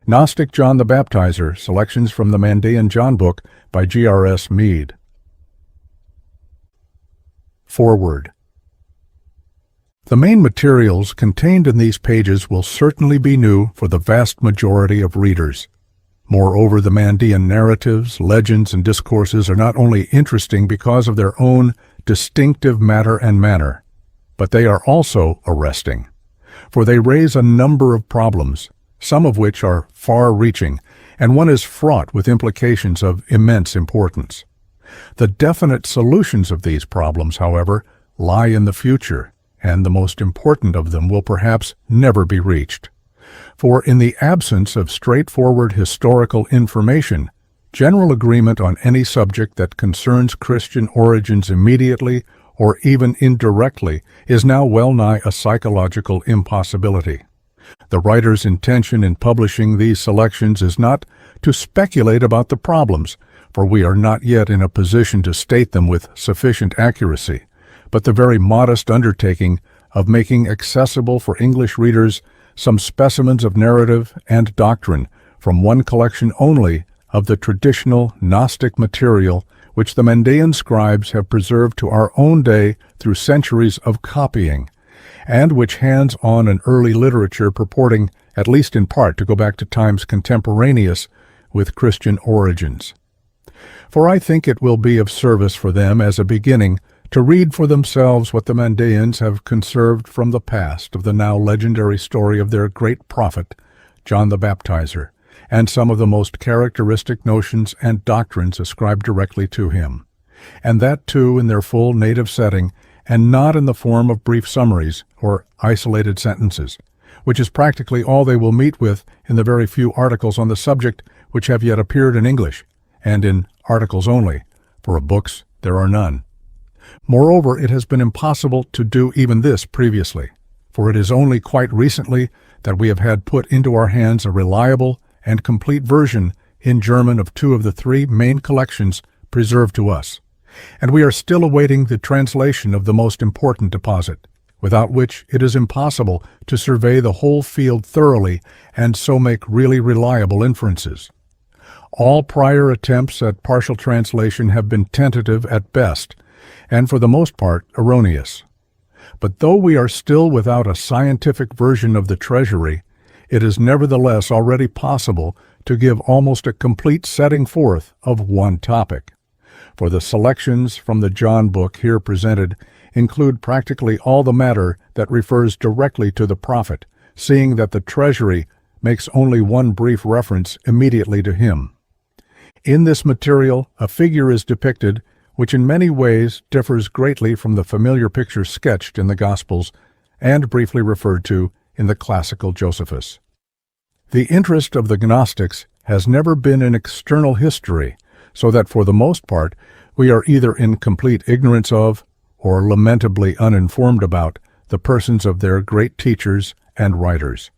Gnostic John the Baptizer, selections from the Mandaean John book by G.R.S. Mead. Foreword. The main materials contained in these pages will certainly be new for the vast majority of readers. Moreover, the Mandaean narratives, legends, and discourses are not only interesting because of their own distinctive matter and manner, but they are also arresting, for they raise a number of problems, some of which are far-reaching, and one is fraught with implications of immense importance. The definite solutions of these problems, however, lie in the future, and the most important of them will perhaps never be reached. For in the absence of straightforward historical information, general agreement on any subject that concerns Christian origins immediately or even indirectly is now well-nigh a psychological impossibility. The writer's intention in publishing these selections is not to speculate about the problems, for we are not yet in a position to state them with sufficient accuracy, but the very modest undertaking of making accessible for English readers some specimens of narrative and doctrine from one collection only of the traditional Gnostic material which the Mandaean scribes have preserved to our own day through centuries of copying, and which hands on an early literature purporting, at least in part, to go back to times contemporaneous with Christian origins. For I think it will be of service for them as a beginning to read for themselves what the Mandæans have conserved from the past of the now legendary story of their great prophet, John the Baptizer, and some of the most characteristic notions and doctrines ascribed directly to him, and that too in their full native setting, and not in the form of brief summaries or isolated sentences, which is practically all they will meet with in the very few articles on the subject which have yet appeared in English, and in articles only, for of books there are none. Moreover, it has been impossible to do even this previously, for it is only quite recently that we have had put into our hands a reliable and complete version in German of two of the three main collections preserved to us, and we are still awaiting the translation of the most important deposit, without which it is impossible to survey the whole field thoroughly and so make really reliable inferences. All prior attempts at partial translation have been tentative at best, and for the most part erroneous. But though we are still without a scientific version of the treasury, it is nevertheless already possible to give almost a complete setting forth of one topic. For the selections from the John book here presented include practically all the matter that refers directly to the prophet, seeing that the treasury makes only one brief reference immediately to him. In this material, a figure is depicted which in many ways differs greatly from the familiar picture sketched in the Gospels and briefly referred to in the classical Josepus. The interest of the Gnostics has never been in external history, so that for the most part we are either in complete ignorance of, or lamentably uninformed about, the persons of their great teachers and writers.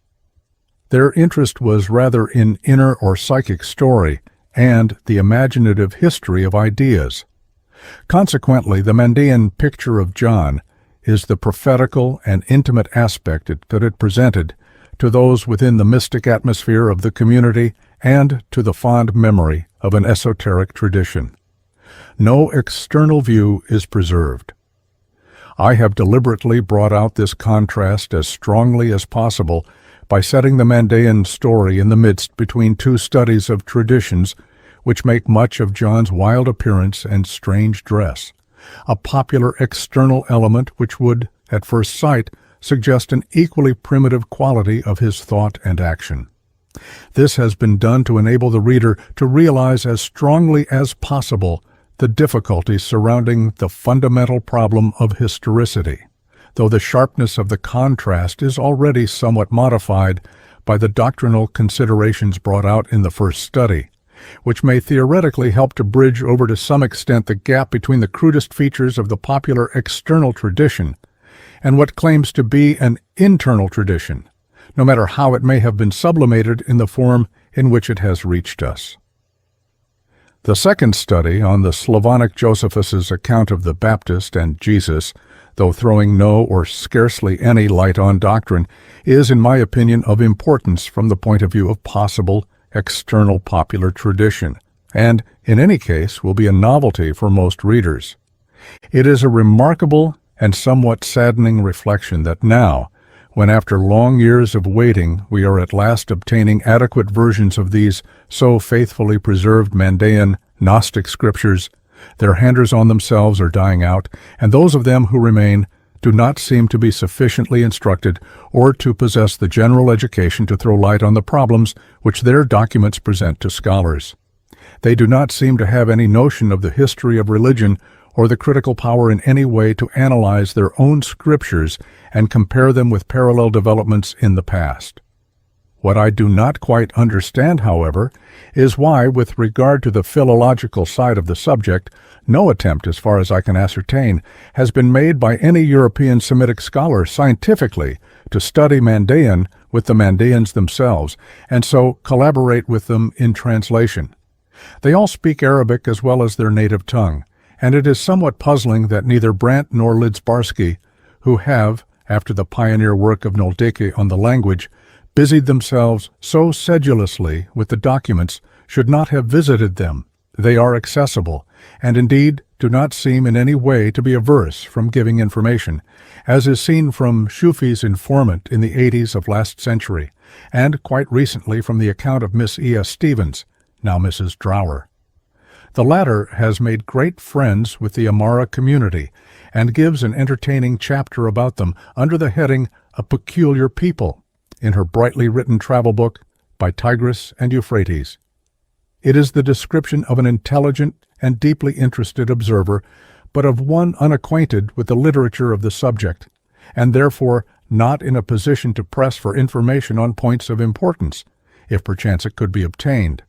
Their interest was rather in inner or psychic story and the imaginative history of ideas. Consequently, the Mandaean picture of John is the prophetical and intimate aspect that it presented to those within the mystic atmosphere of the community and to the fond memory of an esoteric tradition. No external view is preserved. I have deliberately brought out this contrast as strongly as possible by setting the Mandaean story in the midst between two studies of traditions which make much of John's wild appearance and strange dress, a popular external element which would, at first sight, suggest an equally primitive quality of his thought and action. This has been done to enable the reader to realize as strongly as possible the difficulties surrounding the fundamental problem of historicity, though the sharpness of the contrast is already somewhat modified by the doctrinal considerations brought out in the first study, which may theoretically help to bridge over to some extent the gap between the crudest features of the popular external tradition and what claims to be an internal tradition, no matter how it may have been sublimated in the form in which it has reached us. The second study on the Slavonic Josephus's account of the Baptist and Jesus, though throwing no or scarcely any light on doctrine, is, in my opinion, of importance from the point of view of possible external popular tradition, and, in any case, will be a novelty for most readers. It is a remarkable and somewhat saddening reflection that now, when after long years of waiting we are at last obtaining adequate versions of these so faithfully preserved Mandaean Gnostic scriptures, their hangers-on themselves are dying out, and those of them who remain do not seem to be sufficiently instructed or to possess the general education to throw light on the problems which their documents present to scholars. They do not seem to have any notion of the history of religion or the critical power in any way to analyze their own scriptures and compare them with parallel developments in the past. What I do not quite understand, however, is why, with regard to the philological side of the subject, no attempt, as far as I can ascertain, has been made by any European Semitic scholar scientifically to study Mandaean with the Mandæans themselves, and so collaborate with them in translation. They all speak Arabic as well as their native tongue, and it is somewhat puzzling that neither Brandt nor Lidzbarski, who have, after the pioneer work of Noldeke on the language, busied themselves so sedulously with the documents, should not have visited them. They are accessible, and indeed do not seem in any way to be averse from giving information, as is seen from Shufi's informant in the 80s of last century, and quite recently from the account of Miss E.S. Stevens, now Mrs. Drower. The latter has made great friends with the Amara community and gives an entertaining chapter about them under the heading A Peculiar People in her brightly written travel book by Tigris and Euphrates. It is the description of an intelligent and deeply interested observer, but of one unacquainted with the literature of the subject, and therefore not in a position to press for information on points of importance, if perchance it could be obtained.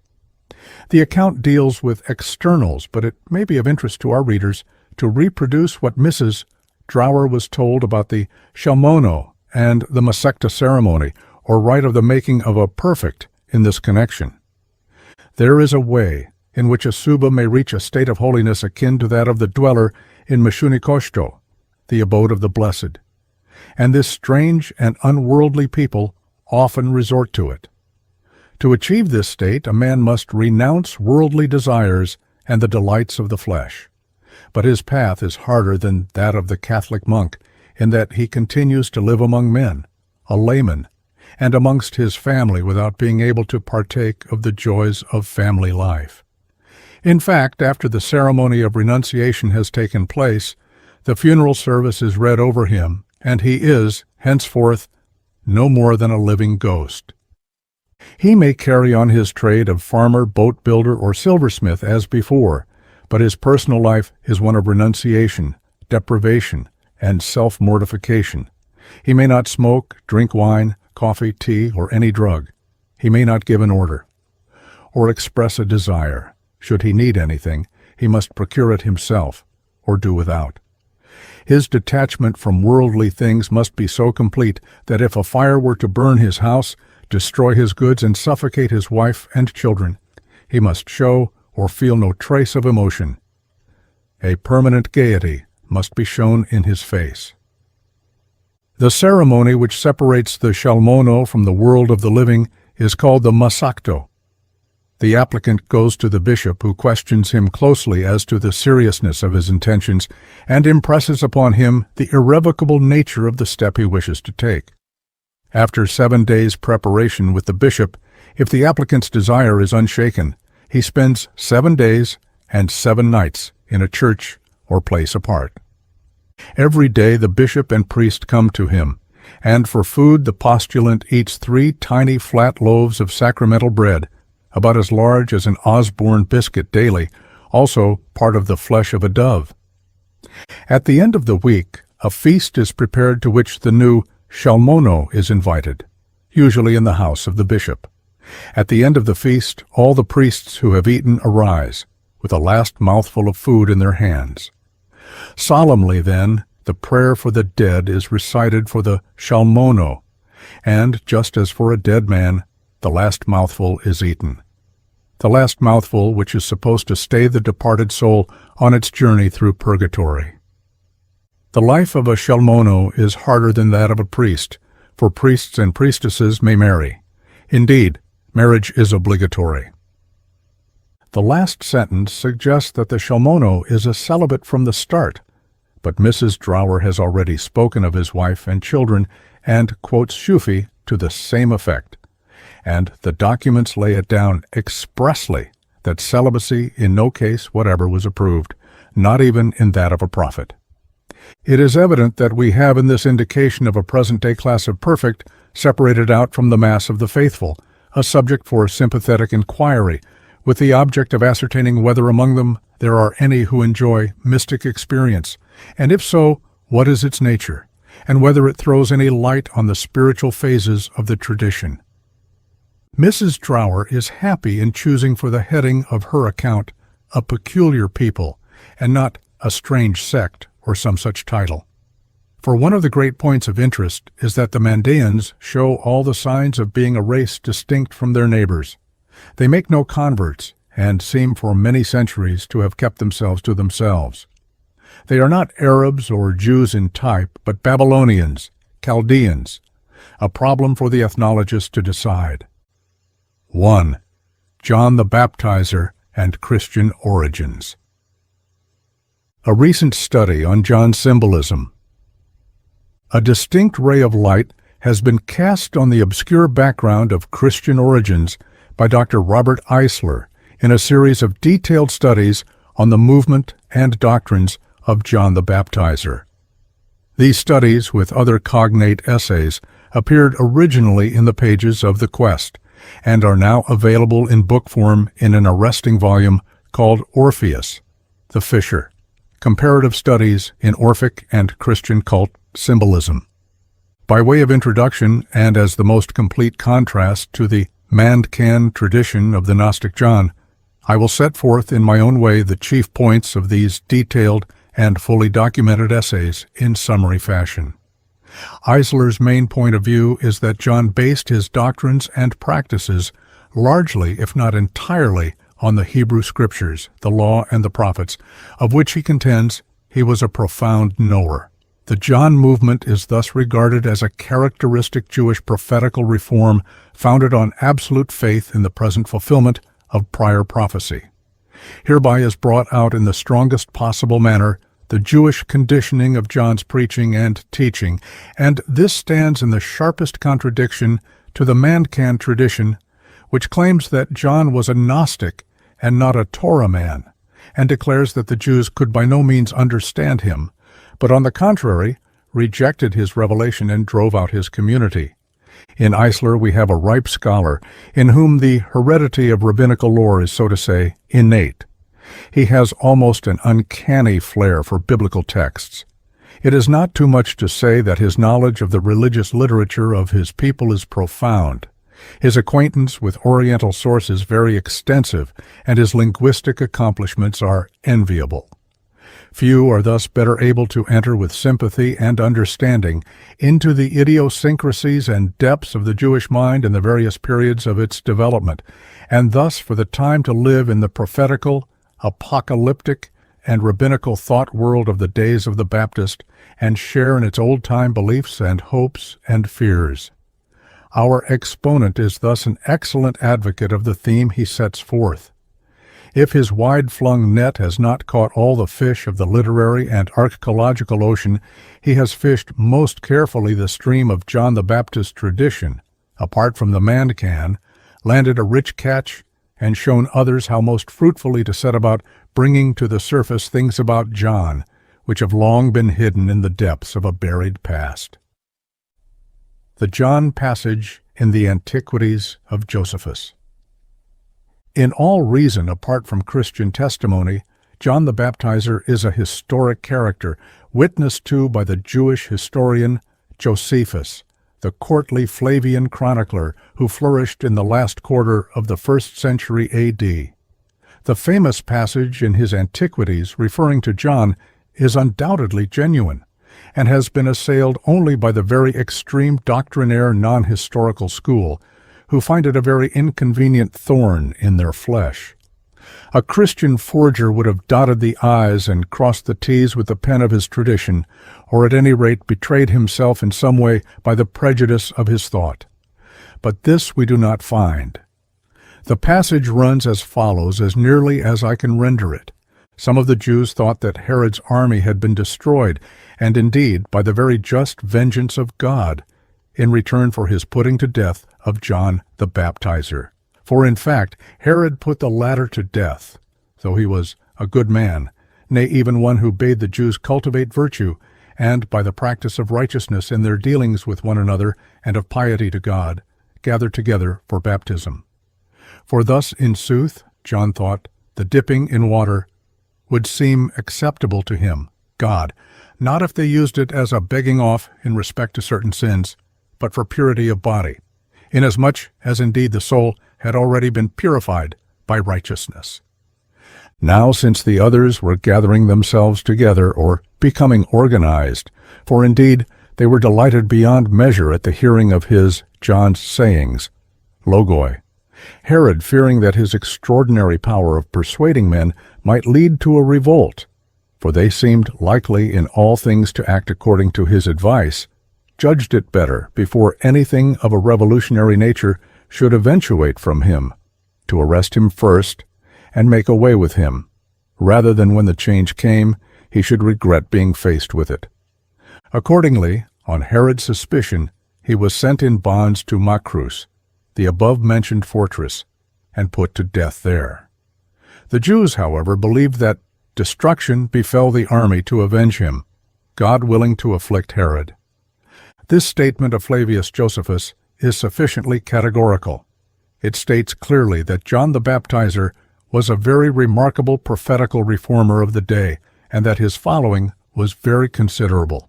The account deals with externals, but it may be of interest to our readers to reproduce what Mrs. Drower was told about the Shalmono and the Masechta ceremony, or rite of the making of a perfect in this connection. There is a way in which a Suba may reach a state of holiness akin to that of the dweller in Meshunikoshto, the abode of the blessed, and this strange and unworldly people often resort to it. To achieve this state, a man must renounce worldly desires and the delights of the flesh. But his path is harder than that of the Catholic monk, in that he continues to live among men, a layman, and amongst his family without being able to partake of the joys of family life. In fact, after the ceremony of renunciation has taken place, the funeral service is read over him, and he is, henceforth, no more than a living ghost. He may carry on his trade of farmer, boat builder, or silversmith as before, but his personal life is one of renunciation, deprivation, and self-mortification. He may not smoke, drink wine, coffee, tea, or any drug. He may not give an order, or express a desire. Should he need anything, he must procure it himself, or do without. His detachment from worldly things must be so complete that if a fire were to burn his house, destroy his goods, and suffocate his wife and children, he must show or feel no trace of emotion. A permanent gaiety must be shown in his face. The ceremony which separates the Shalmono from the world of the living is called the Masakto. The applicant goes to the bishop, who questions him closely as to the seriousness of his intentions and impresses upon him the irrevocable nature of the step he wishes to take. After 7 days' preparation with the bishop, if the applicant's desire is unshaken, he spends 7 days and 7 nights in a church or place apart. Every day the bishop and priest come to him, and for food the postulant eats 3 tiny flat loaves of sacramental bread, about as large as an Osborne biscuit daily, also part of the flesh of a dove. At the end of the week, a feast is prepared to which the new Shalmono is invited, usually in the house of the bishop. At the end of the feast, all the priests who have eaten arise, with a last mouthful of food in their hands. Solemnly, then, the prayer for the dead is recited for the Shalmono, and, just as for a dead man, the last mouthful is eaten. The last mouthful which is supposed to stay the departed soul on its journey through purgatory. The life of a Shalmono is harder than that of a priest, for priests and priestesses may marry. Indeed, marriage is obligatory. The last sentence suggests that the Shalmono is a celibate from the start, but Mrs. Drower has already spoken of his wife and children and quotes Shufi to the same effect. And the documents lay it down expressly that celibacy in no case whatever was approved, not even in that of a prophet. It is evident that we have in this indication of a present-day class of perfect separated out from the mass of the faithful, a subject for sympathetic inquiry, with the object of ascertaining whether among them there are any who enjoy mystic experience, and if so, what is its nature, and whether it throws any light on the spiritual phases of the tradition. Mrs. Drower is happy in choosing for the heading of her account a peculiar people, and not a strange sect or some such title. For one of the great points of interest is that the Mandæans show all the signs of being a race distinct from their neighbors. They make no converts, and seem for many centuries to have kept themselves to themselves. They are not Arabs or Jews in type, but Babylonians, Chaldeans, a problem for the ethnologist to decide. 1. John the Baptizer and Christian origins. A recent study on John's symbolism. A distinct ray of light has been cast on the obscure background of Christian origins by Dr. Robert Eisler in a series of detailed studies on the movement and doctrines of John the Baptizer. These studies, with other cognate essays, appeared originally in the pages of The Quest, and are now available in book form in an arresting volume called Orpheus, The Fisher, Comparative Studies in Orphic and Christian Cult Symbolism. By way of introduction, and as the most complete contrast to the Mandaean tradition of the Gnostic John, I will set forth in my own way the chief points of these detailed and fully documented essays in summary fashion. Eisler's main point of view is that John based his doctrines and practices largely, if not entirely, on the Hebrew Scriptures, the Law and the Prophets, of which he contends he was a profound knower. The John movement is thus regarded as a characteristic Jewish prophetical reform founded on absolute faith in the present fulfillment of prior prophecy. Hereby is brought out in the strongest possible manner the Jewish conditioning of John's preaching and teaching, and this stands in the sharpest contradiction to the Mandaean tradition, which claims that John was a Gnostic and not a Torah man, and declares that the Jews could by no means understand him, but on the contrary, rejected his revelation and drove out his community. In Eisler we have a ripe scholar, in whom the heredity of rabbinical lore is, so to say, innate. He has almost an uncanny flair for biblical texts. It is not too much to say that his knowledge of the religious literature of his people is profound. His acquaintance with Oriental sources very extensive, and his linguistic accomplishments are enviable. Few are thus better able to enter with sympathy and understanding into the idiosyncrasies and depths of the Jewish mind in the various periods of its development, and thus for the time to live in the prophetical, apocalyptic, and rabbinical thought world of the days of the Baptist, and share in its old-time beliefs and hopes and fears. Our exponent is thus an excellent advocate of the theme he sets forth. If his wide-flung net has not caught all the fish of the literary and archaeological ocean, he has fished most carefully the stream of John the Baptist tradition, apart from the Mandaean, landed a rich catch, and shown others how most fruitfully to set about bringing to the surface things about John, which have long been hidden in the depths of a buried past. The John passage in the Antiquities of Josepus. In all reason apart from Christian testimony, John the Baptizer is a historic character, witnessed to by the Jewish historian Josepus, the courtly Flavian chronicler who flourished in the last quarter of the 1st century A.D. The famous passage in his Antiquities referring to John is undoubtedly genuine, and has been assailed only by the very extreme doctrinaire non-historical school, who find it a very inconvenient thorn in their flesh. A Christian forger would have dotted the I's and crossed the T's with the pen of his tradition, or at any rate betrayed himself in some way by the prejudice of his thought. But this we do not find. The passage runs as follows, as nearly as I can render it. Some of the Jews thought that Herod's army had been destroyed, and indeed by the very just vengeance of God, in return for his putting to death of John the Baptizer. For in fact, Herod put the latter to death, though he was a good man, nay, even one who bade the Jews cultivate virtue, and by the practice of righteousness in their dealings with one another and of piety to God, gather together for baptism. For thus, in sooth, John thought, the dipping in water would seem acceptable to him, God, not if they used it as a begging off in respect to certain sins, but for purity of body, inasmuch as indeed the soul had already been purified by righteousness. Now, since the others were gathering themselves together, or becoming organized, for indeed they were delighted beyond measure at the hearing of John's sayings, logoi, Herod, fearing that his extraordinary power of persuading men might lead to a revolt, for they seemed likely in all things to act according to his advice, judged it better, before anything of a revolutionary nature should eventuate from him, to arrest him first and make away with him, rather than when the change came he should regret being faced with it. Accordingly, on Herod's suspicion, he was sent in bonds to Macrus, the above-mentioned fortress, and put to death there. The Jews, however, believed that destruction befell the army to avenge him, God willing to afflict Herod. This statement of Flavius Josephus is sufficiently categorical. It states clearly that John the Baptizer was a very remarkable prophetical reformer of the day, and that his following was very considerable.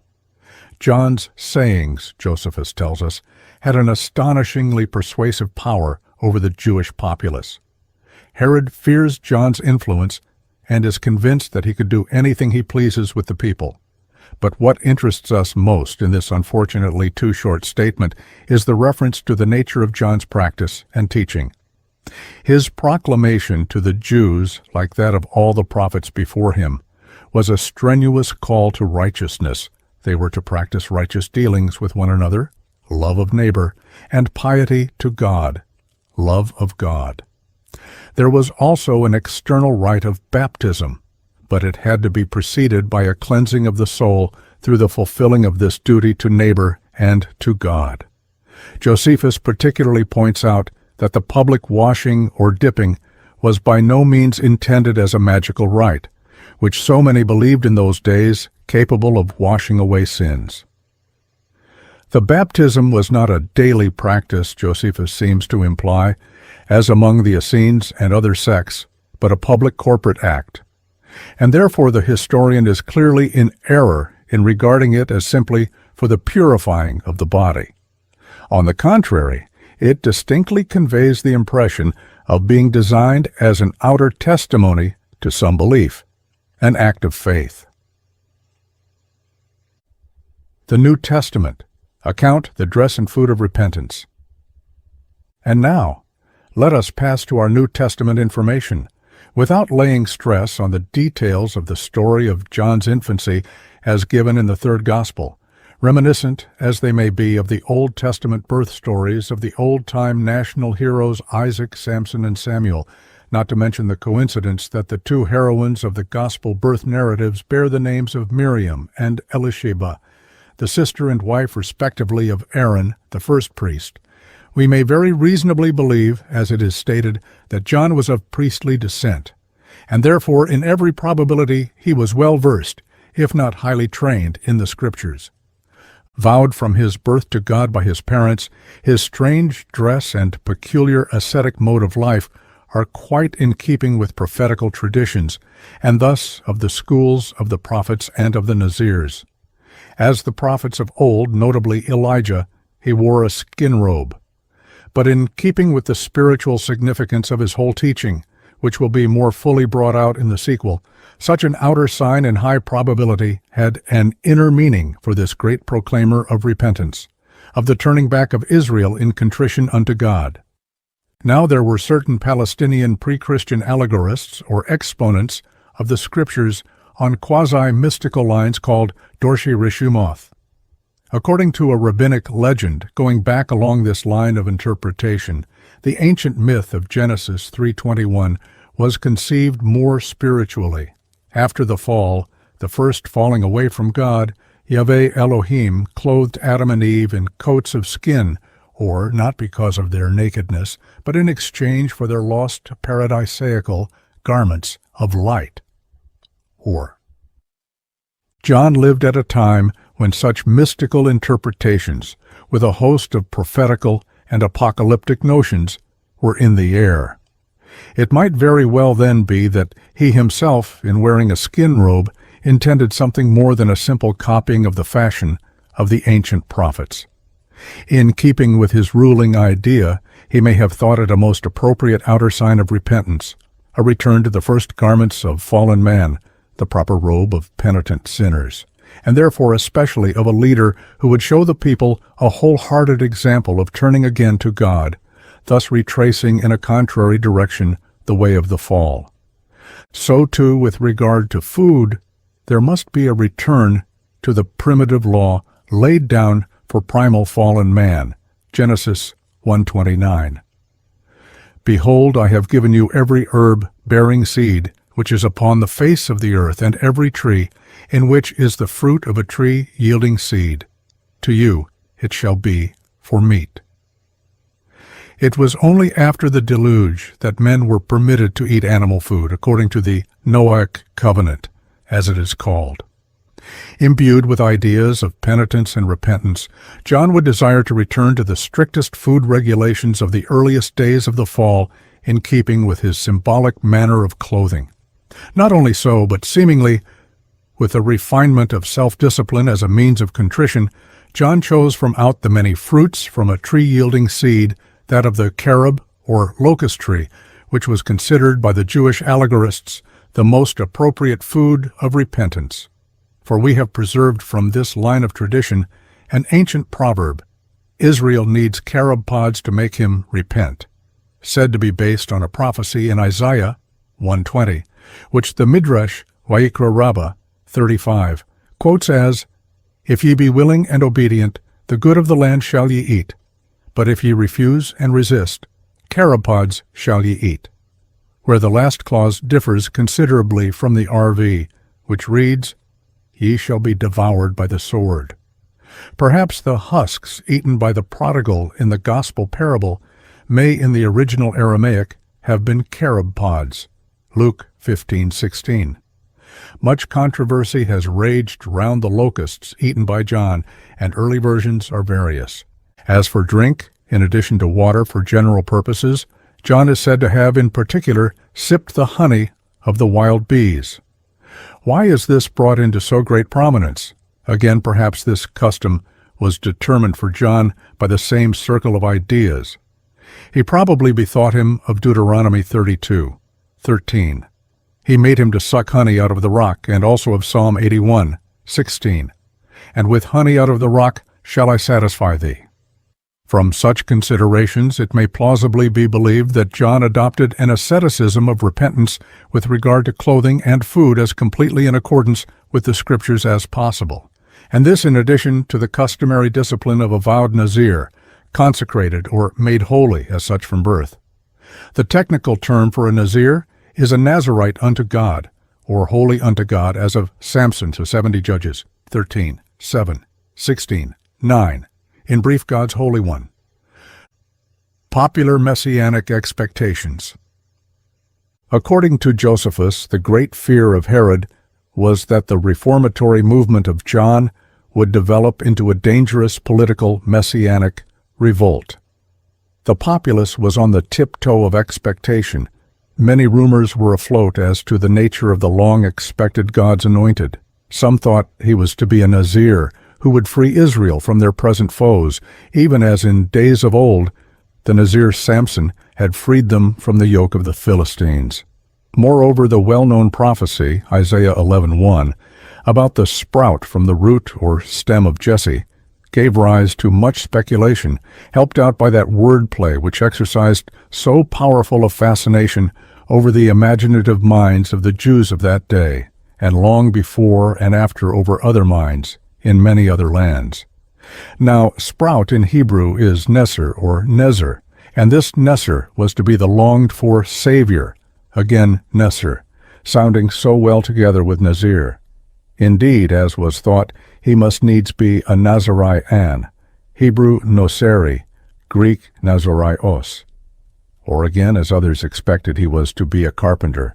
John's sayings, Josephus tells us, had an astonishingly persuasive power over the Jewish populace. Herod fears John's influence and is convinced that he could do anything he pleases with the people. But what interests us most in this unfortunately too short statement is the reference to the nature of John's practice and teaching. His proclamation to the Jews, like that of all the prophets before him, was a strenuous call to righteousness. They were to practice righteous dealings with one another, love of neighbor, and piety to God, love of God. There was also an external rite of baptism, but it had to be preceded by a cleansing of the soul through the fulfilling of this duty to neighbor and to God. Josephus particularly points out that the public washing or dipping was by no means intended as a magical rite, which so many believed in those days, capable of washing away sins. The baptism was not a daily practice, Josephus seems to imply, as among the Essenes and other sects, but a public corporate act. And therefore the historian is clearly in error in regarding it as simply for the purifying of the body. On the contrary, it distinctly conveys the impression of being designed as an outer testimony to some belief, an act of faith. The New Testament, account the dress and food of repentance. And now, let us pass to our New Testament information, without laying stress on the details of the story of John's infancy as given in the third Gospel, reminiscent as they may be of the Old Testament birth stories of the old-time national heroes Isaac, Samson, and Samuel, not to mention the coincidence that the two heroines of the Gospel birth narratives bear the names of Miriam and Elisheba, the sister and wife respectively of Aaron, the first priest. We may very reasonably believe, as it is stated, that John was of priestly descent, and therefore in every probability he was well versed, if not highly trained, in the Scriptures. Vowed from his birth to God by his parents, his strange dress and peculiar ascetic mode of life are quite in keeping with prophetical traditions, and thus of the schools of the prophets and of the Nazirs. As the prophets of old, notably Elijah, he wore a skin robe. But in keeping with the spiritual significance of his whole teaching, which will be more fully brought out in the sequel, such an outer sign in high probability had an inner meaning for this great proclaimer of repentance, of the turning back of Israel in contrition unto God. Now there were certain Palestinian pre-Christian allegorists or exponents of the scriptures on quasi-mystical lines called Dorshi Rishumoth. According to a rabbinic legend going back along this line of interpretation, the ancient myth of Genesis 3:21 was conceived more spiritually. After the fall, the first falling away from God, Yahweh Elohim clothed Adam and Eve in coats of skin, or not because of their nakedness, but in exchange for their lost paradisaical garments of light. Or, John lived at a time when such mystical interpretations, with a host of prophetical and apocalyptic notions, were in the air. It might very well then be that he himself, in wearing a skin robe, intended something more than a simple copying of the fashion of the ancient prophets. In keeping with his ruling idea, he may have thought it a most appropriate outer sign of repentance, a return to the first garments of fallen man, the proper robe of penitent sinners, and therefore especially of a leader who would show the people a wholehearted example of turning again to God, thus retracing in a contrary direction the way of the fall. So too with regard to food, there must be a return to the primitive law laid down for primal fallen man, Genesis 1:29. Behold, I have given you every herb bearing seed, which is upon the face of the earth, and every tree, in which is the fruit of a tree yielding seed. To you it shall be for meat. It was only after the deluge that men were permitted to eat animal food, according to the Noahic covenant, as it is called. Imbued with ideas of penitence and repentance, John would desire to return to the strictest food regulations of the earliest days of the fall, in keeping with his symbolic manner of clothing. Not only so, but seemingly with a refinement of self-discipline as a means of contrition, John chose from out the many fruits from a tree-yielding seed that of the carob or locust tree, which was considered by the Jewish allegorists the most appropriate food of repentance. For we have preserved from this line of tradition an ancient proverb, Israel needs carob pods to make him repent, said to be based on a prophecy in Isaiah 1:20, which the Midrash Vayikra Rabbah 35 quotes as, If ye be willing and obedient, the good of the land shall ye eat, but if ye refuse and resist, carob pods shall ye eat, where the last clause differs considerably from the RV, which reads, Ye shall be devoured by the sword. Perhaps the husks eaten by the prodigal in the gospel parable may in the original Aramaic have been carob pods, Luke 15:16. Much controversy has raged round the locusts eaten by John, and early versions are various. As for drink, in addition to water for general purposes, John is said to have in particular sipped the honey of the wild bees. Why is this brought into so great prominence? Again, perhaps this custom was determined for John by the same circle of ideas. He probably bethought him of Deuteronomy 32:13. He made him to suck honey out of the rock, and also of Psalm 81:16. And with honey out of the rock shall I satisfy thee. From such considerations, it may plausibly be believed that John adopted an asceticism of repentance with regard to clothing and food as completely in accordance with the Scriptures as possible, and this in addition to the customary discipline of a vowed Nazir, consecrated or made holy as such from birth. The technical term for a Nazir is a Nazarite unto God, or holy unto God, as of Samson to 70 Judges, 13:7, 16:9. In brief, God's Holy One. Popular Messianic expectations. According to Josepus, the great fear of Herod was that the reformatory movement of John would develop into a dangerous political messianic revolt. The populace was on the tiptoe of expectation. Many rumors were afloat as to the nature of the long-expected God's anointed. Some thought he was to be a Nazir, who would free Israel from their present foes, even as in days of old the Nazir Samson had freed them from the yoke of the Philistines. Moreover, the well-known prophecy, Isaiah 11:1, about the sprout from the root or stem of Jesse, gave rise to much speculation, helped out by that wordplay which exercised so powerful a fascination over the imaginative minds of the Jews of that day, and long before and after over other minds in many other lands. Now, sprout in Hebrew is Neser or Nezer, and this Neser was to be the longed-for Savior, again Neser, sounding so well together with Nazir. Indeed, as was thought, he must needs be a Nazarian, Hebrew Noseri, Greek Nazarios. Or again, as others expected, he was to be a carpenter,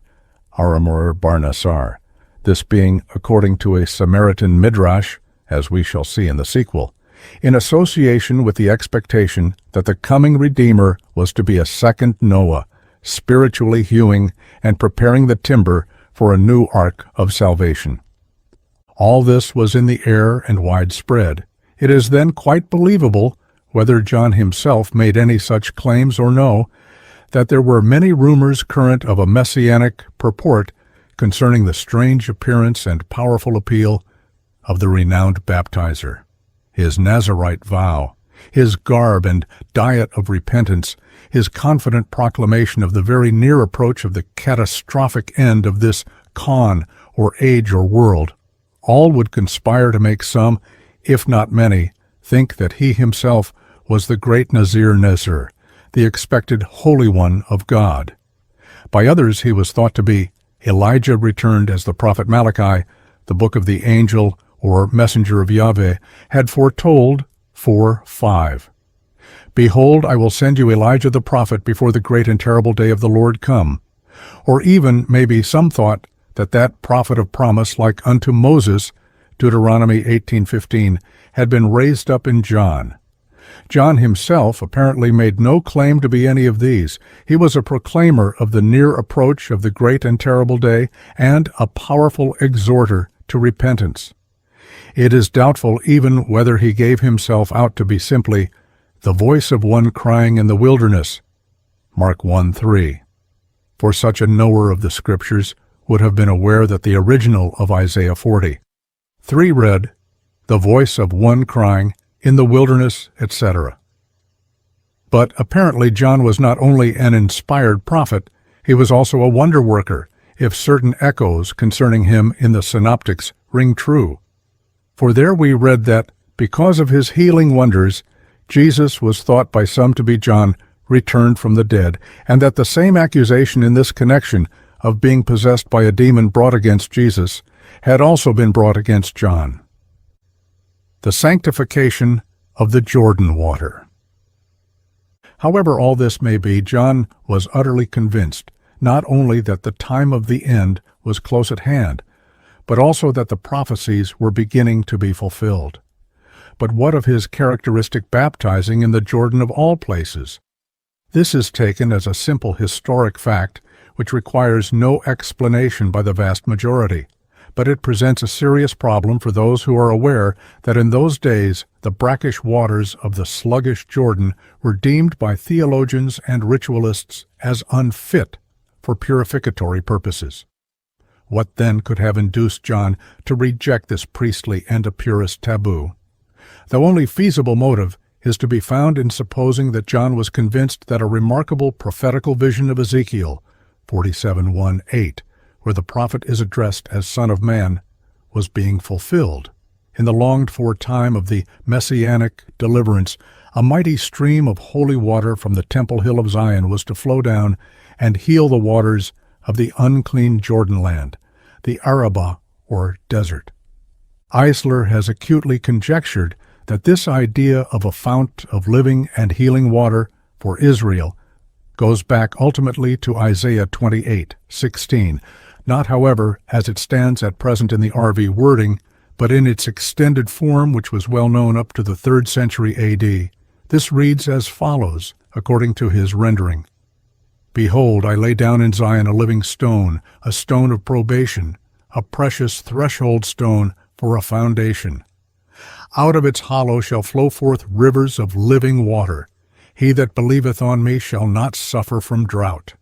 Aramor Barnasar, this being, according to a Samaritan midrash, as we shall see in the sequel, in association with the expectation that the coming Redeemer was to be a second Noah, spiritually hewing and preparing the timber for a new ark of salvation. All this was in the air and widespread. It is then quite believable, whether John himself made any such claims or no, that there were many rumors current of a messianic purport concerning the strange appearance and powerful appeal of the renowned Baptizer, his Nazarite vow, his garb and diet of repentance, his confident proclamation of the very near approach of the catastrophic end of this con or age or world. All would conspire to make some, if not many, think that he himself was the great Nazir Nezer, the expected Holy One of God. By others he was thought to be Elijah returned as the prophet Malachi, the book of the angel or messenger of Yahweh, had foretold 4:5. Behold, I will send you Elijah the prophet before the great and terrible day of the Lord come. Or even, maybe some thought, that prophet of promise, like unto Moses, Deuteronomy 18:15, had been raised up in John. John himself apparently made no claim to be any of these. He was a proclaimer of the near approach of the great and terrible day, and a powerful exhorter to repentance. It is doubtful even whether he gave himself out to be simply the voice of one crying in the wilderness, Mark 1:3. For such a knower of the Scriptures would have been aware that the original of Isaiah 40. 3 read, the voice of one crying, in the wilderness, etc. But apparently John was not only an inspired prophet, he was also a wonder worker, if certain echoes concerning him in the synoptics ring true. For there we read that, because of his healing wonders, Jesus was thought by some to be John returned from the dead, and that the same accusation in this connection of being possessed by a demon brought against Jesus had also been brought against John. The sanctification of the Jordan water. However all this may be, John was utterly convinced not only that the time of the end was close at hand, but also that the prophecies were beginning to be fulfilled. But what of his characteristic baptizing in the Jordan of all places? This is taken as a simple historic fact which requires no explanation by the vast majority, but it presents a serious problem for those who are aware that in those days the brackish waters of the sluggish Jordan were deemed by theologians and ritualists as unfit for purificatory purposes. What then could have induced John to reject this priestly and a purist taboo? The only feasible motive is to be found in supposing that John was convinced that a remarkable prophetical vision of Ezekiel, 47:1-8, where the prophet is addressed as Son of Man, was being fulfilled. In the longed-for time of the messianic deliverance, a mighty stream of holy water from the temple hill of Zion was to flow down and heal the waters of the unclean Jordan land, the Arabah, or desert. Eisler has acutely conjectured that this idea of a fount of living and healing water for Israel goes back ultimately to Isaiah 28:16, not, however, as it stands at present in the RV wording, but in its extended form, which was well known up to the 3rd century A.D. This reads as follows, according to his rendering. Behold, I lay down in Zion a living stone, a stone of probation, a precious threshold stone for a foundation. Out of its hollow shall flow forth rivers of living water. He that believeth on me shall not suffer from drought.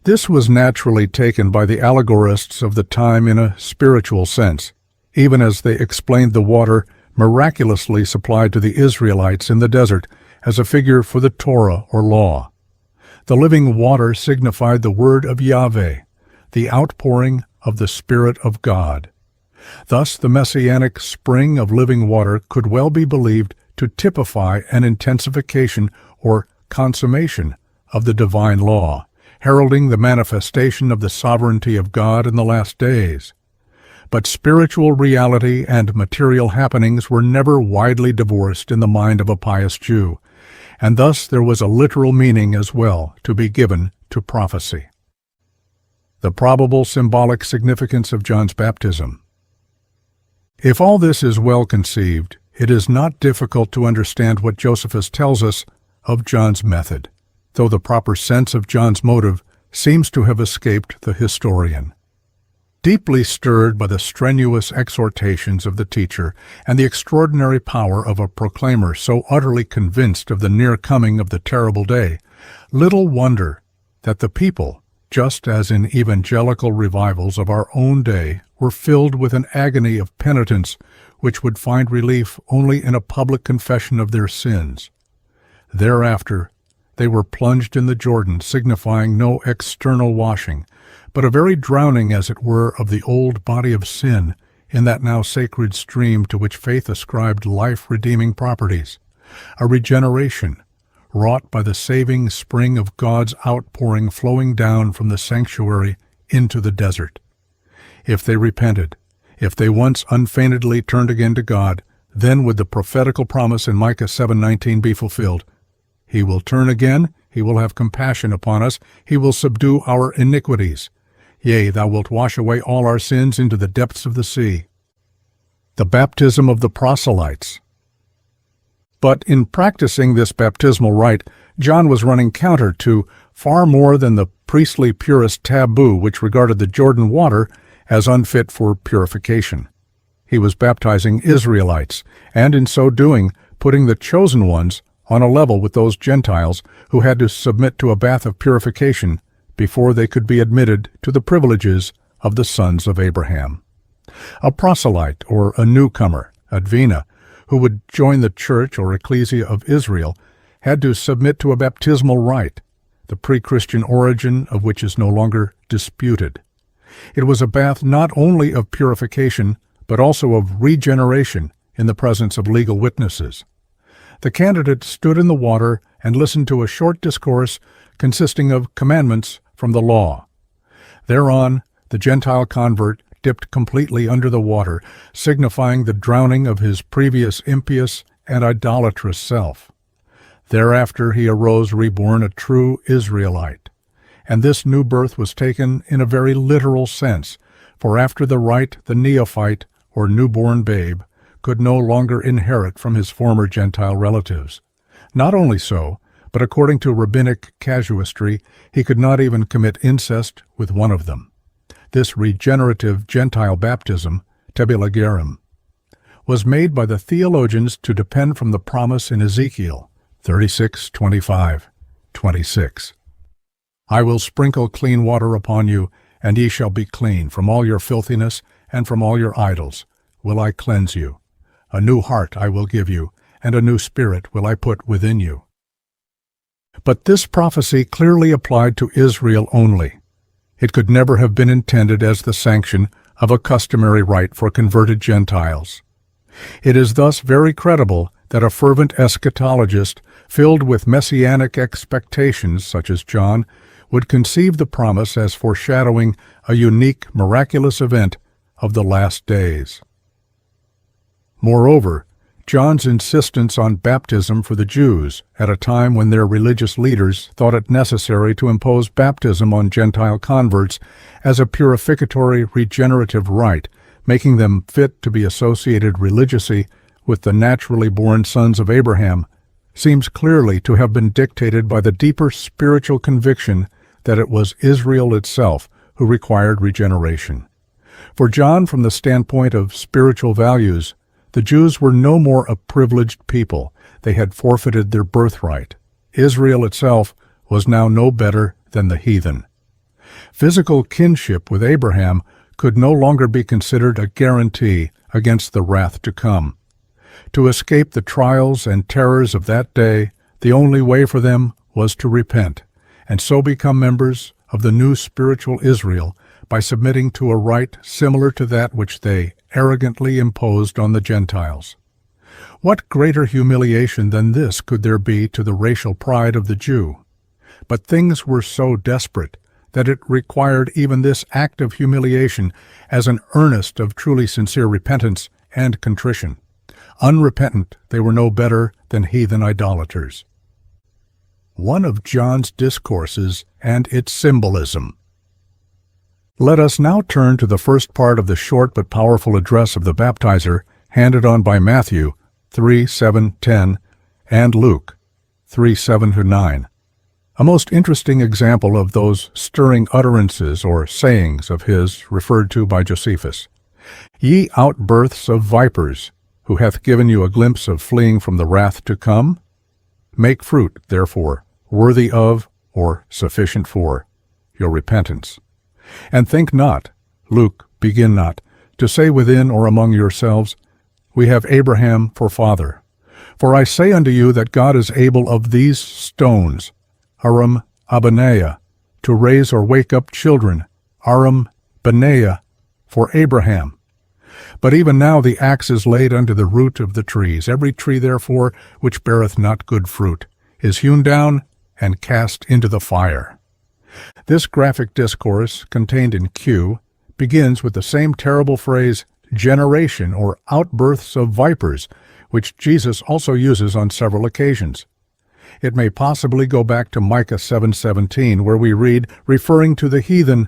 This was naturally taken by the allegorists of the time in a spiritual sense, even as they explained the water miraculously supplied to the Israelites in the desert as a figure for the Torah or law. The living water signified the word of Yahweh, the outpouring of the Spirit of God. Thus, the messianic spring of living water could well be believed to typify an intensification or consummation of the divine law, heralding the manifestation of the sovereignty of God in the last days. But spiritual reality and material happenings were never widely divorced in the mind of a pious Jew, and thus there was a literal meaning as well to be given to prophecy. The probable symbolic significance of John's baptism. If all this is well conceived, it is not difficult to understand what Josepus tells us of John's method, though the proper sense of John's motive seems to have escaped the historian. Deeply stirred by the strenuous exhortations of the teacher and the extraordinary power of a proclaimer so utterly convinced of the near coming of the terrible day, little wonder that the people, just as in evangelical revivals of our own day, were filled with an agony of penitence which would find relief only in a public confession of their sins. Thereafter, they were plunged in the Jordan, signifying no external washing, but a very drowning, as it were, of the old body of sin in that now sacred stream to which faith ascribed life-redeeming properties, a regeneration wrought by the saving spring of God's outpouring flowing down from the sanctuary into the desert. If they repented, if they once unfeignedly turned again to God, then would the prophetical promise in Micah 7:19 be fulfilled. He will turn again, he will have compassion upon us, he will subdue our iniquities. Yea, thou wilt wash away all our sins into the depths of the sea. The baptism of the proselytes. But in practicing this baptismal rite, John was running counter to far more than the priestly purist taboo which regarded the Jordan water as unfit for purification. He was baptizing Israelites, and in so doing, putting the chosen ones on a level with those Gentiles who had to submit to a bath of purification before they could be admitted to the privileges of the sons of Abraham. A proselyte, or a newcomer, advina, who would join the church or ecclesia of Israel, had to submit to a baptismal rite, the pre-Christian origin of which is no longer disputed. It was a bath not only of purification, but also of regeneration in the presence of legal witnesses. The candidate stood in the water and listened to a short discourse consisting of commandments from the law. Thereon, the Gentile convert dipped completely under the water, signifying the drowning of his previous impious and idolatrous self. Thereafter he arose reborn a true Israelite, and this new birth was taken in a very literal sense, for after the rite the neophyte, or newborn babe, could no longer inherit from his former Gentile relatives. Not only so, but according to rabbinic casuistry, he could not even commit incest with one of them. This regenerative Gentile baptism, tebula gerim, was made by the theologians to depend from the promise in Ezekiel 36:25-26. I will sprinkle clean water upon you, and ye shall be clean. From all your filthiness and from all your idols will I cleanse you. A new heart I will give you, and a new spirit will I put within you. But this prophecy clearly applied to Israel only. It could never have been intended as the sanction of a customary rite for converted Gentiles. It is thus very credible that a fervent eschatologist, filled with messianic expectations such as John, would conceive the promise as foreshadowing a unique, miraculous event of the last days. Moreover, John's insistence on baptism for the Jews at a time when their religious leaders thought it necessary to impose baptism on Gentile converts as a purificatory regenerative rite, making them fit to be associated religiously with the naturally born sons of Abraham, seems clearly to have been dictated by the deeper spiritual conviction that it was Israel itself who required regeneration. For John, from the standpoint of spiritual values, the Jews were no more a privileged people. They had forfeited their birthright. Israel itself was now no better than the heathen. Physical kinship with Abraham could no longer be considered a guarantee against the wrath to come. To escape the trials and terrors of that day, the only way for them was to repent, and so become members of the new spiritual Israel by submitting to a rite similar to that which they arrogantly imposed on the Gentiles. What greater humiliation than this could there be to the racial pride of the Jew? But things were so desperate that it required even this act of humiliation as an earnest of truly sincere repentance and contrition. Unrepentant, they were no better than heathen idolaters. One of John's discourses and its symbolism. Let us now turn to the first part of the short but powerful address of the Baptizer, handed on by Matthew 3:7-10 and Luke 3:7-9. A most interesting example of those stirring utterances or sayings of his referred to by Josepus. Ye outbursts of vipers, who hath given you a glimpse of fleeing from the wrath to come? Make fruit, therefore, worthy of, or sufficient for, your repentance. And think not, Luke, begin not, to say within or among yourselves, We have Abraham for father. For I say unto you that God is able of these stones, Aram Abbaneah, to raise or wake up children, Aram Baneah, for Abraham. But even now the axe is laid unto the root of the trees. Every tree, therefore, which beareth not good fruit, is hewn down and cast into the fire. This graphic discourse, contained in Q, begins with the same terrible phrase, generation or outbursts of vipers, which Jesus also uses on several occasions. It may possibly go back to Micah 7:17, where we read, referring to the heathen,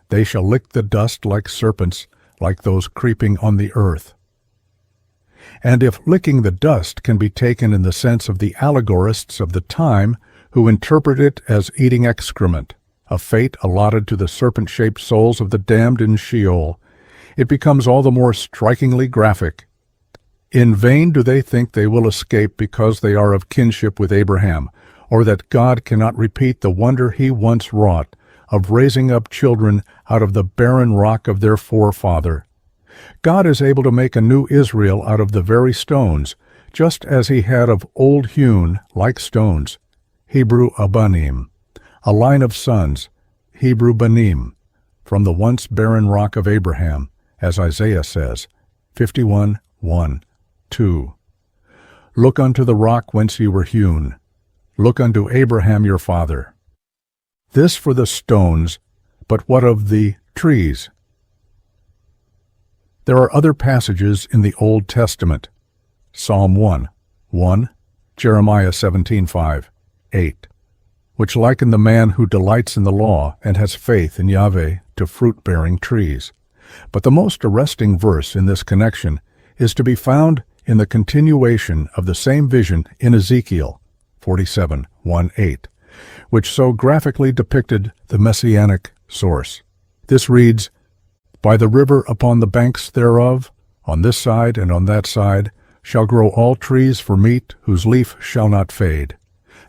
They shall lick the dust like serpents, like those creeping on the earth. And if licking the dust can be taken in the sense of the allegorists of the time, who interpret it as eating excrement, a fate allotted to the serpent-shaped souls of the damned in Sheol, it becomes all the more strikingly graphic. In vain do they think they will escape because they are of kinship with Abraham, or that God cannot repeat the wonder he once wrought of raising up children out of the barren rock of their forefather. God is able to make a new Israel out of the very stones, just as he had of old hewn, like stones, Hebrew Abanim, a line of sons, Hebrew Banim, from the once barren rock of Abraham, as Isaiah says, 51:1-2. Look unto the rock whence ye were hewn. Look unto Abraham your father. This for the stones, but what of the trees? There are other passages in the Old Testament. Psalm 1:1, Jeremiah 17:5-8, which liken the man who delights in the law and has faith in Yahweh to fruit-bearing trees. But the most arresting verse in this connection is to be found in the continuation of the same vision in Ezekiel 47:1-8, which so graphically depicted the messianic source. This reads, By the river upon the banks thereof, on this side and on that side, shall grow all trees for meat, whose leaf shall not fade.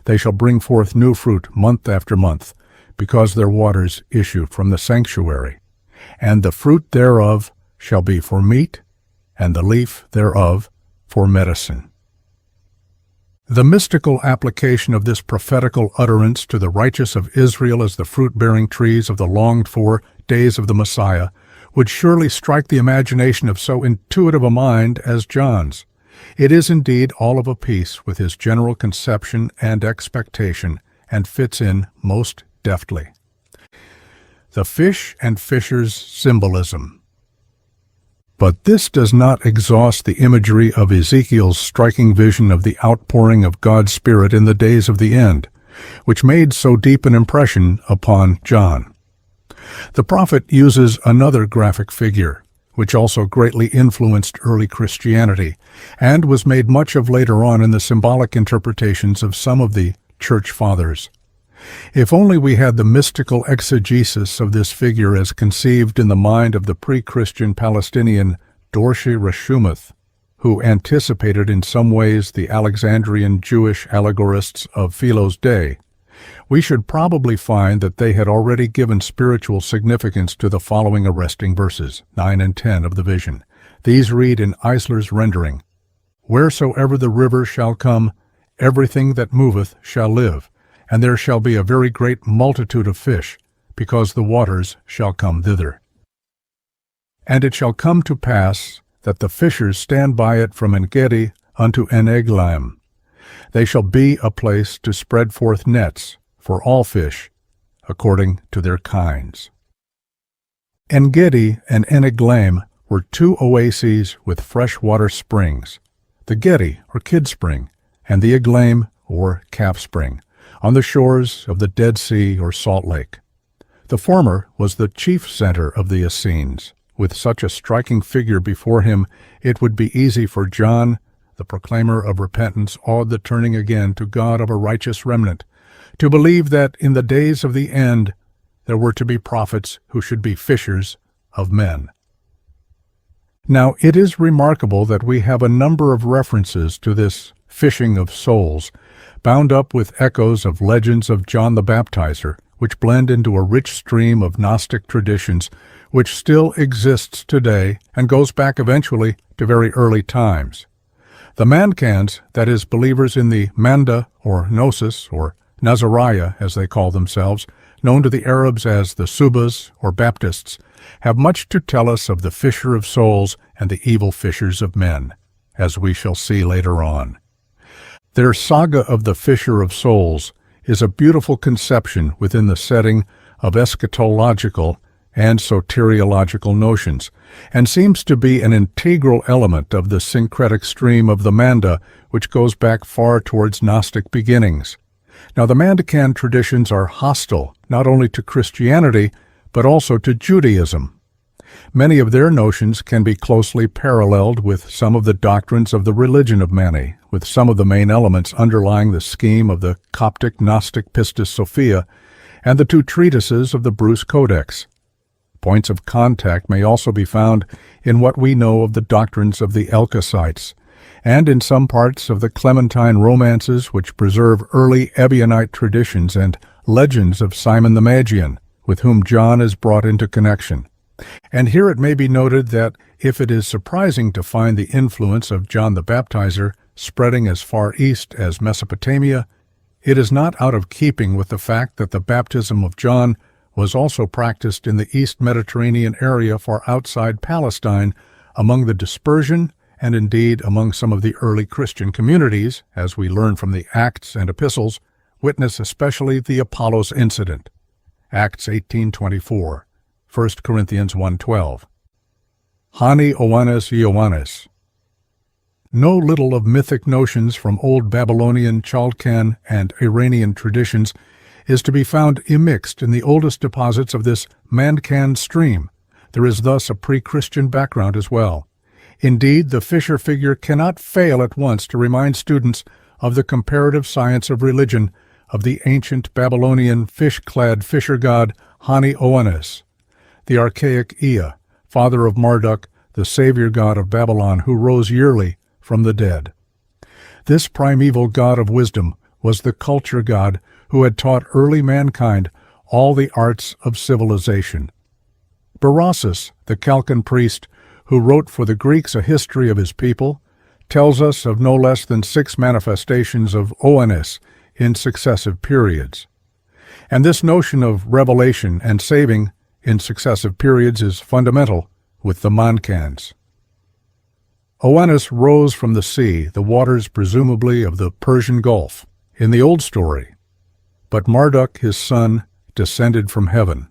They shall bring forth new fruit month after month, because their waters issue from the sanctuary. And the fruit thereof shall be for meat, and the leaf thereof for medicine. The mystical application of this prophetical utterance to the righteous of Israel as the fruit-bearing trees of the longed-for days of the Messiah would surely strike the imagination of so intuitive a mind as John's. It is indeed all of a piece with his general conception and expectation, and fits in most deftly. The fish and fisher's symbolism. But this does not exhaust the imagery of Ezekiel's striking vision of the outpouring of God's Spirit in the days of the end, which made so deep an impression upon John. The prophet uses another graphic figure, which also greatly influenced early Christianity, and was made much of later on in the symbolic interpretations of some of the Church Fathers. If only we had the mystical exegesis of this figure as conceived in the mind of the pre-Christian Palestinian Dorsey Rashumuth, who anticipated in some ways the Alexandrian Jewish allegorists of Philo's day, we should probably find that they had already given spiritual significance to the following arresting verses, 9 and 10 of the vision. These read in Eisler's rendering, Wheresoever the river shall come, everything that moveth shall live, and there shall be a very great multitude of fish, because the waters shall come thither. And it shall come to pass that the fishers stand by it from En-gedi unto En-eglaim. They shall be a place to spread forth nets for all fish, according to their kinds. En-gedi and En-eglaim were two oases with fresh water springs, the Gedi, or Kid Spring, and the Eglaim, or Calf Spring, on the shores of the Dead Sea or Salt Lake. The former was the chief center of the Essenes. With such a striking figure before him, it would be easy for John, the proclaimer of repentance, awed the turning again to God of a righteous remnant, to believe that in the days of the end there were to be prophets who should be fishers of men. Now, it is remarkable that we have a number of references to this fishing of souls, bound up with echoes of legends of John the Baptizer, which blend into a rich stream of Gnostic traditions which still exists today and goes back eventually to very early times. The Mandæans, that is, believers in the Manda, or Gnosis, or Nazariah, as they call themselves, known to the Arabs as the Subas, or Baptists, have much to tell us of the fisher of souls and the evil fishers of men, as we shall see later on. Their saga of the fisher of souls is a beautiful conception within the setting of eschatological and soteriological notions, and seems to be an integral element of the syncretic stream of the Manda, which goes back far towards Gnostic beginnings. Now, the Mandaean traditions are hostile not only to Christianity, but also to Judaism. Many of their notions can be closely paralleled with some of the doctrines of the religion of Mani, with some of the main elements underlying the scheme of the Coptic Gnostic Pistis Sophia and the two treatises of the Bruce Codex. Points of contact may also be found in what we know of the doctrines of the Elkosites, and in some parts of the Clementine romances which preserve early Ebionite traditions and legends of Simon the Magian, with whom John is brought into connection. And here it may be noted that if it is surprising to find the influence of John the Baptizer spreading as far east as Mesopotamia, it is not out of keeping with the fact that the baptism of John was also practiced in the East Mediterranean area far outside Palestine among the dispersion and indeed among some of the early Christian communities, as we learn from the Acts and Epistles, witness especially the Apollos incident. Acts 18:24, 1 Corinthians 1:12. Hani Oannes Ioannes. No little of mythic notions from old Babylonian, Chaldean, and Iranian traditions is to be found immixed in the oldest deposits of this Mandaean stream. There is thus a pre-Christian background as well. Indeed, the fisher figure cannot fail at once to remind students of the comparative science of religion of the ancient Babylonian fish-clad fisher god Hani Oannes, the archaic Ea, father of Marduk, the savior god of Babylon, who rose yearly from the dead. This primeval god of wisdom was the culture god who had taught early mankind all the arts of civilization. Berossus, the Chalcon priest, who wrote for the Greeks a history of his people, tells us of no less than 6 manifestations of Oannes in successive periods. And this notion of revelation and saving in successive periods is fundamental with the Mandaeans. Oannes rose from the sea, the waters presumably of the Persian Gulf, in the old story, but Marduk, his son, descended from heaven.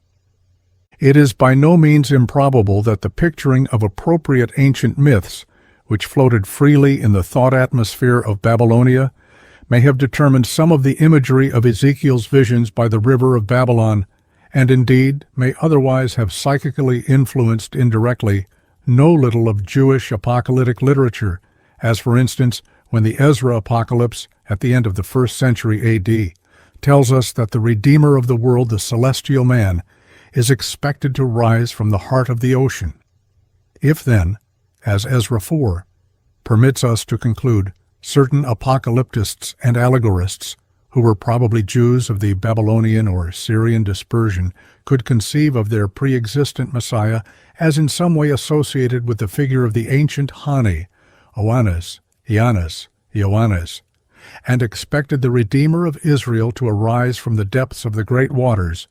It is by no means improbable that the picturing of appropriate ancient myths, which floated freely in the thought atmosphere of Babylonia, may have determined some of the imagery of Ezekiel's visions by the river of Babylon, and indeed may otherwise have psychically influenced indirectly no little of Jewish apocalyptic literature, as for instance when the Ezra Apocalypse at the end of the 1st century A.D. tells us that the Redeemer of the world, the celestial man, is expected to rise from the heart of the ocean. If then, as Ezra 4 permits us to conclude, certain apocalyptists and allegorists, who were probably Jews of the Babylonian or Syrian dispersion, could conceive of their pre-existent Messiah as in some way associated with the figure of the ancient Hani, Oannes, Ioannes, and expected the Redeemer of Israel to arise from the depths of the great waters,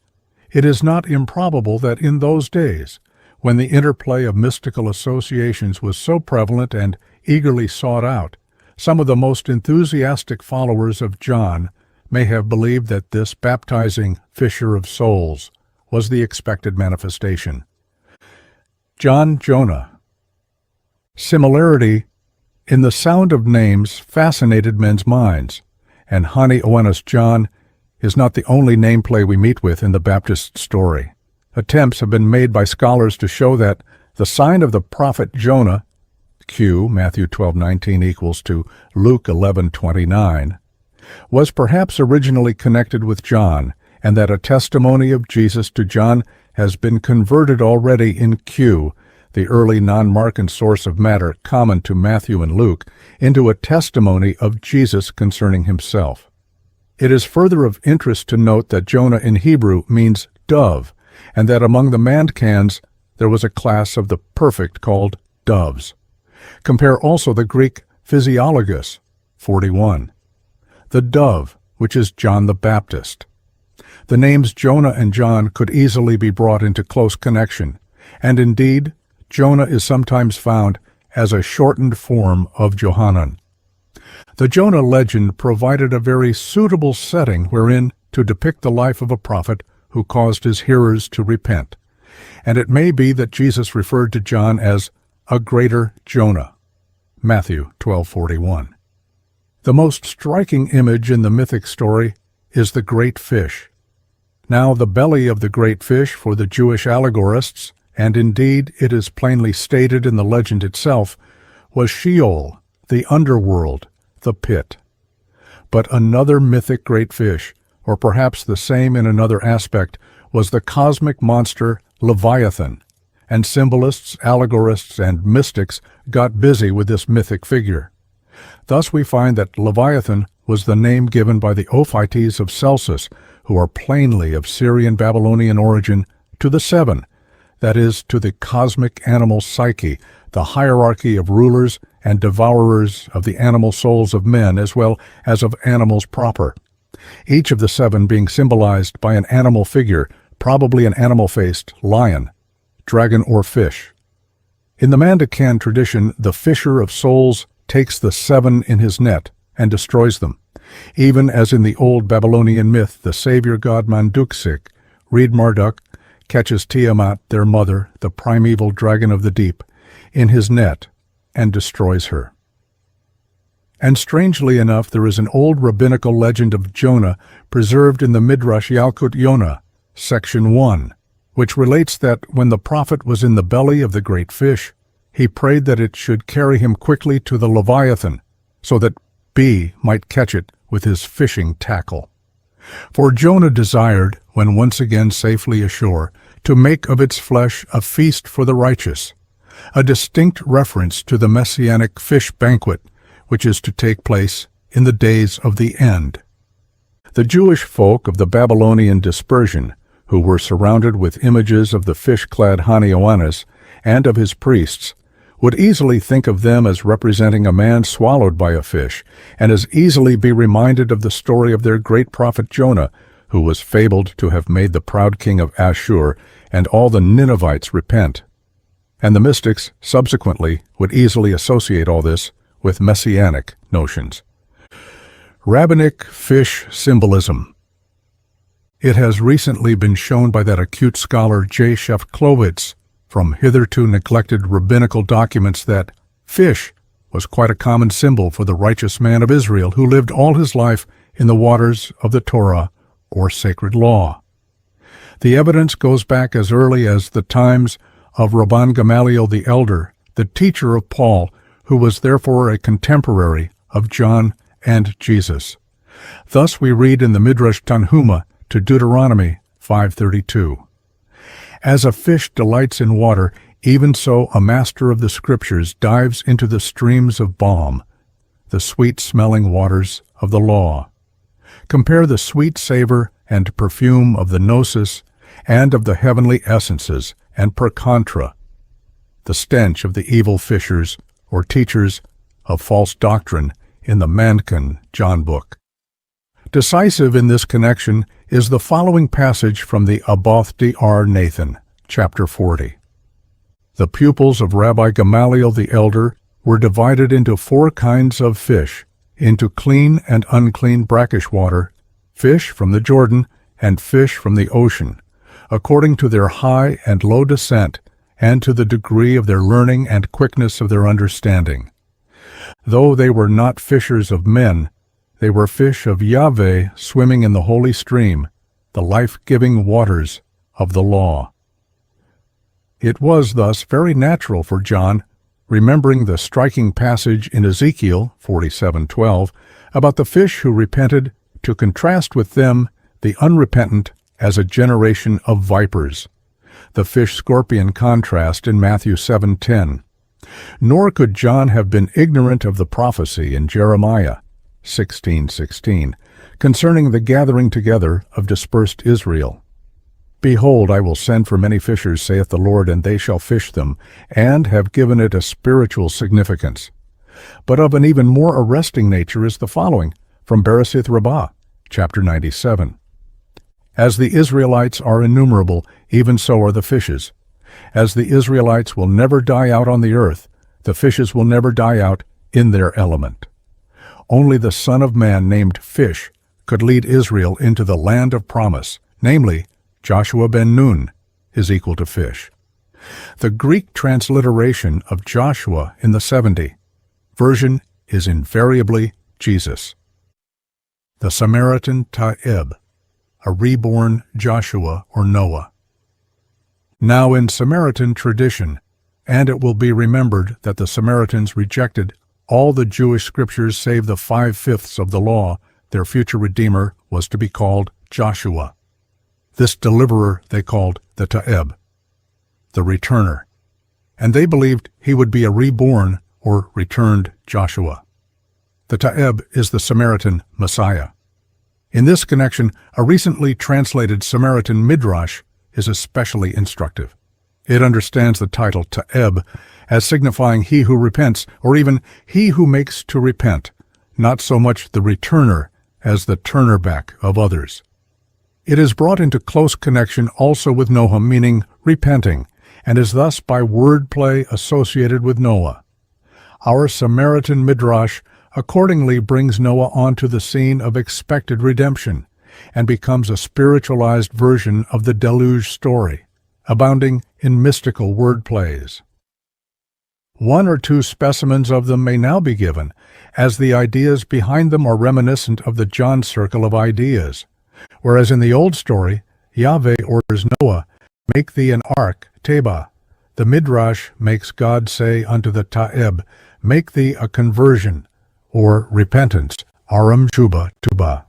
it is not improbable that in those days, when the interplay of mystical associations was so prevalent and eagerly sought out, some of the most enthusiastic followers of John may have believed that this baptizing fisher of souls was the expected manifestation. John Jonah. Similarity in the sound of names fascinated men's minds, and Hani Owenus John is not the only nameplay we meet with in the Baptist story. Attempts have been made by scholars to show that the sign of the prophet Jonah, Q, Matthew 12:19 equals to Luke 11:29, was perhaps originally connected with John, and that a testimony of Jesus to John has been converted already in Q, the early non-Markan source of matter common to Matthew and Luke, into a testimony of Jesus concerning himself. It is further of interest to note that Jonah in Hebrew means dove, and that among the Mandaeans there was a class of the perfect called doves. Compare also the Greek physiologus, 41. The dove, which is John the Baptist. The names Jonah and John could easily be brought into close connection, and indeed, Jonah is sometimes found as a shortened form of Johanan. The Jonah legend provided a very suitable setting wherein to depict the life of a prophet who caused his hearers to repent, and it may be that Jesus referred to John as a greater Jonah. Matthew 12:41. The most striking image in the mythic story is the great fish. Now the belly of the great fish for the Jewish allegorists, and indeed it is plainly stated in the legend itself, was Sheol, the underworld, the pit. But another mythic great fish, or perhaps the same in another aspect, was the cosmic monster Leviathan, and symbolists, allegorists, and mystics got busy with this mythic figure. Thus we find that Leviathan was the name given by the Ophites of Celsus, who are plainly of Syrian-Babylonian origin, to the seven, that is, to the cosmic animal psyche, the hierarchy of rulers and devourers of the animal souls of men as well as of animals proper, each of the seven being symbolized by an animal figure, probably an animal-faced lion, dragon, or fish. In the Mandaean tradition, the fisher of souls takes the seven in his net and destroys them, even as in the old Babylonian myth the savior god Manduksik, read Marduk, catches Tiamat, their mother, the primeval dragon of the deep, in his net and destroys her. And strangely enough, there is an old rabbinical legend of Jonah preserved in the Midrash Yalkut Yonah, section 1, which relates that when the prophet was in the belly of the great fish, he prayed that it should carry him quickly to the Leviathan, so that B might catch it with his fishing tackle. For Jonah desired, when once again safely ashore, to make of its flesh a feast for the righteous, a distinct reference to the messianic fish banquet, which is to take place in the days of the end. The Jewish folk of the Babylonian dispersion, who were surrounded with images of the fish-clad Hani Owenus and of his priests, would easily think of them as representing a man swallowed by a fish, and as easily be reminded of the story of their great prophet Jonah, who was fabled to have made the proud king of Ashur and all the Ninevites repent. And the mystics, subsequently, would easily associate all this with messianic notions. Rabbinic fish symbolism. It has recently been shown by that acute scholar J. Shevklowitz from hitherto neglected rabbinical documents that fish was quite a common symbol for the righteous man of Israel who lived all his life in the waters of the Torah or sacred law. The evidence goes back as early as the times of Rabban Gamaliel the Elder, the teacher of Paul, who was therefore a contemporary of John and Jesus. Thus we read in the Midrash Tanhuma to Deuteronomy 5:32. As a fish delights in water, even so a master of the Scriptures dives into the streams of balm, the sweet-smelling waters of the law. Compare the sweet savor and perfume of the gnosis and of the heavenly essences, and per contra, the stench of the evil fishers or teachers of false doctrine in the Mandaean John book. Decisive in this connection is the following passage from the Aboth Dr. Nathan, chapter 40. The pupils of Rabbi Gamaliel the elder were divided into 4 kinds of fish, into clean and unclean brackish water, fish from the Jordan, and fish from the ocean, according to their high and low descent, and to the degree of their learning and quickness of their understanding. Though they were not fishers of men, they were fish of Yahweh swimming in the holy stream, the life-giving waters of the law. It was thus very natural for John, remembering the striking passage in Ezekiel 47:12 about the fish who repented, to contrast with them the unrepentant as a generation of vipers, the fish-scorpion contrast in Matthew 7:10. Nor could John have been ignorant of the prophecy in Jeremiah 16:16 concerning the gathering together of dispersed Israel. Behold, I will send for many fishers, saith the Lord, and they shall fish them, and have given it a spiritual significance. But of an even more arresting nature is the following, from Bereshith Rabbah, chapter 97. As the Israelites are innumerable, even so are the fishes. As the Israelites will never die out on the earth, the fishes will never die out in their element. Only the Son of Man named Fish could lead Israel into the land of promise, namely, Joshua ben Nun is equal to fish. The Greek transliteration of Joshua in the 70 version is invariably Jesus. The Samaritan Ta'eb, a reborn Joshua or Noah. Now in Samaritan tradition, and it will be remembered that the Samaritans rejected all the Jewish scriptures save the 5/5 of the law, their future Redeemer was to be called Joshua. This deliverer they called the Ta'eb, the returner, and they believed he would be a reborn or returned Joshua. The Ta'eb is the Samaritan Messiah. In this connection, a recently translated Samaritan Midrash is especially instructive. It understands the title Ta'eb as signifying he who repents, or even he who makes to repent, not so much the returner as the turner back of others. It is brought into close connection also with Noah, meaning repenting, and is thus by wordplay associated with Noah. Our Samaritan Midrash accordingly brings Noah onto the scene of expected redemption, and becomes a spiritualized version of the deluge story, abounding in mystical word plays. 1 or 2 specimens of them may now be given, as the ideas behind them are reminiscent of the John circle of ideas. Whereas in the old story, Yahweh orders Noah, "Make thee an ark, Teba." The Midrash makes God say unto the Ta'eb, "Make thee a conversion," or repentance, Aram Shuba Tuba.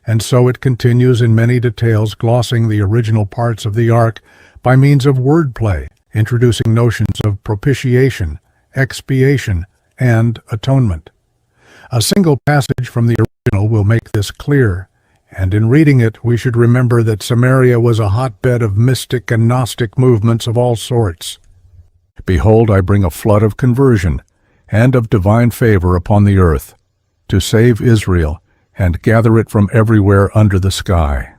And so it continues in many details, glossing the original parts of the ark by means of wordplay, introducing notions of propitiation, expiation, and atonement. A single passage from the original will make this clear, and in reading it we should remember that Samaria was a hotbed of mystic and Gnostic movements of all sorts. Behold, I bring a flood of conversion and of divine favor upon the earth, to save Israel, and gather it from everywhere under the sky.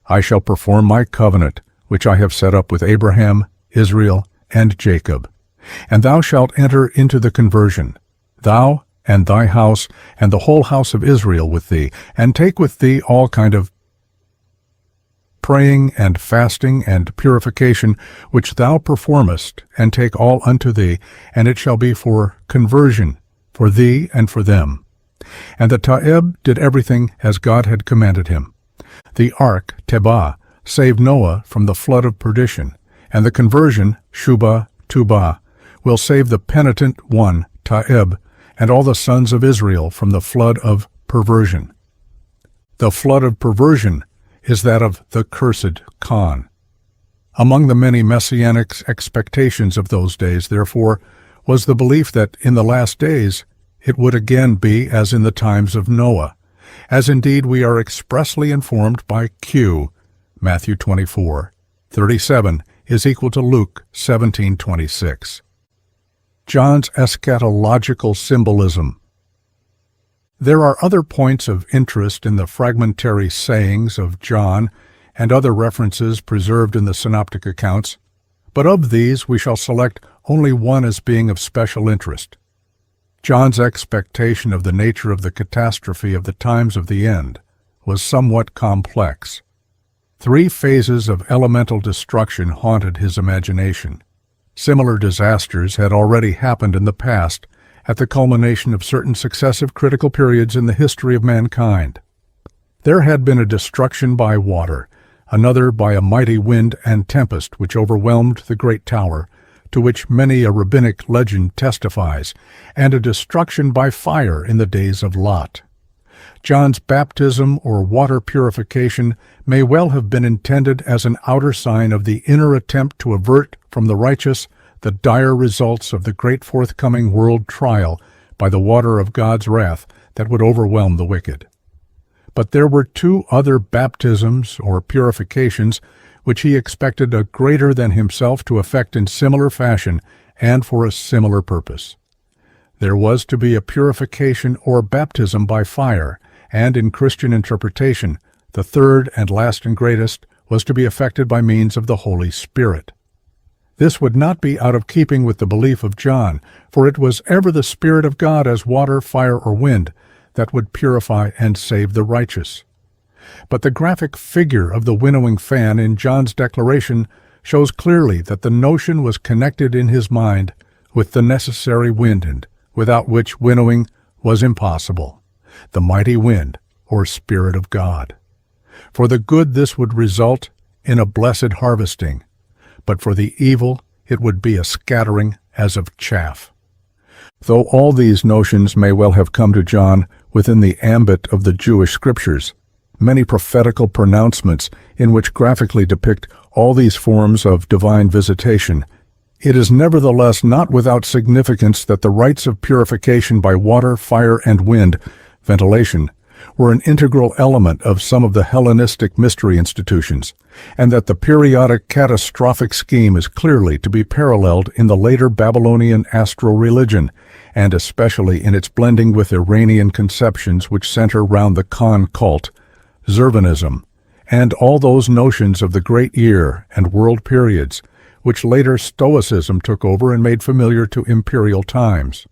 I shall perform my covenant, which I have set up with Abraham, Israel, and Jacob. And thou shalt enter into the conversion, thou and thy house, and the whole house of Israel with thee, and take with thee all kind of praying and fasting and purification, which thou performest, and take all unto thee, and it shall be for conversion, for thee and for them. And the Ta'eb did everything as God had commanded him. The ark, Tebah, saved Noah from the flood of perdition, and the conversion, Shuba Tuba, will save the penitent one, Ta'eb, and all the sons of Israel from the flood of perversion. The flood of perversion is that of the cursed Khan. Among the many messianic expectations of those days, therefore, was the belief that in the last days it would again be as in the times of Noah, as indeed we are expressly informed by Q. Matthew 24:37 is equal to Luke 17:26. John's eschatological symbolism. There are other points of interest in the fragmentary sayings of John and other references preserved in the synoptic accounts, but of these we shall select only one as being of special interest. John's expectation of the nature of the catastrophe of the times of the end was somewhat complex. 3 phases of elemental destruction haunted his imagination. Similar disasters had already happened in the past at the culmination of certain successive critical periods in the history of mankind. There had been a destruction by water, another by a mighty wind and tempest which overwhelmed the great tower, to which many a rabbinic legend testifies, and a destruction by fire in the days of Lot. John's baptism or water purification may well have been intended as an outer sign of the inner attempt to avert from the righteous the dire results of the great forthcoming world trial by the water of God's wrath that would overwhelm the wicked. But there were 2 other baptisms or purifications which he expected a greater than himself to effect in similar fashion and for a similar purpose. There was to be a purification or baptism by fire, and in Christian interpretation, the third and last and greatest was to be effected by means of the Holy Spirit. This would not be out of keeping with the belief of John, for it was ever the Spirit of God as water, fire, or wind that would purify and save the righteous. But the graphic figure of the winnowing fan in John's declaration shows clearly that the notion was connected in his mind with the necessary wind, without which winnowing was impossible, the mighty wind, or Spirit of God. For the good this would result in a blessed harvesting, but for the evil it would be a scattering as of chaff. Though all these notions may well have come to John within the ambit of the Jewish scriptures, many prophetical pronouncements in which graphically depict all these forms of divine visitation, it is nevertheless not without significance that the rites of purification by water, fire, and wind, ventilation, were an integral element of some of the Hellenistic mystery institutions, and that the periodic catastrophic scheme is clearly to be paralleled in the later Babylonian astral religion, and especially in its blending with Iranian conceptions which center round the Khan cult, Zurvanism, and all those notions of the great year and world periods, which later Stoicism took over and made familiar to imperial times.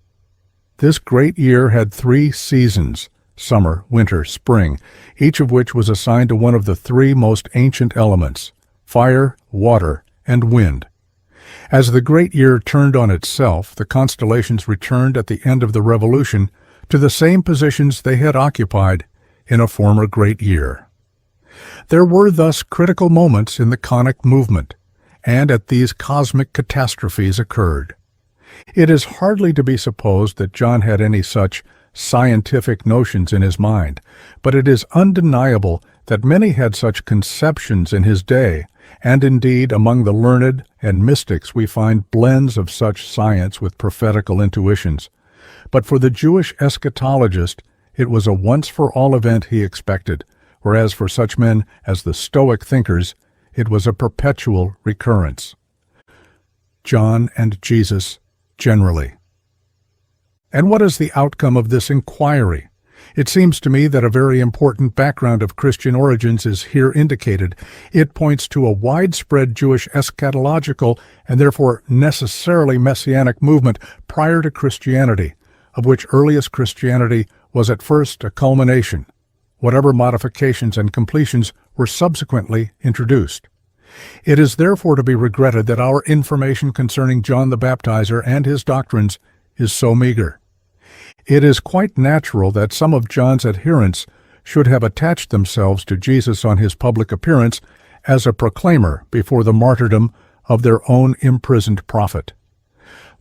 This great year had 3 seasons, summer, winter, spring, each of which was assigned to one of the 3 most ancient elements, fire, water, and wind. As the great year turned on itself, the constellations returned at the end of the revolution to the same positions they had occupied in a former great year. There were thus critical moments in the conic movement, and at these cosmic catastrophes occurred. It is hardly to be supposed that John had any such scientific notions in his mind, but it is undeniable that many had such conceptions in his day, and indeed among the learned and mystics we find blends of such science with prophetical intuitions. But for the Jewish eschatologist, it was a once-for-all event he expected, whereas for such men as the Stoic thinkers, it was a perpetual recurrence. John and Jesus generally. And what is the outcome of this inquiry? It seems to me that a very important background of Christian origins is here indicated. It points to a widespread Jewish eschatological and therefore necessarily messianic movement prior to Christianity, of which earliest Christianity was at first a culmination. Whatever modifications and completions were subsequently introduced. It is therefore to be regretted that our information concerning John the Baptizer and his doctrines is so meager. It is quite natural that some of John's adherents should have attached themselves to Jesus on his public appearance as a proclaimer before the martyrdom of their own imprisoned prophet.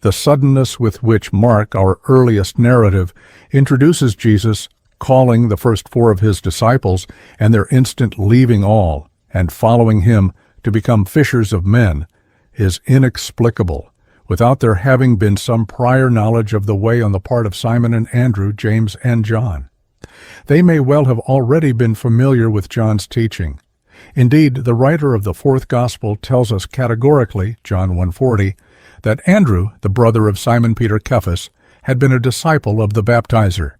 The suddenness with which Mark, our earliest narrative, introduces Jesus calling the first 4 of his disciples and their instant leaving all and following him to become fishers of men is inexplicable, without there having been some prior knowledge of the way on the part of Simon and Andrew, James and John. They may well have already been familiar with John's teaching. Indeed, the writer of the 4th Gospel tells us categorically, John 1:40, that Andrew, the brother of Simon Peter Cephas, had been a disciple of the Baptizer.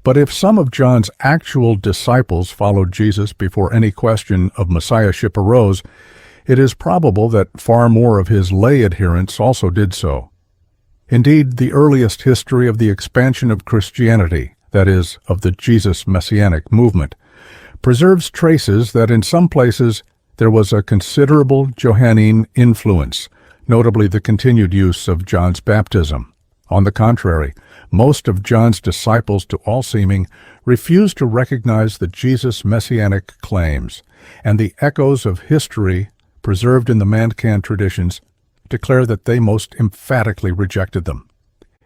But if some of John's actual disciples followed Jesus before any question of messiahship arose, it is probable that far more of his lay adherents also did so. Indeed, the earliest history of the expansion of Christianity, that is, of the Jesus Messianic movement, preserves traces that in some places there was a considerable Johannine influence, notably the continued use of John's baptism. On the contrary, most of John's disciples, to all seeming, refused to recognize the Jesus Messianic claims, and the echoes of history preserved in the Mandaean traditions declare that they most emphatically rejected them.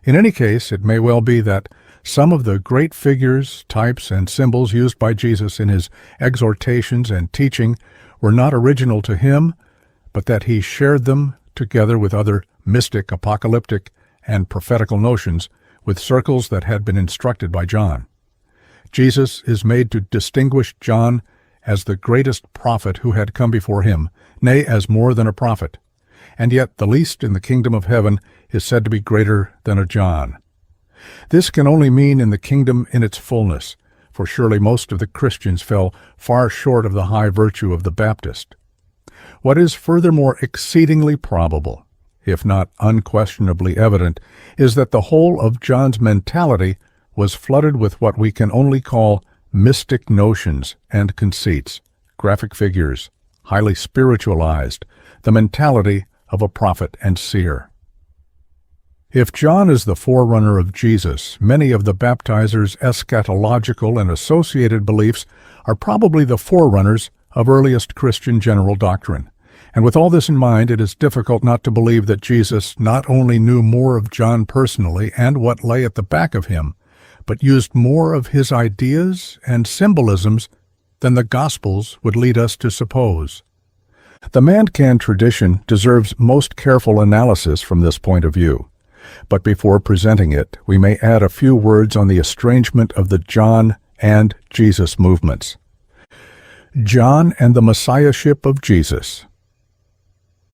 In any case, it may well be that some of the great figures, types, and symbols used by Jesus in his exhortations and teaching were not original to him, but that he shared them together with other mystic, apocalyptic, and prophetical notions with circles that had been instructed by John. Jesus is made to distinguish John as the greatest prophet who had come before him, nay, as more than a prophet, and yet the least in the kingdom of heaven is said to be greater than a John. This can only mean in the kingdom in its fullness, for surely most of the Christians fell far short of the high virtue of the Baptist. What is furthermore exceedingly probable, if not unquestionably evident, is that the whole of John's mentality was flooded with what we can only call mystic notions and conceits, graphic figures, highly spiritualized, the mentality of a prophet and seer. If John is the forerunner of Jesus, many of the Baptizer's eschatological and associated beliefs are probably the forerunners of earliest Christian general doctrine. And with all this in mind, it is difficult not to believe that Jesus not only knew more of John personally and what lay at the back of him, but used more of his ideas and symbolisms than the Gospels would lead us to suppose. The Mandaean tradition deserves most careful analysis from this point of view. But before presenting it, we may add a few words on the estrangement of the John and Jesus movements. John and the Messiahship of Jesus.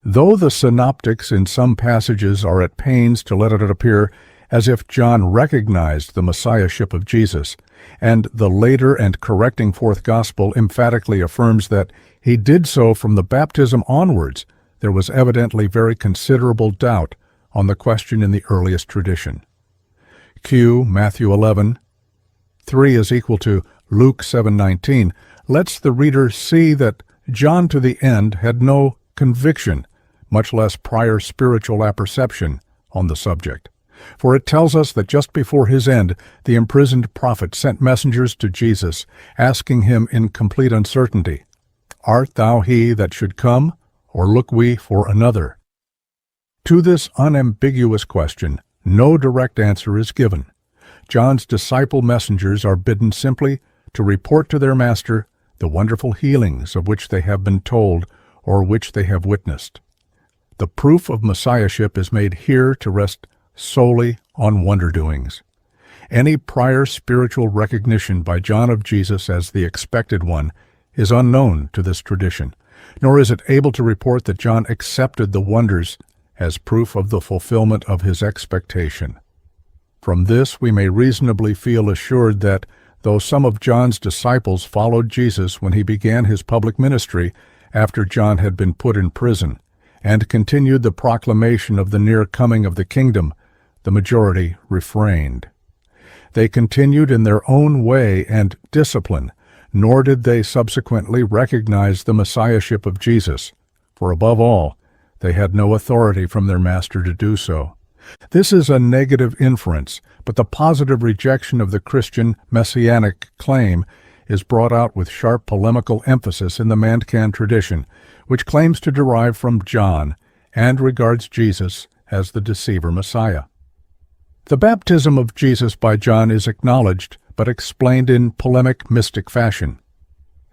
Though the synoptics in some passages are at pains to let it appear as if John recognized the Messiahship of Jesus, and the later and correcting fourth gospel emphatically affirms that he did so from the baptism onwards, there was evidently very considerable doubt on the question in the earliest tradition. Q. Matthew 11, 3 is equal to Luke 7:19, lets the reader see that John to the end had no conviction, much less prior spiritual apperception, on the subject. For it tells us that just before his end, the imprisoned prophet sent messengers to Jesus, asking him in complete uncertainty, "Art thou he that should come, or look we for another?" To this unambiguous question, no direct answer is given. John's disciple messengers are bidden simply to report to their master the wonderful healings of which they have been told or which they have witnessed. The proof of messiahship is made here to rest solely on wonder-doings. Any prior spiritual recognition by John of Jesus as the expected one is unknown to this tradition, nor is it able to report that John accepted the wonders as proof of the fulfillment of his expectation. From this we may reasonably feel assured that, though some of John's disciples followed Jesus when he began his public ministry after John had been put in prison, and continued the proclamation of the near coming of the kingdom, the majority refrained. They continued in their own way and discipline, nor did they subsequently recognize the messiahship of Jesus, for above all, they had no authority from their master to do so. This is a negative inference, but the positive rejection of the Christian messianic claim is brought out with sharp polemical emphasis in the Mandaean tradition, which claims to derive from John and regards Jesus as the deceiver Messiah. The baptism of Jesus by John is acknowledged but explained in polemic mystic fashion.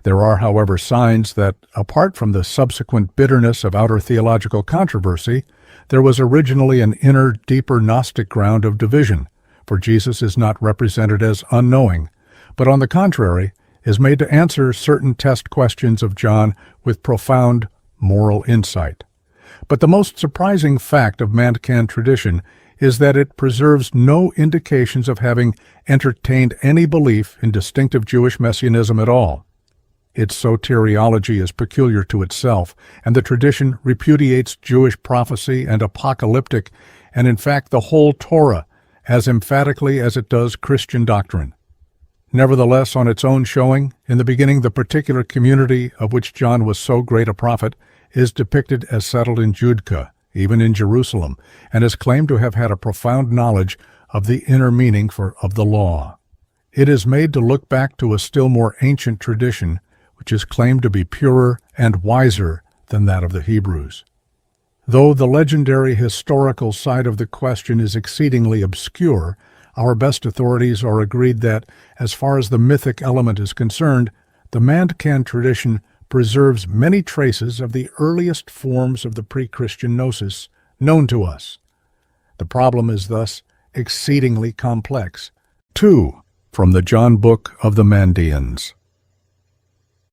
There are, however, signs that, apart from the subsequent bitterness of outer theological controversy, there was originally an inner, deeper Gnostic ground of division, for Jesus is not represented as unknowing, but on the contrary, is made to answer certain test questions of John with profound moral insight. But the most surprising fact of Mandaean tradition is that it preserves no indications of having entertained any belief in distinctive Jewish messianism at all. Its soteriology is peculiar to itself, and the tradition repudiates Jewish prophecy and apocalyptic, and in fact the whole Torah, as emphatically as it does Christian doctrine. Nevertheless, on its own showing, in the beginning the particular community of which John was so great a prophet is depicted as settled in Judea, even in Jerusalem, and is claimed to have had a profound knowledge of the inner meaning of the law. It is made to look back to a still more ancient tradition, which is claimed to be purer and wiser than that of the Hebrews. Though the legendary historical side of the question is exceedingly obscure, our best authorities are agreed that, as far as the mythic element is concerned, the Mandaean tradition preserves many traces of the earliest forms of the pre-Christian gnosis known to us. The problem is thus exceedingly complex. 2. From the John Book of the Mandaeans.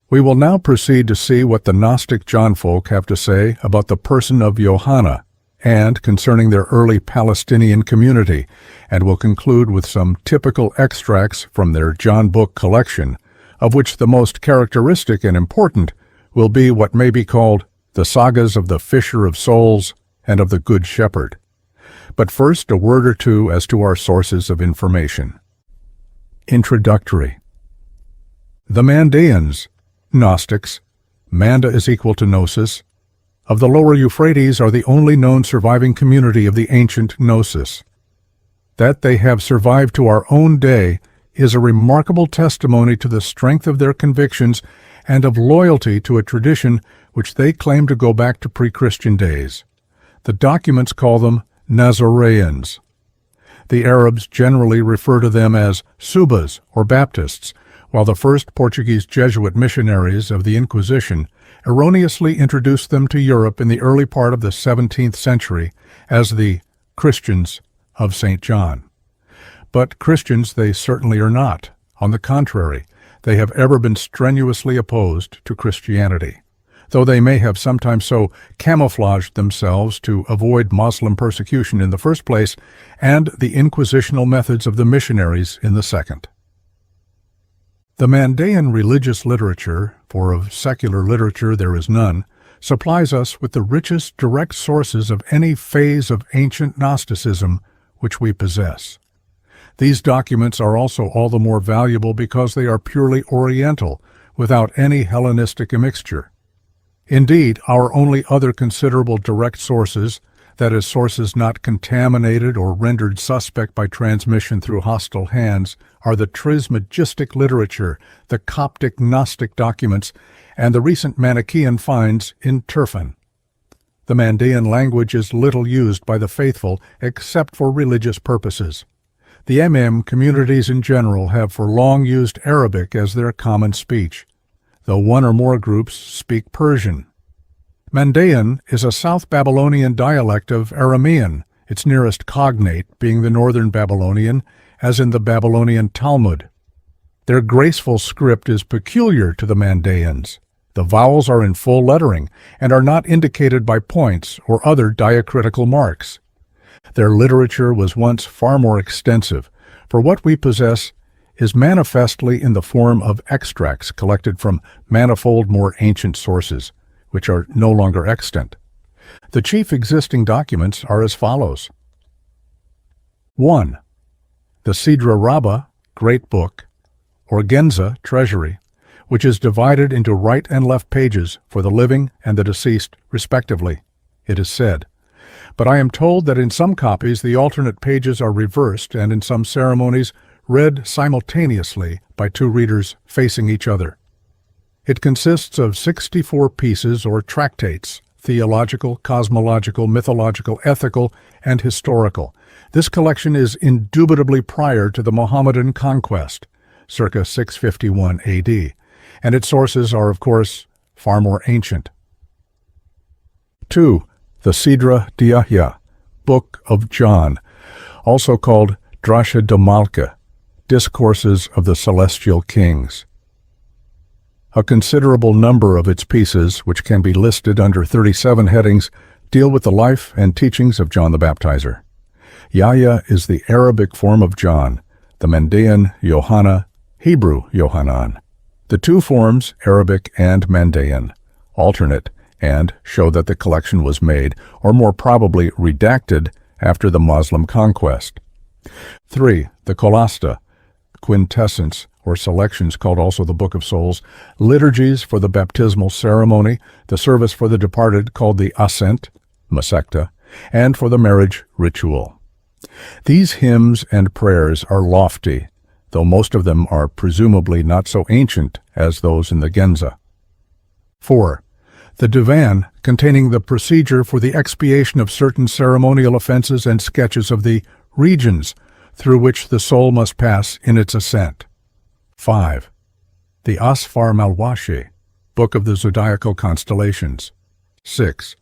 We will now proceed to see what the Gnostic John folk have to say about the person of Johanna and concerning their early Palestinian community, and will conclude with some typical extracts from their John Book collection, of which the most characteristic and important will be what may be called the sagas of the Fisher of Souls and of the Good Shepherd. But first, a word or two as to our sources of information. Introductory. The Mandæans, Gnostics, Manda is equal to Gnosis, of the lower Euphrates are the only known surviving community of the ancient Gnosis. That they have survived to our own day is a remarkable testimony to the strength of their convictions and of loyalty to a tradition which they claim to go back to pre-Christian days. The documents call them Nazareans. The Arabs generally refer to them as Subas or Baptists, while the first Portuguese Jesuit missionaries of the Inquisition erroneously introduced them to Europe in the early part of the 17th century as the Christians of St. John. But Christians they certainly are not. On the contrary, they have ever been strenuously opposed to Christianity, though they may have sometimes so camouflaged themselves to avoid Moslem persecution in the first place and the inquisitional methods of the missionaries in the second. The Mandaean religious literature, for of secular literature there is none, supplies us with the richest direct sources of any phase of ancient Gnosticism which we possess. These documents are also all the more valuable because they are purely Oriental, without any Hellenistic immixture. Indeed, our only other considerable direct sources, that is, sources not contaminated or rendered suspect by transmission through hostile hands, are the Trismegistic literature, the Coptic Gnostic documents, and the recent Manichaean finds in Turfan. The Mandaean language is little used by the faithful except for religious purposes. The communities in general have for long used Arabic as their common speech, though one or more groups speak Persian. Mandaean is a South Babylonian dialect of Aramean, its nearest cognate being the Northern Babylonian, as in the Babylonian Talmud. Their graceful script is peculiar to the Mandaeans. The vowels are in full lettering and are not indicated by points or other diacritical marks. Their literature was once far more extensive, for what we possess is manifestly in the form of extracts collected from manifold more ancient sources, which are no longer extant. The chief existing documents are as follows. 1. The Sidra Rabbah, Great Book, or Genza, Treasury, which is divided into right and left pages for the living and the deceased, respectively, it is said. But I am told that in some copies the alternate pages are reversed and in some ceremonies read simultaneously by two readers facing each other. It consists of 64 pieces or tractates, theological, cosmological, mythological, ethical, and historical. This collection is indubitably prior to the Mohammedan conquest, circa 651 AD, and its sources are, of course, far more ancient. 2. The Sidra Diahya, Book of John, also called Drasha de Malka, Discourses of the Celestial Kings. A considerable number of its pieces, which can be listed under 37 headings, deal with the life and teachings of John the Baptizer. Yahya is the Arabic form of John, the Mandaean Yohanna, Hebrew Yohanan. The two forms, Arabic and Mandaean, alternate and show that the collection was made, or more probably redacted, after the Muslim conquest. 3. The Kolasta, quintessence, or selections called also the Book of Souls, liturgies for the baptismal ceremony, the service for the departed called the Ascent, Masecta, and for the marriage ritual. These hymns and prayers are lofty, though most of them are presumably not so ancient as those in the Genza. 4. The Divan, containing the procedure for the expiation of certain ceremonial offenses and sketches of the regions through which the soul must pass in its ascent. 5. The Asfar Malwashi, Book of the Zodiacal Constellations. 6.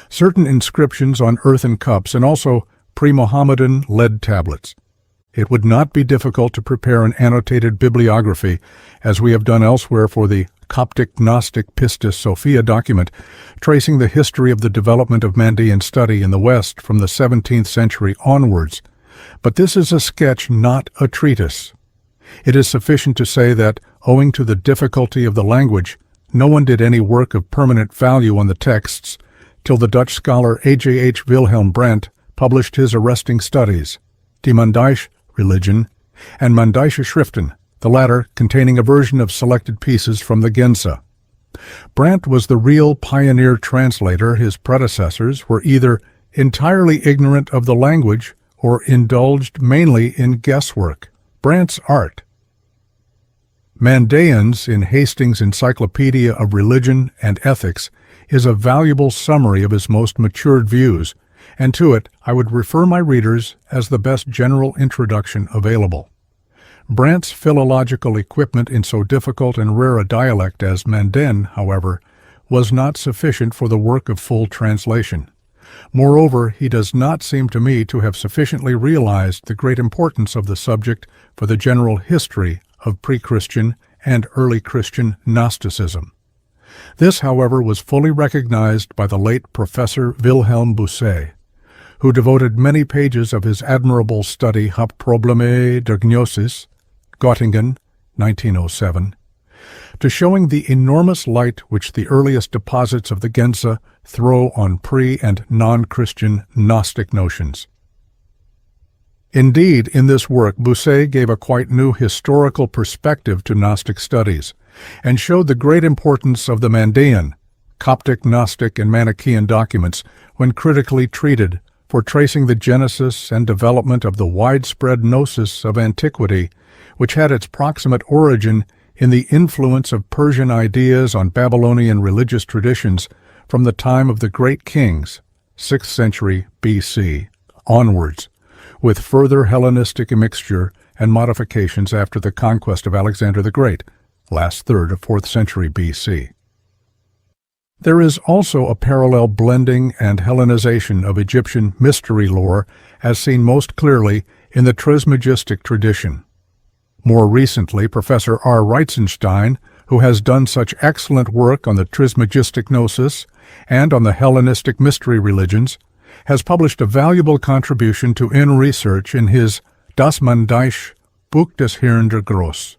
Certain inscriptions on earthen cups and also pre-Mohammedan lead tablets. It would not be difficult to prepare an annotated bibliography, as we have done elsewhere for the Coptic Gnostic Pistis Sophia document, tracing the history of the development of Mandaean study in the West from the 17th century onwards. But this is a sketch, not a treatise. It is sufficient to say that, owing to the difficulty of the language, no one did any work of permanent value on the texts till the Dutch scholar A.J.H. Wilhelm Brandt published his arresting studies, Die Mandaeische Religion and Mandaeische Schriften, the latter containing a version of selected pieces from the Genza. Brandt was the real pioneer translator. His predecessors were either entirely ignorant of the language or indulged mainly in guesswork. Brandt's art. Mandæans in Hastings' Encyclopedia of Religion and Ethics is a valuable summary of his most matured views, and to it I would refer my readers as the best general introduction available. Brandt's philological equipment in so difficult and rare a dialect as Mandaean, however, was not sufficient for the work of full translation. Moreover, he does not seem to me to have sufficiently realized the great importance of the subject for the general history of pre-Christian and early Christian Gnosticism. This, however, was fully recognized by the late Professor Wilhelm Bucer, who devoted many pages of his admirable study Hauptprobleme der Gnosis, Göttingen, 1907, to showing the enormous light which the earliest deposits of the Genza throw on pre- and non-Christian Gnostic notions. Indeed, in this work, Bucer gave a quite new historical perspective to Gnostic studies, and showed the great importance of the Mandaean, Coptic, Gnostic, and Manichaean documents when critically treated for tracing the genesis and development of the widespread gnosis of antiquity, which had its proximate origin in the influence of Persian ideas on Babylonian religious traditions from the time of the great kings, 6th century B.C., onwards, with further Hellenistic immixture and modifications after the conquest of Alexander the Great, last third of 4th century B.C. There is also a parallel blending and Hellenization of Egyptian mystery lore as seen most clearly in the Trismegistic tradition. More recently, Professor R. Reitzenstein, who has done such excellent work on the Trismegistic Gnosis and on the Hellenistic mystery religions, has published a valuable contribution to research in his Das Mandaeische Buch des Hirn der Gross.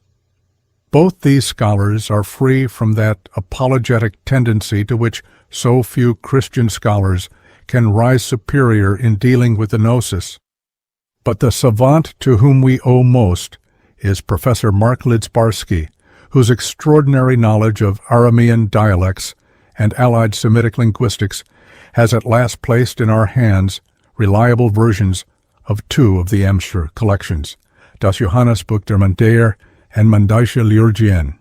Both these scholars are free from that apologetic tendency to which so few Christian scholars can rise superior in dealing with the Gnosis. But the savant to whom we owe most is Professor Mark Lidzbarski, whose extraordinary knowledge of Aramean dialects and allied Semitic linguistics has at last placed in our hands reliable versions of two of the Emscher collections, Das Johannesbuch der Mandaeer and Mandaeische Liturgien.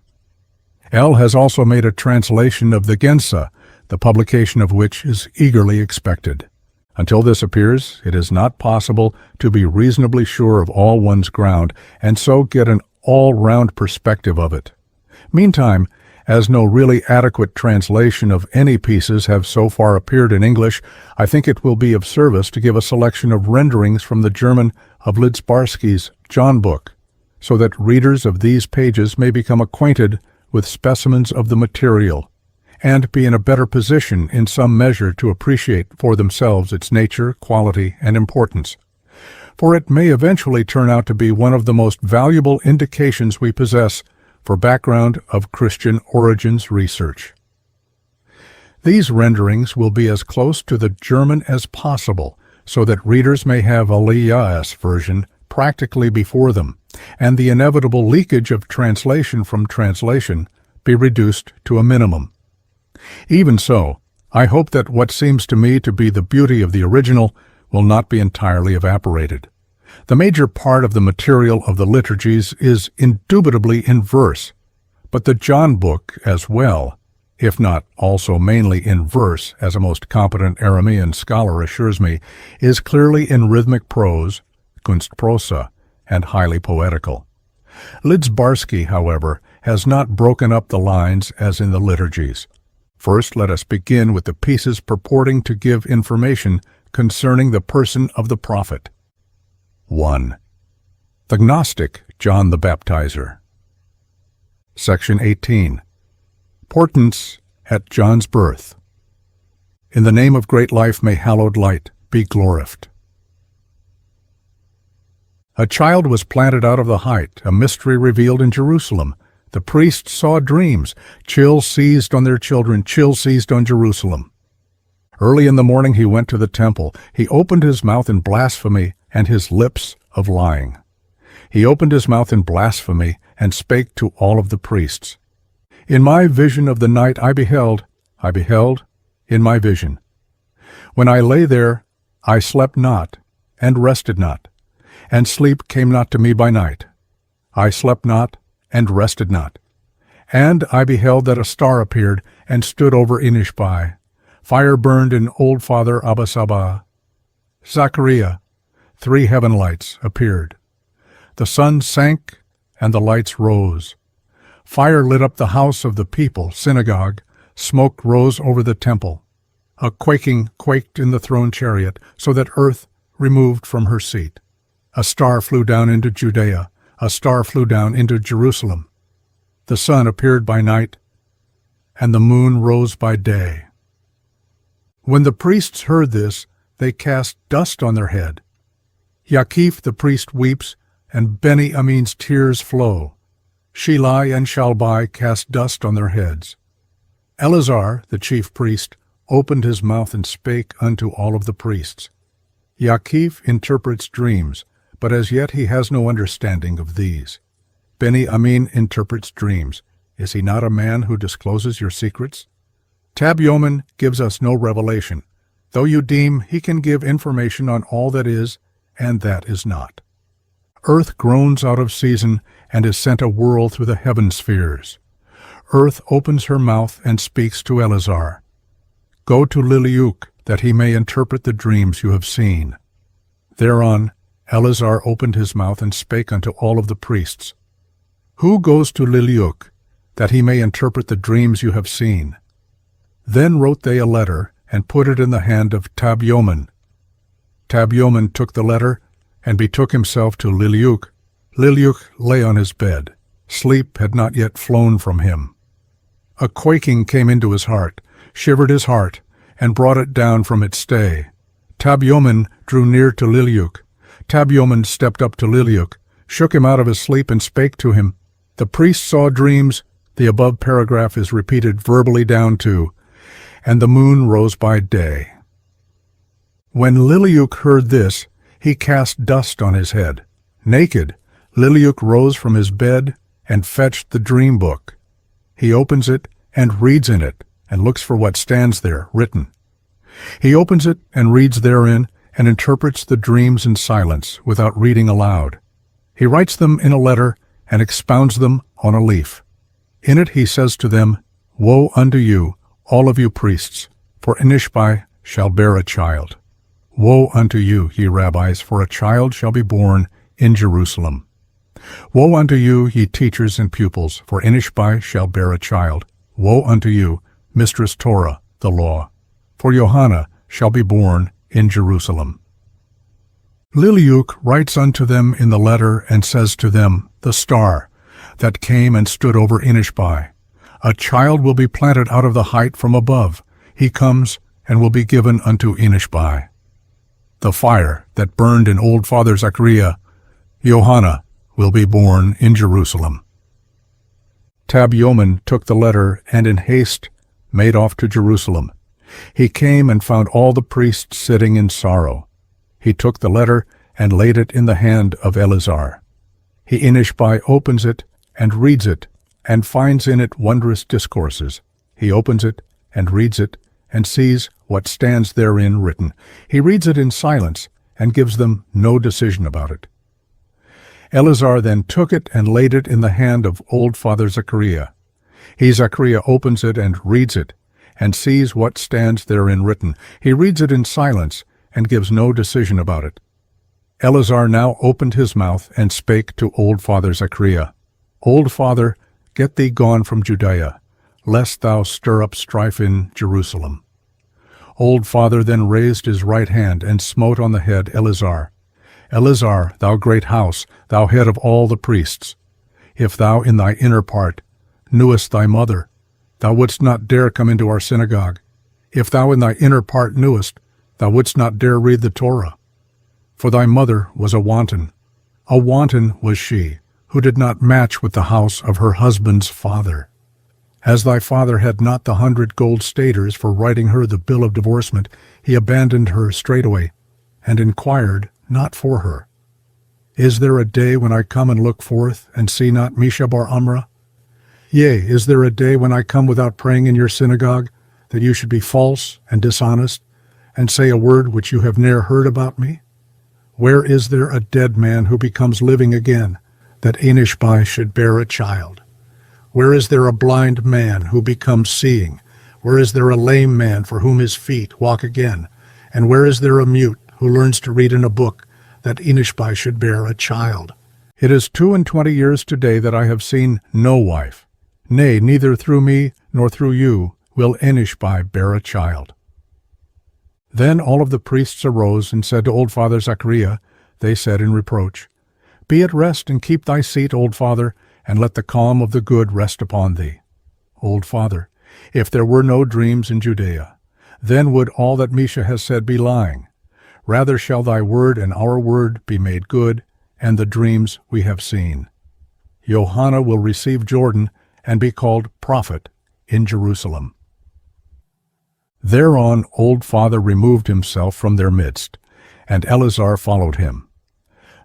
L. has also made a translation of the Genza, the publication of which is eagerly expected. Until this appears, it is not possible to be reasonably sure of all one's ground, and so get an all-round perspective of it. Meantime, as no really adequate translation of any pieces have so far appeared in English, I think it will be of service to give a selection of renderings from the German of Lidzbarski's John book, so that readers of these pages may become acquainted with specimens of the material, and be in a better position in some measure to appreciate for themselves its nature, quality, and importance. For it may eventually turn out to be one of the most valuable indications we possess for background of Christian origins research. These renderings will be as close to the German as possible, so that readers may have a G.R.S. version practically before them, and the inevitable leakage of translation from translation be reduced to a minimum. Even so, I hope that what seems to me to be the beauty of the original will not be entirely evaporated. The major part of the material of the liturgies is indubitably in verse, but the John book as well, if not also mainly in verse, as a most competent Aramean scholar assures me, is clearly in rhythmic prose, Kunstprosa, and highly poetical. Lidzbarski, however, has not broken up the lines as in the liturgies. First, let us begin with the pieces purporting to give information concerning the person of the prophet. 1. The Gnostic John the Baptizer. Section 18. Portents at John's birth. In the name of great life may hallowed light be glorified. A child was planted out of the height, a mystery revealed in Jerusalem. The priests saw dreams. Chill seized on their children, chill seized on Jerusalem. Early in the morning he went to the temple. He opened his mouth in blasphemy and his lips of lying. He opened his mouth in blasphemy and spake to all of the priests. In my vision of the night I beheld in my vision. When I lay there, I slept not, and rested not, and sleep came not to me by night. I slept not, and rested not. And I beheld that a star appeared, and stood over Inishbai. Fire burned in old father Abba-Saba. Zachariah, 3 heaven lights appeared. The sun sank, and the lights rose. Fire lit up the house of the people, synagogue. Smoke rose over the temple. A quaking quaked in the throne chariot, so that earth removed from her seat. A star flew down into Judea. A star flew down into Jerusalem. The sun appeared by night, and the moon rose by day. When the priests heard this, they cast dust on their head. Yakif the priest weeps, and Beni Amin's tears flow. Shilai and Shalbai cast dust on their heads. Eleazar, the chief priest, opened his mouth and spake unto all of the priests. Yakif interprets dreams, but as yet he has no understanding of these. Beni Amin interprets dreams. Is he not a man who discloses your secrets? Tabyomen gives us no revelation, though you deem he can give information on all that is and that is not. Earth groans out of season and is sent a whirl through the heaven spheres. Earth opens her mouth and speaks to Eleazar. Go to Liliuk, that he may interpret the dreams you have seen. Thereon Eleazar opened his mouth and spake unto all of the priests. Who goes to Liliuk, that he may interpret the dreams you have seen? Then wrote they a letter, and put it in the hand of Tabyomen. Tabyomen took the letter, and betook himself to Liliuk. Liliuk lay on his bed. Sleep had not yet flown from him. A quaking came into his heart, shivered his heart, and brought it down from its stay. Tabyomen drew near to Liliuk. Tabyomen stepped up to Liliuk, shook him out of his sleep, and spake to him. The priest saw dreams. The above paragraph is repeated verbally down to, and the moon rose by day. When Liliuk heard this, he cast dust on his head. Naked, Liliuk rose from his bed and fetched the dream book. He opens it and reads in it, and looks for what stands there written. He opens it and reads therein, and interprets the dreams in silence, without reading aloud. He writes them in a letter, and expounds them on a leaf. In it he says to them, Woe unto you, all of you priests, for Inishbai shall bear a child. Woe unto you, ye rabbis, for a child shall be born in Jerusalem. Woe unto you, ye teachers and pupils, for Inishbai shall bear a child. Woe unto you, Mistress Torah, the law, for Johanna shall be born in Jerusalem. Liliuk writes unto them in the letter, and says to them, The star that came and stood over Inishbai. A child will be planted out of the height from above. He comes and will be given unto Enishbai. The fire that burned in old father Zachariah, Johanna, will be born in Jerusalem. Tabyoman took the letter and in haste made off to Jerusalem. He came and found all the priests sitting in sorrow. He took the letter and laid it in the hand of Eleazar. He Enishbai opens it and reads it, and finds in it wondrous discourses. He opens it and reads it, and sees what stands therein written. He reads it in silence, and gives them no decision about it. Eleazar then took it and laid it in the hand of old father Zachariah. He, Zachariah, opens it and reads it, and sees what stands therein written. He reads it in silence, and gives no decision about it. Eleazar now opened his mouth and spake to old father Zachariah, Old father, get thee gone from Judea, lest thou stir up strife in Jerusalem. Old father then raised his right hand and smote on the head Eleazar. Eleazar, thou great house, thou head of all the priests, if thou in thy inner part knewest thy mother, thou wouldst not dare come into our synagogue. If thou in thy inner part knewest, thou wouldst not dare read the Torah. For thy mother was a wanton was she, who did not match with the house of her husband's father. As thy father had not the 100 gold staters for writing her the bill of divorcement, he abandoned her straightway, and inquired not for her. Is there a day when I come and look forth, and see not Misha bar Amra? Yea, is there a day when I come without praying in your synagogue, that you should be false and dishonest, and say a word which you have ne'er heard about me? Where is there a dead man who becomes living again, that Enishbai should bear a child? Where is there a blind man who becomes seeing? Where is there a lame man for whom his feet walk again? And where is there a mute who learns to read in a book, that Enishbai should bear a child? It is 22 years today that I have seen no wife. Nay, neither through me nor through you will Enishbai bear a child. Then all of the priests arose and said to old father Zachariah, they said in reproach, Be at rest and keep thy seat, old father, and let the calm of the good rest upon thee. Old father, if there were no dreams in Judea, then would all that Misha has said be lying. Rather shall thy word and our word be made good, and the dreams we have seen. Johanna will receive Jordan and be called prophet in Jerusalem. Thereon old father removed himself from their midst, and Eleazar followed him.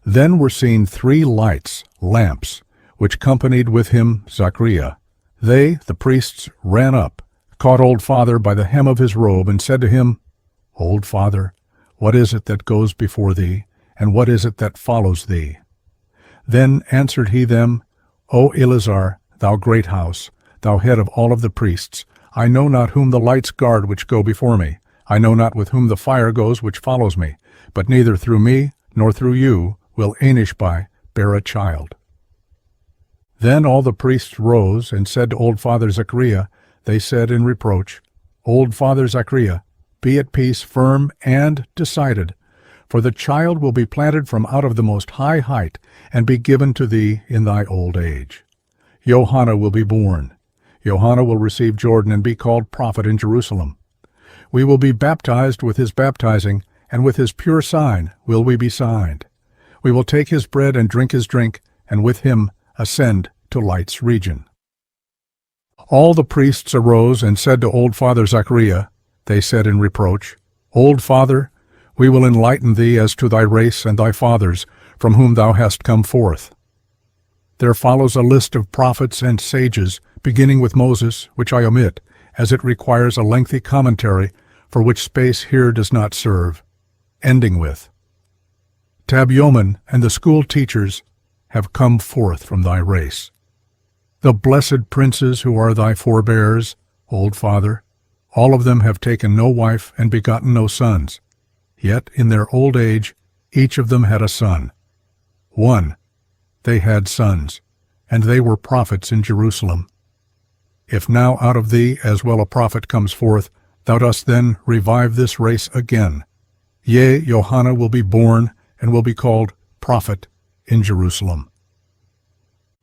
Then were seen 3 lights, lamps, which companied with him Zachariah. They, the priests, ran up, caught old father by the hem of his robe, and said to him, Old father, what is it that goes before thee, and what is it that follows thee? Then answered he them, O Eleazar, thou great house, thou head of all of the priests, I know not whom the lights guard which go before me. I know not with whom the fire goes which follows me. But neither through me nor through you will Enishbai bear a child. Then all the priests rose and said to old father Zachariah, they said in reproach, Old father Zachariah, be at peace, firm and decided, for the child will be planted from out of the most high height, and be given to thee in thy old age. Johanna will be born. Johanna will receive Jordan and be called prophet in Jerusalem. We will be baptized with his baptizing, and with his pure sign will we be signed. We will take his bread and drink his drink, and with him ascend to light's region. All the priests arose and said to old father Zachariah, they said in reproach, Old father, we will enlighten thee as to thy race and thy fathers, from whom thou hast come forth. There follows a list of prophets and sages, beginning with Moses, which I omit, as it requires a lengthy commentary, for which space here does not serve, ending with, Tabyoman and the school teachers have come forth from thy race. The blessed princes who are thy forebears, old father, all of them have taken no wife and begotten no sons. Yet in their old age each of them had a son. One, they had sons, and they were prophets in Jerusalem. If now out of thee as well a prophet comes forth, thou dost then revive this race again. Yea, Johanna will be born, and will be called prophet in Jerusalem.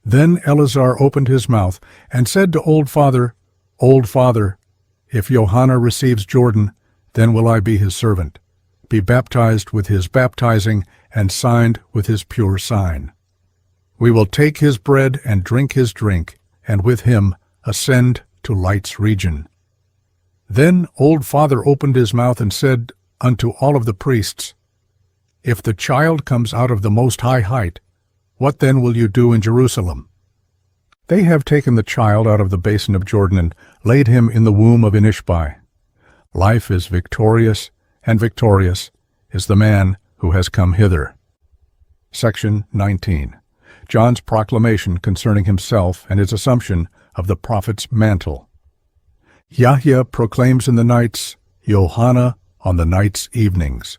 Then Eleazar opened his mouth and said to Old Father, Old Father, if Johanna receives Jordan, then will I be his servant, be baptized with his baptizing, and signed with his pure sign. We will take his bread and drink his drink, and with him ascend to light's region. Then Old Father opened his mouth and said unto all of the priests, If the child comes out of the most high height, what then will you do in Jerusalem? They have taken the child out of the basin of Jordan and laid him in the womb of Inishbai. Life is victorious, and victorious is the man who has come hither. Section 19. John's proclamation concerning himself and his assumption of the prophet's mantle. Yahya proclaims in the nights, Johanna on the night's evenings.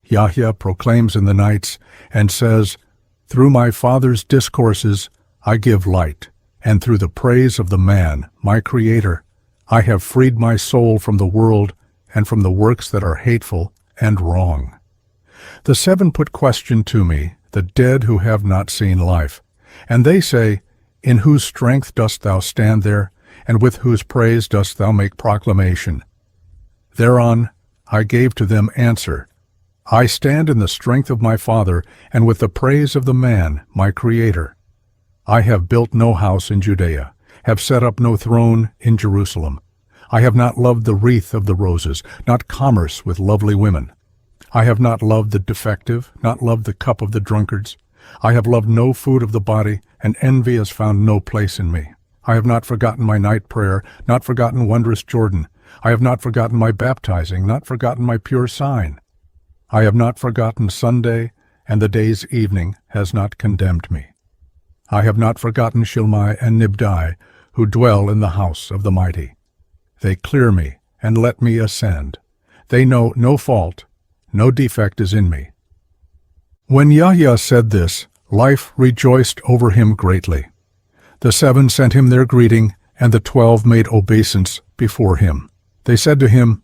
Yahya proclaims in the nights and says, Through my Father's discourses I give light, and through the praise of the man, my Creator, I have freed my soul from the world and from the works that are hateful and wrong. The seven put question to me, the dead who have not seen life. And they say, In whose strength dost thou stand there, and with whose praise dost thou make proclamation? Thereon I gave to them answer, I stand in the strength of my Father, and with the praise of the man, my Creator. I have built no house in Judea, have set up no throne in Jerusalem. I have not loved the wreath of the roses, not commerce with lovely women. I have not loved the defective, not loved the cup of the drunkards. I have loved no food of the body, and envy has found no place in me. I have not forgotten my night prayer, not forgotten wondrous Jordan. I have not forgotten my baptizing, not forgotten my pure sign. I have not forgotten Sunday, and the day's evening has not condemned me. I have not forgotten Shilmai and Nibdai, who dwell in the house of the mighty. They clear me and let me ascend. They know no fault, no defect is in me. When Yahya said this, life rejoiced over him greatly. The seven sent him their greeting, and the 12 made obeisance before him. They said to him,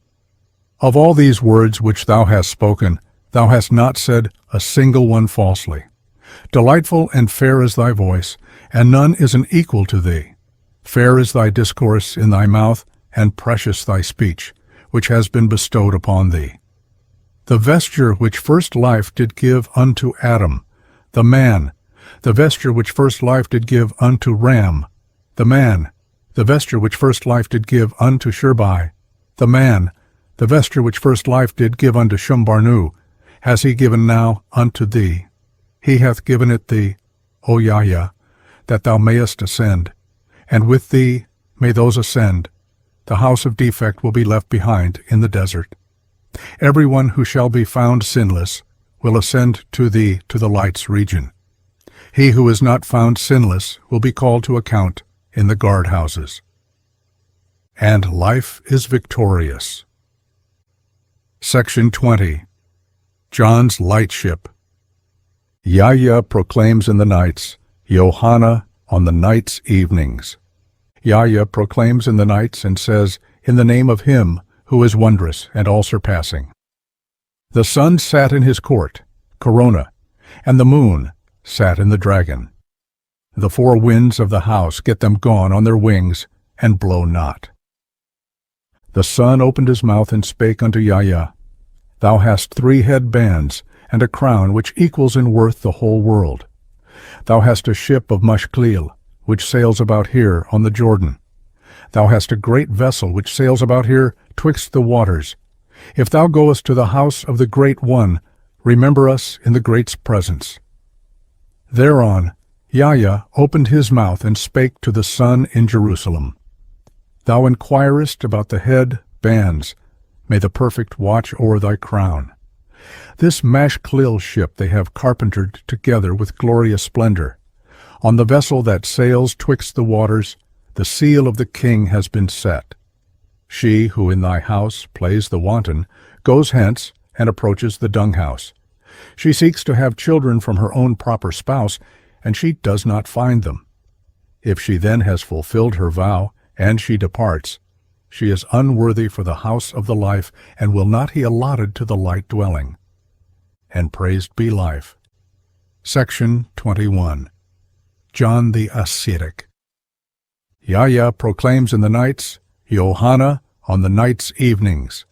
Of all these words which thou hast spoken, thou hast not said a single one falsely. Delightful and fair is thy voice, and none is an equal to thee. Fair is thy discourse in thy mouth, and precious thy speech, which has been bestowed upon thee. The vesture which first life did give unto Adam, the man, the vesture which first life did give unto Ram, the man, the vesture which first life did give unto Shirbai, the man, the vesture which first life did give unto Shumbarnu, has he given now unto thee. He hath given it thee, O Yahya, that thou mayest ascend, and with thee may those ascend. The house of defect will be left behind in the desert. Every one who shall be found sinless will ascend to thee to the light's region. He who is not found sinless will be called to account in the guardhouses. And life is victorious. Section 20. John's Lightship. Yahya proclaims in the nights, Johanna on the night's evenings. Yahya proclaims in the nights and says, In the name of him who is wondrous and all-surpassing. The sun sat in his court, Corona, and the moon sat in the dragon. The four winds of the house get them gone on their wings, and blow not. The sun opened his mouth and spake unto Yahya, Thou hast 3 headbands, and a crown which equals in worth the whole world. Thou hast a ship of Mashklil, which sails about here on the Jordan. Thou hast a great vessel which sails about here twixt the waters. If thou goest to the house of the Great One, remember us in the Great's presence. Thereon Yahya opened his mouth and spake to the sun in Jerusalem. Thou inquirest about the head bands. May the perfect watch o'er thy crown. This Mashklil ship they have carpentered together with glorious splendor. On the vessel that sails twixt the waters, the seal of the king has been set. She who in thy house plays the wanton goes hence and approaches the dung-house. She seeks to have children from her own proper spouse, and she does not find them. If she then has fulfilled her vow, and she departs, she is unworthy for the house of the life, and will not be allotted to the light dwelling. And praised be life. Section 21. John the ascetic. Yahya proclaims in the nights, Johanna on the nights' evenings.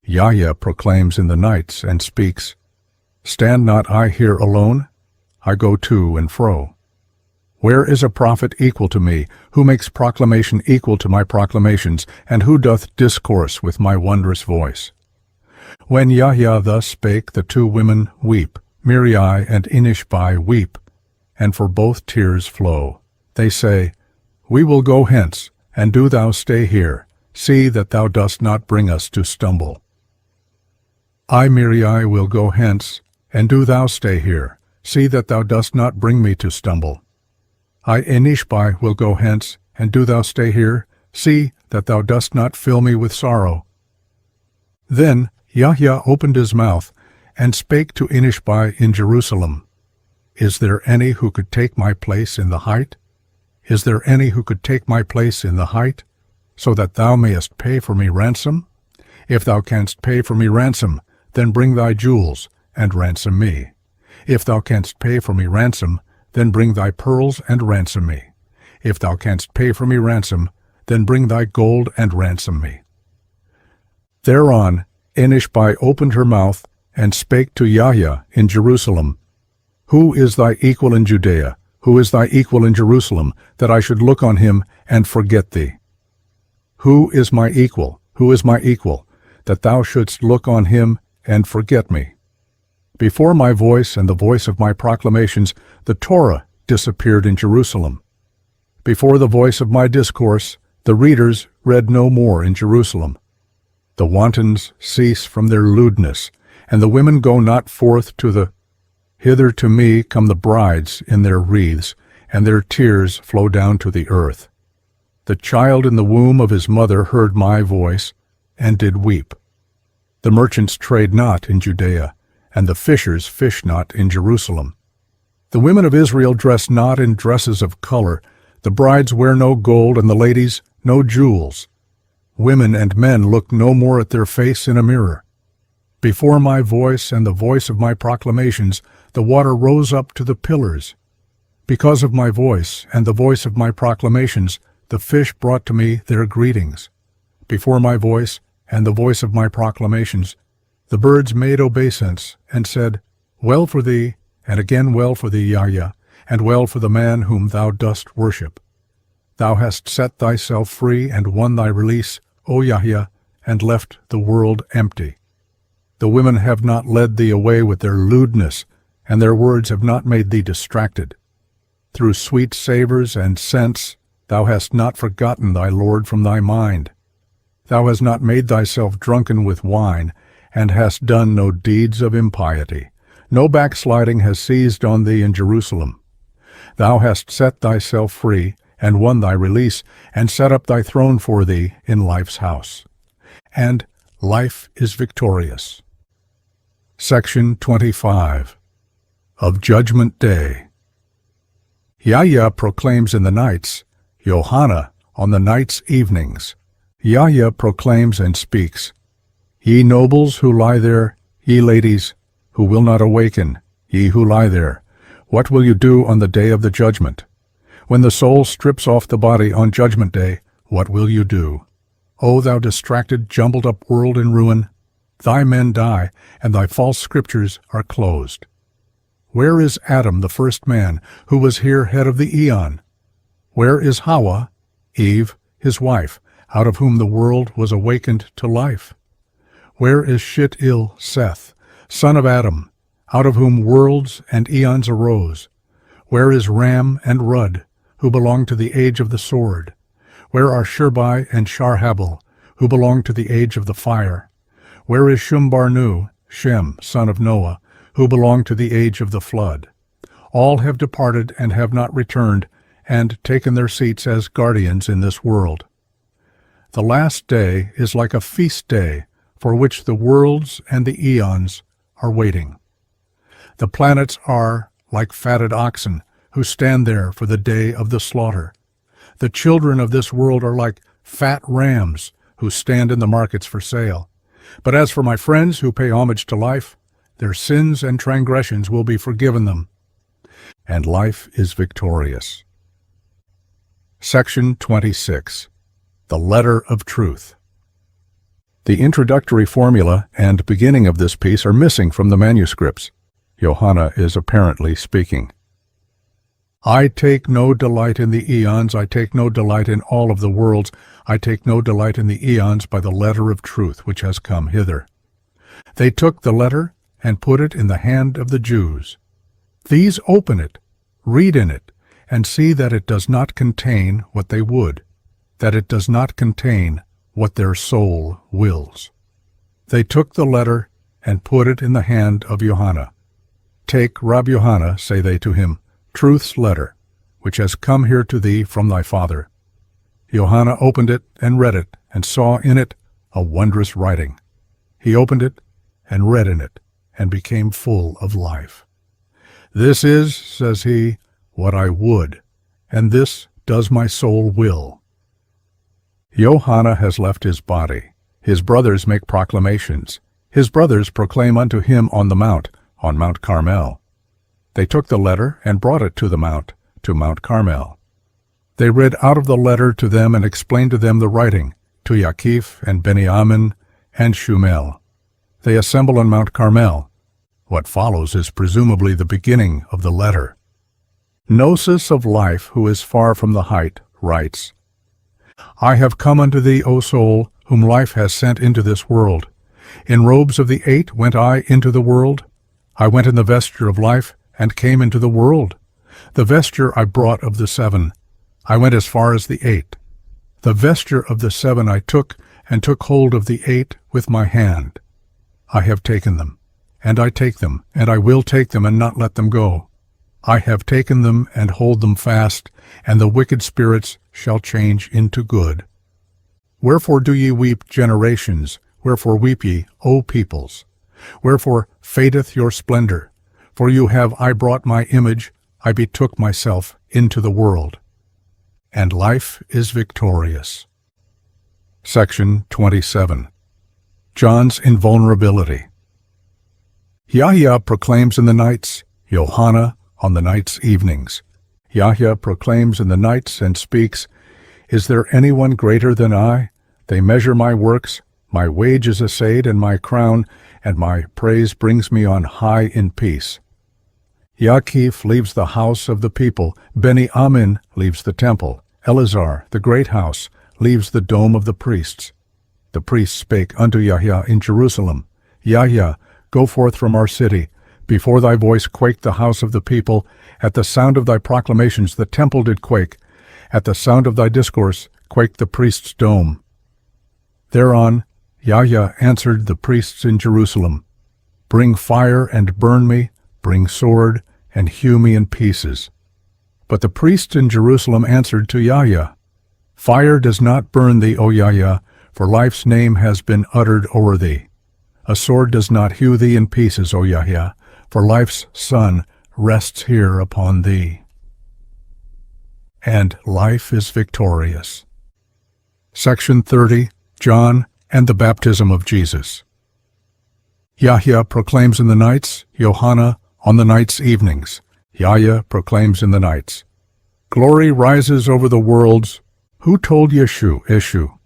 Yahya proclaims in the nights and speaks, Stand not I here alone? I go to and fro. Where is a prophet equal to me, who makes proclamation equal to my proclamations, and who doth discourse with my wondrous voice? When Yahya thus spake, the two women weep, Mirai and Inishbai weep, and for both tears flow. They say, We will go hence, and do thou stay here. See that thou dost not bring us to stumble. I, Mirai, will go hence, and do thou stay here. See that thou dost not bring me to stumble. I, Inishbai, will go hence, and do thou stay here. See that thou dost not fill me with sorrow. Then Yahya opened his mouth, and spake to Inishbai in Jerusalem. Is there any who could take my place in the height? Is there any who could take my place in the height, so that thou mayest pay for me ransom? If thou canst pay for me ransom, then bring thy jewels, and ransom me. If thou canst pay for me ransom, then bring thy pearls and ransom me. If thou canst pay for me ransom, then bring thy gold and ransom me. Thereon Inishbai opened her mouth, and spake to Yahya in Jerusalem. Who is thy equal in Judea? Who is thy equal in Jerusalem, that I should look on him and forget thee? Who is my equal? Who is my equal, that thou shouldst look on him and forget me? Before my voice and the voice of my proclamations, the Torah disappeared in Jerusalem. Before the voice of my discourse, the readers read no more in Jerusalem. The wantons cease from their lewdness, and the women go not forth to the... Hither to me come the brides in their wreaths, and their tears flow down to the earth. The child in the womb of his mother heard my voice, and did weep. The merchants trade not in Judea, and the fishers fish not in Jerusalem. The women of Israel dress not in dresses of color, the brides wear no gold, and the ladies no jewels. Women and men look no more at their face in a mirror. Before my voice and the voice of my proclamations, the water rose up to the pillars. Because of my voice and the voice of my proclamations, the fish brought to me their greetings. Before my voice and the voice of my proclamations, the birds made obeisance, and said, Well for thee, and again well for thee, Yahya, and well for the man whom thou dost worship. Thou hast set thyself free and won thy release, O Yahya, and left the world empty. The women have not led thee away with their lewdness, and their words have not made thee distracted. Through sweet savors and scents thou hast not forgotten thy Lord from thy mind. Thou hast not made thyself drunken with wine, and hast done no deeds of impiety. No backsliding has seized on thee in Jerusalem. Thou hast set thyself free, and won thy release, and set up thy throne for thee in life's house. And life is victorious. Section 25. Of Judgment Day. Yahya proclaims in the nights, Johanna on the nights' evenings. Yahya proclaims and speaks, Ye nobles who lie there, ye ladies, who will not awaken, ye who lie there, what will you do on the day of the judgment? When the soul strips off the body on Judgment Day, what will you do? O thou distracted, jumbled-up world in ruin, thy men die, and thy false scriptures are closed. Where is Adam, the first man, who was here head of the eon? Where is Hawa, Eve, his wife, out of whom the world was awakened to life? Where is Shit-il, Seth, son of Adam, out of whom worlds and eons arose? Where is Ram and Rud, who belong to the age of the sword? Where are Shurbai and Sharhabel, who belong to the age of the fire? Where is Shumbarnu, Shem, son of Noah, who belong to the age of the flood? All have departed and have not returned, and taken their seats as guardians in this world. The last day is like a feast day, for which the worlds and the eons are waiting. The planets are like fatted oxen, who stand there for the day of the slaughter. The children of this world are like fat rams, who stand in the markets for sale. But as for my friends who pay homage to life, their sins and transgressions will be forgiven them. and life is victorious. Section 26. The Letter of Truth. The introductory formula and beginning of this piece are missing from the manuscripts. Johanna is apparently speaking. I take no delight in the eons, I take no delight in all of the worlds, I take no delight in the eons by the letter of truth which has come hither. They took the letter and put it in the hand of the Jews. These open it, read in it, and see that it does not contain what they would, that it does not contain what their soul wills. They took the letter and put it in the hand of Johanna. Take, Rab Johanna, say they to him, truth's letter, which has come here to thee from thy father. Johanna opened it and read it, and saw in it a wondrous writing. He opened it and read in it, and became full of life. This is, says he, what I would, and this does my soul will. Johanna has left his body. His brothers make proclamations. His brothers proclaim unto him on the mount, on Mount Carmel. They took the letter and brought it to Mount Carmel. They read out of the letter to them and explained to them the writing, to Yaqif and Benjamin and Shumel. They assemble on Mount Carmel. What follows is presumably the beginning of the letter. Gnosis of life, who is far from the height, writes, I have come unto thee, O soul, whom life has sent into this world. In robes of the 8 went I into the world. I went in the vesture of life, and came into the world. The vesture I brought of the 7. I went as far as the 8. The vesture of the 7 I took, and took hold of the 8 with my hand. I have taken them, and I take them, and I will take them, and not let them go. I have taken them, and hold them fast, and the wicked spirits shall change into good. Wherefore do ye weep, generations? Wherefore weep ye, O peoples? Wherefore fadeth your splendor? For you have I brought my image, I betook myself into the world. And life is victorious. Section 27. John's invulnerability. Yahya proclaims in the nights, Johanna on the night's evenings. Yahya proclaims in the nights and speaks, Is there anyone greater than I? They measure my works, my wage is assayed, and my crown, and my praise brings me on high in peace. Yaqif leaves the house of the people, Benjamin leaves the temple, Eleazar, the great house, leaves the dome of the priests. The priests spake unto Yahya in Jerusalem, Yahya, go forth from our city. Before thy voice quaked the house of the people. At the sound of thy proclamations the temple did quake. At the sound of thy discourse quaked the priest's dome. Thereon Yahya answered the priests in Jerusalem, Bring fire and burn me, bring sword and hew me in pieces. But the priests in Jerusalem answered to Yahya, Fire does not burn thee, O Yahya, for life's name has been uttered o'er thee. A sword does not hew thee in pieces, O Yahya, for life's sun rests here upon thee. And life is victorious. Section 30. John and the baptism of Jesus. Yahya proclaims in the nights, Johanna on the night's evenings. Yahya proclaims in the nights. Glory rises over the worlds. Who told Eshu?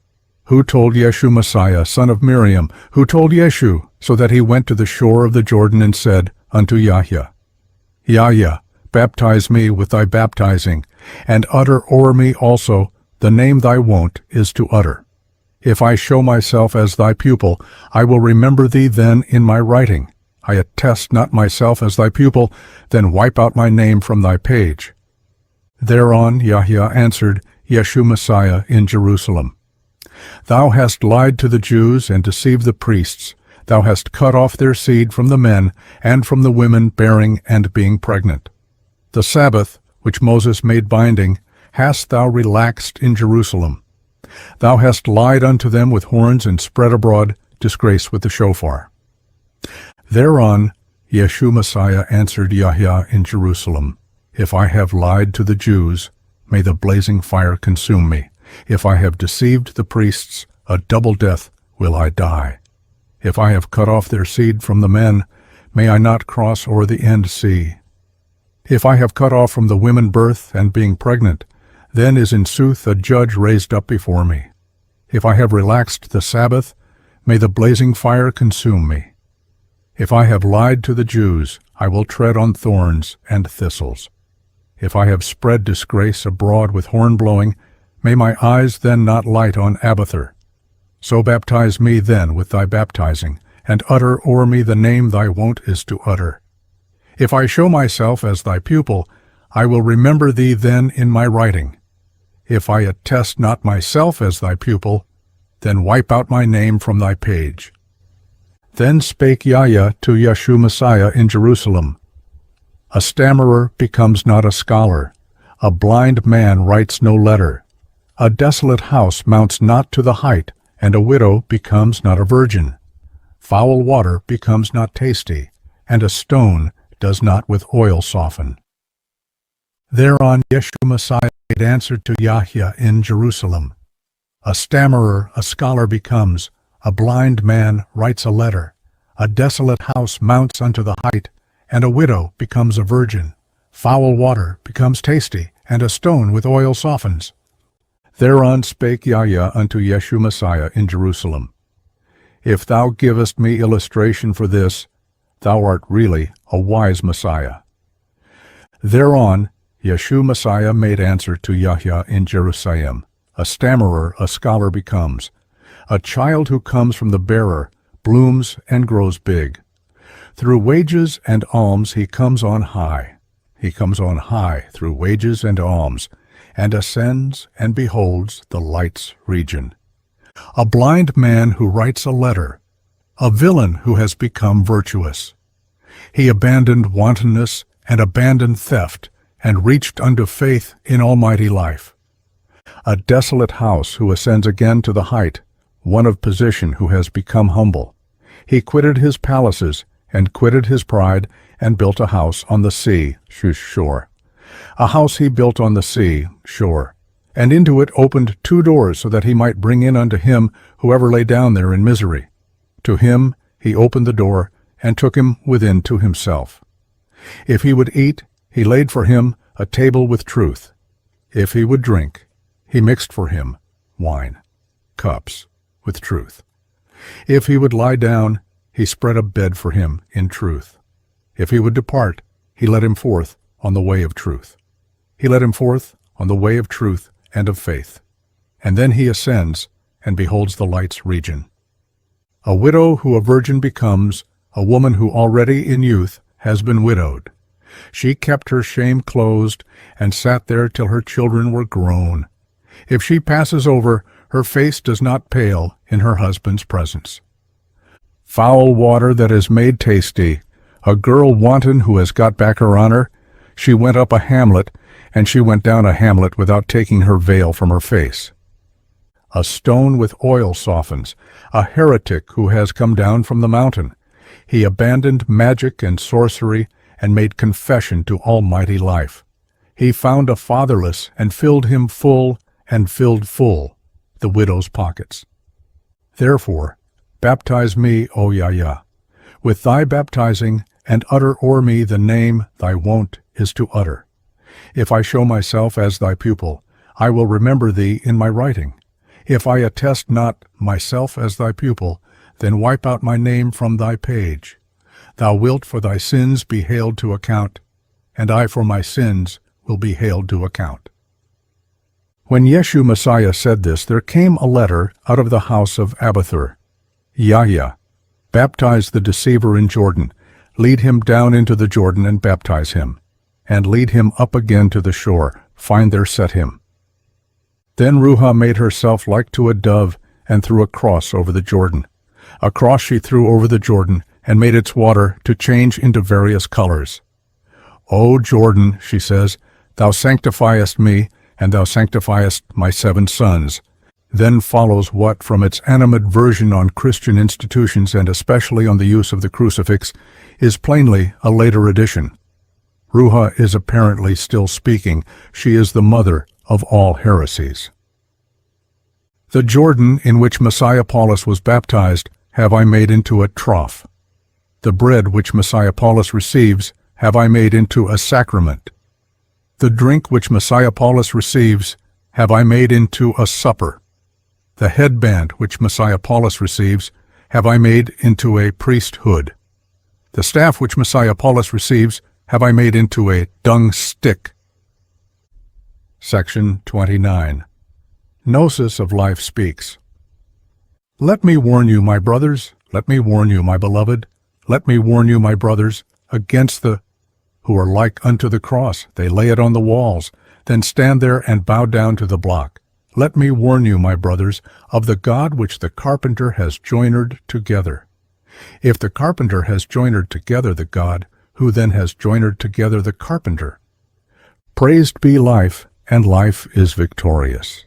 Who told Yeshu Messiah, son of Miriam? Who told Yeshu, so that he went to the shore of the Jordan and said unto Yahya, Yahya, baptize me with thy baptizing, and utter o'er me also the name thy wont is to utter. If I show myself as thy pupil, I will remember thee then in my writing. I attest not myself as thy pupil, then wipe out my name from thy page. Thereon Yahya answered Yeshu Messiah in Jerusalem, Thou hast lied to the Jews and deceived the priests. Thou hast cut off their seed from the men and from the women bearing and being pregnant. The Sabbath, which Moses made binding, hast thou relaxed in Jerusalem. Thou hast lied unto them with horns and spread abroad disgrace with the shofar. Thereon Yeshu Messiah answered Yahya in Jerusalem, If I have lied to the Jews, may the blazing fire consume me. If I have deceived the priests, a double death will I die. If I have cut off their seed from the men, may I not cross o'er the end sea. If I have cut off from the women birth and being pregnant, then is in sooth a judge raised up before me. If I have relaxed the Sabbath, may the blazing fire consume me. If I have lied to the Jews, I will tread on thorns and thistles. If I have spread disgrace abroad with horn blowing, may my eyes then not light on Abiathar. So baptize me then with thy baptizing, and utter o'er me the name thy wont is to utter. If I show myself as thy pupil, I will remember thee then in my writing. If I attest not myself as thy pupil, then wipe out my name from thy page. Then spake Yahya to Yeshua Messiah in Jerusalem, A stammerer becomes not a scholar, a blind man writes no letter, a desolate house mounts not to the height, and a widow becomes not a virgin. Foul water becomes not tasty, and a stone does not with oil soften. Thereon Yeshua Messiah made answer to Yahya in Jerusalem, A stammerer a scholar becomes, a blind man writes a letter, a desolate house mounts unto the height, and a widow becomes a virgin. Foul water becomes tasty, and a stone with oil softens. Thereon spake Yahya unto Yeshua Messiah in Jerusalem, If thou givest me illustration for this, thou art really a wise Messiah. Thereon Yeshua Messiah made answer to Yahya in Jerusalem, A stammerer a scholar becomes, a child who comes from the bearer, blooms and grows big. Through wages and alms he comes on high. He comes on high through wages and alms, and ascends and beholds the light's region. A blind man who writes a letter, a villain who has become virtuous. He abandoned wantonness and abandoned theft, and reached unto faith in almighty life. A desolate house who ascends again to the height, one of position who has become humble. He quitted his palaces, and quitted his pride, and built a house on the sea shore. A house he built on the sea shore, and into it opened 2 doors, so that he might bring in unto him whoever lay down there in misery. To him he opened the door, and took him within to himself. If he would eat, he laid for him a table with truth. If he would drink, he mixed for him wine, cups, with truth. If he would lie down, he spread a bed for him in truth. If he would depart, he led him forth on the way of truth. He led him forth on the way of truth and of faith. And then he ascends and beholds the light's region. A widow who a virgin becomes, a woman who already in youth has been widowed. She kept her shame closed, and sat there till her children were grown. If she passes over, her face does not pale in her husband's presence. Foul water that is made tasty, a girl wanton who has got back her honor, she went up a hamlet, and she went down a hamlet without taking her veil from her face. A stone with oil softens, a heretic who has come down from the mountain. He abandoned magic and sorcery, and made confession to almighty life. He found a fatherless, and filled him full, and filled full the widow's pockets. Therefore, baptize me, O Yahya, with thy baptizing, and utter o'er me the name thy wont is to utter. If I show myself as thy pupil, I will remember thee in my writing. If I attest not myself as thy pupil, then wipe out my name from thy page. Thou wilt for thy sins be haled to account, and I for my sins will be haled to account. When Yeshua Messiah said this, there came a letter out of the house of Abiathar. Yahya, baptize the deceiver in Jordan, lead him down into the Jordan and baptize him, and lead him up again to the shore, find there set him. Then Ruha made herself like to a dove, and threw a cross over the Jordan. A cross she threw over the Jordan, and made its water to change into various colors. O Jordan, she says, thou sanctifiest me, and thou sanctifiest my 7 sons. Then follows what, from its animadversion on Christian institutions and especially on the use of the crucifix, is plainly a later addition. Ruha is apparently still speaking. She is the mother of all heresies. The Jordan in which Messiah Paulus was baptized have I made into a trough. The bread which Messiah Paulus receives have I made into a sacrament. The drink which Messiah Paulus receives have I made into a supper. The headband which Messiah Paulus receives have I made into a priesthood. The staff which Messiah Paulus receives have I made into a dung stick. Section 29. Gnosis of Life speaks. Let me warn you, my brothers, let me warn you, my beloved, let me warn you, my brothers, against the who are like unto the cross. They lay it on the walls, then stand there and bow down to the block. Let me warn you, my brothers, of the God which the carpenter has joinered together. If the carpenter has joinered together the God, who then has joinered together the carpenter? Praised be life, and life is victorious.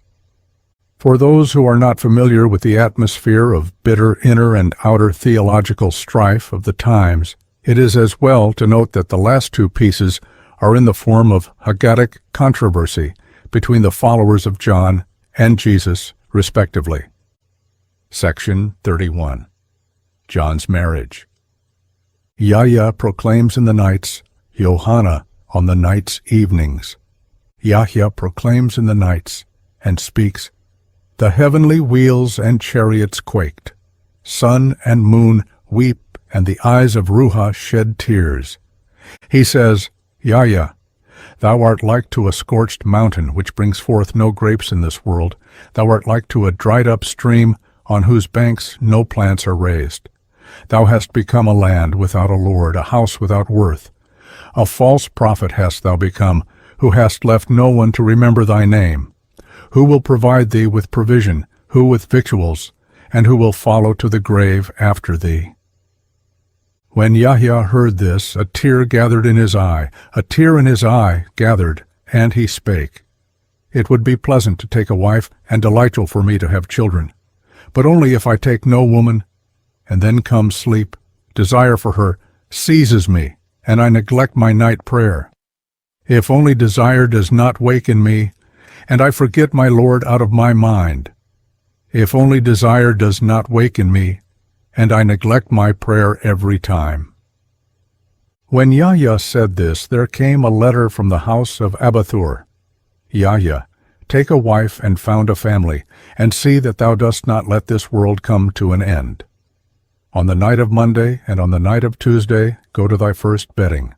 For those who are not familiar with the atmosphere of bitter inner and outer theological strife of the times, it is as well to note that the last two pieces are in the form of Haggatic controversy between the followers of John and Jesus, respectively. Section 31. John's marriage. Yahya proclaims in the nights, Johanna on the night's evenings. Yahya proclaims in the nights, and speaks, The heavenly wheels and chariots quaked. Sun and moon weep, and the eyes of Ruha shed tears. He says, Yahya, thou art like to a scorched mountain which brings forth no grapes in this world. Thou art like to a dried-up stream on whose banks no plants are raised. Thou hast become a land without a lord, a house without worth. A false prophet hast thou become, who hast left no one to remember thy name. Who will provide thee with provision, who with victuals, and who will follow to the grave after thee? When Yahya heard this, a tear gathered in his eye, a tear in his eye gathered, and he spake. It would be pleasant to take a wife, and delightful for me to have children. But only if I take no woman, and then comes sleep, desire for her seizes me, and I neglect my night prayer. If only desire does not waken me, and I forget my Lord out of my mind. If only desire does not waken me, and I neglect my prayer every time. When Yahya said this, there came a letter from the house of Abathur. Yahya, take a wife and found a family, and see that thou dost not let this world come to an end. On the night of Monday and on the night of Tuesday, go to thy first bedding.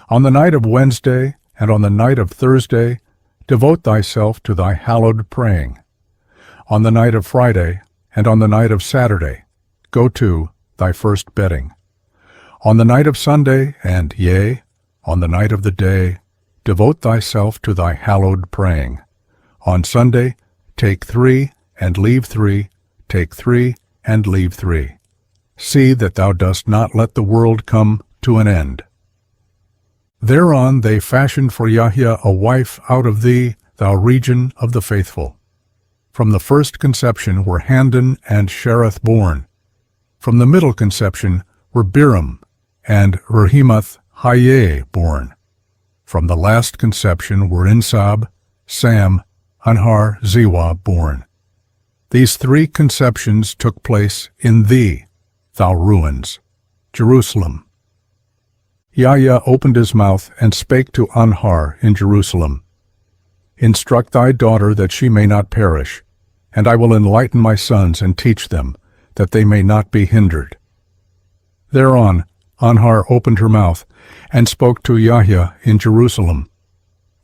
On the night of Wednesday and on the night of Thursday, devote thyself to thy hallowed praying. On the night of Friday and on the night of Saturday, go to thy first bedding. On the night of Sunday, and yea, on the night of the day, devote thyself to thy hallowed praying. On Sunday, take 3 and leave 3, take 3 and leave 3. See that thou dost not let the world come to an end. Thereon they fashioned for Yahya a wife out of thee, thou region of the faithful. From the first conception were Handan and Shereth born. From the middle conception were Biram and Rehimath Hayeh born. From the last conception were Insab, Sam, Anhar, Ziwa born. These 3 conceptions took place in thee, thou ruins, Jerusalem. Yahya opened his mouth and spake to Anhar in Jerusalem. Instruct thy daughter that she may not perish, and I will enlighten my sons and teach them, that they may not be hindered. Thereon Anhar opened her mouth and spoke to Yahya in Jerusalem.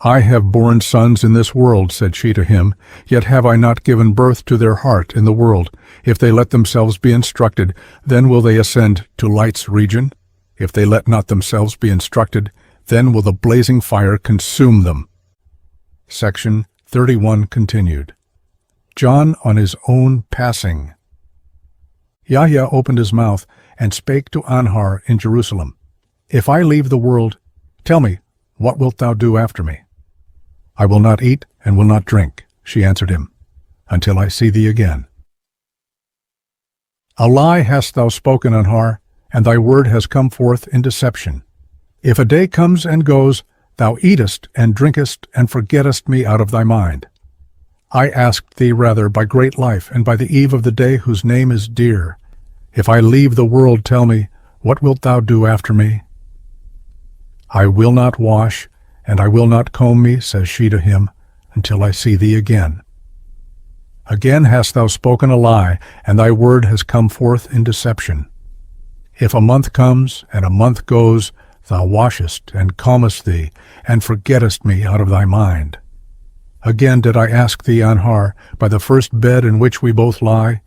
I have borne sons in this world, said she to him, yet have I not given birth to their heart in the world. If they let themselves be instructed, then will they ascend to light's region. If they let not themselves be instructed, then will the blazing fire consume them. Section 31 continued. John on his own passing. Yahya opened his mouth and spake to Anhar in Jerusalem. If I leave the world, tell me, what wilt thou do after me? I will not eat and will not drink, she answered him, until I see thee again. A lie hast thou spoken, Anhar, and thy word has come forth in deception. If a day comes and goes, thou eatest and drinkest and forgettest me out of thy mind. I asked thee rather by great life and by the eve of the day whose name is dear. If I leave the world, tell me, what wilt thou do after me? I will not wash, and I will not comb me, says she to him, until I see thee again. Again hast thou spoken a lie, and thy word has come forth in deception. If a month comes, and a month goes, thou washest, and combest thee, and forgettest me out of thy mind. Again did I ask thee, Anhar, by the first bed in which we both lie,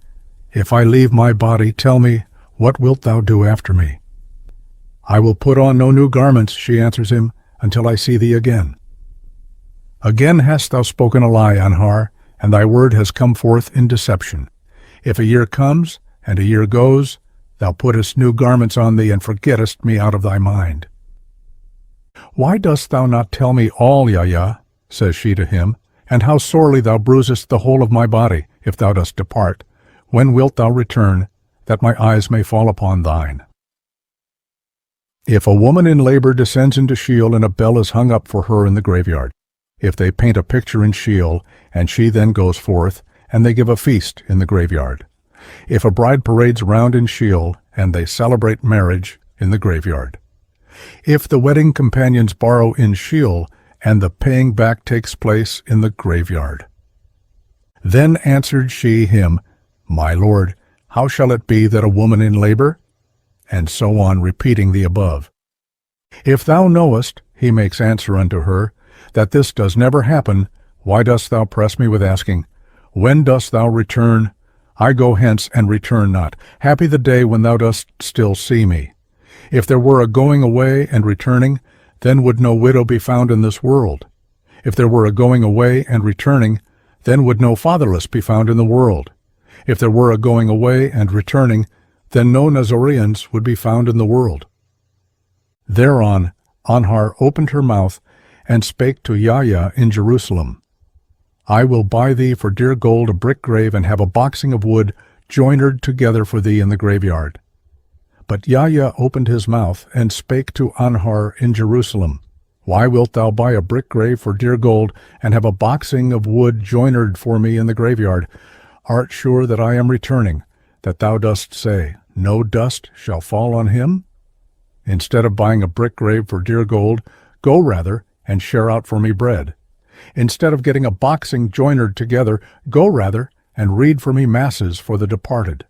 if I leave my body, tell me, what wilt thou do after me? I will put on no new garments, she answers him, until I see thee again. Again hast thou spoken a lie, Anhar, and thy word has come forth in deception. If a year comes, and a year goes, thou puttest new garments on thee, and forgettest me out of thy mind. Why dost thou not tell me all, Yahya, says she to him, and how sorely thou bruisest the whole of my body, if thou dost depart? When wilt thou return, that my eyes may fall upon thine? If a woman in labor descends into Sheol, and a bell is hung up for her in the graveyard, if they paint a picture in Sheol, and she then goes forth, and they give a feast in the graveyard, if a bride parades round in Sheol, and they celebrate marriage in the graveyard, if the wedding companions borrow in Sheol, and the paying back takes place in the graveyard. Then answered she him, My lord, how shall it be that a woman in labor? And so on, repeating the above. If thou knowest, he makes answer unto her, that this does never happen, why dost thou press me with asking, When dost thou return? I go hence and return not. Happy the day when thou dost still see me. If there were a going away and returning, then would no widow be found in this world. If there were a going away and returning, then would no fatherless be found in the world. If there were a going away and returning, then no Nazareans would be found in the world. Thereon Anhar opened her mouth, and spake to Yahya in Jerusalem, I will buy thee for dear gold a brick grave, and have a boxing of wood joinered together for thee in the graveyard. But Yahya opened his mouth, and spake to Anhar in Jerusalem, Why wilt thou buy a brick grave for dear gold, and have a boxing of wood joinered for me in the graveyard? Art sure that I am returning, that thou dost say, No dust shall fall on him? Instead of buying a brick grave for dear gold, go rather and share out for me bread. Instead of getting a boxing joinered together, go rather and read for me masses for the departed.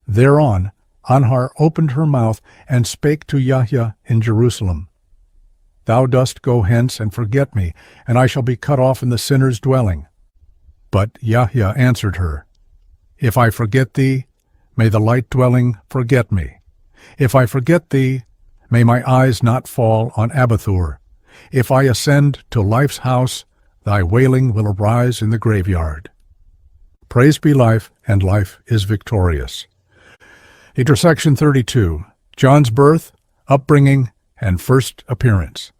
Thereon Anhar opened her mouth, and spake to Yahya in Jerusalem, Thou dost go hence and forget me, and I shall be cut off in the sinner's dwelling. But Yahya answered her, If I forget thee, may the light dwelling forget me. If I forget thee, may my eyes not fall on Abathur. If I ascend to life's house, thy wailing will arise in the graveyard. Praise be life, and life is victorious. Intersection 32. John's birth, upbringing, and first appearance.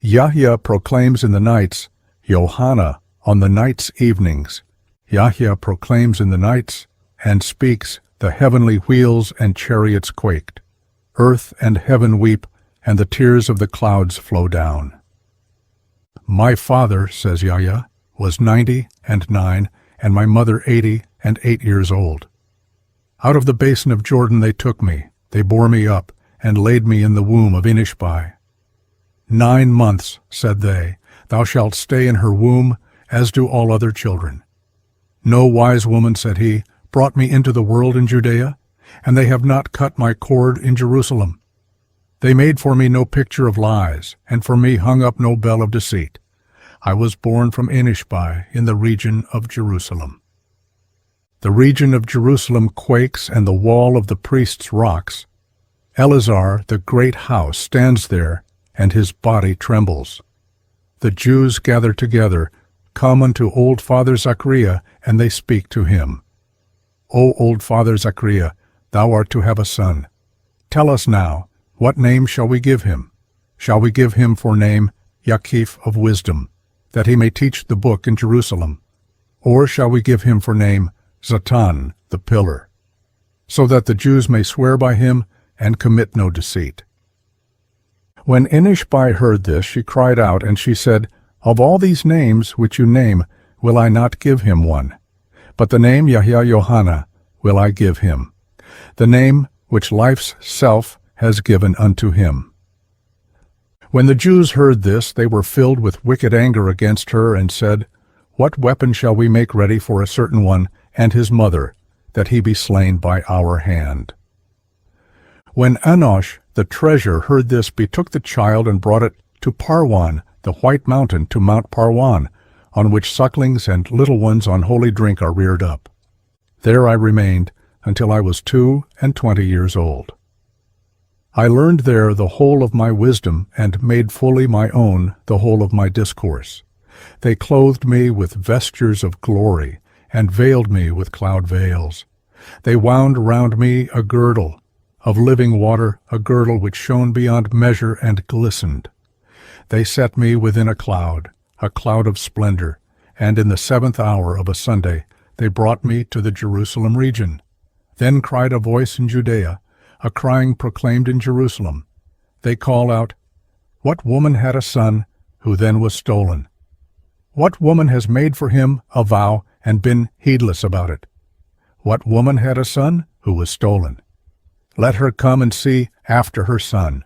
Yahya proclaims in the nights, Yohana on the night's evenings. Yahya proclaims in the nights, and speaks, the heavenly wheels and chariots quaked. Earth and heaven weep, and the tears of the clouds flow down. My father, says Yahya, was 99, and my mother 88 years old. Out of the basin of Jordan they took me, they bore me up, and laid me in the womb of Inishbai. 9 months, said they, thou shalt stay in her womb, as do all other children. No wise woman, said he, brought me into the world in Judea, and they have not cut my cord in Jerusalem. They made for me no picture of lies, and for me hung up no bell of deceit. I was born from Inishbai in the region of Jerusalem. The region of Jerusalem quakes, and the wall of the priests rocks. Eleazar, the great house, stands there, and his body trembles. The Jews gather together, come unto old father Zachariah, and they speak to him. O old father Zachariah, thou art to have a son. Tell us now, what name shall we give him? Shall we give him for name Yakif of wisdom, that he may teach the book in Jerusalem? Or shall we give him for name Zatan, the pillar, so that the Jews may swear by him and commit no deceit? When Inishbai heard this, she cried out, and she said, Of all these names which you name, will I not give him one? But the name Yahya Yohana will I give him, the name which life's self has given unto him. When the Jews heard this, they were filled with wicked anger against her, and said, What weapon shall we make ready for a certain one and his mother, that he be slain by our hand? When Enosh the treasure heard this, betook the child and brought it to Parwan, the white mountain, to Mount Parwan, on which sucklings and little ones on holy drink are reared up. There I remained until I was 22 years old. I learned there the whole of my wisdom, and made fully my own the whole of my discourse. They clothed me with vestures of glory, and veiled me with cloud veils. They wound round me a girdle of living water, a girdle which shone beyond measure and glistened. They set me within a cloud of splendor, and in the 7th hour of a Sunday they brought me to the Jerusalem region. Then cried a voice in Judea, a crying proclaimed in Jerusalem. They call out, What woman had a son who then was stolen? What woman has made for him a vow and been heedless about it? What woman had a son who was stolen? Let her come and see after her son.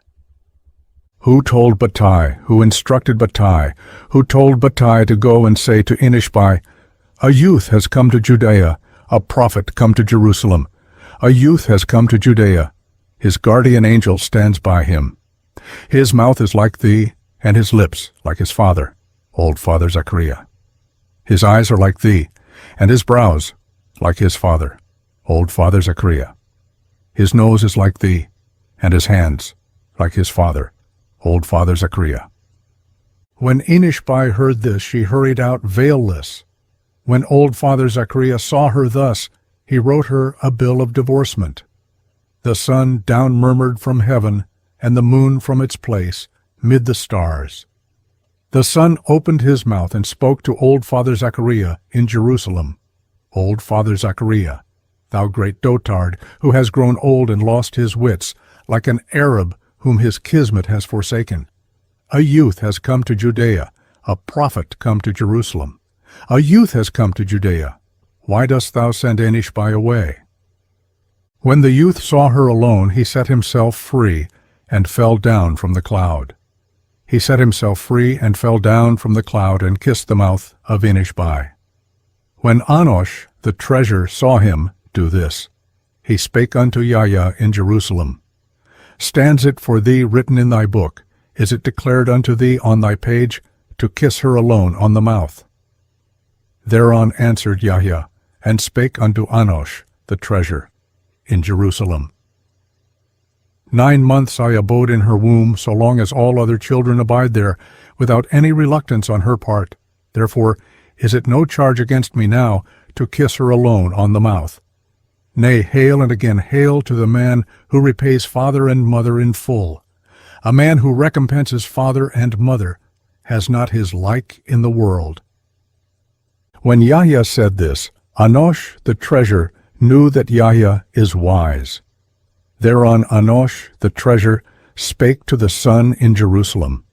Who told Baptizer, who instructed Baptizer, who told Baptizer to go and say to Inishbai, A youth has come to Judea, a prophet come to Jerusalem. A youth has come to Judea. His guardian angel stands by him. His mouth is like thee, and his lips like his father, old father Zechariah. His eyes are like thee, and his brows like his father, old father Zechariah. His nose is like thee, and his hands like his father, old father Zechariah. When Inishbai heard this, she hurried out veilless. When old father Zechariah saw her thus, he wrote her a bill of divorcement. The sun down murmured from heaven, and the moon from its place, mid the stars. The sun opened his mouth and spoke to old father Zechariah in Jerusalem. Old father Zechariah, thou great dotard, who has grown old and lost his wits, like an Arab whom his kismet has forsaken. A youth has come to Judea, a prophet come to Jerusalem. A youth has come to Judea. Why dost thou send Inishbai away? When the youth saw her alone, he set himself free, and fell down from the cloud. He set himself free, and fell down from the cloud, and kissed the mouth of Inishbai. When Enosh the treasure saw him do this, he spake unto Yahya in Jerusalem, Stands it for thee written in thy book, is it declared unto thee on thy page, to kiss her alone on the mouth? Thereon answered Yahya, and spake unto Enosh the treasure in Jerusalem. 9 months I abode in her womb, so long as all other children abide there, without any reluctance on her part. Therefore is it no charge against me now to kiss her alone on the mouth. Nay, hail and again hail to the man who repays father and mother in full. A man who recompenses father and mother has not his like in the world. When Yahya said this, Enosh the treasure knew that Yahya is wise. Thereon Enosh the treasure spake to the son in Jerusalem,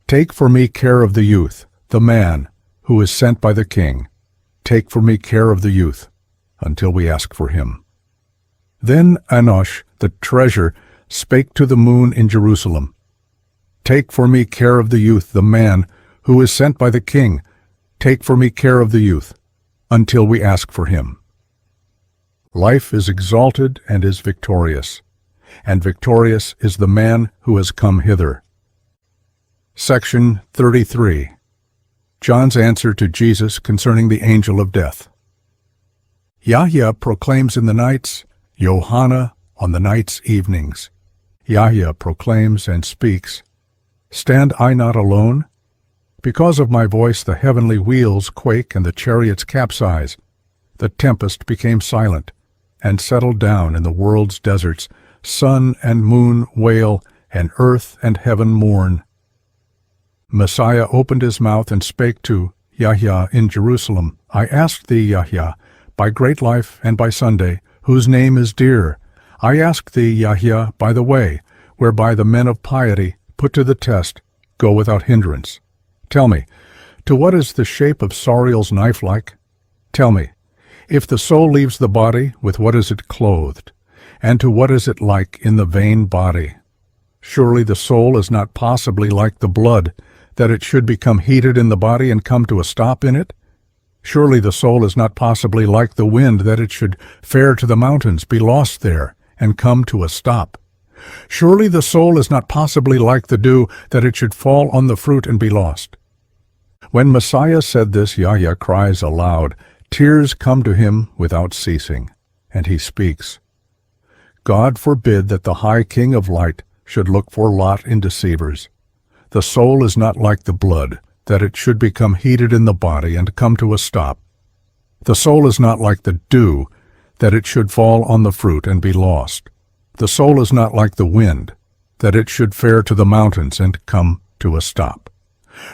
Take for me care of the youth, the man, who is sent by the king. Take for me care of the youth, until we ask for him. Then Enosh the treasure spake to the moon in Jerusalem, Take for me care of the youth, the man, who is sent by the king. Take for me care of the youth, until we ask for him. Life is exalted and is victorious, and victorious is the man who has come hither. Section 33. John's answer to Jesus concerning the angel of death. Yahya proclaims in the nights, Johanna on the night's evenings. Yahya proclaims and speaks, Stand I not alone? Because of my voice the heavenly wheels quake and the chariots capsize. The tempest became silent, and settled down in the world's deserts. Sun and moon wail, and earth and heaven mourn. Messiah opened his mouth and spake to Yahya in Jerusalem, I asked thee, Yahya, by great life and by Sunday, whose name is dear. I ask thee, Yahya, by the way, whereby the men of piety, put to the test, go without hindrance. Tell me, to what is the shape of Sariel's knife like? Tell me, if the soul leaves the body, with what is it clothed? And to what is it like in the vain body? Surely the soul is not possibly like the blood, that it should become heated in the body and come to a stop in it? Surely the soul is not possibly like the wind, that it should fare to the mountains, be lost there, and come to a stop. Surely the soul is not possibly like the dew, that it should fall on the fruit and be lost. When Messiah said this, Yahya cries aloud. Tears come to him without ceasing, and he speaks. God forbid that the high King of light should look for lot in deceivers. The soul is not like the blood, that it should become heated in the body and come to a stop. The soul is not like the dew, that it should fall on the fruit and be lost. The soul is not like the wind, that it should fare to the mountains and come to a stop.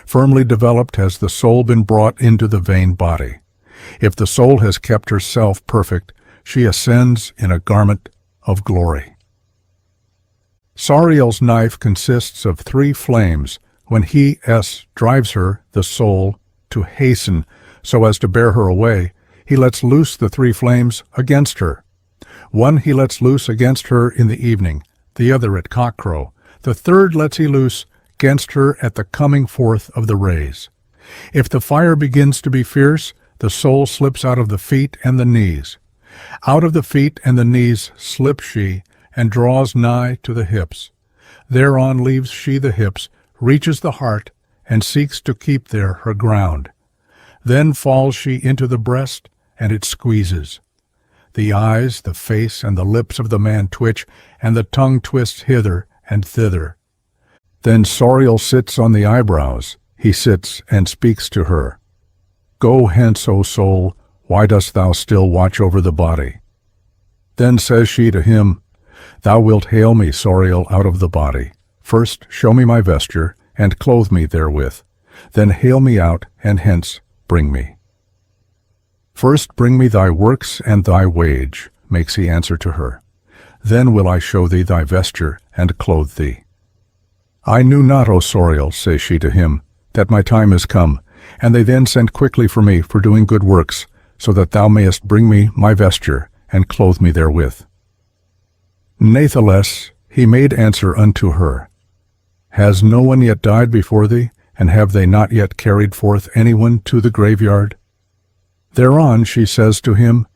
Firmly developed has the soul been brought into the vain body. If the soul has kept herself perfect, she ascends in a garment of glory. Sariel's knife consists of 3 flames. When he, S, drives her, the soul, to hasten so as to bear her away, he lets loose the 3 flames against her. One he lets loose against her in the evening, the other at cockcrow. The third lets he loose against her at the coming forth of the rays. If the fire begins to be fierce, the soul slips out of the feet and the knees. Out of the feet and the knees slips she, and draws nigh to the hips. Thereon leaves she the hips, reaches the heart, and seeks to keep there her ground. Then falls she into the breast, and it squeezes. The eyes, the face, and the lips of the man twitch, and the tongue twists hither and thither. Then Sariel sits on the eyebrows. He sits and speaks to her. Go hence, O soul, why dost thou still watch over the body? Then says she to him, Thou wilt hale me, Sariel, out of the body. First show me my vesture, and clothe me therewith. Then hale me out, and hence bring me. First bring me thy works and thy wage, makes he answer to her. Then will I show thee thy vesture, and clothe thee. I knew not, O Sariel, says she to him, that my time is come, and they then send quickly for me for doing good works, so that thou mayest bring me my vesture, and clothe me therewith. Natheless he made answer unto her, Has no one yet died before thee, and have they not yet carried forth anyone to the graveyard? Thereon she says to him,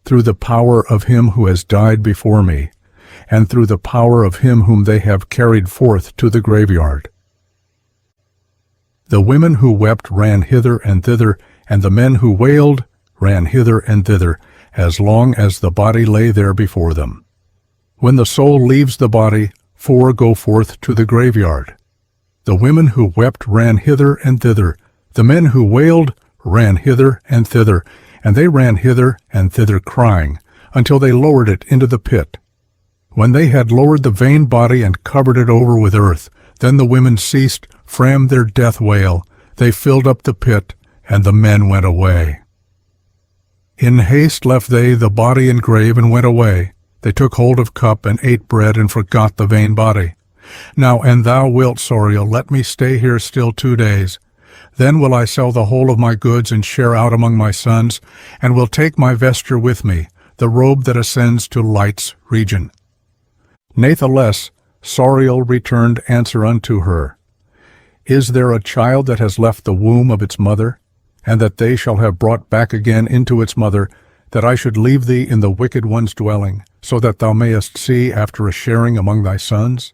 Through the power of him who has died before me, and through the power of him whom they have carried forth to the graveyard. The women who wept ran hither and thither, and the men who wailed ran hither and thither, as long as the body lay there before them. When the soul leaves the body, 4 go forth to the graveyard. The women who wept ran hither and thither, the men who wailed ran hither and thither, and they ran hither and thither crying, until they lowered it into the pit. When they had lowered the vain body and covered it over with earth, then the women ceased from their death wail. They filled up the pit, and the men went away. In haste left they the body and grave, and went away. They took hold of cup, and ate bread, and forgot the vain body. Now, an thou wilt, Sariel, let me stay here still 2 days. Then will I sell the whole of my goods, and share out among my sons, and will take my vesture with me, the robe that ascends to light's region. Natheless Sariel returned answer unto her, Is there a child that has left the womb of its mother, and that they shall have brought back again into its mother, that I should leave thee in the wicked one's dwelling, so that thou mayest see after a sharing among thy sons?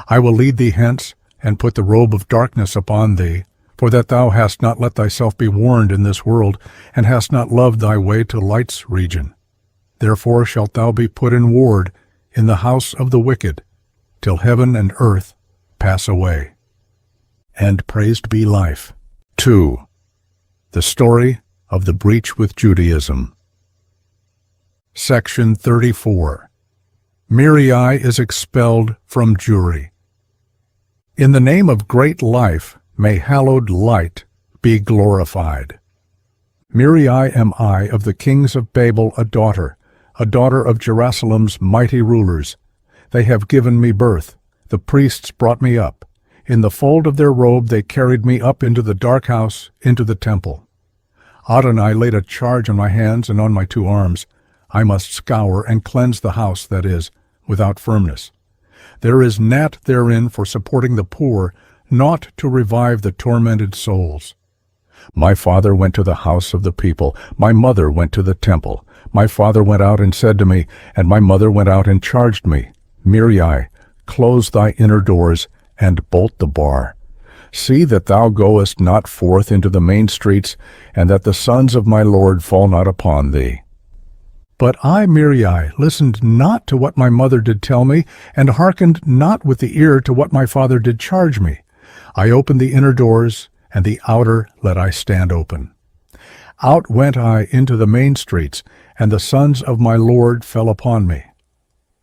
I will lead thee hence, and put the robe of darkness upon thee, for that thou hast not let thyself be warned in this world, and hast not loved thy way to light's region. Therefore shalt thou be put in ward in the house of the wicked, till heaven and earth pass away. And praised be life. 2. The story of the breach with Judaism. Section 34. Mirai is expelled from Jewry. In the name of great life, may hallowed light be glorified. Mirai am I of the kings of Babel a daughter of Jerusalem's mighty rulers. They have given me birth. The priests brought me up. In the fold of their robe they carried me up into the dark house, into the temple. Adonai laid a charge on my hands and on my 2 arms. I must scour and cleanse the house, that is, without firmness. There is gnat therein for supporting the poor, naught to revive the tormented souls. My father went to the house of the people, my mother went to the temple. My father went out and said to me, and my mother went out and charged me, Mirai, close thy inner doors, and bolt the bar. See that thou goest not forth into the main streets, and that the sons of my Lord fall not upon thee. But I, Mirai, listened not to what my mother did tell me, and hearkened not with the ear to what my father did charge me. I opened the inner doors, and the outer let I stand open. Out went I into the main streets, and the sons of my Lord fell upon me.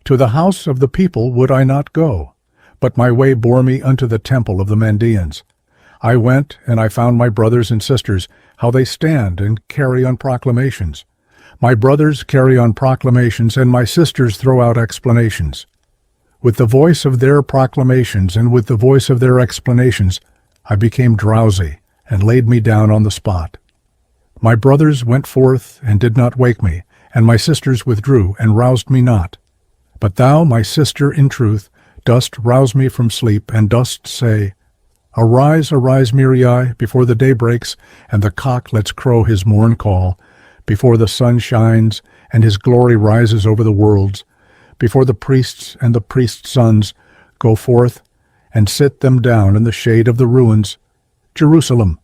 To the house of the people would I not go, but my way bore me unto the temple of the Mandæans. I went, and I found my brothers and sisters, how they stand and carry on proclamations. My brothers carry on proclamations, and my sisters throw out explanations. With the voice of their proclamations and with the voice of their explanations, I became drowsy and laid me down on the spot. My brothers went forth and did not wake me, and my sisters withdrew and roused me not. But thou, my sister, in truth, dost rouse me from sleep, and dost say, Arise, arise, Mirai, before the day breaks, and the cock lets crow his morn call, before the sun shines, and his glory rises over the worlds, before the priests and the priests' sons go forth, and sit them down in the shade of the ruins. Jerusalem,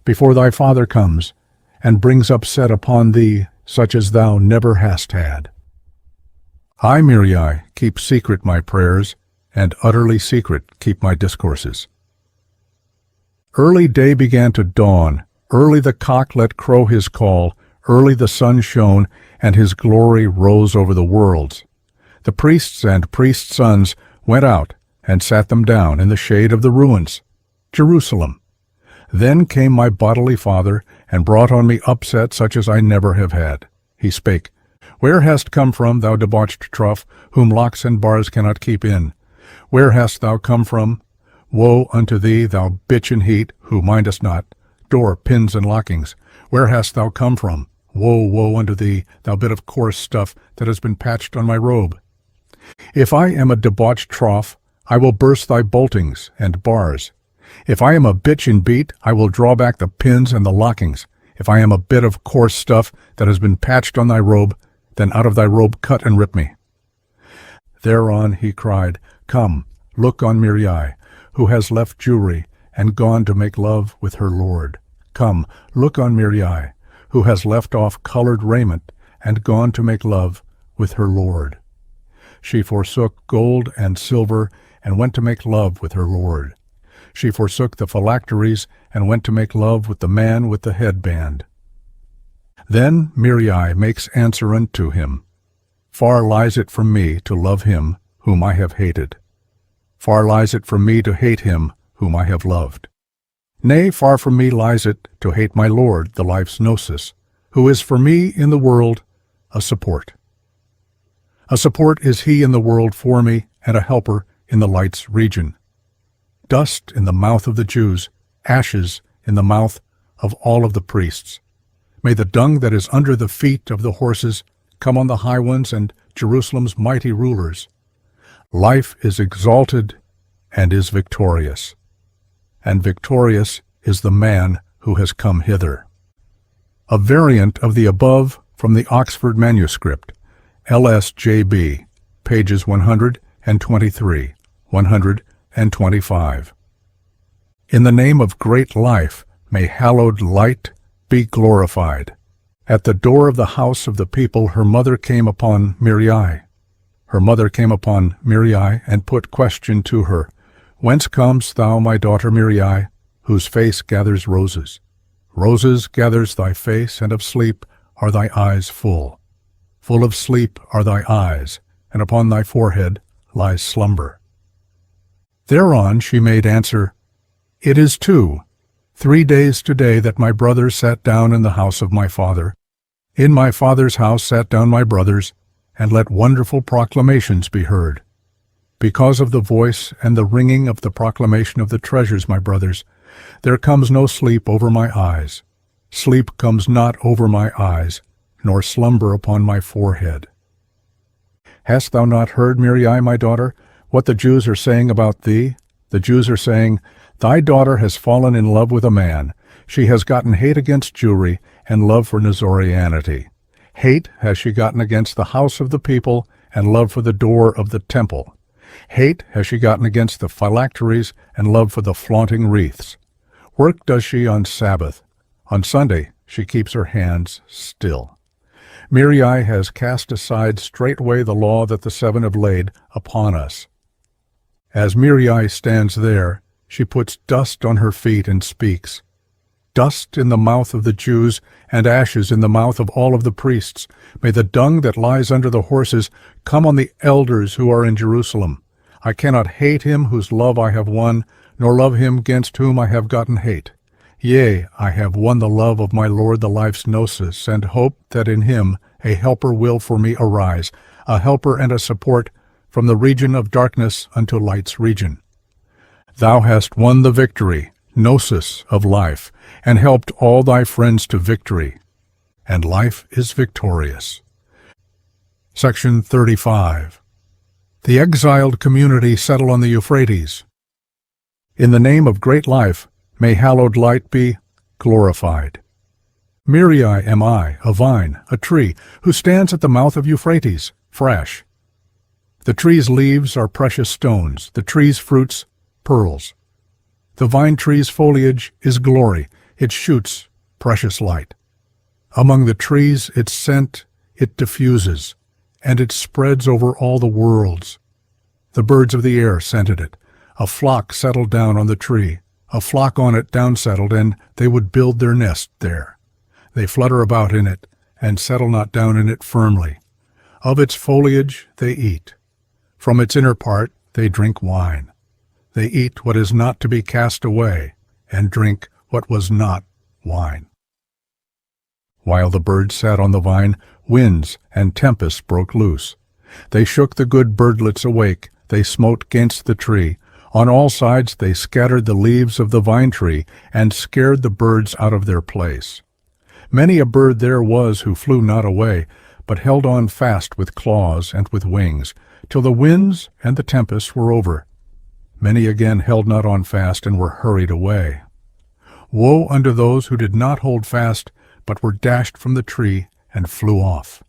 before thy Father comes, and brings upset upon thee such as thou never hast had. I, Mirai, keep secret my prayers, and utterly secret keep my discourses. Early day began to dawn, early the cock let crow his call, early the sun shone, and his glory rose over the worlds. The priests and priests' sons went out, and sat them down in the shade of the ruins, Jerusalem. Then came my bodily father, and brought on me upset such as I never have had. He spake, Where hast come from, thou debauched trough, whom locks and bars cannot keep in? Where hast thou come from? Woe unto thee, thou bitch in heat, who mindest not, door, pins, and lockings. Where hast thou come from? Woe, woe unto thee, thou bit of coarse stuff that has been patched on my robe. If I am a debauched trough, I will burst thy boltings and bars. If I am a bitch in beat, I will draw back the pins and the lockings. If I am a bit of coarse stuff that has been patched on thy robe, then out of thy robe cut and rip me. Thereon he cried, Come, look on Mirai, who has left Jewry, and gone to make love with her lord. Come, look on Mirai, who has left off colored raiment, and gone to make love with her lord. She forsook gold and silver, and went to make love with her lord. She forsook the phylacteries, and went to make love with the man with the headband. Then Mirai makes answer unto him, Far lies it from me to love him whom I have hated. Far lies it from me to hate him whom I have loved. Nay, far from me lies it to hate my Lord, the life's Gnosis, who is for me in the world a support. A support is he in the world for me, and a helper in the light's region. Dust in the mouth of the Jews, ashes in the mouth of all of the priests. May the dung that is under the feet of the horses come on the high ones and Jerusalem's mighty rulers. Life is exalted and is victorious, and victorious is the man who has come hither. A variant of the above from the Oxford manuscript, LSJB, pages 123, 125. In the name of great life, may hallowed light be glorified. At the door of the house of the people her mother came upon Mirai. Her mother came upon Mirai and put question to her, Whence comest thou, my daughter Mirai, whose face gathers roses? Roses gathers thy face, and of sleep are thy eyes full. Full of sleep are thy eyes, and upon thy forehead lies slumber. Thereon she made answer, It is 3 days today that my brothers sat down in the house of my father. In my father's house sat down my brothers, and let wonderful proclamations be heard. Because of the voice and the ringing of the proclamation of the treasures, my brothers, there comes no sleep over my eyes. Sleep comes not over my eyes, nor slumber upon my forehead. Hast thou not heard, Mirai, my daughter, what the Jews are saying about thee? The Jews are saying, thy daughter has fallen in love with a man. She has gotten hate against Jewry and love for Nesorianity. Hate has she gotten against the house of the people and love for the door of the temple. Hate has she gotten against the phylacteries and love for the flaunting wreaths. Work does she on Sabbath. On Sunday she keeps her hands still. Mirai has cast aside straightway the law that the seven have laid upon us. As Mirai stands there, she puts dust on her feet and speaks. Dust in the mouth of the Jews, and ashes in the mouth of all of the priests. May the dung that lies under the horses come on the elders who are in Jerusalem. I cannot hate him whose love I have won, nor love him against whom I have gotten hate. Yea, I have won the love of my Lord the life's gnosis, and hope that in him a helper will for me arise, a helper and a support from the region of darkness unto light's region. Thou hast won the victory, gnosis of life, and helped all thy friends to victory, and life is victorious. Section 35. The exiled community settle on the Euphrates. In the name of great life, may hallowed light be glorified. Mirai am I, a vine, a tree, who stands at the mouth of Euphrates, fresh. The tree's leaves are precious stones, the tree's fruits pearls. The vine tree's foliage is glory, it shoots precious light. Among the trees its scent it diffuses, and it spreads over all the worlds. The birds of the air scented it. A flock settled down on the tree, a flock on it down settled, and they would build their nest there. They flutter about in it, and settle not down in it firmly. Of its foliage they eat. From its inner part they drink wine. They eat what is not to be cast away, and drink what was not wine. While the birds sat on the vine, winds and tempests broke loose. They shook the good birdlets awake, they smote 'gainst the tree. On all sides they scattered the leaves of the vine tree, and scared the birds out of their place. Many a bird there was who flew not away, but held on fast with claws and with wings, till the winds and the tempests were over. Many again held not on fast, and were hurried away. Woe unto those who did not hold fast, but were dashed from the tree, and flew off.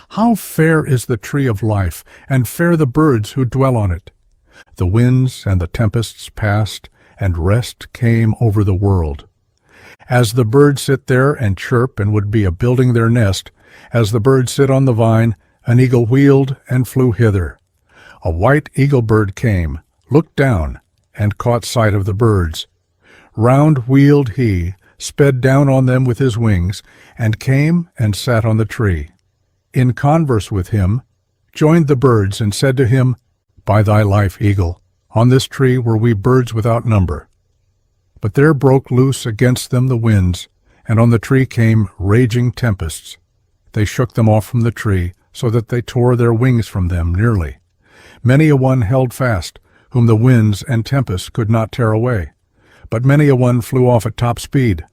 How fair is the tree of life, and fair the birds who dwell on it! The winds and the tempests passed, and rest came over the world. As the birds sit there and chirp and would be a-building their nest, as the birds sit on the vine, an eagle wheeled and flew hither. A white eagle-bird came, looked down, and caught sight of the birds. Round wheeled he, sped down on them with his wings, and came and sat on the tree. In converse with him, joined the birds, and said to him, By thy life, eagle, on this tree were we birds without number. But there broke loose against them the winds, and on the tree came raging tempests. They shook them off from the tree, so that they tore their wings from them nearly. Many a one held fast, whom the winds and tempests could not tear away. But many a one flew off at top speed.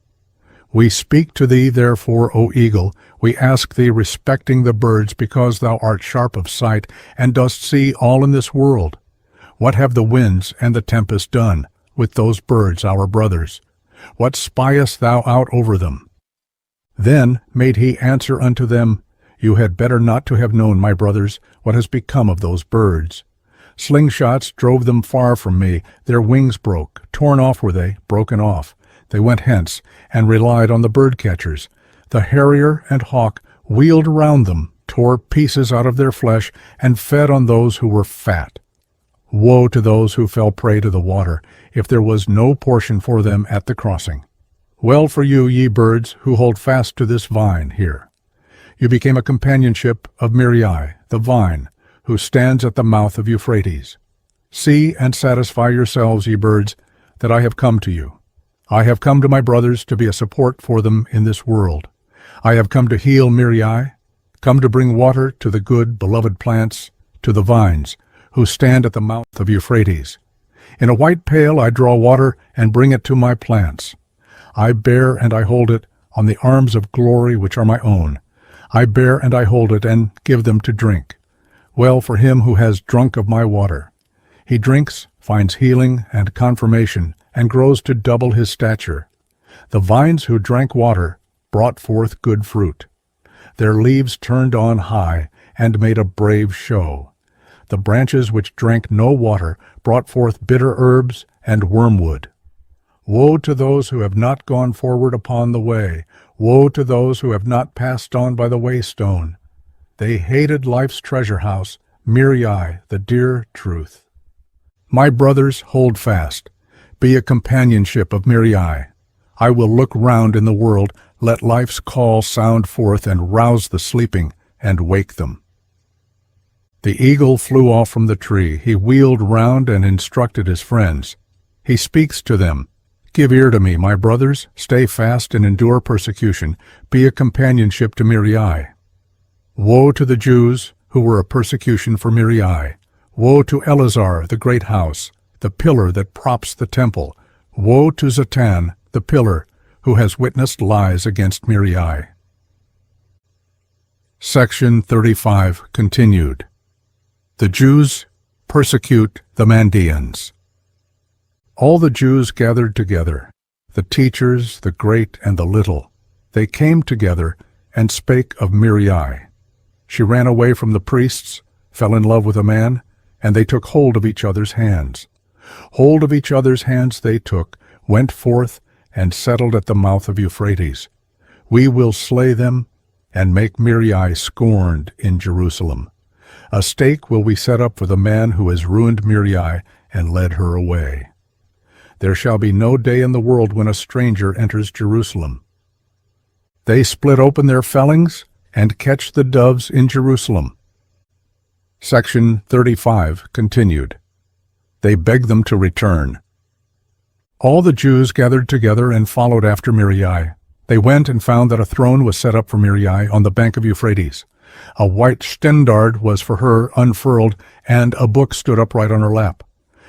We speak to thee, therefore, O eagle, we ask thee respecting the birds, because thou art sharp of sight, and dost see all in this world. What have the winds and the tempest done with those birds, our brothers? What spiest thou out over them? Then made he answer unto them, You had better not to have known, my brothers, what has become of those birds. Slingshots drove them far from me, their wings broke, torn off were they, broken off. They went hence, and relied on the bird-catchers. The harrier and hawk wheeled round them, tore pieces out of their flesh, and fed on those who were fat. Woe to those who fell prey to the water, if there was no portion for them at the crossing. Well for you, ye birds, who hold fast to this vine here. You became a companionship of Mirai, the vine, who stands at the mouth of Euphrates. See and satisfy yourselves, ye birds, that I have come to you. I have come to my brothers to be a support for them in this world. I have come to heal Mirai, come to bring water to the good, beloved plants, to the vines, who stand at the mouth of Euphrates. In a white pail I draw water and bring it to my plants. I bear and I hold it on the arms of glory which are my own. I bear and I hold it and give them to drink. Well for him who has drunk of my water. He drinks, finds healing and confirmation, and grows to double his stature. The vines who drank water brought forth good fruit. Their leaves turned on high and made a brave show. The branches which drank no water brought forth bitter herbs and wormwood. Woe to those who have not gone forward upon the way. Woe to those who have not passed on by the waystone. They hated life's treasure house, Mirai, the dear truth. My brothers, hold fast. Be a companionship of Mirai. I will look round in the world, let life's call sound forth and rouse the sleeping and wake them. The eagle flew off from the tree. He wheeled round and instructed his friends. He speaks to them. Give ear to me, my brothers. Stay fast and endure persecution. Be a companionship to Mirai. Woe to the Jews who were a persecution for Mirai. Woe to Eleazar, the great house, the pillar that props the temple. Woe to Zatan, the pillar, who has witnessed lies against Mirai. Section 35 continued. The Jews persecute the Mandaeans. All the Jews gathered together, the teachers, the great and the little. They came together and spake of Mirai. She ran away from the priests, fell in love with a man, and they took hold of each other's hands. Hold of each other's hands they took, went forth, and settled at the mouth of Euphrates. We will slay them, and make Mirai scorned in Jerusalem. A stake will we set up for the man who has ruined Mirai and led her away. There shall be no day in the world when a stranger enters Jerusalem. They split open their fellings and catch the doves in Jerusalem. Section 35 continued. They beg them to return. All the Jews gathered together and followed after Mirai. They went and found that a throne was set up for Mirai on the bank of Euphrates. A white standard was for her unfurled, and a book stood upright on her lap.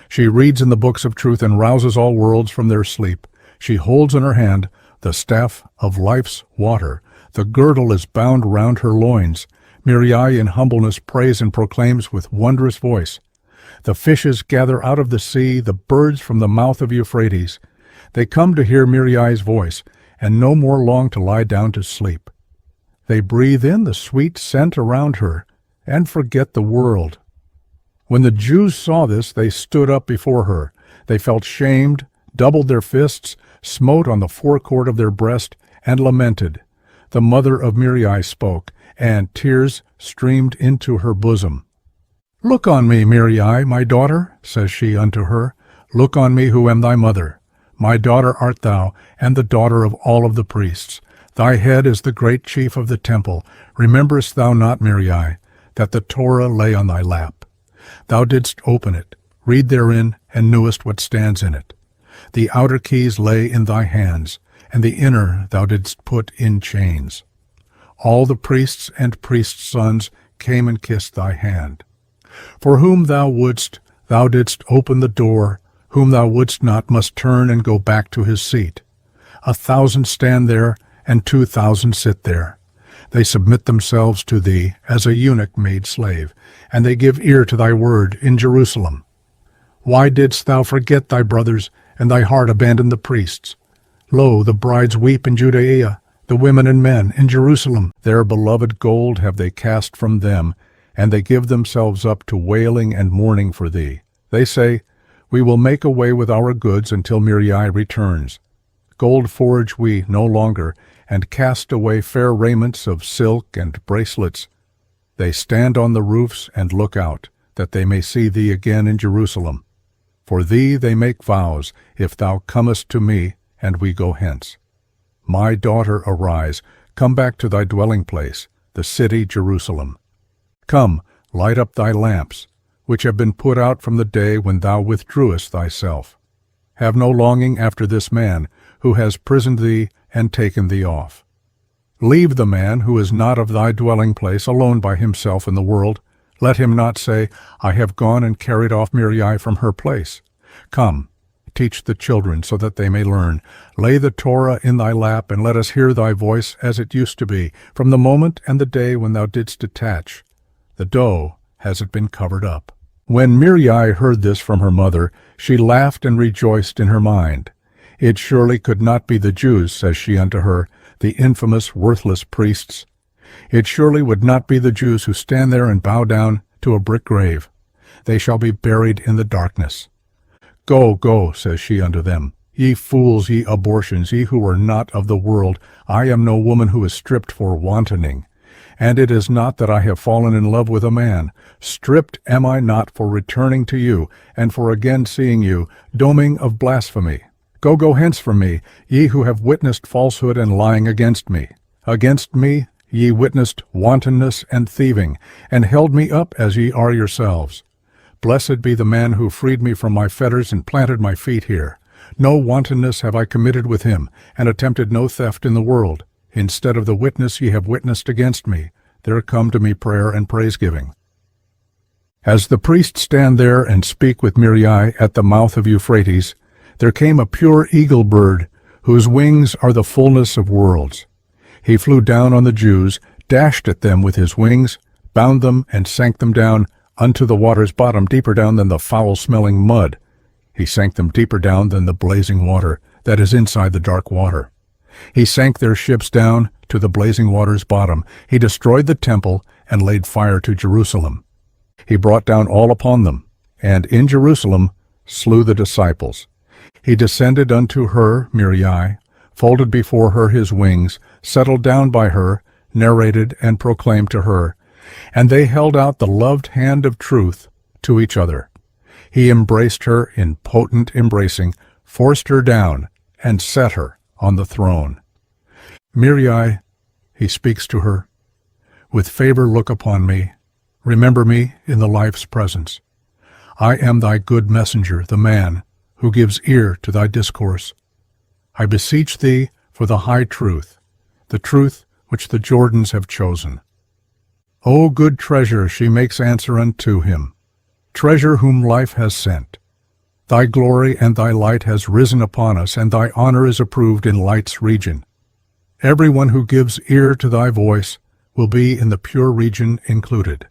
She reads in the books of truth and rouses all worlds from their sleep. She holds in her hand the staff of life's water. The girdle is bound round her loins. Mirai in humbleness prays and proclaims with wondrous voice. The fishes gather out of the sea, the birds from the mouth of Euphrates. They come to hear Mirai's voice, and no more long to lie down to sleep. They breathe in the sweet scent around her, and forget the world. When the Jews saw this, they stood up before her. They felt shamed, doubled their fists, smote on the forecourt of their breast, and lamented. The mother of Mirai spoke, and tears streamed into her bosom. Look on me, Mirai, my daughter, says she unto her. Look on me, who am thy mother. My daughter art thou, and the daughter of all of the priests. Thy head is the great chief of the temple. Rememberest thou not, Mirai, that the Torah lay on thy lap? Thou didst open it, read therein, and knewest what stands in it. The outer keys lay in thy hands, and the inner thou didst put in chains. All the priests and priests' sons came and kissed thy hand. For whom thou wouldst, thou didst open the door. Whom thou wouldst not must turn and go back to his seat. 1,000 stand there, and 2,000 sit there. They submit themselves to thee as a eunuch made slave, and they give ear to thy word in Jerusalem. Why didst thou forget thy brothers, and thy heart abandon the priests? Lo, the brides weep in Judea, the women and men in Jerusalem. Their beloved gold have they cast from them, and they give themselves up to wailing and mourning for thee. They say, We will make away with our goods until Mirai returns. Gold forge we no longer, and cast away fair raiments of silk and bracelets. They stand on the roofs and look out, that they may see thee again in Jerusalem. For thee they make vows, if thou comest to me, and we go hence. My daughter, arise, come back to thy dwelling place, the city Jerusalem. Come, light up thy lamps, which have been put out from the day when thou withdrewest thyself. Have no longing after this man, who has prisoned thee and taken thee off. Leave the man who is not of thy dwelling place alone by himself in the world. Let him not say, I have gone and carried off Mirai from her place. Come, teach the children so that they may learn. Lay the Torah in thy lap, and let us hear thy voice as it used to be, from the moment and the day when thou didst detach. The dough has it been covered up. When Mirai heard this from her mother, she laughed and rejoiced in her mind. It surely could not be the Jews, says she unto her, the infamous, worthless priests. It surely would not be the Jews who stand there and bow down to a brick grave. They shall be buried in the darkness. Go, go, says she unto them, ye fools, ye abortions, ye who are not of the world. I am no woman who is stripped for wantoning. And it is not that I have fallen in love with a man. Stripped am I not for returning to you, and for again seeing you, doming of blasphemy. Go, go hence from me, ye who have witnessed falsehood and lying against me. Against me ye witnessed wantonness and thieving, and held me up as ye are yourselves. Blessed be the man who freed me from my fetters and planted my feet here. No wantonness have I committed with him, and attempted no theft in the world. Instead of the witness ye have witnessed against me, there come to me prayer and praise-giving. As the priests stand there and speak with Mirai at the mouth of Euphrates, there came a pure eagle bird, whose wings are the fullness of worlds. He flew down on the Jews, dashed at them with his wings, bound them, and sank them down unto the water's bottom, deeper down than the foul-smelling mud. He sank them deeper down than the blazing water that is inside the dark water. He sank their ships down to the blazing water's bottom. He destroyed the temple and laid fire to Jerusalem. He brought down all upon them, and in Jerusalem slew the disciples. He descended unto her, Mirai, folded before her his wings, settled down by her, narrated and proclaimed to her, and they held out the loved hand of truth to each other. He embraced her in potent embracing, forced her down, and set her on the throne. Mirai, he speaks to her, with favor look upon me, remember me in the life's presence. I am thy good messenger, the man, who gives ear to thy discourse. I beseech thee for the high truth, the truth which the Jordans have chosen. O good treasure, she makes answer unto him, treasure whom life has sent. Thy glory and thy light has risen upon us, and thy honor is approved in light's region. Every one who gives ear to thy voice will be in the pure region included.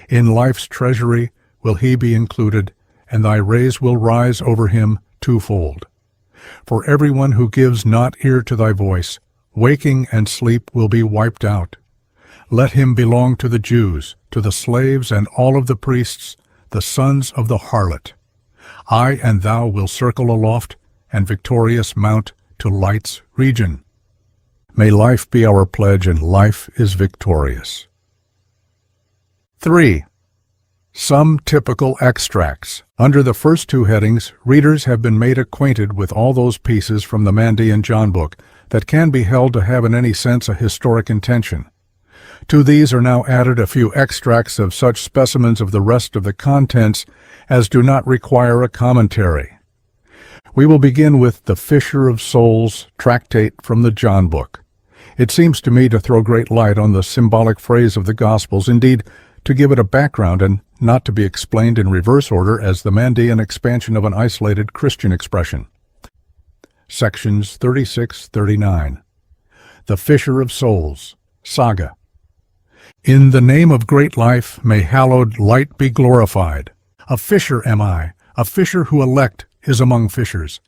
In life's treasury will he be included, and thy rays will rise over him twofold. For every one who gives not ear to thy voice, waking and sleep will be wiped out. Let him belong to the Jews, to the slaves and all of the priests, the sons of the harlot. I and thou will circle aloft, and victorious mount to light's region. May life be our pledge, and life is victorious. 3. Some typical extracts. Under the first two headings, readers have been made acquainted with all those pieces from the Mandaean John book that can be held to have in any sense a historic intention. To these are now added a few extracts of such specimens of the rest of the contents as do not require a commentary. We will begin with the Fisher of Souls tractate from the John book. It seems to me to throw great light on the symbolic phrase of the Gospels, indeed, to give it a background and not to be explained in reverse order as the Mandaean expansion of an isolated Christian expression. Sections 36-39. The Fisher of Souls, Saga. In the name of great life, may hallowed light be glorified. A fisher am I, a fisher who elect is among fishers.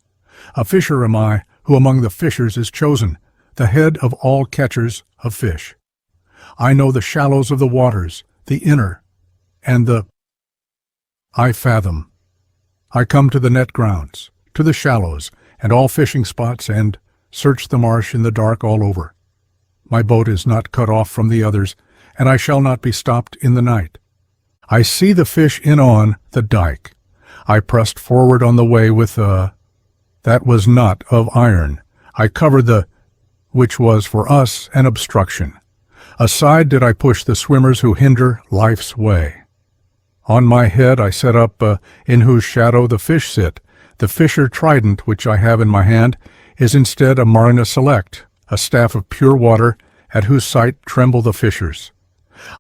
A fisher am I, who among the fishers is chosen, the head of all catchers of fish. I know the shallows of the waters, the inner, and I fathom. I come to the net grounds, to the shallows, and all fishing spots, and search the marsh in the dark all over. My boat is not cut off from the others, and I shall not be stopped in the night. I see the fish in on the dike. I pressed forward on the way with that was not of iron. I covered which was for us an obstruction. Aside did I push the swimmers who hinder life's way. On my head I set up, in whose shadow the fish sit. The fisher trident which I have in my hand is instead a marina select, a staff of pure water, at whose sight tremble the fishers.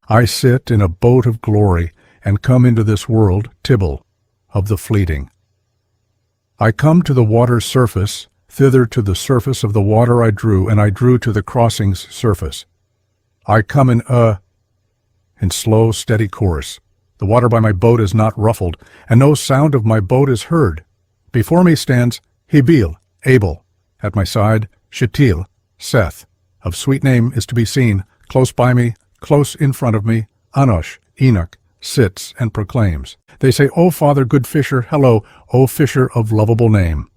I sit in a boat of glory, and come into this world, Tibble, of the fleeting. I come to the water's surface, thither to the surface of the water I drew, and I drew to the crossing's surface. I come in slow, steady course, The water by my boat is not ruffled, and no sound of my boat is heard. Before me stands Hebil, Abel. At my side, Shetil, Seth. Of sweet name is to be seen, close by me, close in front of me, Anosh, Enoch, sits and proclaims. They say, O Father, good fisher, hello, O fisher of lovable name.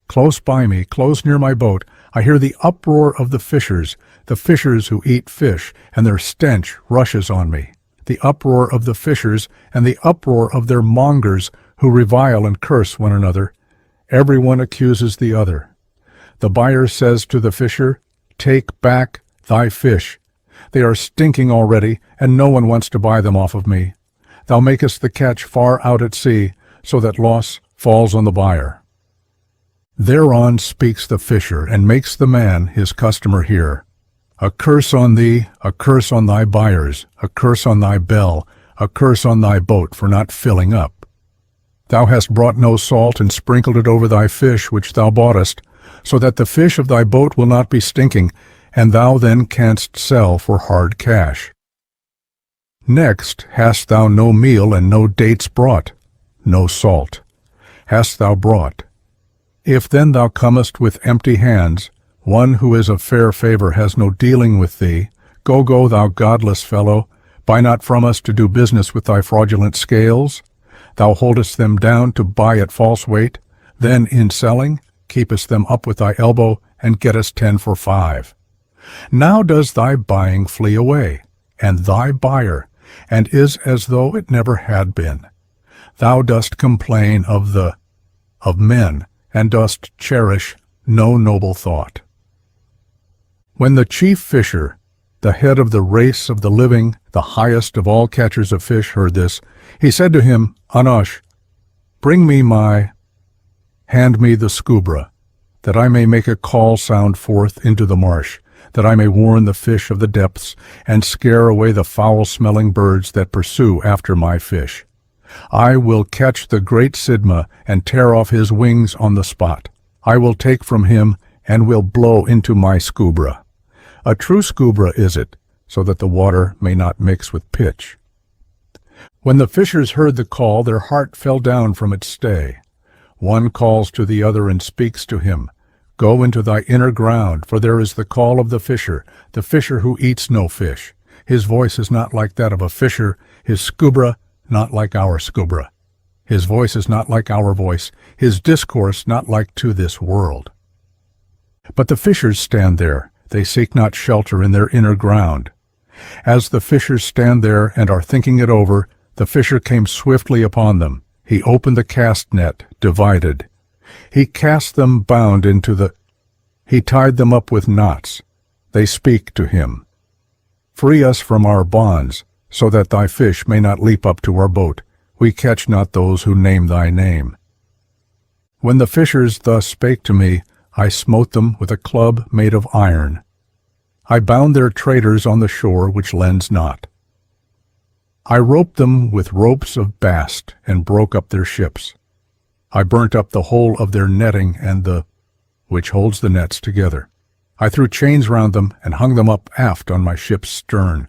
Close by me, close near my boat, I hear the uproar of the fishers who eat fish, and their stench rushes on me. The uproar of the fishers, and the uproar of their mongers, who revile and curse one another. Every one accuses the other. The buyer says to the fisher, Take back thy fish. They are stinking already, and no one wants to buy them off of me. Thou makest the catch far out at sea, so that loss falls on the buyer. Thereon speaks the fisher, and makes the man his customer hear. A curse on thee, a curse on thy buyers, a curse on thy bell, a curse on thy boat for not filling up. Thou hast brought no salt, and sprinkled it over thy fish which thou boughtest, so that the fish of thy boat will not be stinking, and thou then canst sell for hard cash. Next hast thou no meal, and no dates brought, no salt hast thou brought. If then thou comest with empty hands, one who is of fair favor has no dealing with thee. Go, thou godless fellow, buy not from us to do business with thy fraudulent scales. Thou holdest them down to buy at false weight, then in selling keepest them up with thy elbow, and gettest 10 for 5. Now does thy buying flee away, and thy buyer, and is as though it never had been. Thou dost complain of men, and dost cherish no noble thought. When the chief fisher, the head of the race of the living, the highest of all catchers of fish, heard this, he said to him, Anosh, hand me the scubra, that I may make a call sound forth into the marsh, that I may warn the fish of the depths, and scare away the foul-smelling birds that pursue after my fish. I will catch the great Sidma, and tear off his wings on the spot. I will take from him, and will blow into my scubra. A true scubra is it, so that the water may not mix with pitch. When the fishers heard the call, their heart fell down from its stay. One calls to the other and speaks to him, Go into thy inner ground, for there is the call of the fisher who eats no fish. His voice is not like that of a fisher, his scubra not like our scubra. His voice is not like our voice, his discourse not like to this world. But the fishers stand there, they seek not shelter in their inner ground. As the fishers stand there and are thinking it over, the fisher came swiftly upon them. He opened the cast net, divided. He cast them bound he tied them up with knots. They speak to him. Free us from our bonds, so that thy fish may not leap up to our boat. We catch not those who name thy name. When the fishers thus spake to me, I smote them with a club made of iron. I bound their traders on the shore which lends not. I roped them with ropes of bast, and broke up their ships. I burnt up the whole of their netting and which holds the nets together. I threw chains round them, and hung them up aft on my ship's stern.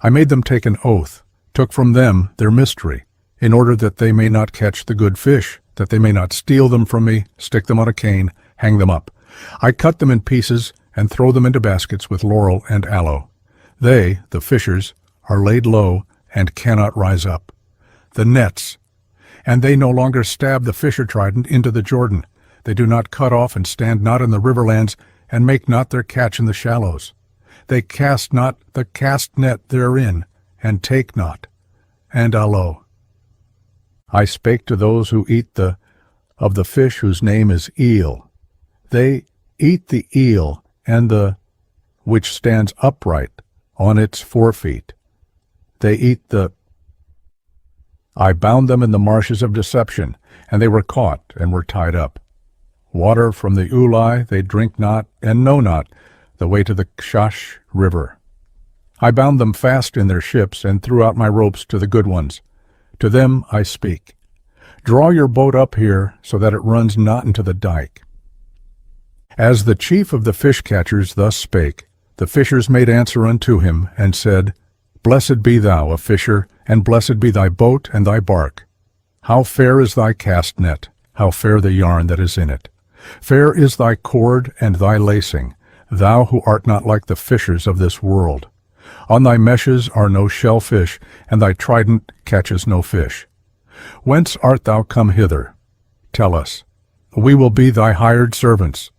I made them take an oath, took from them their mystery, in order that they may not catch the good fish, that they may not steal them from me, stick them on a cane, hang them up. I cut them in pieces, and throw them into baskets with laurel and aloe. They, the fishers, are laid low, and cannot rise up. The nets, and they no longer stab the fisher trident into the Jordan. They do not cut off, and stand not in the riverlands, and make not their catch in the shallows. They cast not the cast net therein, and take not. And aloe. I spake to those who eat of the fish whose name is eel. They eat the eel, and which stands upright on its forefeet. They eat I bound them in the marshes of deception, and they were caught, and were tied up. Water from the Ulai they drink not, and know not the way to the Kshash river. I bound them fast in their ships, and threw out my ropes to the good ones. To them I speak, Draw your boat up here, so that it runs not into the dike. As the chief of the fish catchers thus spake, the fishers made answer unto him, and said, Blessed be thou, a fisher, and blessed be thy boat and thy bark. How fair is thy cast net, how fair the yarn that is in it. Fair is thy cord and thy lacing, thou who art not like the fishers of this world. On thy meshes are no shellfish, and thy trident catches no fish. Whence art thou come hither? Tell us. We will be thy hired servants.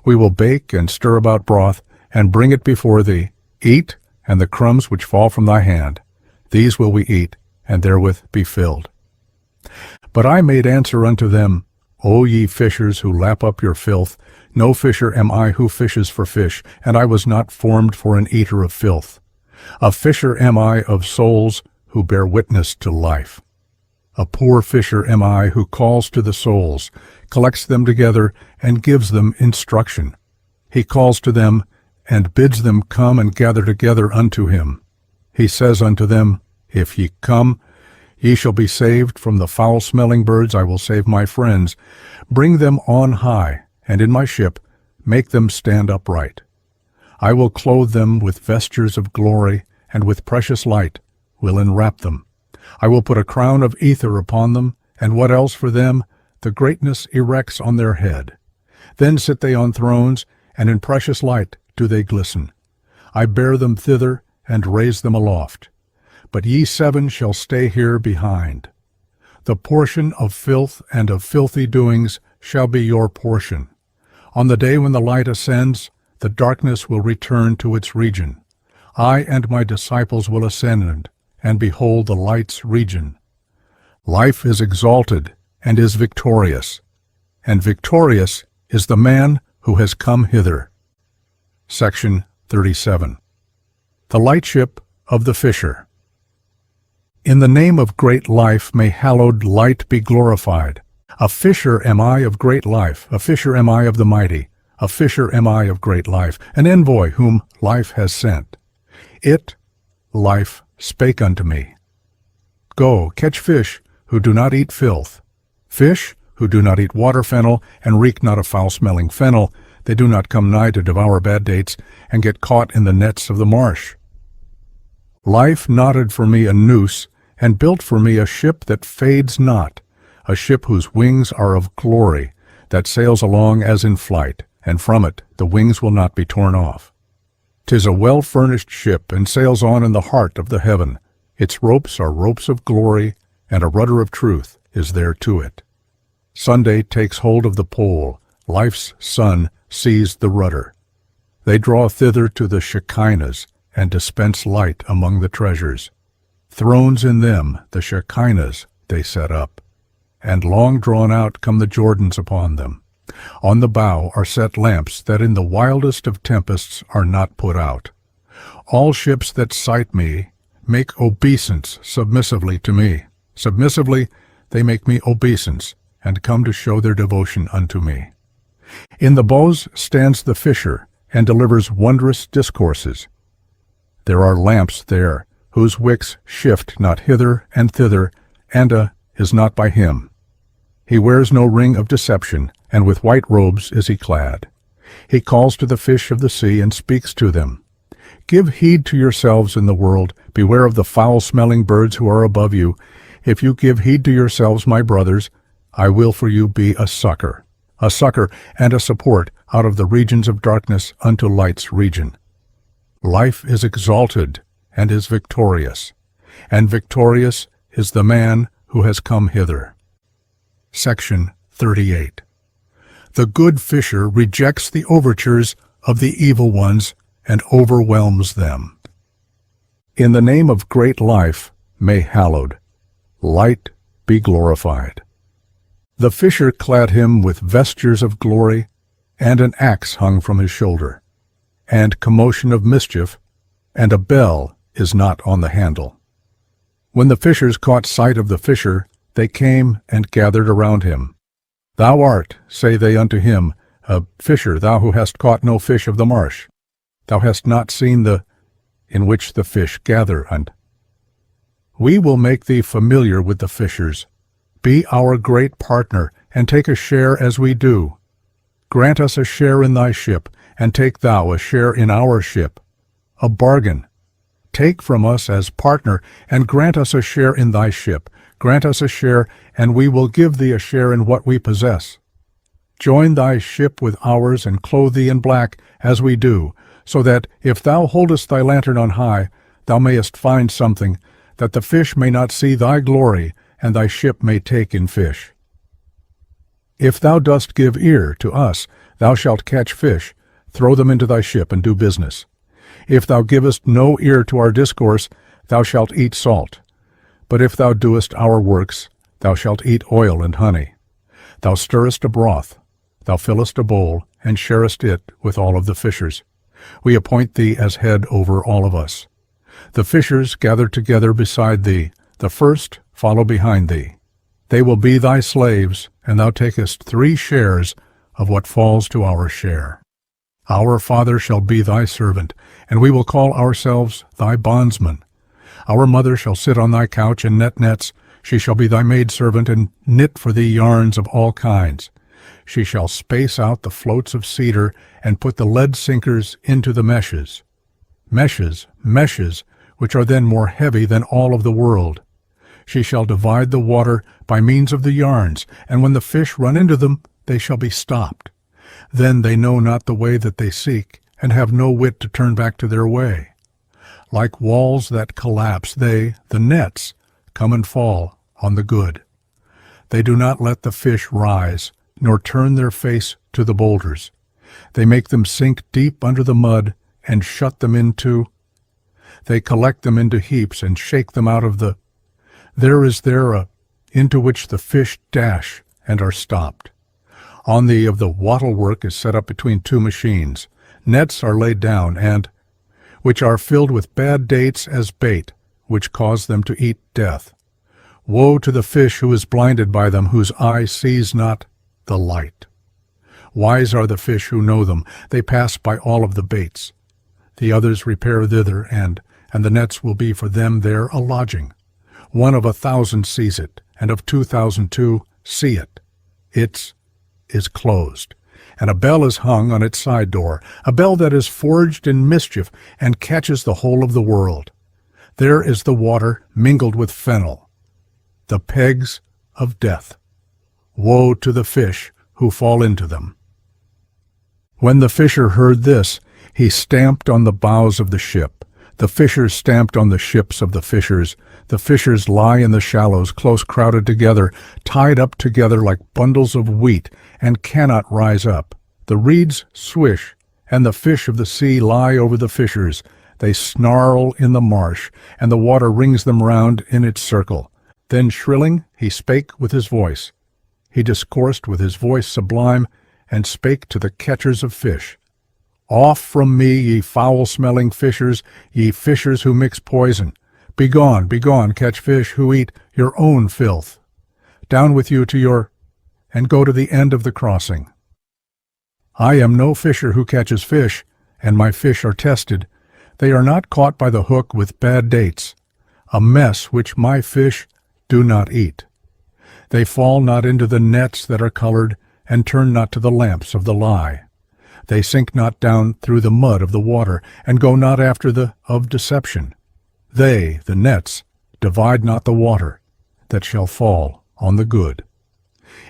We will bake and stir about broth, and bring it before thee. Eat, and the crumbs which fall from thy hand, these will we eat, and therewith be filled. But I made answer unto them, O ye fishers who lap up your filth, no fisher am I who fishes for fish, and I was not formed for an eater of filth. A fisher am I of souls who bear witness to life. A poor fisher am I who calls to the souls, collects them together, and gives them instruction. He calls to them, and bids them come and gather together unto him. He says unto them, If ye come, ye shall be saved from the foul-smelling birds. I will save my friends. Bring them on high, and in my ship make them stand upright. I will clothe them with vestures of glory, and with precious light will enwrap them. I will put a crown of ether upon them, and what else for them? The greatness erects on their head. Then sit they on thrones, and in precious light do they glisten. I bear them thither, and raise them aloft. But ye seven shall stay here behind. The portion of filth and of filthy doings shall be your portion. On the day when the light ascends, the darkness will return to its region. I and my disciples will ascend, and behold the light's region. Life is exalted and is victorious, and victorious is the man who has come hither. Section 37. The Lightship of the Fisher. In the name of great life may hallowed light be glorified. A fisher am I of great life, a fisher am I of the mighty, a fisher am I of great life, an envoy whom life has sent. It, life, spake unto me, Go, catch fish who do not eat filth, fish who do not eat water fennel, and reek not of foul-smelling fennel. They do not come nigh to devour bad dates, and get caught in the nets of the marsh. Life knotted for me a noose, and built for me a ship that fades not, a ship whose wings are of glory, that sails along as in flight, and from it the wings will not be torn off. 'Tis a well-furnished ship, and sails on in the heart of the heaven. Its ropes are ropes of glory, and a rudder of truth is there to it. Sunday takes hold of the pole, life's sun seized the rudder. They draw thither to the Shekinahs, and dispense light among the treasures. Thrones in them, the Shekinahs, they set up, and long drawn out come the Jordans upon them. On the bow are set lamps that in the wildest of tempests are not put out. All ships that sight me make obeisance submissively to me. Submissively they make me obeisance, and come to show their devotion unto me. In the bows stands the fisher, and delivers wondrous discourses. There are lamps there, whose wicks shift not hither and thither, and is not by him. He wears no ring of deception, and with white robes is he clad. He calls to the fish of the sea, and speaks to them. Give heed to yourselves in the world, beware of the foul-smelling birds who are above you. If you give heed to yourselves, my brothers, I will for you be a succor and a support out of the regions of darkness unto light's region. Life is exalted and is victorious, and victorious is the man who has come hither. Section 38. The good fisher rejects the overtures of the evil ones and overwhelms them. In the name of great life may hallowed light be glorified. The fisher clad him with vestures of glory, and an axe hung from his shoulder, and commotion of mischief, and a bell is not on the handle. When the fishers caught sight of the fisher, they came and gathered around him. Thou art, say they unto him, a fisher, thou who hast caught no fish of the marsh. Thou hast not seen the in which the fish gather, and we will make thee familiar with the fishers. Be our great partner, and take a share as we do. Grant us a share in thy ship, and take thou a share in our ship. A bargain. Take from us as partner, and grant us a share in thy ship. Grant us a share, and we will give thee a share in what we possess. Join thy ship with ours, and clothe thee in black, as we do, so that, if thou holdest thy lantern on high, thou mayest find something, that the fish may not see thy glory, and thy ship may take in fish. If thou dost give ear to us, thou shalt catch fish, throw them into thy ship, and do business. If thou givest no ear to our discourse, thou shalt eat salt. But if thou doest our works, thou shalt eat oil and honey. Thou stirrest a broth, thou fillest a bowl, and sharest it with all of the fishers. We appoint thee as head over all of us. The fishers gather together beside thee, the first follow behind thee. They will be thy slaves, and thou takest 3 shares of what falls to our share. Our father shall be thy servant, and we will call ourselves thy bondsmen. Our mother shall sit on thy couch and net nets. She shall be thy maidservant, and knit for thee yarns of all kinds. She shall space out the floats of cedar, and put the lead sinkers into the meshes. Meshes, which are then more heavy than all of the world. She shall divide the water by means of the yarns, and when the fish run into them, they shall be stopped. Then they know not the way that they seek, and have no wit to turn back to their way. Like walls that collapse, they, the nets, come and fall on the good. They do not let the fish rise, nor turn their face to the boulders. They make them sink deep under the mud, and shut them into. They collect them into heaps, and shake them out of the. There is there a, into which the fish dash, and are stopped. On the of the wattle work is set up between 2 machines. Nets are laid down, and which are filled with bad dates as bait, which cause them to eat death. Woe to the fish who is blinded by them, whose eye sees not the light. Wise are the fish who know them. They pass by all of the baits. The others repair thither, and the nets will be for them there a lodging. 1 of 1,000 sees it, and of 2,002 see it. Its is closed, and a bell is hung on its side door, a bell that is forged in mischief, and catches the whole of the world. There is the water mingled with fennel, the pegs of death. Woe to the fish who fall into them. When the fisher heard this, he stamped on the bows of the ship. The fishers stamped on the ships of the fishers. The fishers lie in the shallows, close crowded together, tied up together like bundles of wheat, and cannot rise up. The reeds swish, and the fish of the sea lie over the fishers. They snarl in the marsh, and the water rings them round in its circle. Then shrilling, he spake with his voice. He discoursed with his voice sublime, and spake to the catchers of fish. Off from me, ye foul-smelling fishers, ye fishers who mix poison. Begone, catch fish who eat your own filth. Down with you to your, and go to the end of the crossing. I am no fisher who catches fish, and my fish are tested. They are not caught by the hook with bad dates, a mess which my fish do not eat. They fall not into the nets that are colored, and turn not to the lamps of the lie. They sink not down through the mud of the water, and go not after the of deception. They, the nets, divide not the water, that shall fall on the good.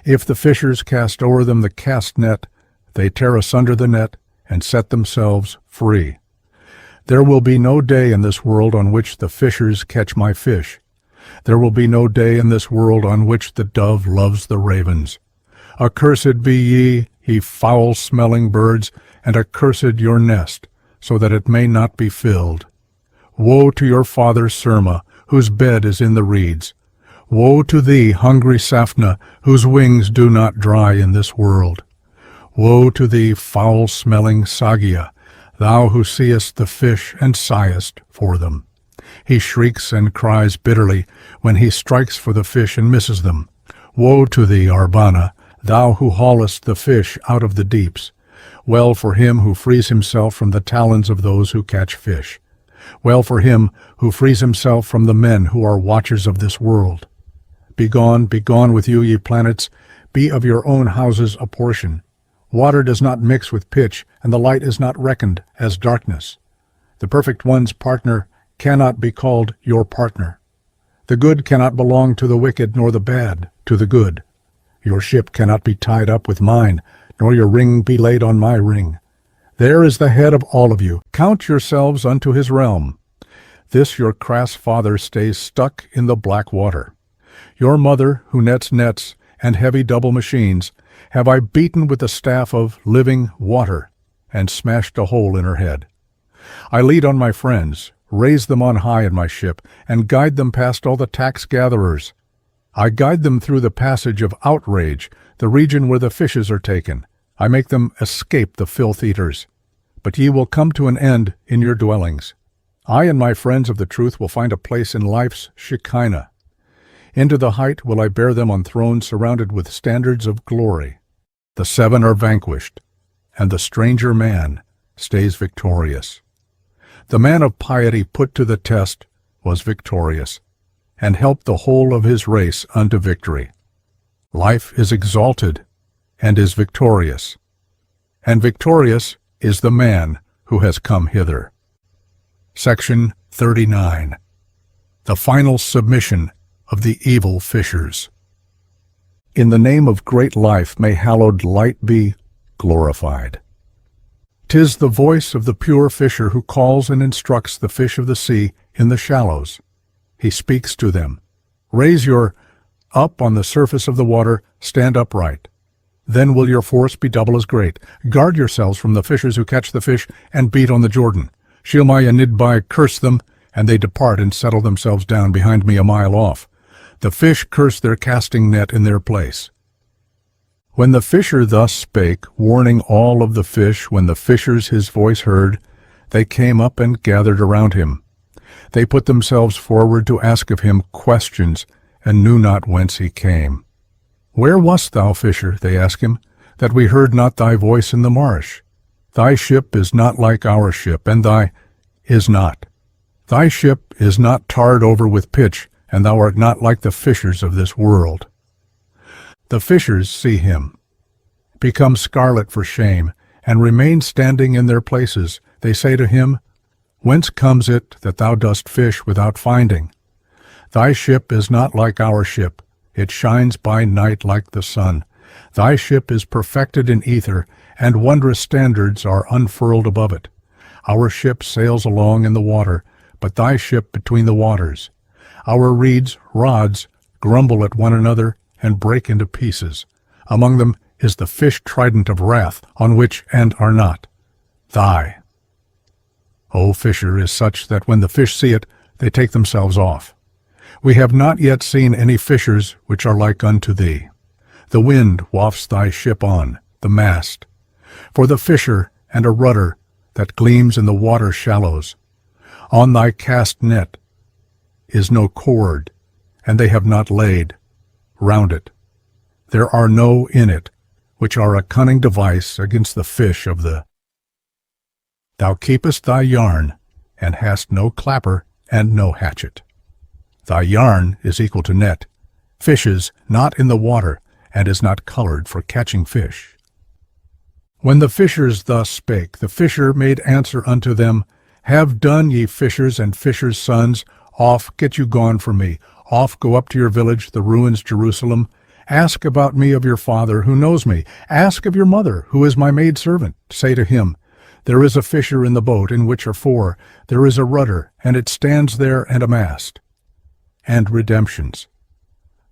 If the fishers cast o'er them the cast net, they tear asunder the net, and set themselves free. There will be no day in this world on which the fishers catch my fish. There will be no day in this world on which the dove loves the ravens. Accursed be ye foul-smelling birds, and accursed your nest, so that it may not be filled. Woe to your father Surma, whose bed is in the reeds. Woe to thee, hungry Saphna, whose wings do not dry in this world. Woe to thee, foul-smelling Sagia, thou who seest the fish and sighest for them. He shrieks and cries bitterly when he strikes for the fish and misses them. Woe to thee, Arbana, thou who haulest the fish out of the deeps. Well for him who frees himself from the talons of those who catch fish. Well for him who frees himself from the men who are watchers of this world. Begone with you, ye planets, be of your own houses a portion. Water does not mix with pitch, and the light is not reckoned as darkness. The perfect one's partner cannot be called your partner. The good cannot belong to the wicked, nor the bad to the good. Your ship cannot be tied up with mine, nor your ring be laid on my ring. There is the head of all of you. Count yourselves unto his realm. This your crass father stays stuck in the black water. Your mother, who nets nets and heavy double machines, have I beaten with the staff of living water, and smashed a hole in her head. I lead on my friends, raise them on high in my ship, and guide them past all the tax-gatherers. I guide them through the passage of outrage, the region where the fishes are taken. I make them escape the filth-eaters. But ye will come to an end in your dwellings. I and my friends of the truth will find a place in life's Shekinah. Into the height will I bear them on thrones surrounded with standards of glory. The seven are vanquished, and the stranger man stays victorious. The man of piety put to the test was victorious, and helped the whole of his race unto victory. Life is exalted and is victorious, and victorious is the man who has come hither. Section 39. The final submission of the evil fishers. In the name of great life may hallowed light be glorified. 'Tis the voice of the pure fisher who calls and instructs the fish of the sea in the shallows. He speaks to them. Raise your up on the surface of the water, stand upright. Then will your force be double as great. Guard yourselves from the fishers who catch the fish and beat on the Jordan. Shilmai and Nidbai curse them, and they depart and settle themselves down behind me a mile off. The fish curse their casting net in their place. When the fisher thus spake, warning all of the fish, when the fishers his voice heard, they came up and gathered around him. They put themselves forward to ask of him questions, and knew not whence he came. Where wast thou, fisher, they asked him, that we heard not thy voice in the marsh? Thy ship is not like our ship, and thy is not. Thy ship is not tarred over with pitch, and thou art not like the fishers of this world. The fishers see him, become scarlet for shame, and remain standing in their places. They say to him, Whence comes it that thou dost fish without finding? Thy ship is not like our ship. It shines by night like the sun. Thy ship is perfected in ether, and wondrous standards are unfurled above it. Our ship sails along in the water, but thy ship between the waters. Our reeds, rods, grumble at one another and break into pieces. Among them is the fish trident of wrath, on which and are not. Thy, O fisher, is such that when the fish see it, they take themselves off. We have not yet seen any fishers which are like unto thee. The wind wafts thy ship on, the mast. For the fisher and a rudder that gleams in the water shallows. On thy cast net is no cord, and they have not laid round it. There are no in it, which are a cunning device against the fish of the. Thou keepest thy yarn, and hast no clapper and no hatchet. Thy yarn is equal to net, fishes not in the water, and is not colored for catching fish. When the fishers thus spake, the fisher made answer unto them, Have done, ye fishers and fishers' sons, off, get you gone from me. Off, go up to your village, the ruins Jerusalem. Ask about me of your father, who knows me. Ask of your mother, who is my maidservant. Say to him, There is a fisher in the boat, in which are four. There is a rudder, and it stands there, and a mast. And redemptions.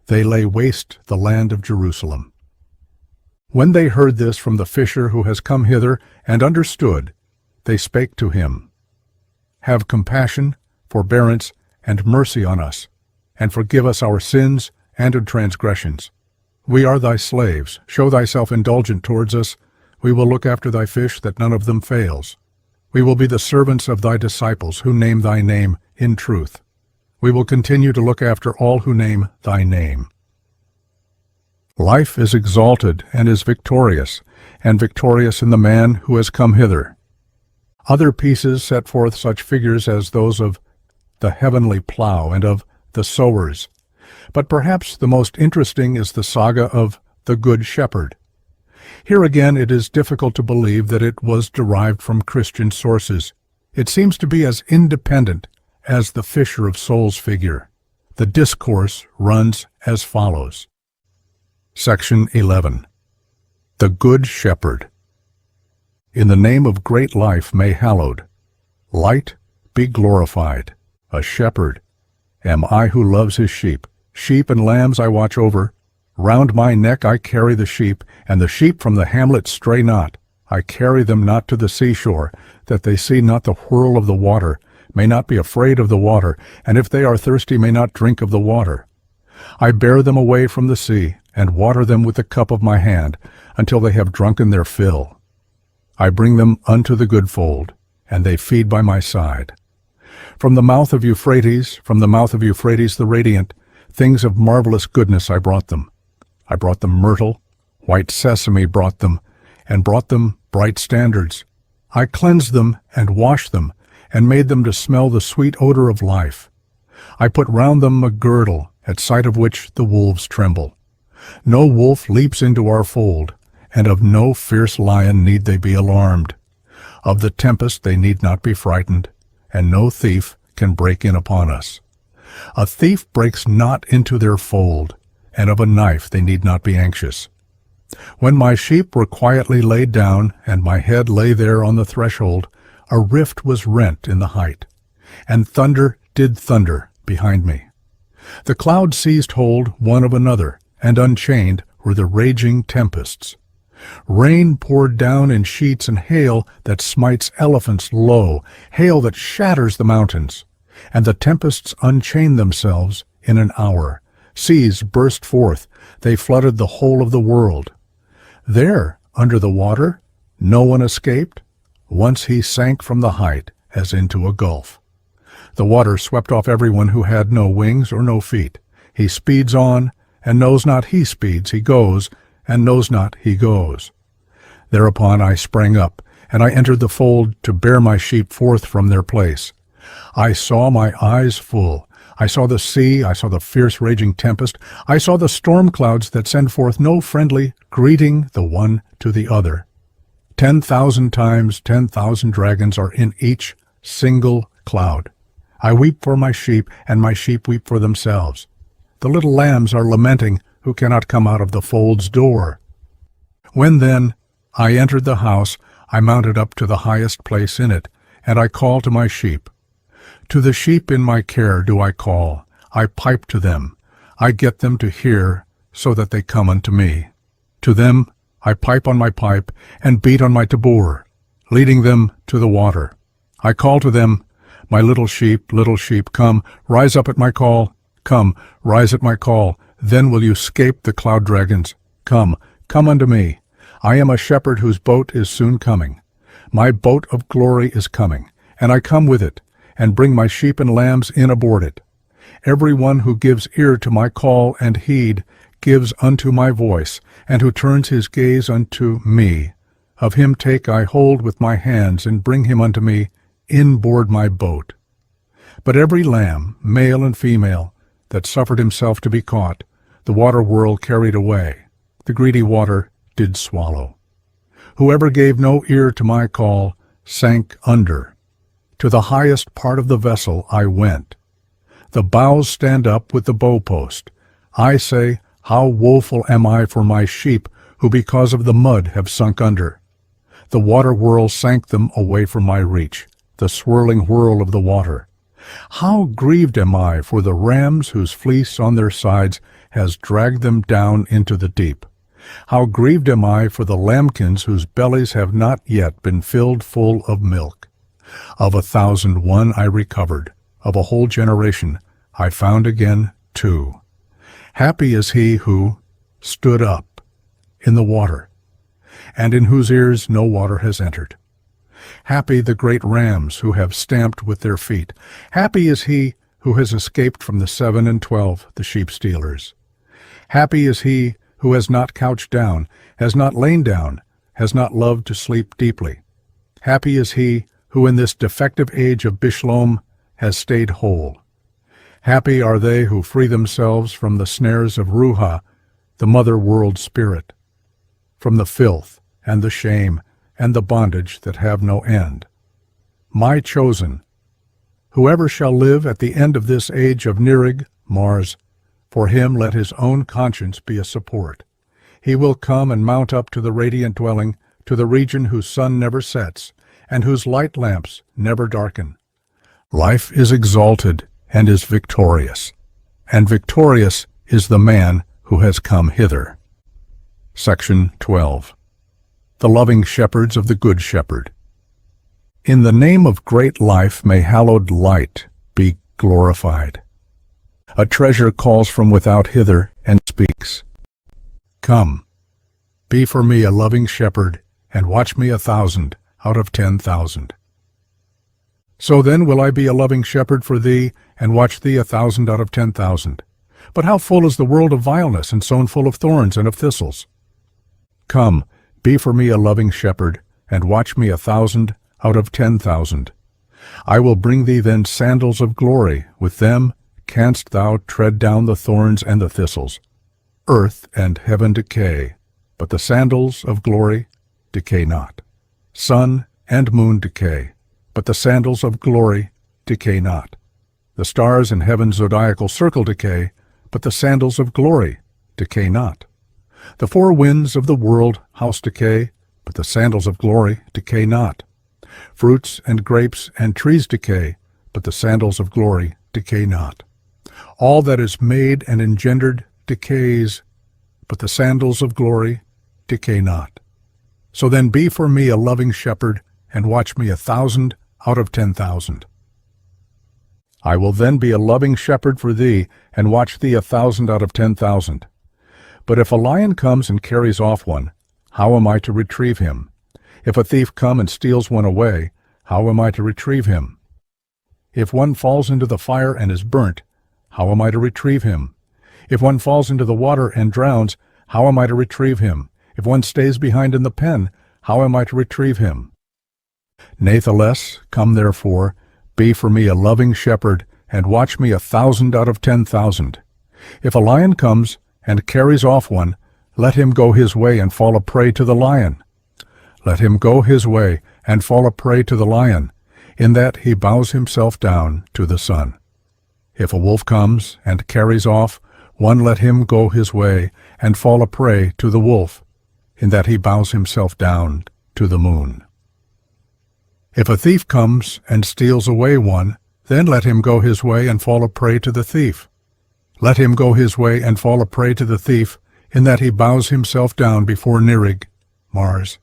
They lay waste the land of Jerusalem. When they heard this from the fisher who has come hither, and understood, they spake to him, Have compassion, forbearance, and mercy on us, and forgive us our sins and our transgressions. We are thy slaves. Show thyself indulgent towards us. We will look after thy fish, that none of them fails. We will be the servants of thy disciples, who name thy name in truth. We will continue to look after all who name thy name. Life is exalted and is victorious in the man who has come hither. Other pieces set forth such figures as those of the heavenly plough and of the sowers, but perhaps the most interesting is the saga of the Good Shepherd. Here again it is difficult to believe that it was derived from Christian sources. It seems to be as independent as the Fisher of Souls figure. The discourse runs as follows. Section 11. The Good Shepherd. In the name of great life may hallowed, light be glorified. A shepherd am I who loves his sheep. Sheep and lambs I watch over. Round my neck I carry the sheep, and the sheep from the hamlet stray not. I carry them not to the seashore, that they see not the whirl of the water, may not be afraid of the water, and if they are thirsty may not drink of the water. I bear them away from the sea, and water them with the cup of my hand, until they have drunken their fill. I bring them unto the good fold, and they feed by my side. From the mouth of Euphrates the radiant, things of marvelous goodness I brought them. I brought them myrtle, white sesame brought them, and brought them bright standards. I cleansed them and washed them, and made them to smell the sweet odor of life. I put round them a girdle, at sight of which the wolves tremble. No wolf leaps into our fold, and of no fierce lion need they be alarmed. Of the tempest they need not be frightened, and no thief can break in upon us. A thief breaks not into their fold, and of a knife they need not be anxious. When my sheep were quietly laid down, and my head lay there on the threshold, a rift was rent in the height, and thunder did thunder behind me. The clouds seized hold one of another, and unchained were the raging tempests. Rain poured down in sheets, and hail that smites elephants low, hail that shatters the mountains. And the tempests unchained themselves in an hour. Seas burst forth, they flooded the whole of the world. There, under the water, no one escaped. Once he sank from the height as into a gulf. The water swept off everyone who had no wings or no feet. He speeds on, and knows not he speeds, he goes, and knows not he goes. Thereupon I sprang up, and I entered the fold to bear my sheep forth from their place. I saw my eyes full. I saw the sea, I saw the fierce raging tempest, I saw the storm clouds that send forth no friendly greeting the one to the other. 10,000 times 10,000 dragons are in each single cloud. I weep for my sheep, and my sheep weep for themselves. The little lambs are lamenting who cannot come out of the fold's door. When then I entered the house, I mounted up to the highest place in it, and I called to my sheep. To the sheep in my care do I call. I pipe to them. I get them to hear, so that they come unto me. To them I pipe on my pipe, and beat on my tabor, leading them to the water. I call to them, my little sheep, come, rise up at my call. Come, rise at my call, then will you escape the cloud dragons. Come, come unto me. I am a shepherd whose boat is soon coming. My boat of glory is coming, and I come with it, and bring my sheep and lambs in aboard it. Every one who gives ear to my call and heed, gives unto my voice, and who turns his gaze unto me, of him take I hold with my hands, and bring him unto me, in board my boat. But every lamb, male and female, that suffered himself to be caught, the water whirl carried away, the greedy water did swallow. Whoever gave no ear to my call sank under. To the highest part of the vessel I went. The bows stand up with the bowpost. I say, how woeful am I for my sheep, who because of the mud have sunk under. The water whirl sank them away from my reach, the swirling whirl of the water. How grieved am I for the rams whose fleece on their sides has dragged them down into the deep. How grieved am I for the lambkins whose bellies have not yet been filled full of milk. Of 1,001 I recovered, of a whole generation I found again 2. Happy is he who stood up in the water, and in whose ears no water has entered. Happy the great rams who have stamped with their feet. Happy is he who has escaped from the 7 and 12, the sheep-stealers. Happy is he who has not couched down, has not lain down, has not loved to sleep deeply. Happy is he who in this defective age of Bishlom has stayed whole. Happy are they who free themselves from the snares of Ruha, the mother world spirit, from the filth and the shame and the bondage that have no end. My chosen, Whoever shall live at the end of this age of Nirig, Mars, for him let his own conscience be a support. He will come and mount up to the radiant dwelling, to the region whose sun never sets, and whose light lamps never darken. Life is exalted and is victorious, and victorious is the man who has come hither. Section 12. The loving shepherds of the Good Shepherd. In the name of great life may hallowed light be glorified. A treasure calls from without hither and speaks. Come, be for me a loving shepherd, and watch me 1,000 out of 10,000. So then will I be a loving shepherd for thee, and watch thee 1,000 out of 10,000. But how full is the world of vileness, and sown full of thorns and of thistles? Come, be for me a loving shepherd, and watch me 1,000 out of 10,000. I will bring thee then sandals of glory. With them canst thou tread down the thorns and the thistles. Earth and heaven decay, but the sandals of glory decay not. Sun and moon decay, but the sandals of glory decay not. The stars in heaven's zodiacal circle decay, but the sandals of glory decay not. The four winds of the world house decay, but the sandals of glory decay not. Fruits and grapes and trees decay, but the sandals of glory decay not. All that is made and engendered decays, but the sandals of glory decay not. So then be for me a loving shepherd, and watch me 1,000 out of 10,000. I will then be a loving shepherd for thee, and watch thee 1,000 out of 10,000. But if a lion comes and carries off one, how am I to retrieve him? If a thief come and steals one away, how am I to retrieve him? If one falls into the fire and is burnt, how am I to retrieve him? If one falls into the water and drowns, how am I to retrieve him? If one stays behind in the pen, how am I to retrieve him? Natheless, come therefore, be for me a loving shepherd, and watch me 1,000 out of 10,000. If a lion comes and carries off one, let him go his way and fall a prey to the lion. Let him go his way and fall a prey to the lion, in that he bows himself down to the sun. If a wolf comes and carries off one, let him go his way and fall a prey to the wolf, in that he bows himself down to the moon. If a thief comes and steals away one, then let him go his way and fall a prey to the thief. Let him go his way and fall a prey to the thief, in that he bows himself down before Nirig, Mars.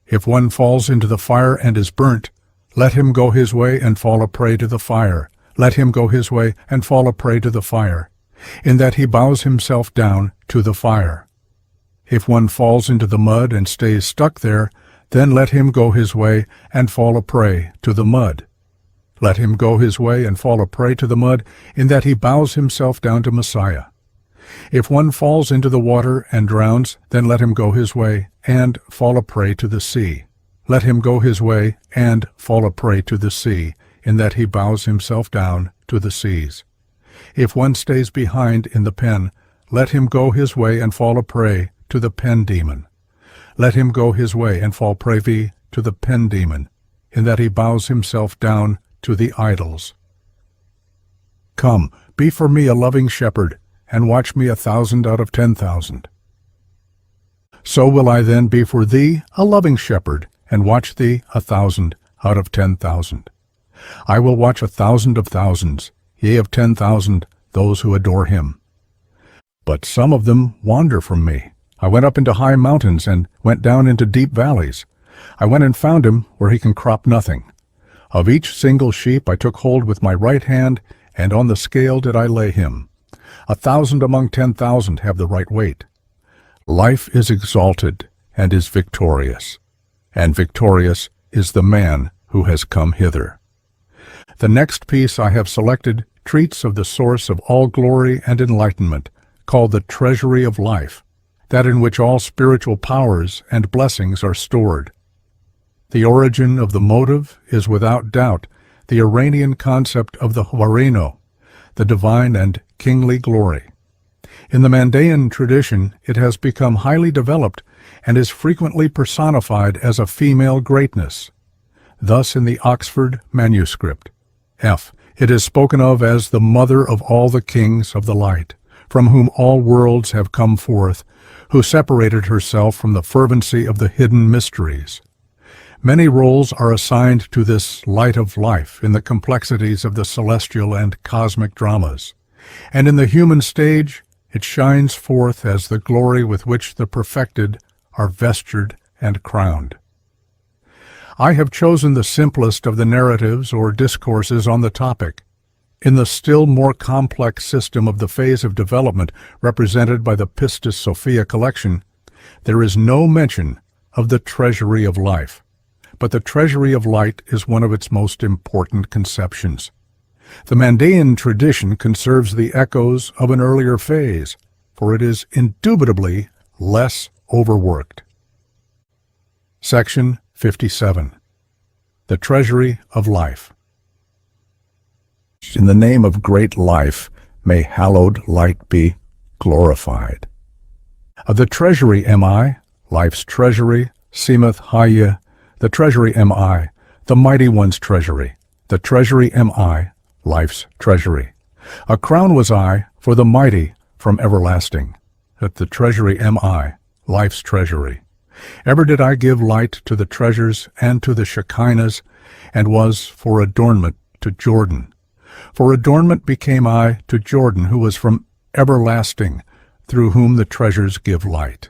If one falls into the fire and is burnt, let him go his way and fall a prey to the fire. Let him go his way and fall a prey to the fire, in that he bows himself down to the fire. If one falls into the mud and stays stuck there, then let him go his way and fall a prey to the mud. Let him go his way and fall a prey to the mud, in that he bows himself down to Messiah. If one falls into the water and drowns, then let him go his way and fall a prey to the sea. Let him go his way and fall a prey to the sea, in that he bows himself down to the seas. If one stays behind in the pen, let him go his way and fall a prey to the pen demon. Let him go his way and fall prey to the pen demon, in that he bows himself down to the idols. Come, be for me a loving shepherd, and watch me 1,000 out of 10,000. So will I then be for thee a loving shepherd, and watch thee 1,000 out of 10,000. I will watch 1,000 of thousands, yea, of 10,000, those who adore him. But some of them wander from me. I went up into high mountains and went down into deep valleys. I went and found him where he can crop nothing. Of each single sheep I took hold with my right hand, and on the scale did I lay him. 1,000 among 10,000 have the right weight. Life is exalted and is victorious, and victorious is the man who has come hither. The next piece I have selected treats of the source of all glory and enlightenment, called the treasury of life, that in which all spiritual powers and blessings are stored. The origin of the motive is without doubt the Iranian concept of the Huareno, the divine and kingly glory. In the Mandaean tradition, it has become highly developed and is frequently personified as a female greatness. Thus in the Oxford manuscript, F. It is spoken of as the mother of all the kings of the light, from whom all worlds have come forth, who separated herself from the fervency of the hidden mysteries. Many roles are assigned to this light of life in the complexities of the celestial and cosmic dramas, and in the human stage it shines forth as the glory with which the perfected are vestured and crowned. I have chosen the simplest of the narratives or discourses on the topic. In the still more complex system of the phase of development represented by the Pistis Sophia collection, there is no mention of the treasury of life, but the treasury of light is one of its most important conceptions. The Mandaean tradition conserves the echoes of an earlier phase, for it is indubitably less overworked. Section 57. The Treasury of Life. In the name of great life, may hallowed light be glorified. Of the treasury am I, life's treasury, seemeth high, the treasury am I, the mighty one's treasury. The treasury am I, life's treasury. A crown was I for the mighty from everlasting. That the treasury am I, life's treasury. Ever did I give light to the treasures and to the Shekinahs, and was for adornment to Jordan. For adornment became I to Jordan, who was from everlasting, through whom the treasures give light.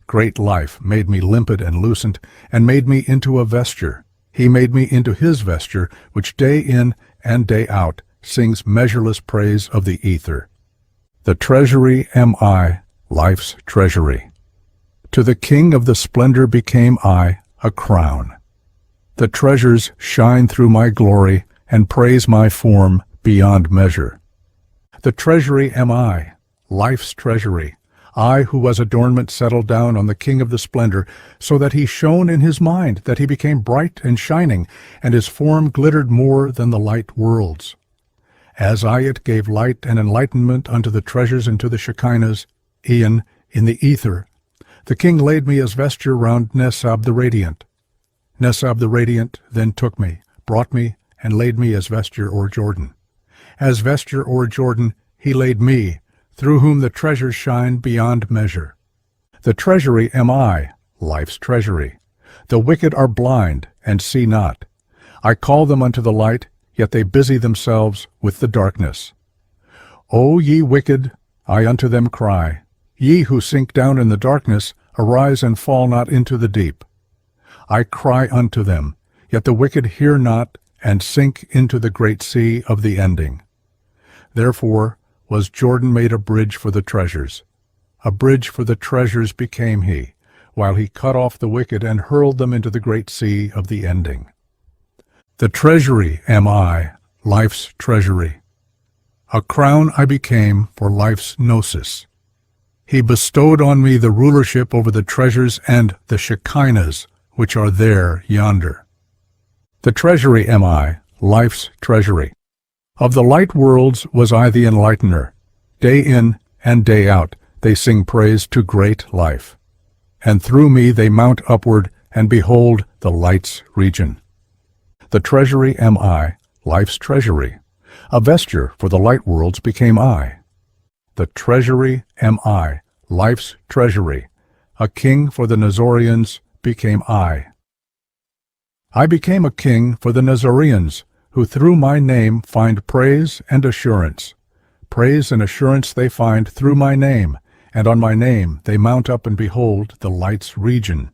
Great life made me limpid and lucent, and made me into a vesture. He made me into his vesture, which day in and day out sings measureless praise of the ether. The treasury am I, life's treasury. To the king of the splendor became I a crown. The treasures shine through my glory, and praise my form beyond measure. The treasury am I, life's treasury. I who was adornment settled down on the king of the splendor, so that he shone in his mind, that he became bright and shining, and his form glittered more than the light worlds. As I it gave light and enlightenment unto the treasures and to the Shekinahs, e'en in the ether, the king laid me as vesture round Nesab the radiant. Nesab the radiant then took me, brought me, and laid me as vesture o'er Jordan. As vesture o'er Jordan he laid me, through whom the treasures shine beyond measure. The treasury am I, life's treasury. The wicked are blind, and see not. I call them unto the light, yet they busy themselves with the darkness. O ye wicked, I unto them cry. Ye who sink down in the darkness, arise and fall not into the deep. I cry unto them, yet the wicked hear not, and sink into the great sea of the ending. Therefore was Jordan made a bridge for the treasures. A bridge for the treasures became he, while he cut off the wicked and hurled them into the great sea of the ending. The treasury am I, life's treasury. A crown I became for life's gnosis. He bestowed on me the rulership over the treasures and the Shekinahs, which are there yonder. The treasury am I, life's treasury. Of the light worlds was I the enlightener. Day in and day out they sing praise to great life. And through me they mount upward and behold the light's region. The treasury am I, life's treasury. A vesture for the light worlds became I. The treasury am I, life's treasury. A king for the Nazorians became I. I became a king for the Nazareans, who through my name find praise and assurance. Praise and assurance they find through my name, and on my name they mount up and behold the light's region.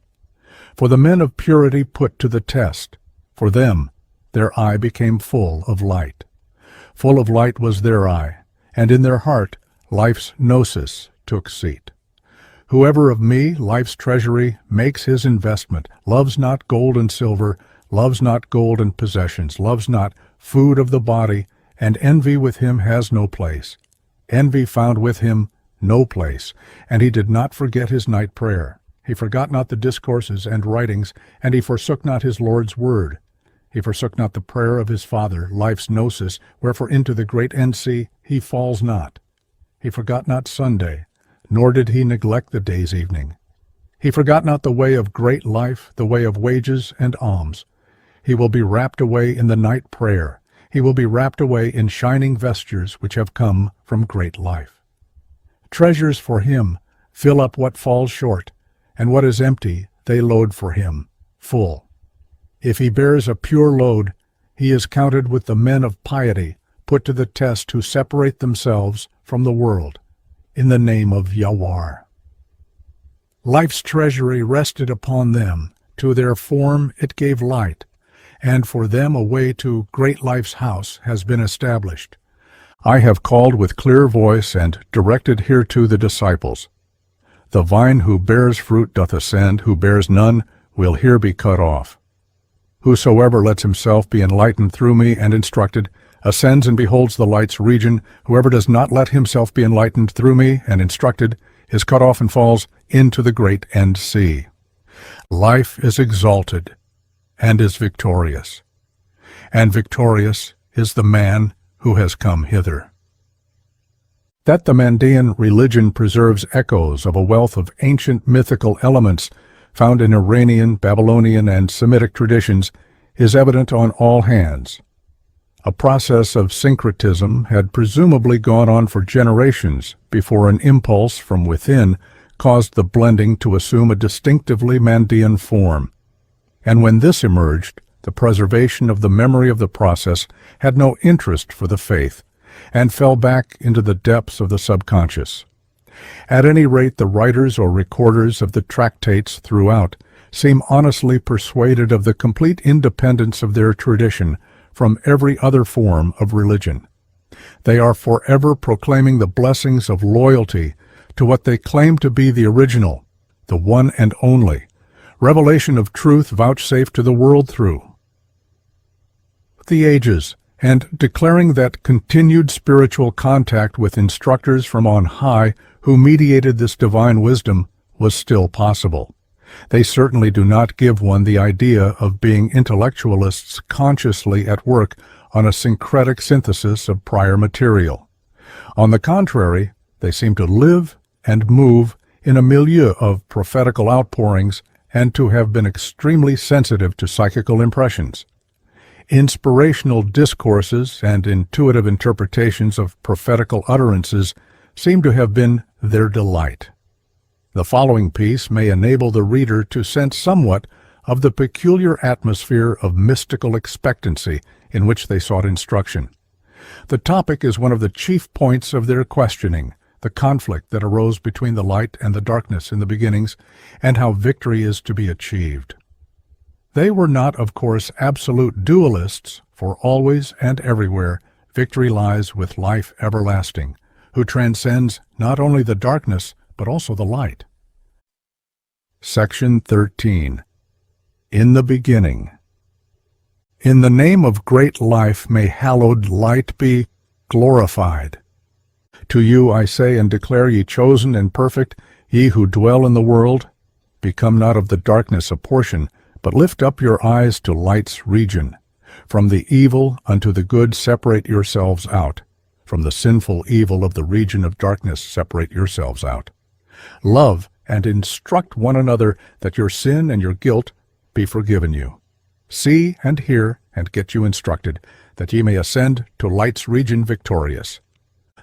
For the men of purity put to the test. For them their eye became full of light. Full of light was their eye, and in their heart life's gnosis took seat. Whoever of me, life's treasury, makes his investment, loves not gold and silver, loves not gold and possessions, loves not food of the body, and envy with him has no place. Envy found with him no place, and he did not forget his night prayer. He forgot not the discourses and writings, and he forsook not his Lord's word. He forsook not the prayer of his Father, life's gnosis, wherefore into the great end sea he falls not. He forgot not Sunday, nor did he neglect the day's evening. He forgot not the way of great life, the way of wages and alms. He will be wrapped away in the night prayer. he will be wrapped away in shining vestures which have come from great life. Treasures for him fill up what falls short, and what is empty they load for him, full. If he bears a pure load, he is counted with the men of piety, put to the test who separate themselves from the world, in the name of Yahweh. Life's treasury rested upon them, to their form it gave light, and for them a way to great life's house has been established. I have called with clear voice and directed hereto the disciples. The vine who bears fruit doth ascend, who bears none will here be cut off. Whosoever lets himself be enlightened through me and instructed, ascends and beholds the light's region. Whoever does not let himself be enlightened through me and instructed, is cut off and falls into the great end sea. Life is exalted and is victorious, and victorious is the man who has come hither. That the Mandaean religion preserves echoes of a wealth of ancient mythical elements found in Iranian, Babylonian, and Semitic traditions is evident on all hands. A process of syncretism had presumably gone on for generations before an impulse from within caused the blending to assume a distinctively Mandaean form. And when this emerged, the preservation of the memory of the process had no interest for the faith, and fell back into the depths of the subconscious. At any rate, the writers or recorders of the tractates throughout seem honestly persuaded of the complete independence of their tradition from every other form of religion. They are forever proclaiming the blessings of loyalty to what they claim to be the original, the one and only, revelation of truth vouchsafed to the world through the ages, and declaring that continued spiritual contact with instructors from on high who mediated this divine wisdom was still possible. They certainly do not give one the idea of being intellectualists consciously at work on a syncretic synthesis of prior material. On the contrary, they seem to live and move in a milieu of prophetical outpourings and to have been extremely sensitive to psychical impressions. Inspirational discourses and intuitive interpretations of prophetical utterances seem to have been their delight. The following piece may enable the reader to sense somewhat of the peculiar atmosphere of mystical expectancy in which they sought instruction. The topic is one of the chief points of their questioning, the conflict that arose between the light and the darkness in the beginnings, and how victory is to be achieved. They were not, of course, absolute dualists, for always and everywhere victory lies with life everlasting, who transcends not only the darkness, but also the light. Section 13. In the beginning. In the name of great life may hallowed light be glorified. To you I say and declare, ye chosen and perfect, ye who dwell in the world, become not of the darkness a portion, but lift up your eyes to light's region. From the evil unto the good separate yourselves out. From the sinful evil of the region of darkness separate yourselves out. Love and instruct one another that your sin and your guilt be forgiven you. See and hear and get you instructed, that ye may ascend to light's region victorious.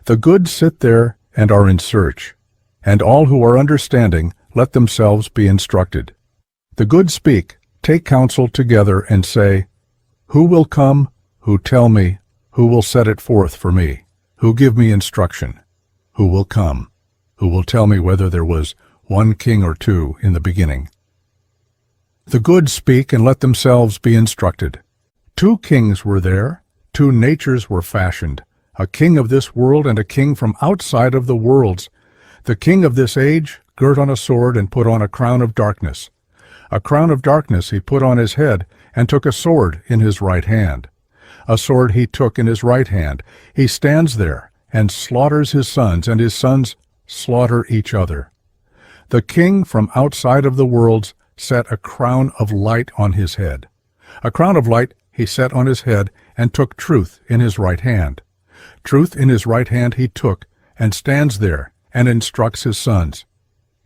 The good sit there and are in search, and all who are understanding let themselves be instructed. The good speak, take counsel together, and say, Who will come, who tell me, who will set it forth for me, who give me instruction? Who will come, who will tell me whether there was one king or two in the beginning? The good speak and let themselves be instructed. 2 kings were there, 2 natures were fashioned, a king of this world and a king from outside of the worlds. The king of this age girt on a sword and put on a crown of darkness. A crown of darkness he put on his head, and took a sword in his right hand. A sword he took in his right hand. He stands there, and slaughters his sons, and his sons slaughter each other. The king from outside of the worlds set a crown of light on his head. A crown of light he set on his head, and took truth in his right hand. Truth in his right hand he took, and stands there, and instructs his sons.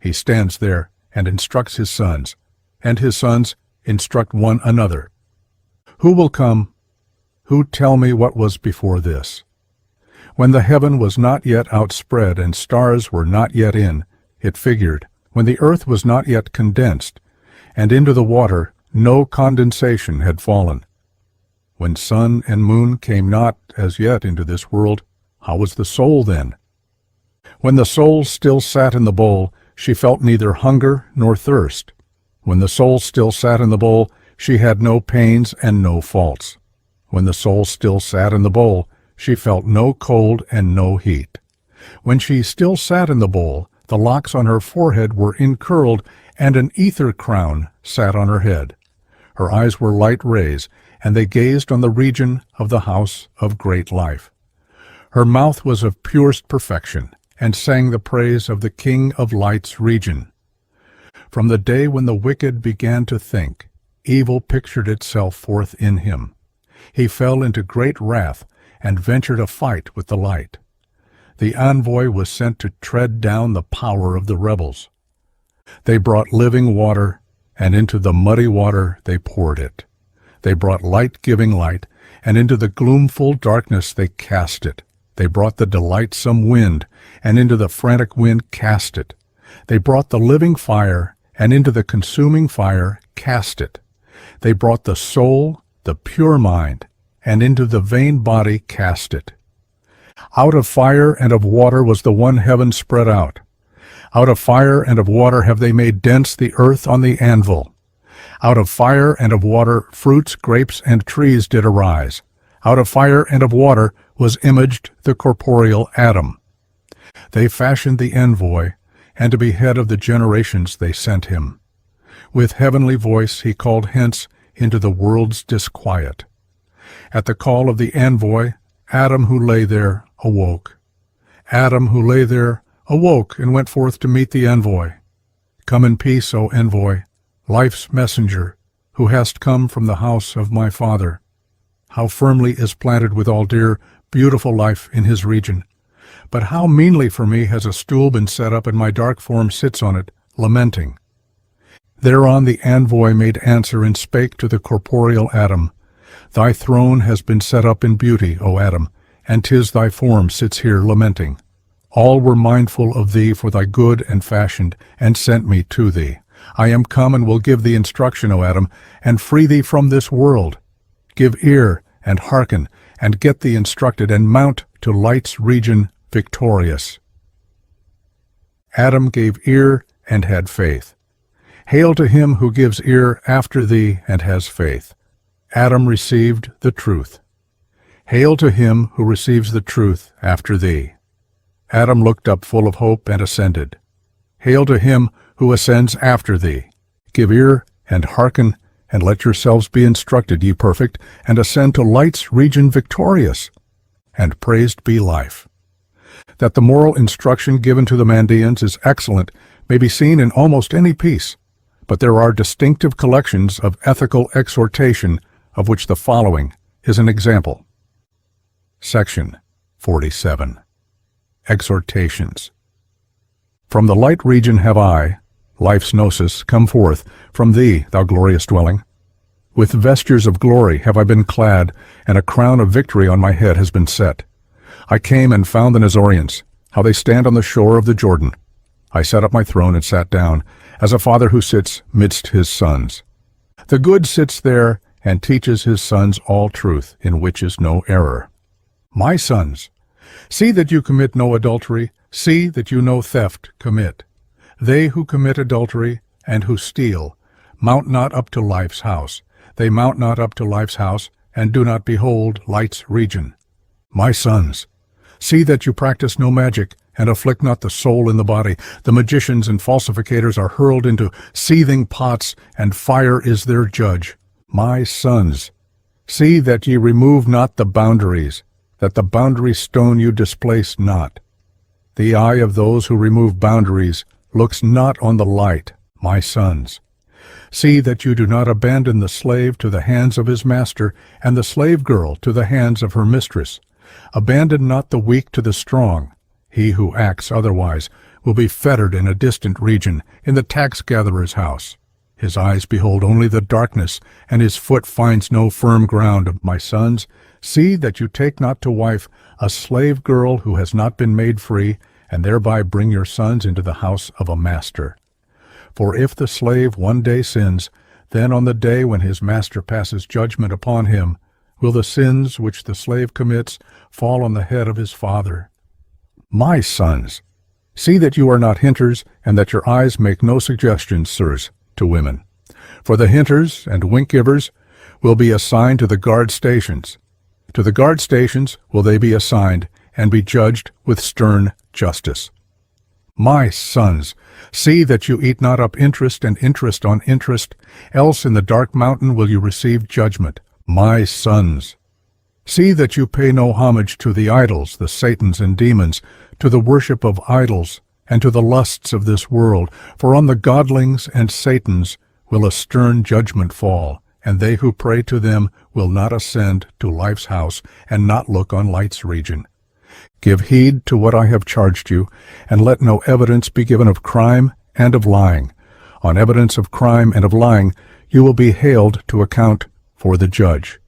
He stands there, and instructs his sons, and his sons instruct one another. Who will come? Who tell me what was before this? When the heaven was not yet outspread and stars were not yet in, it figured, when the earth was not yet condensed, and into the water no condensation had fallen. When sun and moon came not as yet into this world, how was the soul then? When the soul still sat in the bowl, she felt neither hunger nor thirst. When the soul still sat in the bowl, she had no pains and no faults. When the soul still sat in the bowl, she felt no cold and no heat. When she still sat in the bowl, the locks on her forehead were incurled, and an ether crown sat on her head. Her eyes were light rays, and they gazed on the region of the house of great life. Her mouth was of purest perfection, and sang the praise of the King of Light's region. From the day when the wicked began to think, evil pictured itself forth in him. He fell into great wrath, and ventured a fight with the light. The envoy was sent to tread down the power of the rebels. They brought living water, and into the muddy water they poured it. They brought light-giving light, and into the gloomful darkness they cast it. They brought the delightsome wind, and into the frantic wind cast it. They brought the living fire, and into the consuming fire cast it. They brought the soul, the pure mind, and into the vain body cast it. Out of fire and of water was the one heaven spread out. Out of fire and of water have they made dense the earth on the anvil. Out of fire and of water fruits, grapes, and trees did arise. Out of fire and of water was imaged the corporeal Adam. They fashioned the envoy, and to be head of the generations they sent him. With heavenly voice he called hence into the world's disquiet. At the call of the envoy, Adam who lay there awoke. Adam who lay there awoke and went forth to meet the envoy. Come in peace, O envoy, life's messenger, who hast come from the house of my Father. How firmly is planted with all dear, beautiful life in his region. But how meanly for me has a stool been set up, and my dark form sits on it, lamenting. Thereon the envoy made answer and spake to the corporeal Adam, Thy throne has been set up in beauty, O Adam, and 'tis thy form sits here lamenting. All were mindful of thee for thy good and fashioned, and sent me to thee. I am come and will give thee instruction, O Adam, and free thee from this world. Give ear and hearken, and get thee instructed, and mount to light's region victorious. Adam gave ear and had faith. Hail to him who gives ear after thee and has faith. Adam received the truth. Hail to him who receives the truth after thee. Adam looked up full of hope and ascended. Hail to him who ascends after thee. Give ear and hearken, and let yourselves be instructed, ye perfect, and ascend to light's region victorious. And praised be life. That the moral instruction given to the Mandaeans is excellent may be seen in almost any piece, but there are distinctive collections of ethical exhortation, of which the following is an example. Section 47. Exhortations. From the light region have I, life's gnosis, come forth, from thee, thou glorious dwelling. With vestures of glory have I been clad, and a crown of victory on my head has been set. I came and found the Nazorians, how they stand on the shore of the Jordan. I set up my throne and sat down, as a father who sits midst his sons. The good sits there and teaches his sons all truth, in which is no error. My sons, see that you commit no adultery, see that you no theft commit. They who commit adultery and who steal mount not up to life's house. They mount not up to life's house, and do not behold light's region. My sons, see that you practice no magic, and afflict not the soul in the body. The magicians and falsificators are hurled into seething pots, and fire is their judge. My sons, see that ye remove not the boundaries, that the boundary stone you displace not. The eye of those who remove boundaries looks not on the light, my sons. See that you do not abandon the slave to the hands of his master, and the slave girl to the hands of her mistress. Abandon not the weak to the strong. He who acts otherwise will be fettered in a distant region, in the tax-gatherer's house. His eyes behold only the darkness, and his foot finds no firm ground. My sons, See that you take not to wife a slave girl who has not been made free, and thereby bring your sons into the house of a master. For if the slave one day sins, then on the day when his master passes judgment upon him, will the sins which the slave commits fall on the head of his father. My sons, see that you are not hinters, and that your eyes make no suggestions, sirs, to women. For the hinters and wink-givers will be assigned to the guard stations. To the guard stations will they be assigned, and be judged with stern justice. My sons, see that you eat not up interest and interest on interest, else in the dark mountain will you receive judgment. My sons, see that you pay no homage to the idols, the Satans and demons, to the worship of idols, and to the lusts of this world, for on the godlings and Satans will a stern judgment fall, and they who pray to them will not ascend to life's house, and not look on light's region. Give heed to what I have charged you, and let no evidence be given of crime and of lying. On evidence of crime and of lying you will be haled to account for the judge.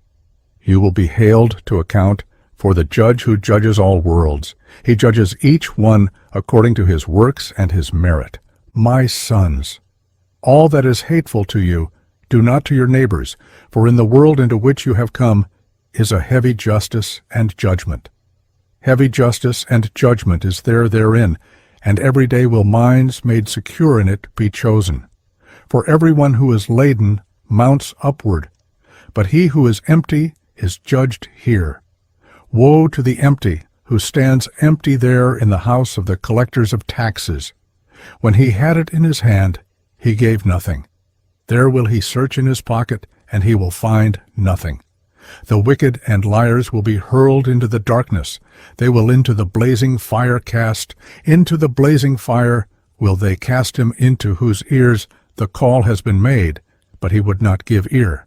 You will be haled to account for the judge who judges all worlds. He judges each one according to his works and his merit. My sons, all that is hateful to you, do not to your neighbors, for in the world into which you have come is a heavy justice and judgment. Heavy justice and judgment is therein, and every day will minds made secure in it be chosen. For everyone who is laden mounts upward, but he who is empty is judged here. Woe to the empty, who stands empty there in the house of the collectors of taxes. When he had it in his hand, he gave nothing. There will he search in his pocket, and he will find nothing. The wicked and liars will be hurled into the darkness. They will into the blazing fire cast. Into the blazing fire will they cast him, into whose ears the call has been made, but he would not give ear.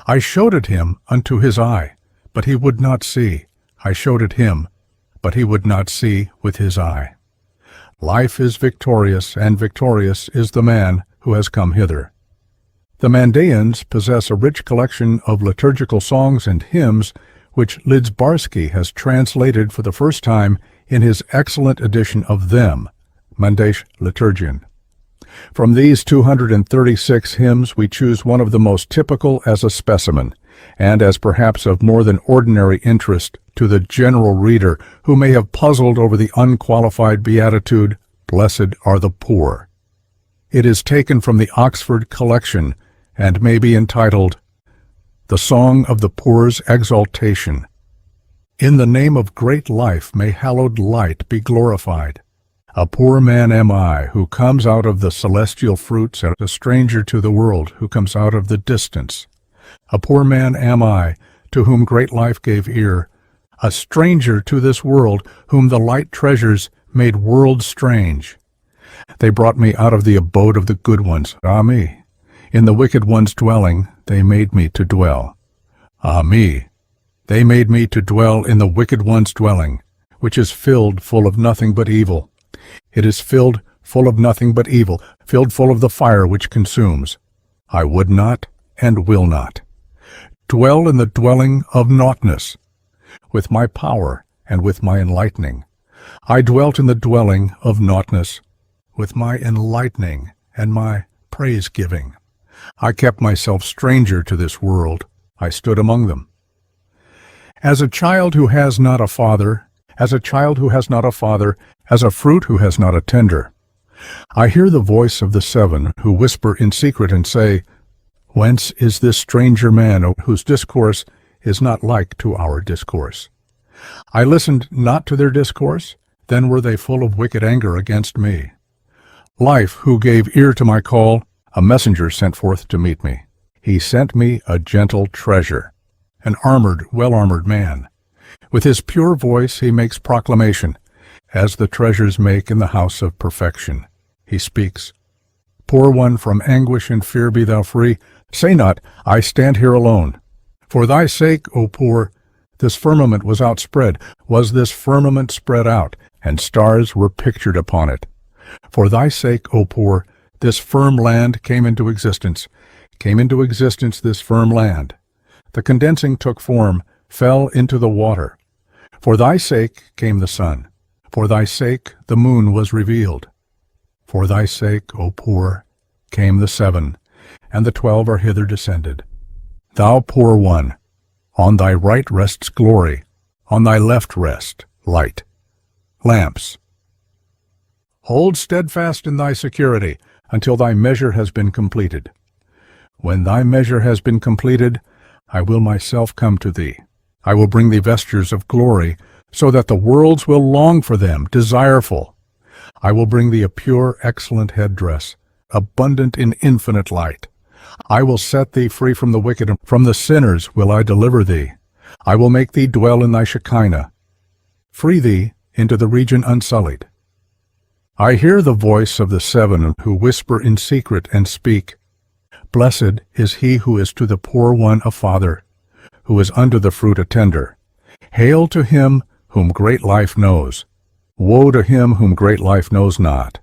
I showed it him unto his eye, but he would not see. I showed it him, but he would not see with his eye. Life is victorious, and victorious is the man who has come hither. The Mandaeans possess a rich collection of liturgical songs and hymns, which Lidzbarski has translated for the first time in his excellent edition of them, Mandaean Liturgian. From these 236 hymns we choose one of the most typical as a specimen, and as perhaps of more than ordinary interest to the general reader who may have puzzled over the unqualified beatitude, "Blessed are the poor." It is taken from the Oxford collection, and may be entitled, "The Song of the Poor's Exaltation." In the name of great life may hallowed light be glorified. A poor man am I, who comes out of the celestial fruits, and a stranger to the world, who comes out of the distance. A poor man am I, to whom great life gave ear, a stranger to this world, whom the light treasures made world strange. They brought me out of the abode of the good ones, ah me! In the wicked one's dwelling they made me to dwell. Ah me! They made me to dwell in the wicked one's dwelling, which is filled full of nothing but evil. It is filled full of nothing but evil, filled full of the fire which consumes. I would not and will not dwell in the dwelling of naughtness. With my power and with my enlightening, I dwelt in the dwelling of naughtness. With my enlightening and my praise-giving, I kept myself stranger to this world. I stood among them. As a child who has not a father, as a child who has not a father, as a fruit who has not a tender, I hear the voice of the seven who whisper in secret and say, "Whence is this stranger man whose discourse is not like to our discourse?" I listened not to their discourse, then were they full of wicked anger against me. Life, who gave ear to my call, a messenger sent forth to meet me. He sent me a gentle treasure, an armored, well-armored man. With his pure voice he makes proclamation, as the treasures make in the house of perfection. He speaks, "Poor one, from anguish and fear be thou free. Say not, I stand here alone. For thy sake, O poor, this firmament was outspread. Was this firmament spread out, and stars were pictured upon it. For thy sake, O poor, this firm land came into existence this firm land. The condensing took form, fell into the water. For thy sake came the sun. For thy sake the moon was revealed. For thy sake, O poor, came the 7, and the 12 are hither descended. Thou poor one, on thy right rests glory, on thy left rest light. Lamps. Hold steadfast in thy security until thy measure has been completed. When thy measure has been completed, I will myself come to thee. I will bring thee vestures of glory, so that the worlds will long for them, desireful. I will bring thee a pure, excellent headdress, abundant in infinite light. I will set thee free from the wicked, and from the sinners will I deliver thee. I will make thee dwell in thy Shekinah, free thee into the region unsullied. I hear the voice of the 7 who whisper in secret and speak, Blessed is he who is to the poor one a father, who is unto the fruit a tender. Hail to him whom great life knows. Woe to him whom great life knows not.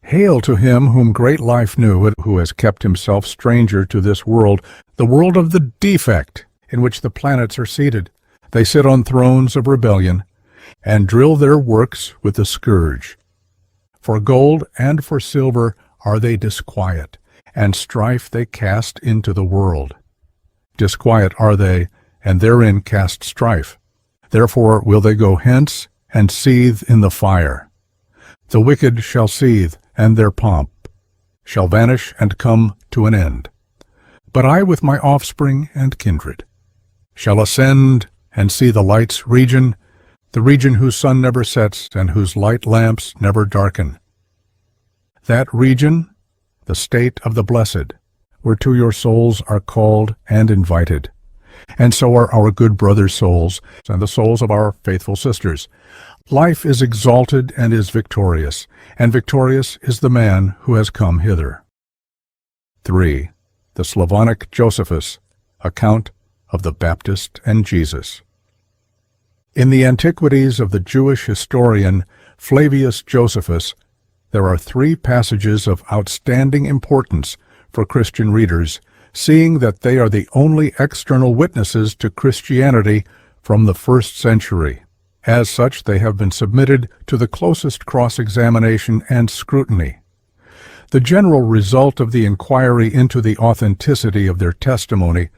Hail to him whom great life knew, who has kept himself stranger to this world, the world of the defect, in which the planets are seated. They sit on thrones of rebellion, and drill their works with the scourge. For gold and for silver are they disquiet, and strife they cast into the world. Disquiet are they, and therein cast strife. Therefore will they go hence, and seethe in the fire. The wicked shall seethe, and their pomp shall vanish and come to an end. But I with my offspring and kindred shall ascend and see the light's region, the region whose sun never sets and whose light lamps never darken. That region, the state of the blessed, whereto your souls are called and invited. And so are our good brothers' souls, and the souls of our faithful sisters. Life is exalted and is victorious, and victorious is the man who has come hither. 3. The Slavonic Josepus, account of the Baptist and Jesus. In the Antiquities of the Jewish historian Flavius Josepus, there are 3 passages of outstanding importance for Christian readers, seeing that they are the only external witnesses to Christianity from the 1st century. As such, they have been submitted to the closest cross-examination and scrutiny. The general result of the inquiry into the authenticity of their testimony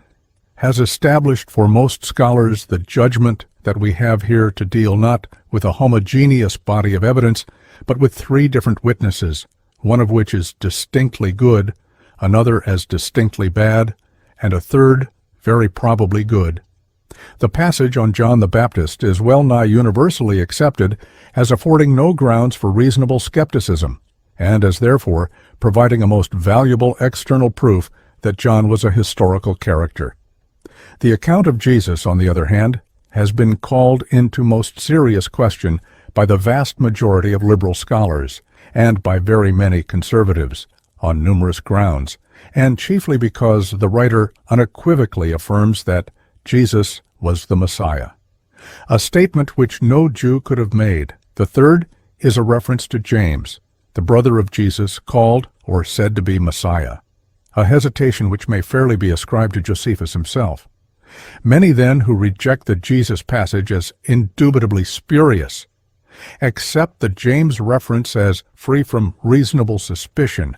has established for most scholars the judgment that we have here to deal not with a homogeneous body of evidence, but with 3 different witnesses, one of which is distinctly good, another as distinctly bad, and a third very probably good. The passage on John the Baptist is well nigh universally accepted as affording no grounds for reasonable skepticism, and as therefore providing a most valuable external proof that John was a historical character. The account of Jesus, on the other hand, has been called into most serious question by the vast majority of liberal scholars, and by very many conservatives, on numerous grounds, and chiefly because the writer unequivocally affirms that Jesus was the Messiah, a statement which no Jew could have made. The third is a reference to James, the brother of Jesus, called or said to be Messiah, a hesitation which may fairly be ascribed to Josephus himself. Many then who reject the Jesus passage as indubitably spurious accept the James reference as free from reasonable suspicion,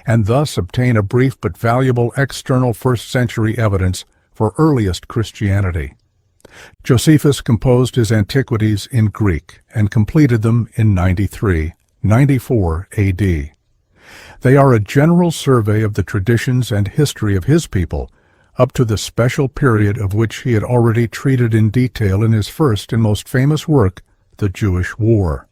and thus obtain a brief but valuable external 1st century evidence for earliest Christianity. Josephus composed his Antiquities in Greek and completed them in 94 A.D. They are a general survey of the traditions and history of his people up to the special period of which he had already treated in detail in his first and most famous work, The Jewish War.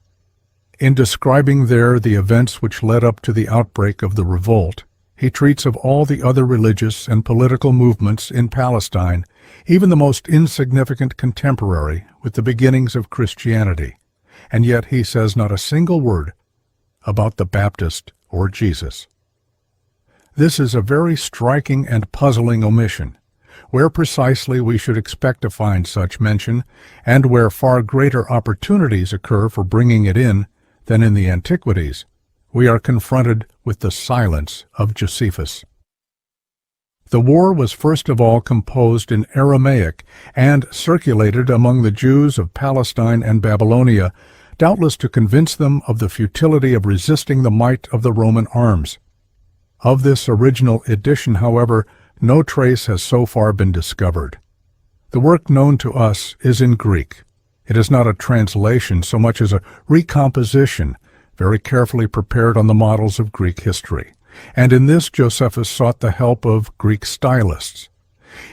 In describing there the events which led up to the outbreak of the revolt, he treats of all the other religious and political movements in Palestine, even the most insignificant contemporary with the beginnings of Christianity, and yet he says not a single word about the Baptist or Jesus. This is a very striking and puzzling omission, where precisely we should expect to find such mention, and where far greater opportunities occur for bringing it in than in the Antiquities. We are confronted with the silence of Josephus. The war was first of all composed in Aramaic and circulated among the Jews of Palestine and Babylonia, doubtless to convince them of the futility of resisting the might of the Roman arms. Of this original edition, however, no trace has so far been discovered. The work known to us is in Greek. It is not a translation so much as a recomposition, very carefully prepared on the models of Greek history, and in this Josepus sought the help of Greek stylists.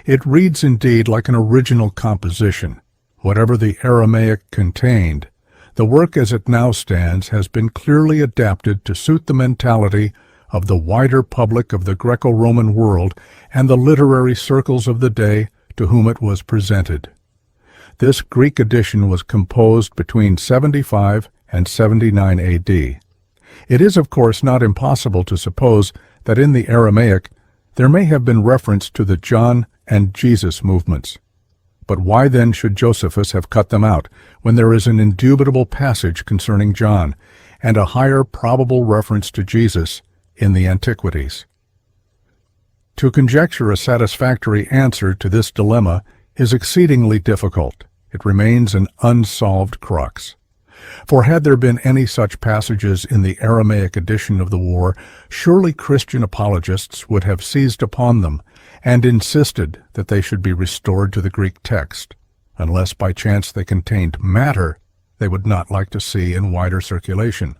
It reads indeed like an original composition. Whatever the Aramaic contained, the work as it now stands has been clearly adapted to suit the mentality of the wider public of the Greco-Roman world and the literary circles of the day to whom it was presented. This Greek edition was composed between 75 and 79 A.D. It is, of course, not impossible to suppose that in the Aramaic there may have been reference to the John and Jesus movements. But why then should Josephus have cut them out, when there is an indubitable passage concerning John, and a higher probable reference to Jesus in the Antiquities? To conjecture a satisfactory answer to this dilemma is exceedingly difficult. It remains an unsolved crux. For had there been any such passages in the Aramaic edition of the war, surely Christian apologists would have seized upon them and insisted that they should be restored to the Greek text, unless by chance they contained matter they would not like to see in wider circulation.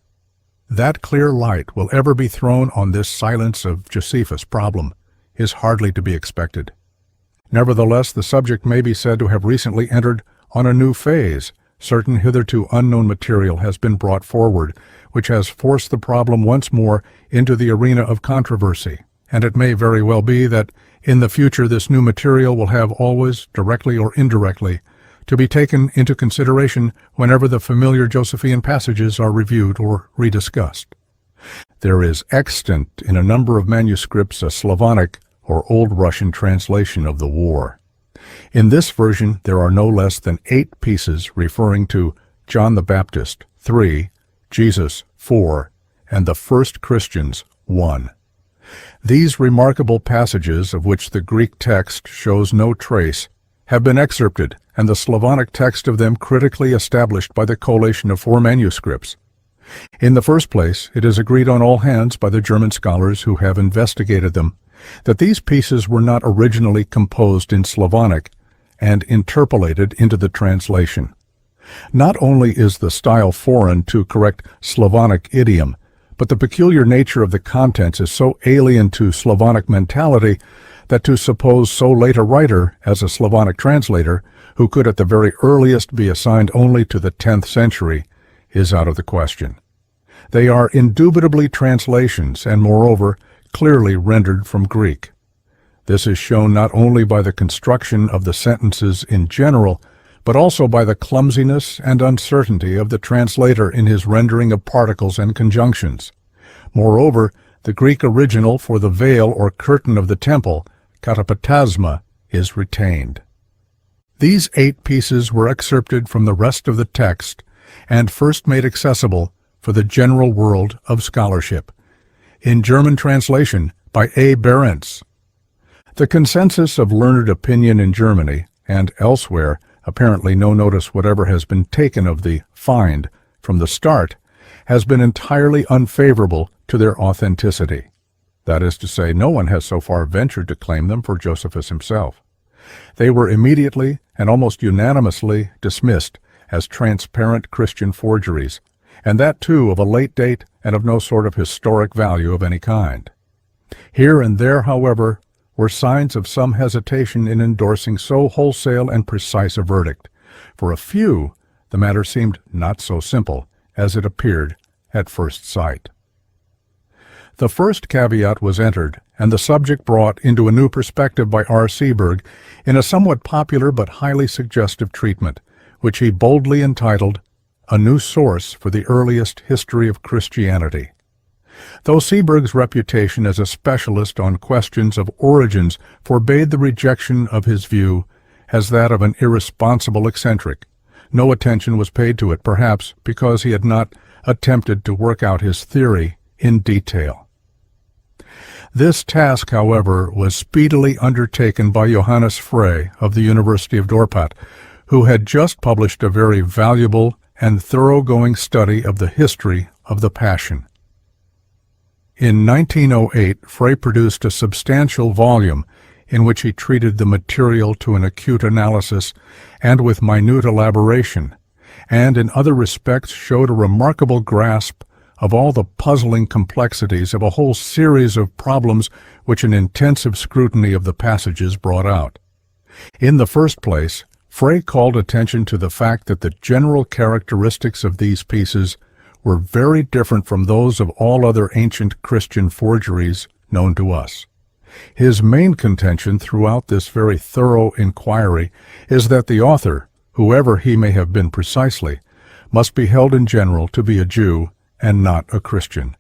That clear light will ever be thrown on this silence of Josephus' problem is hardly to be expected. Nevertheless, the subject may be said to have recently entered on a new phase. Certain hitherto unknown material has been brought forward, which has forced the problem once more into the arena of controversy, and it may very well be that in the future this new material will have always, directly or indirectly, to be taken into consideration whenever the familiar Josephian passages are reviewed or rediscussed. There is extant in a number of manuscripts a Slavonic or Old Russian translation of the war. In this version there are no less than 8 pieces referring to John the Baptist, 3, Jesus, 4, and the first Christians, 1. These remarkable passages, of which the Greek text shows no trace, have been excerpted, and the Slavonic text of them critically established by the collation of 4 manuscripts. In the first place, it is agreed on all hands by the German scholars who have investigated them that these pieces were not originally composed in Slavonic and interpolated into the translation. Not only is the style foreign to correct Slavonic idiom, but the peculiar nature of the contents is so alien to Slavonic mentality that to suppose so late a writer as a Slavonic translator, who could at the very earliest be assigned only to the 10th century, is out of the question. They are indubitably translations, and moreover, clearly rendered from Greek. This is shown not only by the construction of the sentences in general, but also by the clumsiness and uncertainty of the translator in his rendering of particles and conjunctions. Moreover, the Greek original for the veil or curtain of the temple, katapatasma, is retained. These 8 pieces were excerpted from the rest of the text and first made accessible for the general world of scholarship, in German translation by A. Behrens. The consensus of learned opinion in Germany and elsewhere, apparently no notice whatever has been taken of the find from the start, has been entirely unfavorable to their authenticity. That is to say, no one has so far ventured to claim them for Josephus himself. They were immediately and almost unanimously dismissed as transparent Christian forgeries, and that too of a late date and of no sort of historic value of any kind. Here and there, however, were signs of some hesitation in endorsing so wholesale and precise a verdict. For a few, the matter seemed not so simple as it appeared at first sight. The first caveat was entered, and the subject brought into a new perspective by R. Seeberg in a somewhat popular but highly suggestive treatment, which he boldly entitled A New Source for the Earliest History of Christianity. Though Seeberg's reputation as a specialist on questions of origins forbade the rejection of his view as that of an irresponsible eccentric, no attention was paid to it, perhaps because he had not attempted to work out his theory in detail. This task, however, was speedily undertaken by Johannes Frey of the University of Dorpat, who had just published a very valuable and thoroughgoing study of the history of the Passion. In 1908, Frey produced a substantial volume in which he treated the material to an acute analysis and with minute elaboration, and in other respects showed a remarkable grasp of all the puzzling complexities of a whole series of problems which an intensive scrutiny of the passages brought out. In the first place, Frey called attention to the fact that the general characteristics of these pieces were very different from those of all other ancient Christian forgeries known to us. His main contention throughout this very thorough inquiry is that the author, whoever he may have been precisely, must be held in general to be a Jew and not a Christian.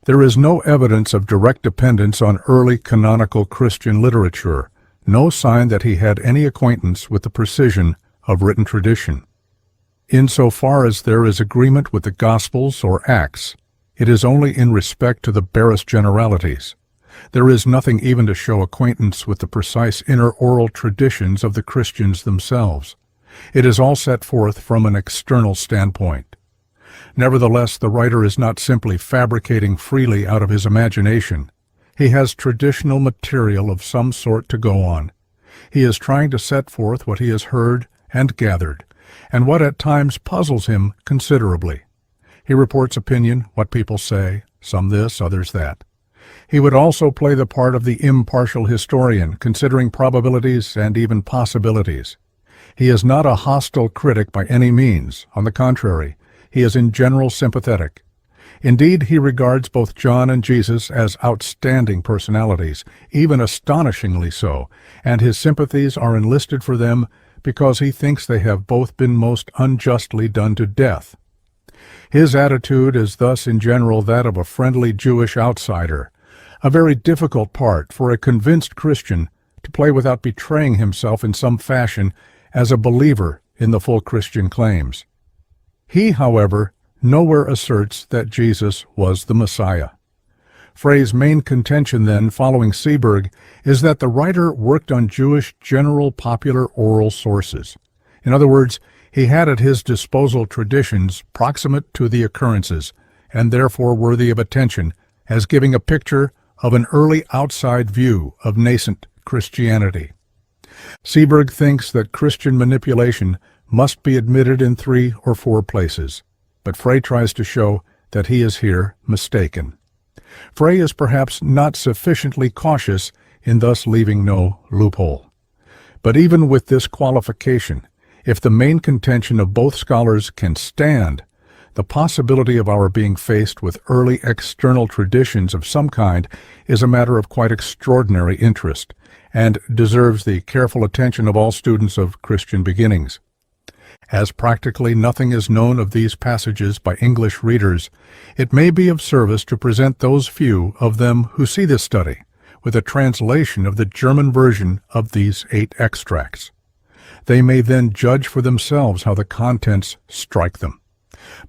There is no evidence of direct dependence on early canonical Christian literature, no sign that he had any acquaintance with the precision of written tradition. Insofar as there is agreement with the Gospels or Acts, it is only in respect to the barest generalities. There is nothing even to show acquaintance with the precise inner oral traditions of the Christians themselves. It is all set forth from an external standpoint. Nevertheless, the writer is not simply fabricating freely out of his imagination. He has traditional material of some sort to go on. He is trying to set forth what he has heard and gathered, and what at times puzzles him considerably. He reports opinion, what people say, some this, others that. He would also play the part of the impartial historian, considering probabilities and even possibilities. He is not a hostile critic by any means. On the contrary, he is in general sympathetic. Indeed, he regards both John and Jesus as outstanding personalities, even astonishingly so, and his sympathies are enlisted for them because he thinks they have both been most unjustly done to death. His attitude is thus in general that of a friendly Jewish outsider, a very difficult part for a convinced Christian to play without betraying himself in some fashion as a believer in the full Christian claims. He, however, nowhere asserts that Jesus was the Messiah. Frey's main contention then, following Seeberg, is that the writer worked on Jewish general popular oral sources. In other words, he had at his disposal traditions proximate to the occurrences, and therefore worthy of attention, as giving a picture of an early outside view of nascent Christianity. Seeberg thinks that Christian manipulation must be admitted in 3 or 4 places, but Frey tries to show that he is here mistaken. Frey is perhaps not sufficiently cautious in thus leaving no loophole. But even with this qualification, if the main contention of both scholars can stand, the possibility of our being faced with early external traditions of some kind is a matter of quite extraordinary interest, and deserves the careful attention of all students of Christian beginnings. As practically nothing is known of these passages by English readers, it may be of service to present those few of them who see this study with a translation of the German version of these 8 extracts. They may then judge for themselves how the contents strike them.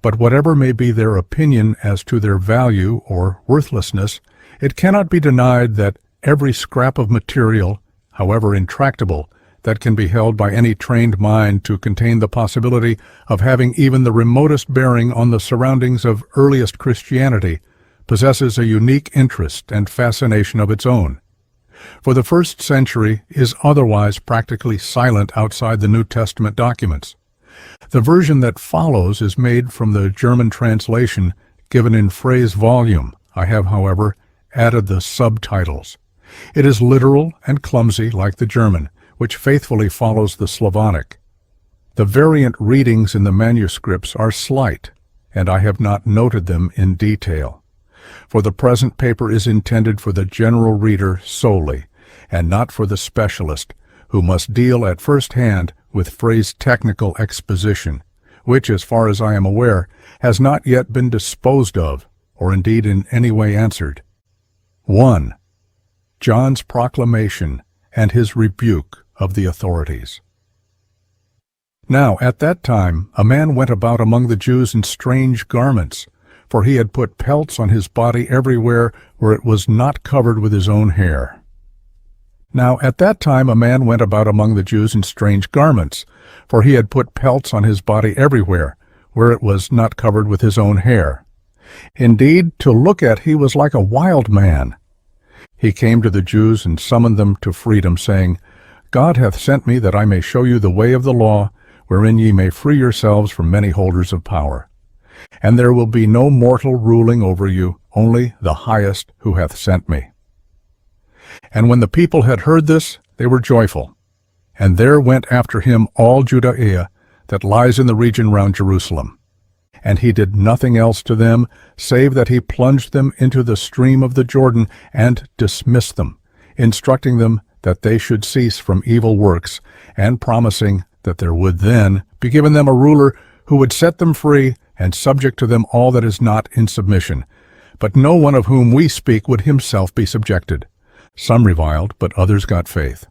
But whatever may be their opinion as to their value or worthlessness, it cannot be denied that every scrap of material, however intractable, that can be held by any trained mind to contain the possibility of having even the remotest bearing on the surroundings of earliest Christianity, possesses a unique interest and fascination of its own. For the first century is otherwise practically silent outside the New Testament documents. The version that follows is made from the German translation given in Frey's volume. I have, however, added the subtitles. It is literal and clumsy like the German, which faithfully follows the Slavonic. The variant readings in the manuscripts are slight, and I have not noted them in detail. For the present paper is intended for the general reader solely, and not for the specialist, who must deal at first hand with Frey's technical exposition, which, as far as I am aware, has not yet been disposed of, or indeed in any way answered. 1. John's proclamation and his rebuke of the authorities. Now at that time a man went about among the Jews in strange garments, for he had put pelts on his body everywhere where it was not covered with his own hair. Now at that time a man went about among the Jews in strange garments, for he had put pelts on his body everywhere where it was not covered with his own hair. Indeed, to look at he was like a wild man. He came to the Jews and summoned them to freedom, saying, God hath sent me that I may show you the way of the law, wherein ye may free yourselves from many holders of power. And there will be no mortal ruling over you, only the highest who hath sent me. And when the people had heard this, they were joyful. And there went after him all Judea, that lies in the region round Jerusalem. And he did nothing else to them, save that he plunged them into the stream of the Jordan, and dismissed them, instructing them that they should cease from evil works, and promising that there would then be given them a ruler who would set them free, and subject to them all that is not in submission. But no one of whom we speak would himself be subjected. Some reviled, but others got faith.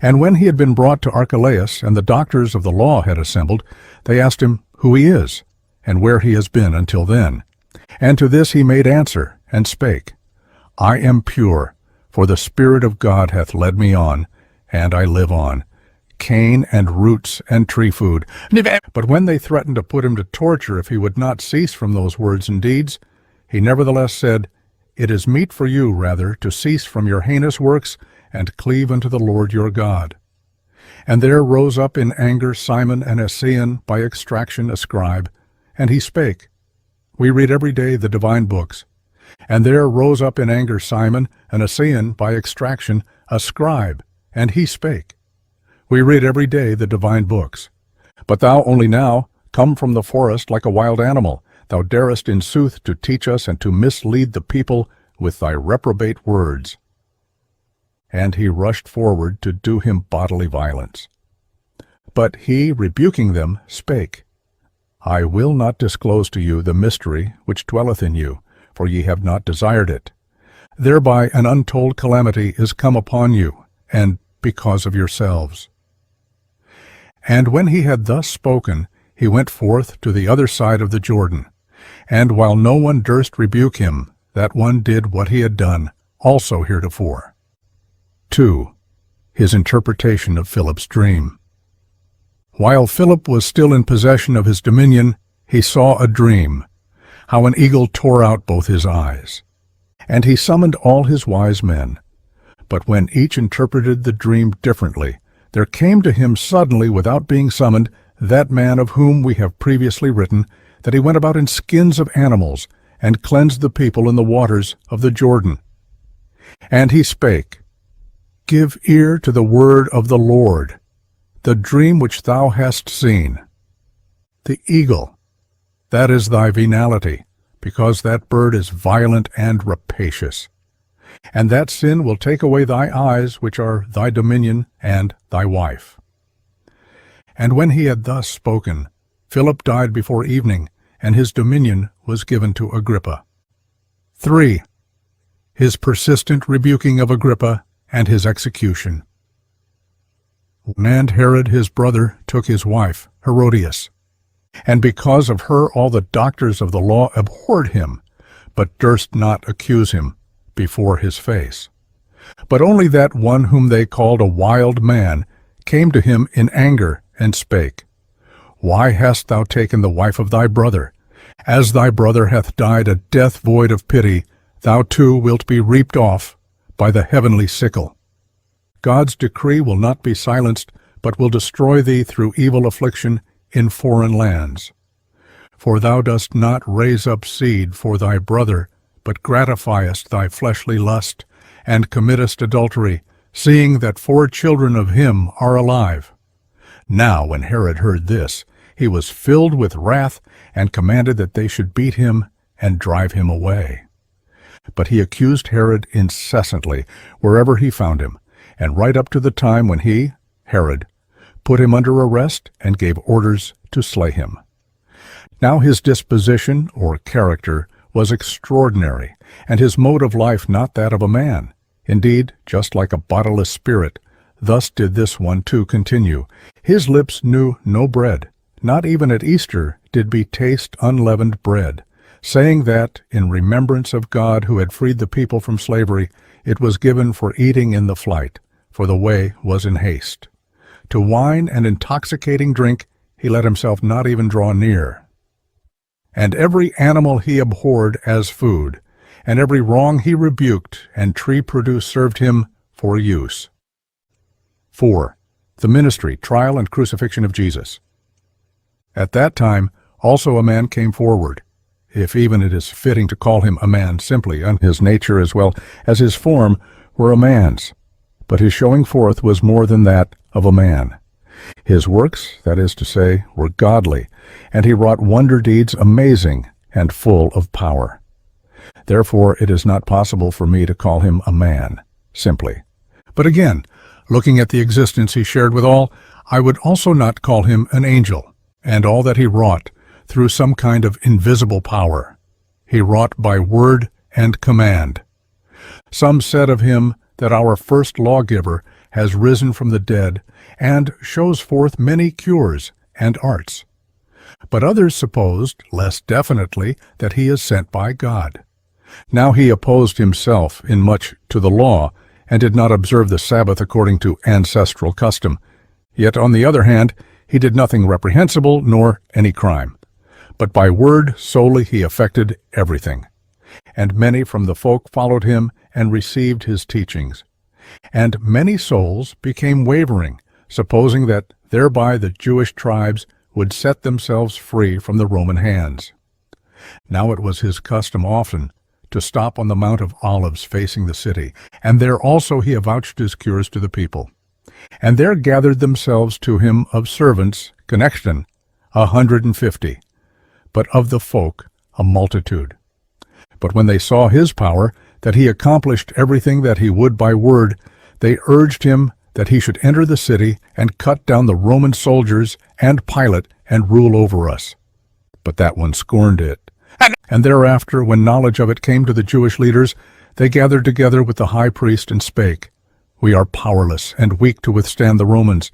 And when he had been brought to Archelaus, and the doctors of the law had assembled, they asked him who he is, and where he has been until then. And to this he made answer, and spake, I am pure, for the Spirit of God hath led me on, and I live on, cane and roots and tree food. But when they threatened to put him to torture if he would not cease from those words and deeds, he nevertheless said, It is meet for you rather to cease from your heinous works, and cleave unto the Lord your God. And there rose up in anger Simon an Essene, by extraction a scribe, and he spake. We read every day the divine books. And there rose up in anger Simon an Essene, by extraction a scribe, and he spake. We read every day the divine books. But thou only now, come from the forest like a wild animal, thou darest in sooth to teach us and to mislead the people with thy reprobate words. And he rushed forward to do him bodily violence. But he, rebuking them, spake, I will not disclose to you the mystery which dwelleth in you, for ye have not desired it. Thereby an untold calamity is come upon you, and because of yourselves. And when he had thus spoken, he went forth to the other side of the Jordan. And while no one durst rebuke him, that one did what he had done, also heretofore. 2. His interpretation of Philip's dream. While Philip was still in possession of his dominion, he saw a dream, how an eagle tore out both his eyes. And he summoned all his wise men. But when each interpreted the dream differently, there came to him suddenly, without being summoned, that man of whom we have previously written, that he went about in skins of animals, and cleansed the people in the waters of the Jordan. And he spake, Give ear to the word of the Lord, the dream which thou hast seen. The eagle, that is thy venality, because that bird is violent and rapacious. And that sin will take away thy eyes, which are thy dominion, and thy wife. And when he had thus spoken, Philip died before evening, and his dominion was given to Agrippa. 3. His persistent rebuking of Agrippa, and his execution. And Herod his brother took his wife, Herodias, and because of her all the doctors of the law abhorred him, but durst not accuse him before his face. But only that one whom they called a wild man came to him in anger, and spake, Why hast thou taken the wife of thy brother? As thy brother hath died a death void of pity, thou too wilt be reaped off by the heavenly sickle. God's decree will not be silenced, but will destroy thee through evil affliction in foreign lands. For thou dost not raise up seed for thy brother, but gratifiest thy fleshly lust, and committest adultery, seeing that 4 children of him are alive. Now when Herod heard this, he was filled with wrath, and commanded that they should beat him and drive him away. But he accused Herod incessantly wherever he found him, and right up to the time when he, Herod, put him under arrest and gave orders to slay him. Now his disposition, or character, was extraordinary, and his mode of life not that of a man. Indeed, just like a bodiless spirit, thus did this one too continue. His lips knew no bread, not even at Easter did be taste unleavened bread, saying that, in remembrance of God who had freed the people from slavery, it was given for eating in the flight, for the way was in haste. To wine and intoxicating drink he let himself not even draw near. And every animal he abhorred as food, and every wrong he rebuked, and tree produce served him for use. 4. The ministry, trial, and crucifixion of Jesus. At that time also a man came forward, if even it is fitting to call him a man simply, and his nature as well as his form were a man's. But his showing forth was more than that of a man. His works, that is to say, were godly, and he wrought wonder deeds amazing and full of power. Therefore it is not possible for me to call him a man, simply. But again, looking at the existence he shared with all, I would also not call him an angel, and all that he wrought through some kind of invisible power. He wrought by word and command. Some said of him that our first lawgiver has risen from the dead and shows forth many cures and arts. But others supposed, less definitely, that he is sent by God. Now he opposed himself in much to the law, and did not observe the Sabbath according to ancestral custom. Yet on the other hand, he did nothing reprehensible nor any crime. But by word solely he effected everything. And many from the folk followed him and received his teachings. And many souls became wavering, supposing that thereby the Jewish tribes would set themselves free from the Roman hands. Now it was his custom often to stop on the Mount of Olives facing the city, and there also he avouched his cures to the people. And there gathered themselves to him of servants, connection, 150, but of the folk a multitude. But when they saw his power, that he accomplished everything that he would by word, they urged him that he should enter the city and cut down the Roman soldiers and Pilate and rule over us. But that one scorned it. And thereafter, when knowledge of it came to the Jewish leaders, they gathered together with the high priest and spake, We are powerless and weak to withstand the Romans.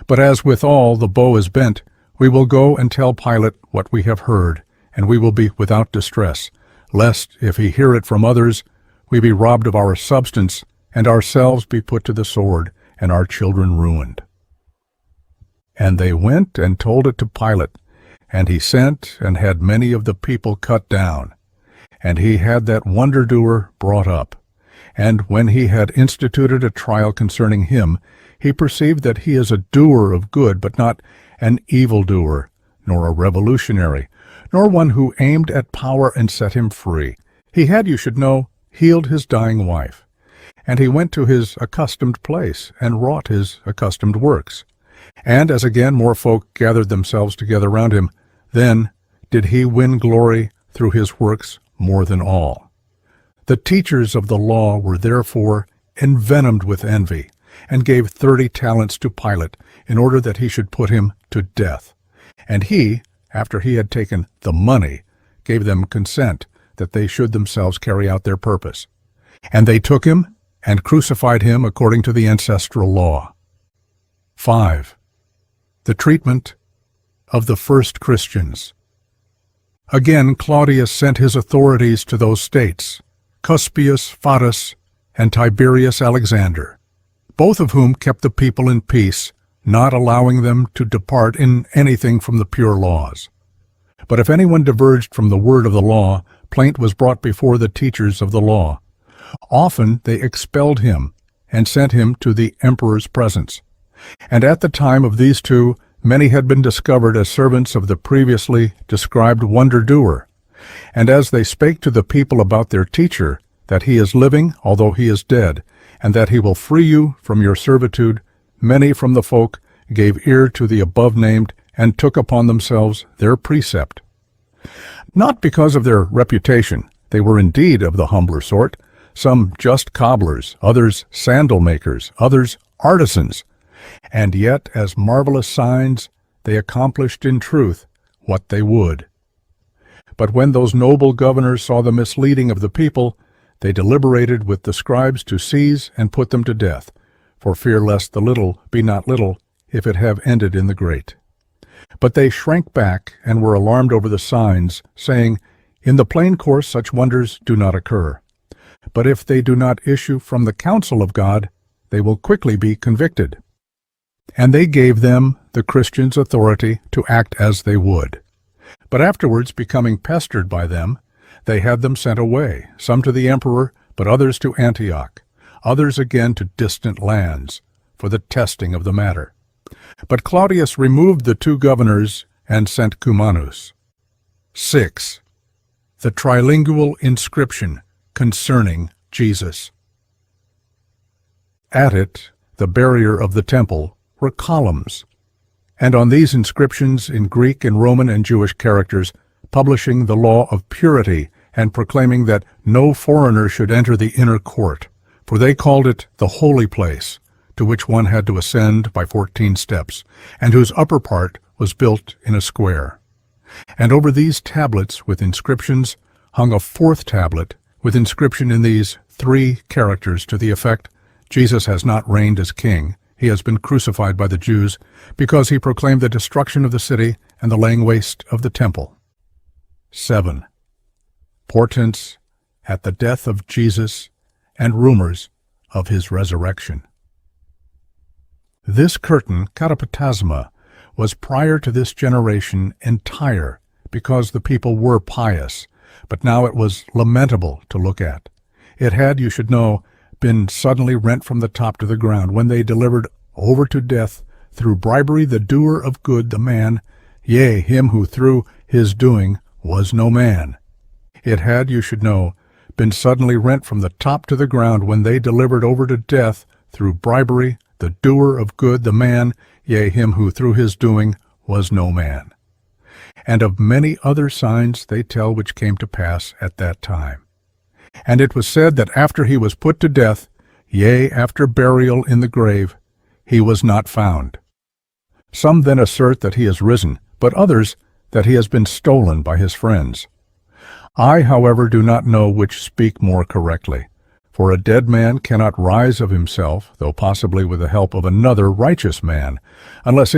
But as with all the bow is bent, we will go and tell Pilate what we have heard, and we will be without distress, lest, if he hear it from others, we be robbed of our substance, and ourselves be put to the sword, and our children ruined. And they went and told it to Pilate, and he sent and had many of the people cut down. And he had that wonder-doer brought up. And when he had instituted a trial concerning him, he perceived that he is a doer of good, but not an evil-doer, nor a revolutionary, nor one who aimed at power and set him free. He had, you should know, healed his dying wife. And he went to his accustomed place, and wrought his accustomed works. And as again more folk gathered themselves together round him, then did he win glory through his works more than all. The teachers of the law were therefore envenomed with envy, and gave 30 talents to Pilate, in order that he should put him to death. And he, after he had taken the money, gave them consent that they should themselves carry out their purpose. And they took him and crucified him according to the ancestral law. 5. The treatment of the first Christians. Again Claudius sent his authorities to those states, Cuspius Fadus and Tiberius Alexander, both of whom kept the people in peace, not allowing them to depart in anything from the pure laws. But if anyone diverged from the word of the law, plaint was brought before the teachers of the law. Often they expelled him and sent him to the emperor's presence. And at the time of these two, many had been discovered as servants of the previously described wonder-doer. And as they spake to the people about their teacher, that he is living, although he is dead, and that he will free you from your servitude, many from the folk gave ear to the above-named, and took upon themselves their precept. Not because of their reputation, they were indeed of the humbler sort, some just cobblers, others sandal-makers, others artisans, and yet as marvelous signs they accomplished in truth what they would. But when those noble governors saw the misleading of the people, they deliberated with the scribes to seize and put them to death, for fear lest the little be not little, if it have ended in the great. But they shrank back and were alarmed over the signs, saying, In the plain course such wonders do not occur. But if they do not issue from the counsel of God, they will quickly be convicted. And they gave them, the Christians, authority to act as they would. But afterwards, becoming pestered by them, they had them sent away, some to the emperor, but others to Antioch, others again to distant lands, for the testing of the matter. But Claudius removed the 2 governors and sent Cumanus. 6. The trilingual inscription concerning Jesus. At it, the barrier of the temple, were columns, and on these inscriptions in Greek and Roman and Jewish characters, publishing the law of purity and proclaiming that no foreigner should enter the inner court, for they called it the holy place, to which one had to ascend by 14 steps, and whose upper part was built in a square. And over these tablets with inscriptions hung a 4th tablet with inscription in these 3 characters to the effect, Jesus has not reigned as king, he has been crucified by the Jews, because he proclaimed the destruction of the city and the laying waste of the temple. 7. Portents at the death of Jesus and rumors of his resurrection. This curtain, kataplasma, was prior to this generation entire, because the people were pious, but now it was lamentable to look at. It had, you should know, been suddenly rent from the top to the ground, when they delivered over to death through bribery the doer of good, the man, yea, him who through his doing was no man. It had, you should know, been suddenly rent from the top to the ground, when they delivered over to death through bribery the doer of good, the man, yea, him who through his doing was no man. And of many other signs they tell which came to pass at that time. And it was said that after he was put to death, yea, after burial in the grave, he was not found. Some then assert that he is risen, but others that he has been stolen by his friends. I, however, do not know which speak more correctly, for a dead man cannot rise of himself, though possibly with the help of another righteous man, unless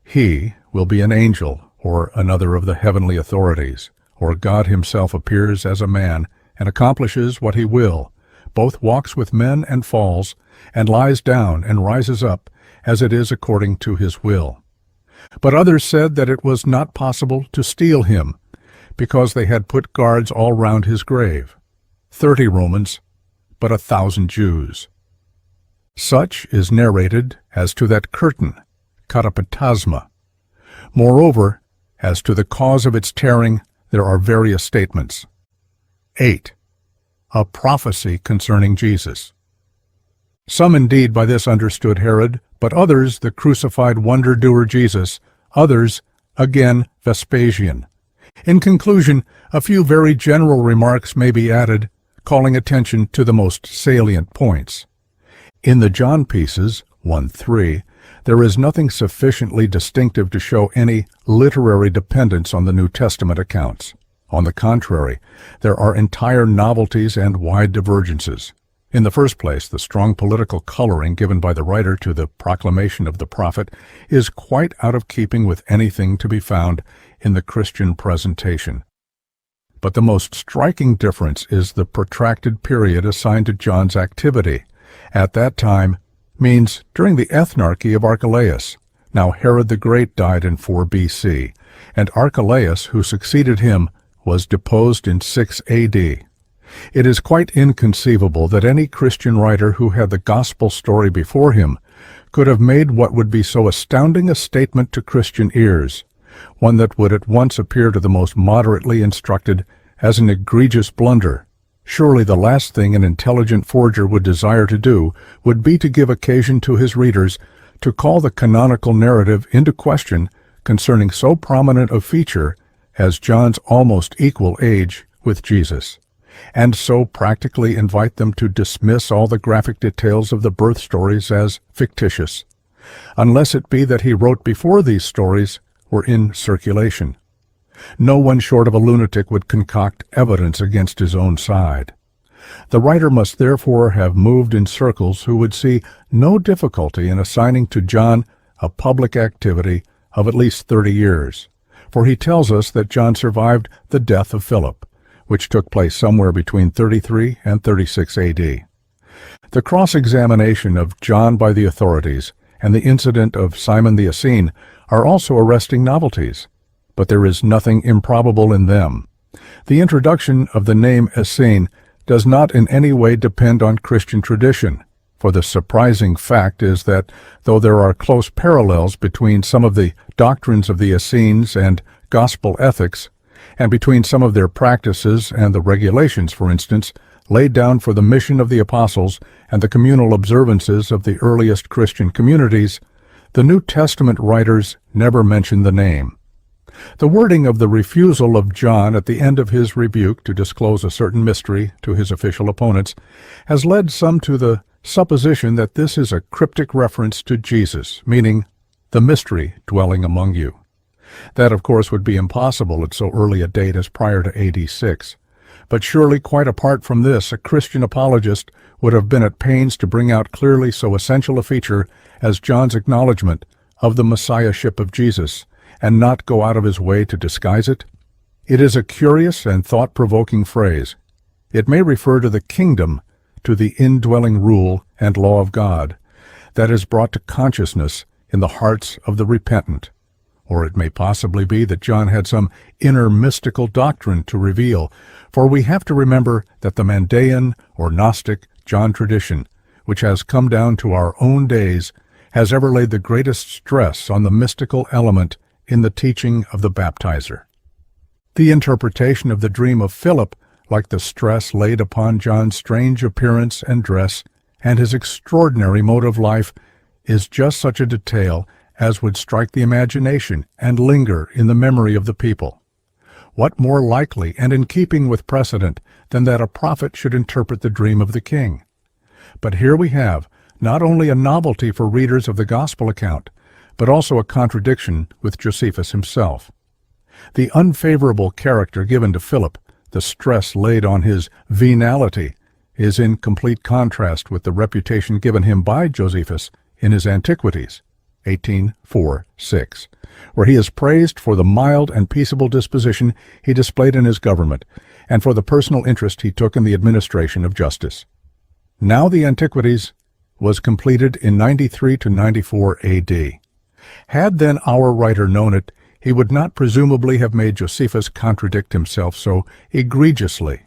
he, will be an angel, or another of the heavenly authorities, or God himself appears as a man, and accomplishes what he will, both walks with men and falls, and lies down and rises up, as it is according to his will. But others said that it was not possible to steal him, because they had put guards all round his grave, 30 Romans, but 1,000 Jews. Such is narrated as to that curtain, kataplasma. Moreover, as to the cause of its tearing, there are various statements. 8. A prophecy concerning Jesus. Some indeed by this understood Herod, but others the crucified wonder-doer Jesus, others, again, Vespasian. In conclusion, a few very general remarks may be added, calling attention to the most salient points. In the John pieces, 1-3, there is nothing sufficiently distinctive to show any literary dependence on the New Testament accounts. On the contrary, there are entire novelties and wide divergences. In the first place, the strong political coloring given by the writer to the proclamation of the prophet is quite out of keeping with anything to be found in the Christian presentation. But the most striking difference is the protracted period assigned to John's activity. At that time means during the ethnarchy of Archelaus. Now Herod the Great died in 4 BC, and Archelaus, who succeeded him, was deposed in 6 AD. It is quite inconceivable that any Christian writer who had the gospel story before him could have made what would be so astounding a statement to Christian ears, one that would at once appear to the most moderately instructed as an egregious blunder. Surely the last thing an intelligent forger would desire to do would be to give occasion to his readers to call the canonical narrative into question concerning so prominent a feature as John's almost equal age with Jesus, and so practically invite them to dismiss all the graphic details of the birth stories as fictitious, unless it be that he wrote before these stories were in circulation. No one short of a lunatic would concoct evidence against his own side. The writer must therefore have moved in circles who would see no difficulty in assigning to John a public activity of at least 30 years, for he tells us that John survived the death of Philip, which took place somewhere between 33 and 36 AD. The cross-examination of John by the authorities and the incident of Simon the Essene are also arresting novelties, but there is nothing improbable in them. The introduction of the name Essene does not in any way depend on Christian tradition, for the surprising fact is that though there are close parallels between some of the doctrines of the Essenes and gospel ethics, and between some of their practices and the regulations, for instance, laid down for the mission of the apostles and the communal observances of the earliest Christian communities, the New Testament writers never mention the name. The wording of the refusal of John at the end of his rebuke to disclose a certain mystery to his official opponents has led some to the supposition that this is a cryptic reference to Jesus, meaning the mystery dwelling among you. That, of course, would be impossible at so early a date as prior to AD 6. But surely, quite apart from this, a Christian apologist would have been at pains to bring out clearly so essential a feature as John's acknowledgement of the messiahship of Jesus, and not go out of his way to disguise it? It is a curious and thought-provoking phrase. It may refer to the kingdom, to the indwelling rule and law of God, that is brought to consciousness in the hearts of the repentant. Or it may possibly be that John had some inner mystical doctrine to reveal, for we have to remember that the Mandaean or Gnostic John tradition, which has come down to our own days, has ever laid the greatest stress on the mystical element in the teaching of the Baptizer. The interpretation of the dream of Philip, like the stress laid upon John's strange appearance and dress and his extraordinary mode of life, is just such a detail as would strike the imagination and linger in the memory of the people. What more likely and in keeping with precedent than that a prophet should interpret the dream of the king? But here we have not only a novelty for readers of the gospel account, but also a contradiction with Josephus himself. The unfavorable character given to Philip, the stress laid on his venality, is in complete contrast with the reputation given him by Josephus in his Antiquities, 18:4-6, where he is praised for the mild and peaceable disposition he displayed in his government, and for the personal interest he took in the administration of justice. Now the Antiquities was completed in 93 to 94 AD. Had then our writer known it, he would not presumably have made Josephus contradict himself so egregiously.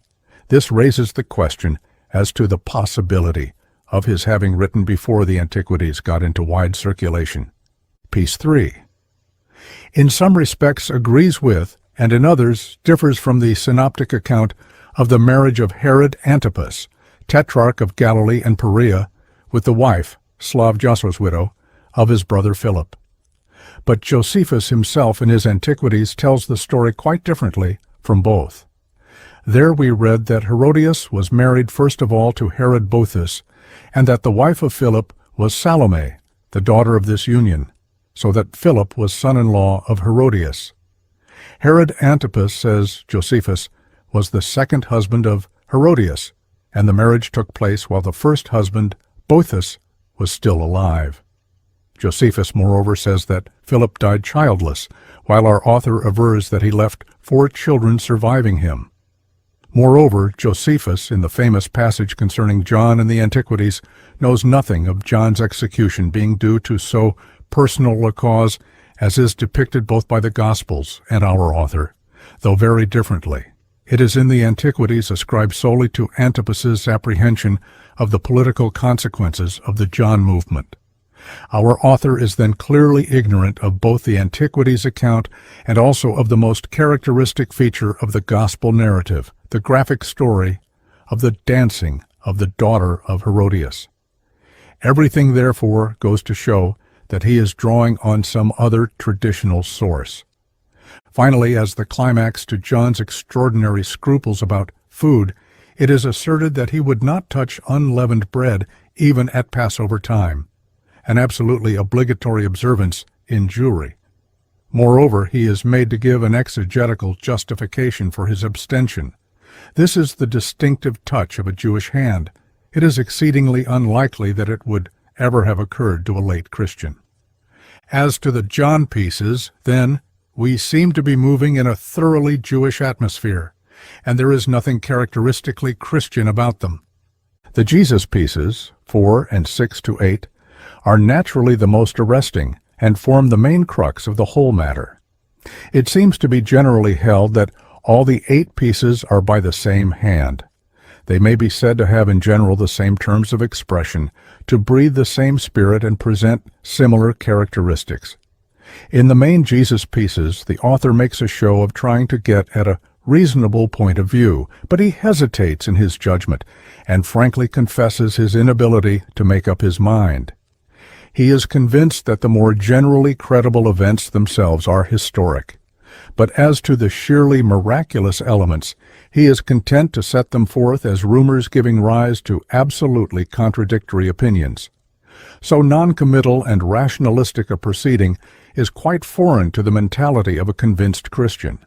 This raises the question as to the possibility of his having written before the Antiquities got into wide circulation. Piece 3. In some respects agrees with, and in others differs from the synoptic account of the marriage of Herod Antipas, tetrarch of Galilee and Perea, with the wife, Slav Joshua's widow, of his brother Philip. But Josephus himself in his Antiquities tells the story quite differently from both. There we read that Herodias was married first of all to Herod Boethus, and that the wife of Philip was Salome, the daughter of this union, so that Philip was son-in-law of Herodias. Herod Antipas, says Josephus, was the second husband of Herodias, and the marriage took place while the first husband, Boethus, was still alive. Josephus, moreover, says that Philip died childless, while our author avers that he left 4 children surviving him. Moreover, Josephus, in the famous passage concerning John in the Antiquities, knows nothing of John's execution being due to so personal a cause as is depicted both by the Gospels and our author, though very differently. It is in the Antiquities ascribed solely to Antipas's apprehension of the political consequences of the John movement. Our author is then clearly ignorant of both the Antiquities account and also of the most characteristic feature of the Gospel narrative, the graphic story of the dancing of the daughter of Herodias. Everything, therefore, goes to show that he is drawing on some other traditional source. Finally, as the climax to John's extraordinary scruples about food, it is asserted that he would not touch unleavened bread even at Passover time, an absolutely obligatory observance in Jewry. Moreover, he is made to give an exegetical justification for his abstention. This is the distinctive touch of a Jewish hand. It is exceedingly unlikely that it would ever have occurred to a late Christian. As to the John pieces, then, we seem to be moving in a thoroughly Jewish atmosphere, and there is nothing characteristically Christian about them. The Jesus pieces, 4 and 6 to 8, are naturally the most arresting and form the main crux of the whole matter. It seems to be generally held that all the 8 pieces are by the same hand. They may be said to have in general the same terms of expression, to breathe the same spirit and present similar characteristics. In the main Jesus pieces, the author makes a show of trying to get at a reasonable point of view, but he hesitates in his judgment and frankly confesses his inability to make up his mind. He is convinced that the more generally credible events themselves are historic, but as to the sheerly miraculous elements, he is content to set them forth as rumors giving rise to absolutely contradictory opinions. So non-committal and rationalistic a proceeding is quite foreign to the mentality of a convinced Christian.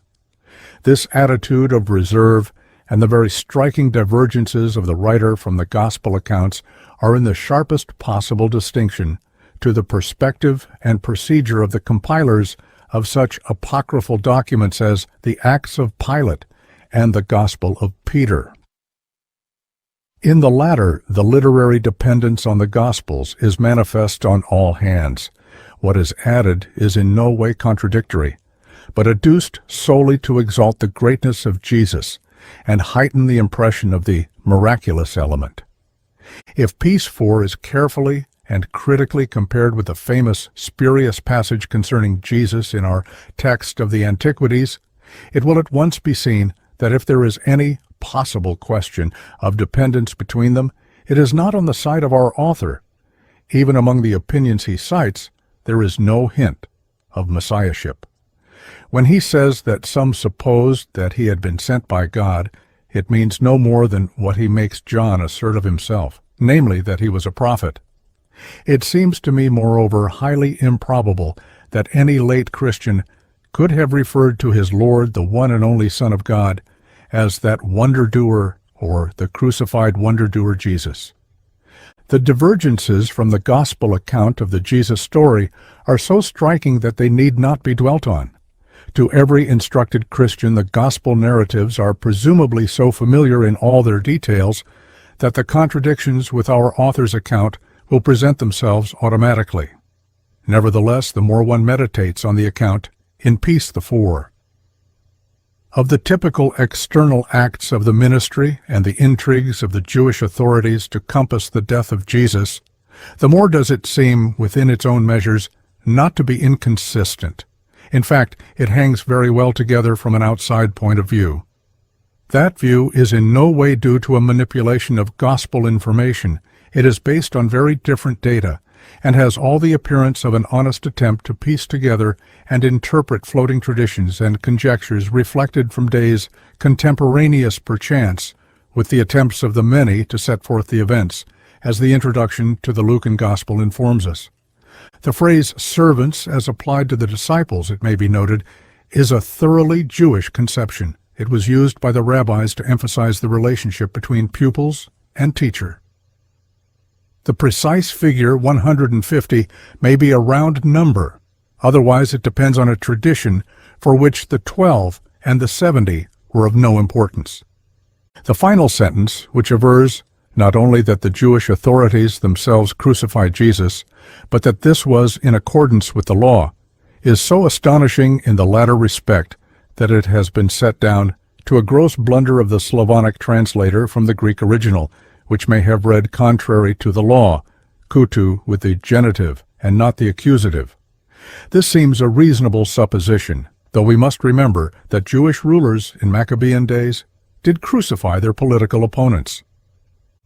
This attitude of reserve and the very striking divergences of the writer from the gospel accounts are in the sharpest possible distinction to the perspective and procedure of the compilers of such apocryphal documents as the Acts of Pilate and the Gospel of Peter. In the latter, the literary dependence on the Gospels is manifest on all hands. What is added is in no way contradictory, but adduced solely to exalt the greatness of Jesus and heighten the impression of the miraculous element. If Piece 4 is carefully and critically compared with the famous spurious passage concerning Jesus in our text of the Antiquities, it will at once be seen that if there is any possible question of dependence between them, it is not on the side of our author. Even among the opinions he cites, there is no hint of messiahship. When he says that some supposed that he had been sent by God, it means no more than what he makes John assert of himself, namely that he was a prophet. It seems to me, moreover, highly improbable that any late Christian could have referred to his Lord, the one and only Son of God, as that wonder-doer or the crucified wonder-doer Jesus. The divergences from the gospel account of the Jesus story are so striking that they need not be dwelt on. To every instructed Christian, the gospel narratives are presumably so familiar in all their details that the contradictions with our author's account will present themselves automatically. Nevertheless, the more one meditates on the account in Piece 4. Of the typical external acts of the ministry and the intrigues of the Jewish authorities to compass the death of Jesus, the more does it seem, within its own measures, not to be inconsistent. In fact, it hangs very well together from an outside point of view. That view is in no way due to a manipulation of gospel information. It is based on very different data, and has all the appearance of an honest attempt to piece together and interpret floating traditions and conjectures reflected from days contemporaneous, perchance, with the attempts of the many to set forth the events, as the introduction to the Lucan Gospel informs us. The phrase servants, as applied to the disciples, it may be noted, is a thoroughly Jewish conception. It was used by the rabbis to emphasize the relationship between pupils and teacher. The precise figure 150 may be a round number, otherwise it depends on a tradition for which the 12 and the 70 were of no importance. The final sentence, which avers not only that the Jewish authorities themselves crucified Jesus, but that this was in accordance with the law, is so astonishing in the latter respect that it has been set down to a gross blunder of the Slavonic translator from the Greek original, which may have read contrary to the law, koutou with the genitive and not the accusative. This seems a reasonable supposition, though we must remember that Jewish rulers in Maccabean days did crucify their political opponents.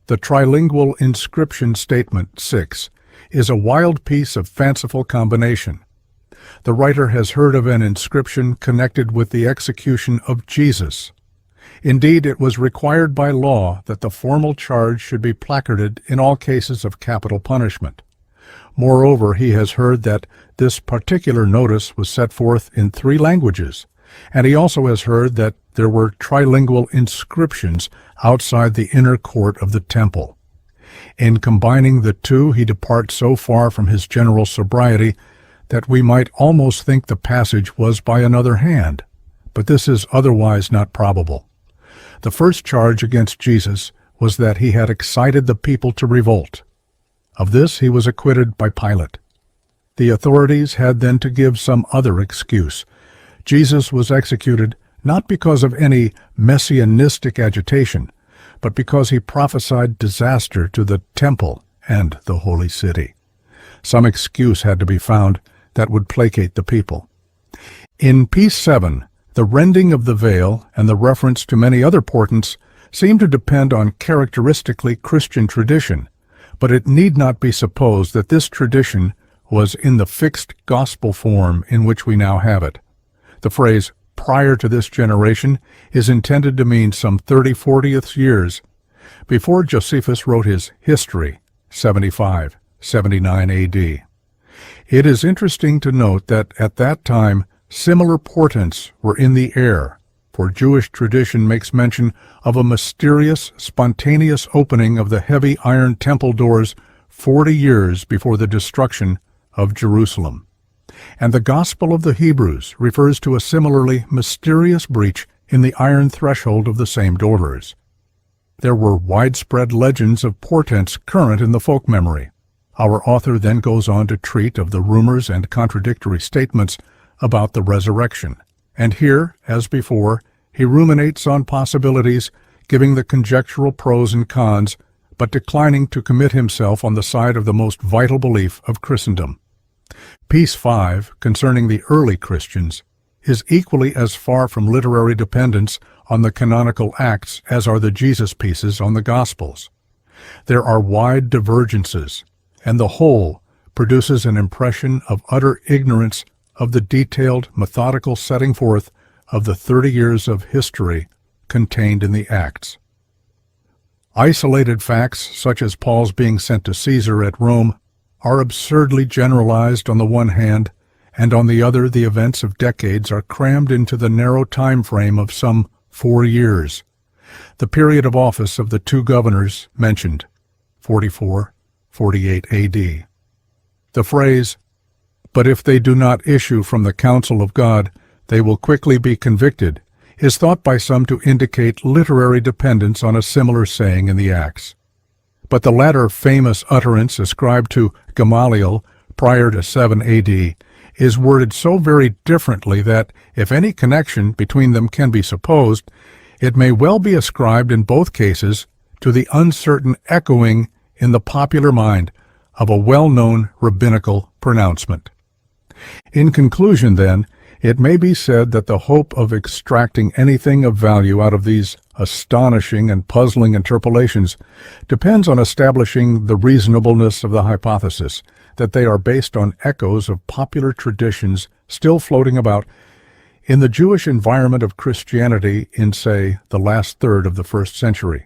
The trilingual inscription statement 6 is a wild piece of fanciful combination. The writer has heard of an inscription connected with the execution of Jesus. Indeed, it was required by law that the formal charge should be placarded in all cases of capital punishment. Moreover, he has heard that this particular notice was set forth in 3 languages, and he also has heard that there were trilingual inscriptions outside the inner court of the temple. In combining the two, he departs so far from his general sobriety that we might almost think the passage was by another hand, but this is otherwise not probable. The first charge against Jesus was that he had excited the people to revolt. Of this he was acquitted by Pilate. The authorities had then to give some other excuse. Jesus was executed not because of any messianistic agitation, but because he prophesied disaster to the temple and the holy city. Some excuse had to be found that would placate the people. In Piece 7, the rending of the veil and the reference to many other portents seem to depend on characteristically Christian tradition, but it need not be supposed that this tradition was in the fixed gospel form in which we now have it. The phrase prior to this generation is intended to mean some 30-40 years before Josephus wrote his History, 75-79 AD. It is interesting to note that at that time similar portents were in the air, for Jewish tradition makes mention of a mysterious, spontaneous opening of the heavy iron temple doors 40 years before the destruction of Jerusalem. And the Gospel of the Hebrews refers to a similarly mysterious breach in the iron threshold of the same doors. There were widespread legends of portents current in the folk memory. Our author then goes on to treat of the rumors and contradictory statements about the resurrection. And here, as before, he ruminates on possibilities, giving the conjectural pros and cons, but declining to commit himself on the side of the most vital belief of Christendom. Piece 5, concerning the early Christians, is equally as far from literary dependence on the canonical Acts as are the Jesus pieces on the Gospels. There are wide divergences, and the whole produces an impression of utter ignorance of the detailed, methodical setting forth of the 30 years of history contained in the Acts. Isolated facts, such as Paul's being sent to Caesar at Rome, are absurdly generalized on the one hand, and on the other the events of decades are crammed into the narrow time frame of some 4 years. The period of office of the two governors mentioned, 44-48 AD. The phrase, "But if they do not issue from the counsel of God, they will quickly be convicted," is thought by some to indicate literary dependence on a similar saying in the Acts. But the latter famous utterance ascribed to Gamaliel prior to 7 AD is worded so very differently that, if any connection between them can be supposed, it may well be ascribed in both cases to the uncertain echoing in the popular mind of a well-known rabbinical pronouncement. In conclusion, then, it may be said that the hope of extracting anything of value out of these astonishing and puzzling interpolations depends on establishing the reasonableness of the hypothesis that they are based on echoes of popular traditions still floating about in the Jewish environment of Christianity in, say, the last third of the 1st century.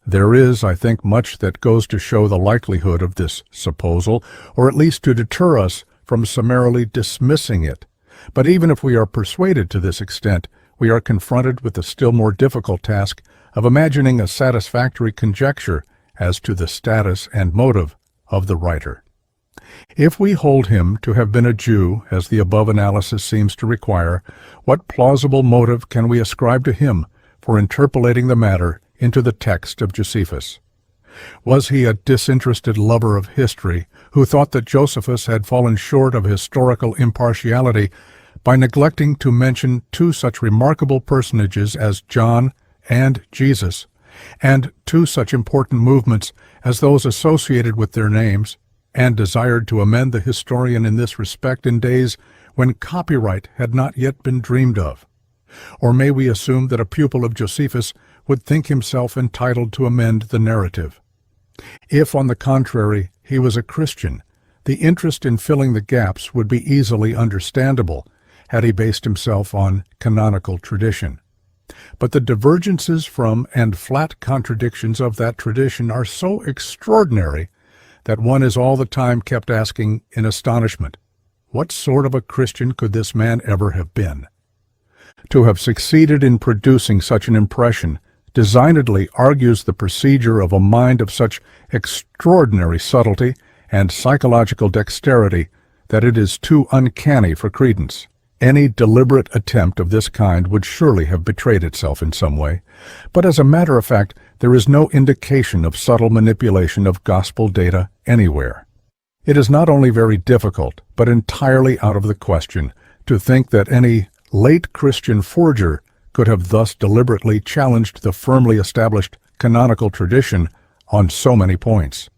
There is, I think, much that goes to show the likelihood of this supposal, or at least to deter us from summarily dismissing it. But even if we are persuaded to this extent, we are confronted with the still more difficult task of imagining a satisfactory conjecture as to the status and motive of the writer. If we hold him to have been a Jew, as the above analysis seems to require, what plausible motive can we ascribe to him for interpolating the matter into the text of Josephus? Was he a disinterested lover of history who thought that Josephus had fallen short of historical impartiality by neglecting to mention two such remarkable personages as John and Jesus, and two such important movements as those associated with their names, and desired to amend the historian in this respect in days when copyright had not yet been dreamed of? Or may we assume that a pupil of Josephus would think himself entitled to amend the narrative? If, on the contrary, he was a Christian, the interest in filling the gaps would be easily understandable had he based himself on canonical tradition. But the divergences from and flat contradictions of that tradition are so extraordinary that one is all the time kept asking in astonishment, what sort of a Christian could this man ever have been? To have succeeded in producing such an impression designedly argues the procedure of a mind of such extraordinary subtlety and psychological dexterity that it is too uncanny for credence. Any deliberate attempt of this kind would surely have betrayed itself in some way, but as a matter of fact, there is no indication of subtle manipulation of gospel data anywhere. It is not only very difficult, but entirely out of the question to think that any late Christian forger could have thus deliberately challenged the firmly established canonical tradition on so many points.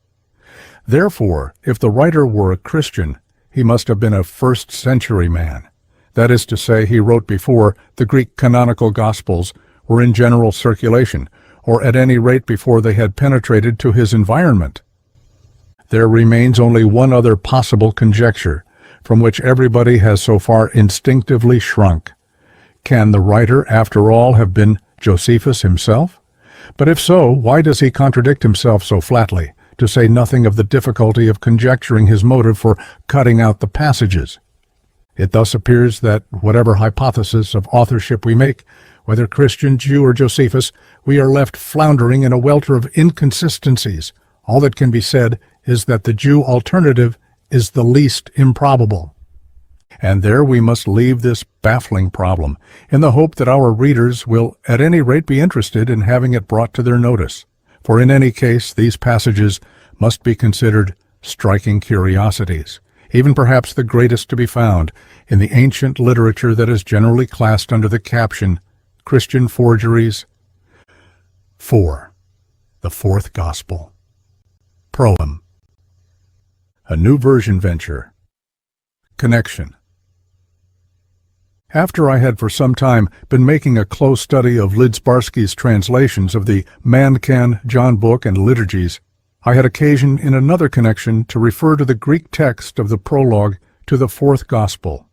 Therefore, if the writer were a Christian, he must have been a first-century man. That is to say, he wrote before the Greek canonical Gospels were in general circulation, or at any rate before they had penetrated to his environment. There remains only one other possible conjecture, from which everybody has so far instinctively shrunk. Can the writer, after all, have been Josephus himself? But if so, why does he contradict himself so flatly, to say nothing of the difficulty of conjecturing his motive for cutting out the passages? It thus appears that whatever hypothesis of authorship we make, whether Christian, Jew, or Josephus, we are left floundering in a welter of inconsistencies. All that can be said is that the Jew alternative is the least improbable. And there we must leave this baffling problem, in the hope that our readers will at any rate be interested in having it brought to their notice. For in any case, these passages must be considered striking curiosities, even perhaps the greatest to be found in the ancient literature that is generally classed under the caption Christian Forgeries. 4. The Fourth Gospel. Proem. A New Version Venture. Connection. After I had for some time been making a close study of Lidzbarski's translations of the Mandaean, John Book, and liturgies, I had occasion in another connection to refer to the Greek text of the prologue to the Fourth Gospel.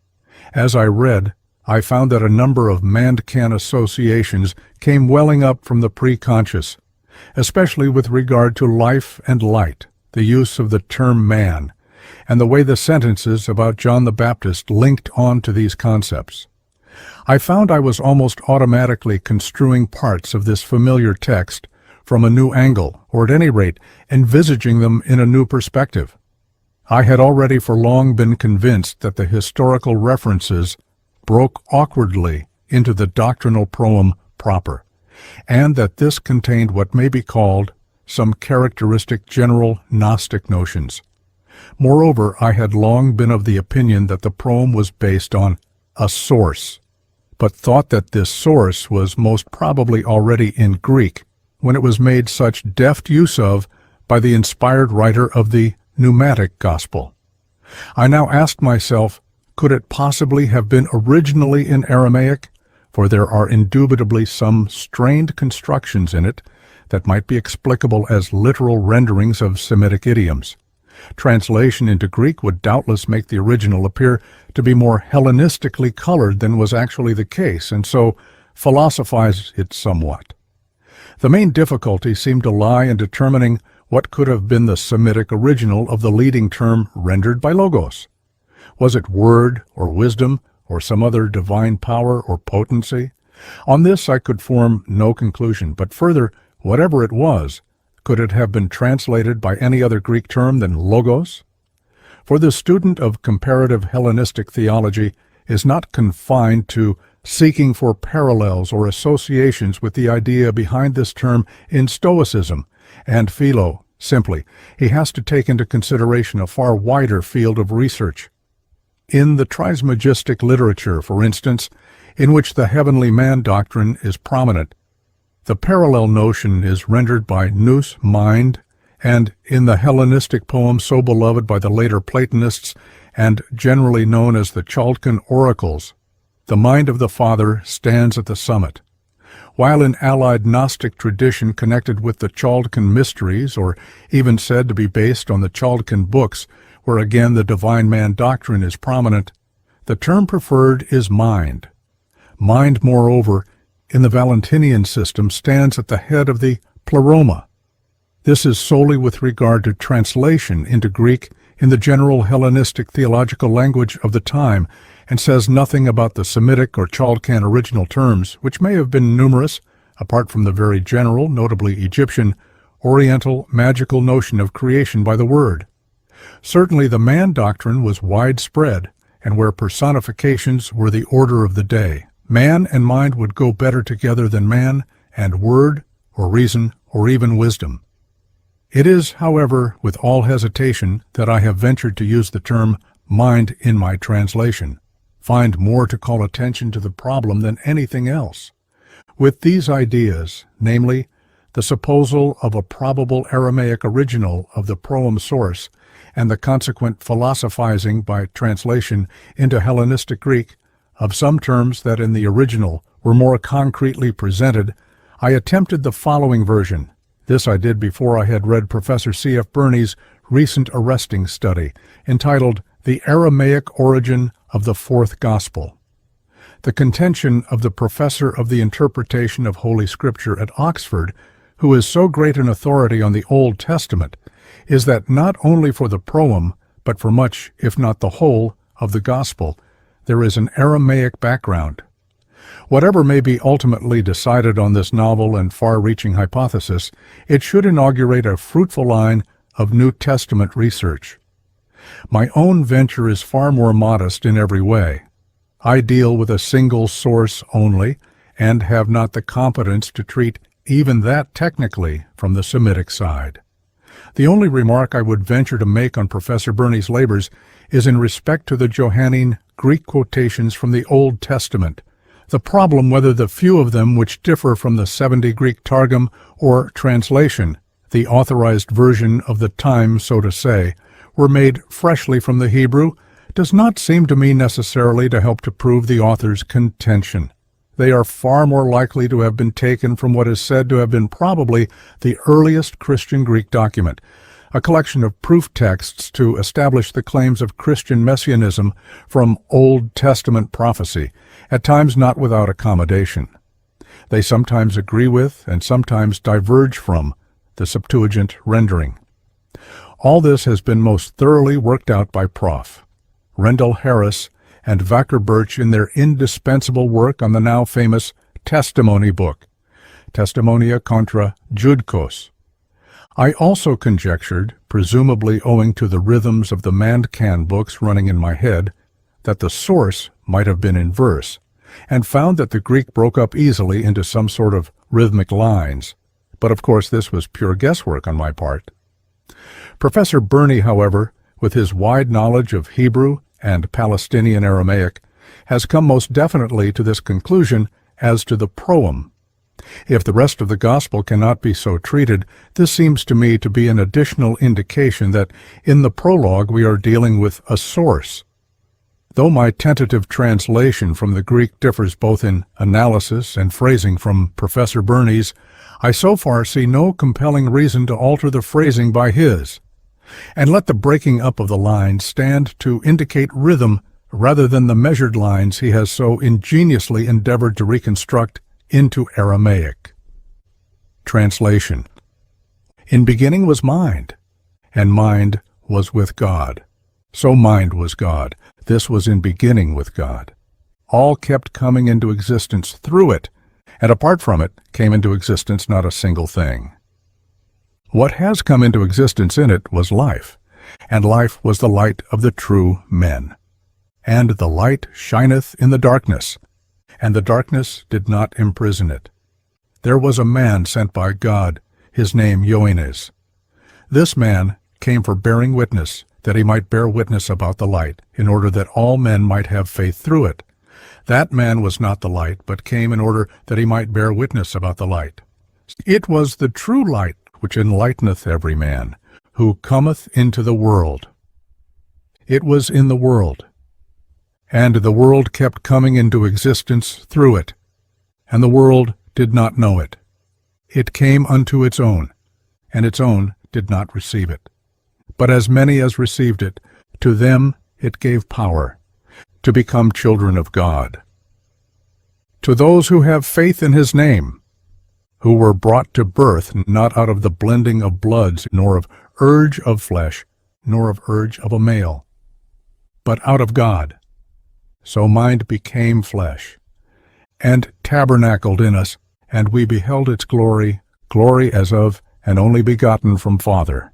As I read, I found that a number of Mandaean associations came welling up from the preconscious, especially with regard to life and light, the use of the term man, and the way the sentences about John the Baptist linked on to these concepts. I found I was almost automatically construing parts of this familiar text from a new angle, or at any rate, envisaging them in a new perspective. I had already for long been convinced that the historical references broke awkwardly into the doctrinal proem proper, and that this contained what may be called some characteristic general Gnostic notions. Moreover, I had long been of the opinion that the proem was based on a source, but thought that this source was most probably already in Greek when it was made such deft use of by the inspired writer of the Pneumatic Gospel. I now asked myself, could it possibly have been originally in Aramaic? For there are indubitably some strained constructions in it that might be explicable as literal renderings of Semitic idioms. Translation into Greek would doubtless make the original appear to be more Hellenistically colored than was actually the case, and so philosophize it somewhat. The main difficulty seemed to lie in determining what could have been the Semitic original of the leading term rendered by logos. Was it word, or wisdom, or some other divine power or potency? On this I could form no conclusion, but further, whatever it was, could it have been translated by any other Greek term than logos? For the student of comparative Hellenistic theology is not confined to seeking for parallels or associations with the idea behind this term in Stoicism and Philo. Simply, he has to take into consideration a far wider field of research. In the trismegistic literature, for instance, in which the heavenly man doctrine is prominent, the parallel notion is rendered by nous, mind, and in the Hellenistic poem so beloved by the later Platonists and generally known as the Chaldean oracles, the mind of the Father stands at the summit. While in allied Gnostic tradition connected with the Chaldean mysteries, or even said to be based on the Chaldean books, where again the divine man doctrine is prominent, the term preferred is mind. Mind, moreover, in the Valentinian system stands at the head of the pleroma. This is solely with regard to translation into Greek in the general Hellenistic theological language of the time, and says nothing about the Semitic or Chaldean original terms, which may have been numerous, apart from the very general, notably Egyptian, Oriental, magical notion of creation by the Word. Certainly the man doctrine was widespread, and where personifications were the order of the day. Man and mind would go better together than man and word, or reason, or even wisdom. It is, however, with all hesitation that I have ventured to use the term mind in my translation, find more to call attention to the problem than anything else. With these ideas, namely, the supposal of a probable Aramaic original of the Proem source, and the consequent philosophizing by translation into Hellenistic Greek of some terms that in the original were more concretely presented, I attempted the following version. This I did before I had read Professor C.F. Burney's recent arresting study, entitled The Aramaic Origin of the Fourth Gospel. The contention of the professor of the interpretation of Holy Scripture at Oxford, who is so great an authority on the Old Testament, is that not only for the Proem, but for much, if not the whole, of the Gospel, there is an Aramaic background. Whatever may be ultimately decided on this novel and far-reaching hypothesis, it should inaugurate a fruitful line of New Testament research. My own venture is far more modest in every way. I deal with a single source only, and have not the competence to treat even that technically from the Semitic side. The only remark I would venture to make on Professor Burney's labors is in respect to the Johannine Greek quotations from the Old Testament, the problem whether the few of them which differ from the 70 Greek Targum or translation, the authorized version of the time, so to say, were made freshly from the Hebrew, does not seem to me necessarily to help to prove the author's contention. They are far more likely to have been taken from what is said to have been probably the earliest Christian Greek document, a collection of proof texts to establish the claims of Christian messianism from Old Testament prophecy, at times not without accommodation. They sometimes agree with and sometimes diverge from the Septuagint rendering. All this has been most thoroughly worked out by Prof. Rendell Harris and Vacher Birch in their indispensable work on the now famous Testimony book, Testimonia contra Judcos. I also conjectured, presumably owing to the rhythms of the Mandaean books running in my head, that the source might have been in verse, and found that the Greek broke up easily into some sort of rhythmic lines, but of course this was pure guesswork on my part. Professor Burney, however, with his wide knowledge of Hebrew and Palestinian Aramaic, has come most definitely to this conclusion as to the Proem. If the rest of the Gospel cannot be so treated, this seems to me to be an additional indication that in the prologue we are dealing with a source. Though my tentative translation from the Greek differs both in analysis and phrasing from Professor Burney's, I so far see no compelling reason to alter the phrasing by his, and let the breaking up of the lines stand to indicate rhythm rather than the measured lines he has so ingeniously endeavored to reconstruct into Aramaic. Translation. In beginning was mind, and mind was with God. So mind was God. This was in beginning with God. All kept coming into existence through it, and apart from it came into existence not a single thing. What has come into existence in it was life, and life was the light of the true men. And the light shineth in the darkness, and the darkness did not imprison it. There was a man sent by God, his name Ioannes. This man came for bearing witness, that he might bear witness about the light, in order that all men might have faith through it. That man was not the light, but came in order that he might bear witness about the light. It was the true light which enlighteneth every man, who cometh into the world. It was in the world, and the world kept coming into existence through it, and the world did not know it. It came unto its own, and its own did not receive it. But as many as received it, to them it gave power to become children of God. To those who have faith in his name, who were brought to birth not out of the blending of bloods, nor of urge of flesh, nor of urge of a male, but out of God. So mind became flesh, and tabernacled in us, and we beheld its glory, glory as of an only begotten from Father,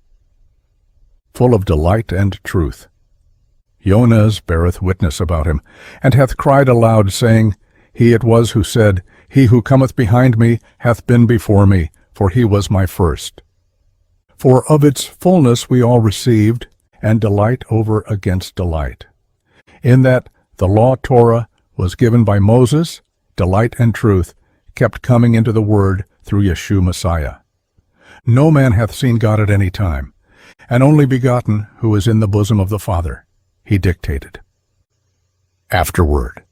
full of delight and truth. Jonas beareth witness about him, and hath cried aloud, saying, He it was who said, He who cometh behind me hath been before me, for he was my first. For of its fullness we all received, and delight over against delight. In that the law Torah was given by Moses, delight and truth kept coming into the Word through Yeshua Messiah. No man hath seen God at any time, and only begotten who is in the bosom of the Father, he dictated. Afterword.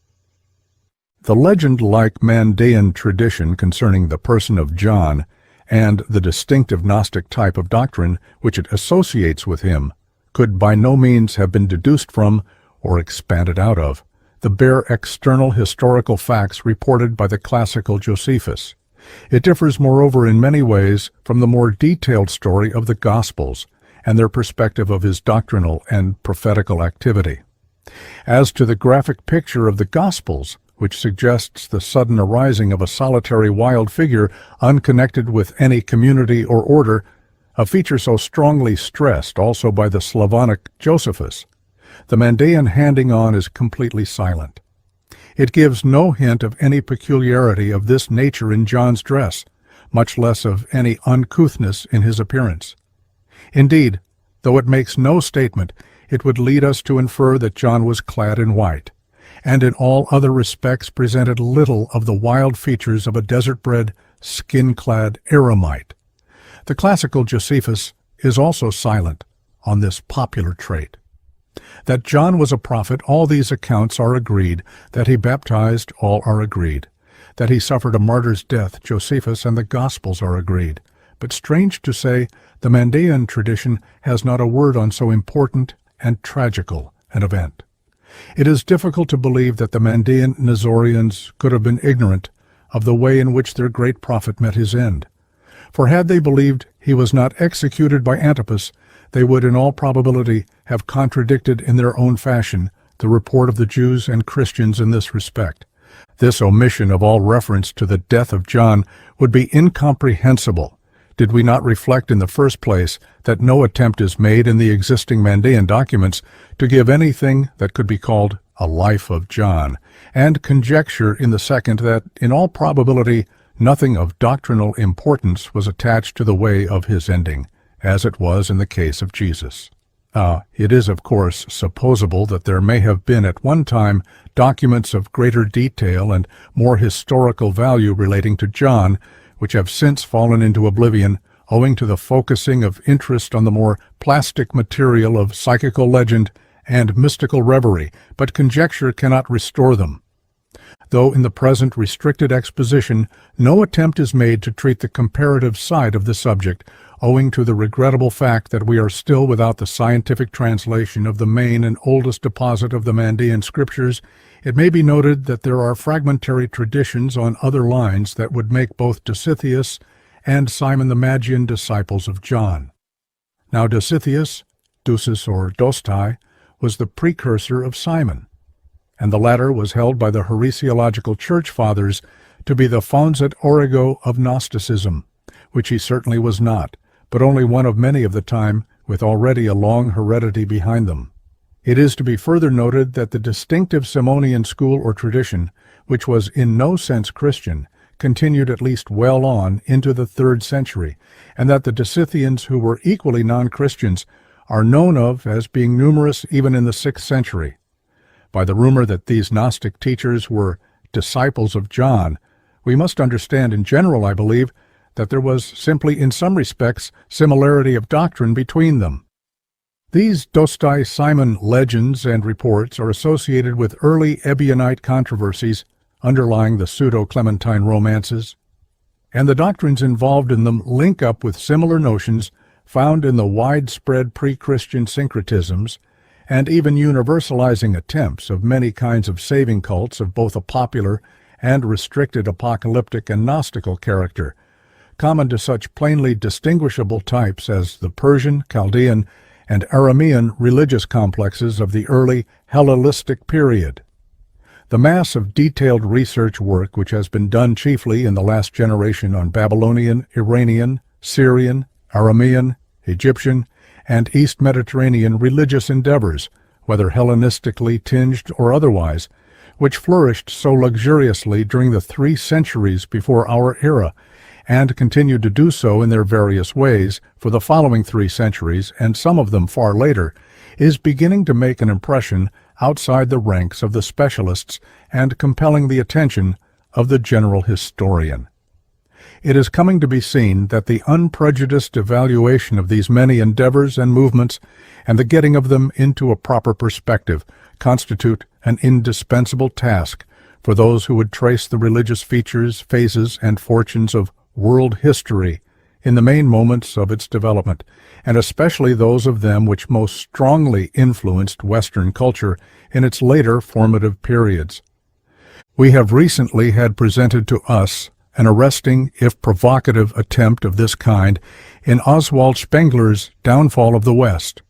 The legend-like Mandaean tradition concerning the person of John and the distinctive Gnostic type of doctrine which it associates with him could by no means have been deduced from or expanded out of the bare external historical facts reported by the classical Josepus. It differs, moreover, in many ways from the more detailed story of the Gospels and their perspective of his doctrinal and prophetical activity. As to the graphic picture of the Gospels, which suggests the sudden arising of a solitary wild figure unconnected with any community or order, a feature so strongly stressed also by the Slavonic Josepus, the Mandaean handing on is completely silent. It gives no hint of any peculiarity of this nature in John's dress, much less of any uncouthness in his appearance. Indeed, though it makes no statement, it would lead us to infer that John was clad in white, and in all other respects presented little of the wild features of a desert-bred, skin-clad eremite. The classical Josephus is also silent on this popular trait. That John was a prophet, all these accounts are agreed. That he baptized, all are agreed. That he suffered a martyr's death, Josephus and the Gospels are agreed. But strange to say, the Mandaean tradition has not a word on so important and tragical an event. It is difficult to believe that the Mandaean Nazorians could have been ignorant of the way in which their great prophet met his end. For had they believed he was not executed by Antipas, they would in all probability have contradicted in their own fashion the report of the Jews and Christians in this respect. This omission of all reference to the death of John would be incomprehensible did we not reflect in the first place that no attempt is made in the existing Mandaean documents to give anything that could be called a life of John, and conjecture in the second that, in all probability, nothing of doctrinal importance was attached to the way of his ending, as it was in the case of Jesus. It is, of course, supposable that there may have been at one time documents of greater detail and more historical value relating to John, which have since fallen into oblivion owing to the focusing of interest on the more plastic material of psychical legend and mystical reverie, but conjecture cannot restore them. Though in the present restricted exposition no attempt is made to treat the comparative side of the subject, owing to the regrettable fact that we are still without the scientific translation of the main and oldest deposit of the Mandaean scriptures, it may be noted that there are fragmentary traditions on other lines that would make both Dositheus and Simon the Magian disciples of John. Now Dositheus, Dusis or Dostai, was the precursor of Simon, and the latter was held by the heresiological church fathers to be the fons et origo of Gnosticism, which he certainly was not, but only one of many of the time, with already a long heredity behind them. It is to be further noted that the distinctive Simonian school or tradition, which was in no sense Christian, continued at least well on into the 3rd century, and that the Dosithians, who were equally non-Christians, are known of as being numerous even in the 6th century. By the rumor that these Gnostic teachers were disciples of John, we must understand in general, I believe, that there was simply in some respects similarity of doctrine between them. These Dostai Simon legends and reports are associated with early Ebionite controversies underlying the pseudo-Clementine romances, and the doctrines involved in them link up with similar notions found in the widespread pre-Christian syncretisms and even universalizing attempts of many kinds of saving cults of both a popular and restricted apocalyptic and Gnostical character, common to such plainly distinguishable types as the Persian, Chaldean, and Aramean religious complexes of the early Hellenistic period. The mass of detailed research work which has been done chiefly in the last generation on Babylonian, Iranian, Syrian, Aramean, Egyptian, and East Mediterranean religious endeavors whether Hellenistically tinged or otherwise, which flourished so luxuriously during the 3 centuries before our era, and continued to do so in their various ways for the following 3 centuries, and some of them far later, is beginning to make an impression outside the ranks of the specialists and compelling the attention of the general historian. It is coming to be seen that the unprejudiced evaluation of these many endeavors and movements and the getting of them into a proper perspective constitute an indispensable task for those who would trace the religious features, phases, and fortunes of world history in the main moments of its development, and especially those of them which most strongly influenced Western culture in its later formative periods. We have recently had presented to us an arresting, if provocative, attempt of this kind in Oswald Spengler's Downfall of the West.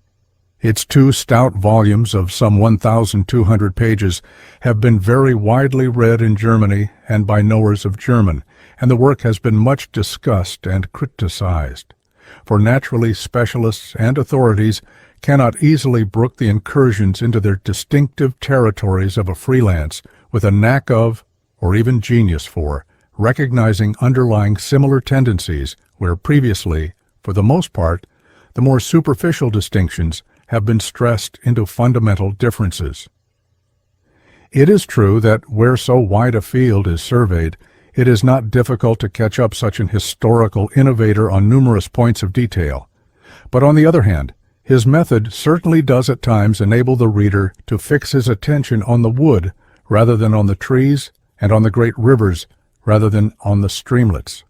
Its 2 stout volumes of some 1,200 pages have been very widely read in Germany and by knowers of German, and the work has been much discussed and criticized. For naturally specialists and authorities cannot easily brook the incursions into their distinctive territories of a freelance with a knack of, or even genius for, recognizing underlying similar tendencies where previously, for the most part, the more superficial distinctions have been stressed into fundamental differences. It is true that where so wide a field is surveyed, it is not difficult to catch up such an historical innovator on numerous points of detail. But on the other hand, his method certainly does at times enable the reader to fix his attention on the wood rather than on the trees, and on the great rivers rather than on the streamlets.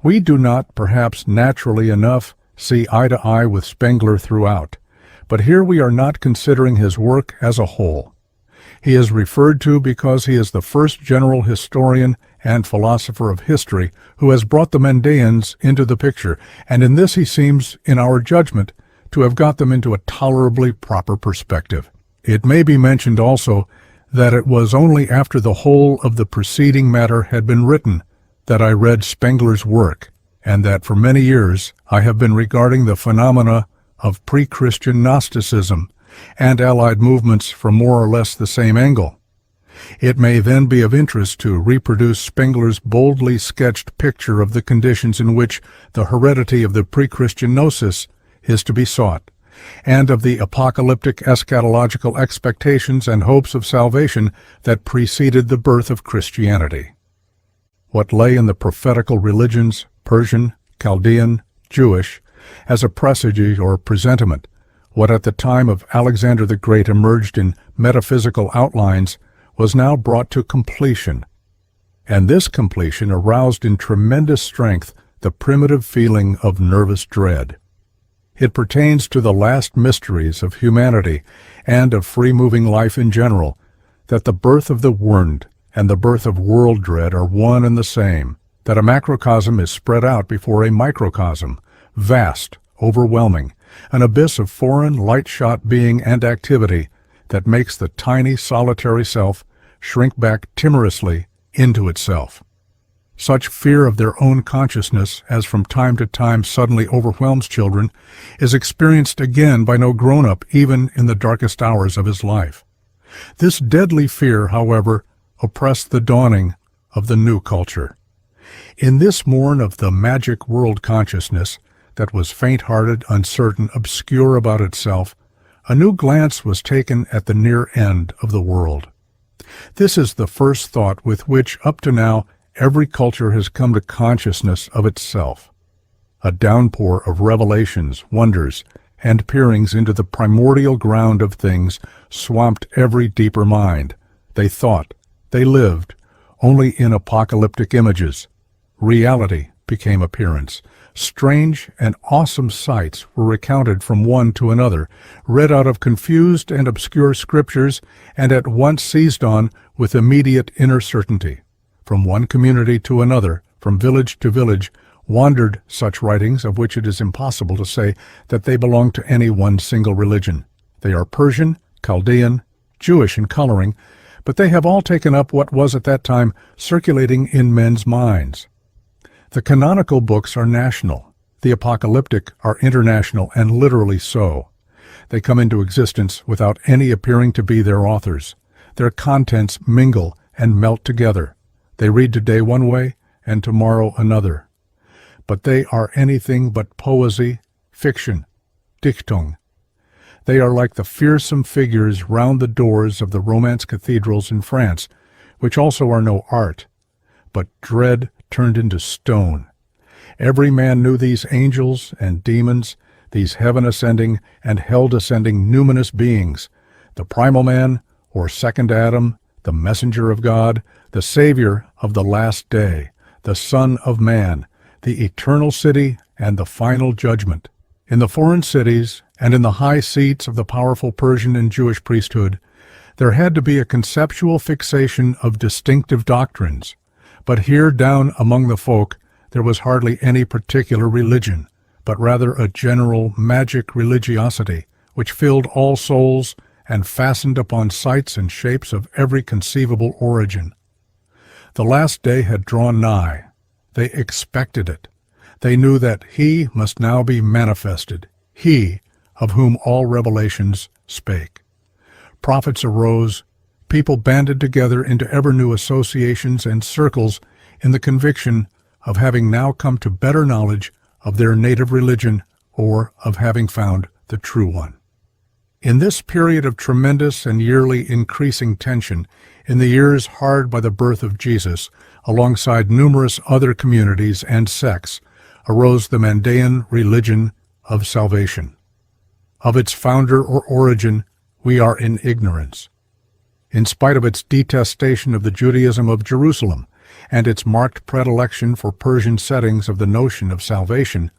We do not, perhaps naturally enough, see eye to eye with Spengler throughout, but here we are not considering his work as a whole. He is referred to because he is the first general historian and philosopher of history who has brought the Mandaeans into the picture, and in this he seems, in our judgment, to have got them into a tolerably proper perspective. It may be mentioned also that it was only after the whole of the preceding matter had been written that I read Spengler's work, and that for many years I have been regarding the phenomena of pre-Christian Gnosticism and allied movements from more or less the same angle. It may then be of interest to reproduce Spengler's boldly sketched picture of the conditions in which the heredity of the pre-Christian gnosis is to be sought, and of the apocalyptic eschatological expectations and hopes of salvation that preceded the birth of Christianity. What lay in the prophetical religions, Persian, Chaldean, Jewish, as a presage or presentiment, what at the time of Alexander the Great emerged in metaphysical outlines, was now brought to completion, and this completion aroused in tremendous strength the primitive feeling of nervous dread. It pertains to the last mysteries of humanity and of free-moving life in general, that the birth of the world and the birth of world dread are one and the same, that a macrocosm is spread out before a microcosm, vast, overwhelming, an abyss of foreign, light-shot being and activity that makes the tiny, solitary self shrink back timorously into itself. Such fear of their own consciousness as from time to time suddenly overwhelms children is experienced again by no grown-up even in the darkest hours of his life. This deadly fear, however, oppressed the dawning of the new culture. In this morn of the magic world consciousness that was faint-hearted, uncertain, obscure about itself, a new glance was taken at the near end of the world. This is the first thought with which, up to now, every culture has come to consciousness of itself. A downpour of revelations, wonders, and peerings into the primordial ground of things swamped every deeper mind. They thought, they lived, only in apocalyptic images. Reality became appearance. Strange and awesome sights were recounted from one to another, read out of confused and obscure scriptures, and at once seized on with immediate inner certainty. From one community to another, from village to village, wandered such writings of which it is impossible to say that they belong to any one single religion. They are Persian, Chaldean, Jewish in coloring, but they have all taken up what was at that time circulating in men's minds. The canonical books are national. The apocalyptic are international, and literally so. They come into existence without any appearing to be their authors. Their contents mingle and melt together. They read today one way and tomorrow another. But they are anything but poesy, fiction, Dichtung. They are like the fearsome figures round the doors of the Romance cathedrals in France, which also are no art, but dread turned into stone. Every man knew these angels and demons, these heaven-ascending and hell-descending numinous beings, the primal man, or second Adam, the messenger of God, the Savior of the last day, the Son of Man, the eternal city, and the final judgment. In the foreign cities, and in the high seats of the powerful Persian and Jewish priesthood, there had to be a conceptual fixation of distinctive doctrines. But here down among the folk, there was hardly any particular religion, but rather a general magic religiosity, which filled all souls and fastened upon sights and shapes of every conceivable origin. The last day had drawn nigh. They expected it. They knew that He must now be manifested, He of whom all revelations spake. Prophets arose, people banded together into ever-new associations and circles in the conviction of having now come to better knowledge of their native religion or of having found the true one. In this period of tremendous and yearly increasing tension, in the years hard by the birth of Jesus, alongside numerous other communities and sects, arose the Mandaean religion of salvation. Of its founder or origin, we are in ignorance. In spite of its detestation of the Judaism of Jerusalem and its marked predilection for Persian settings of the notion of salvation,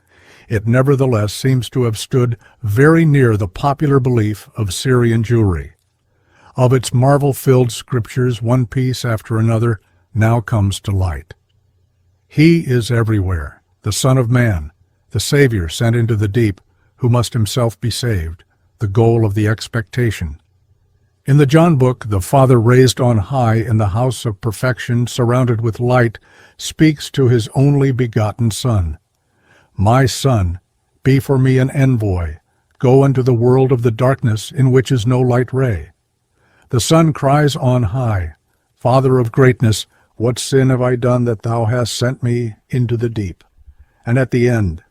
it nevertheless seems to have stood very near the popular belief of Syrian Jewry. Of its marvel-filled scriptures, one piece after another now comes to light. He is everywhere, the Son of Man, the Savior sent into the deep, who must himself be saved, the goal of the expectation. In the John book, the Father raised on high in the house of perfection, surrounded with light, speaks to his only begotten Son. My Son, be for me an envoy. Go into the world of the darkness in which is no light ray. The Son cries on high, Father of greatness, what sin have I done that thou hast sent me into the deep? And at the end,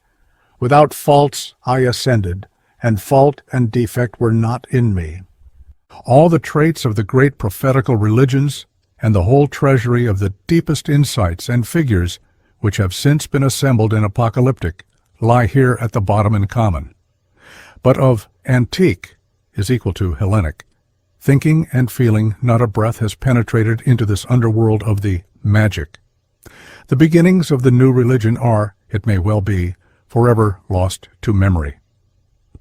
without faults I ascended, and fault and defect were not in me. All the traits of the great prophetical religions and the whole treasury of the deepest insights and figures which have since been assembled in apocalyptic lie here at the bottom in common. But of antique is equal to Hellenic. Thinking and feeling, not a breath has penetrated into this underworld of the magic. The beginnings of the new religion are, it may well be, forever lost to memory.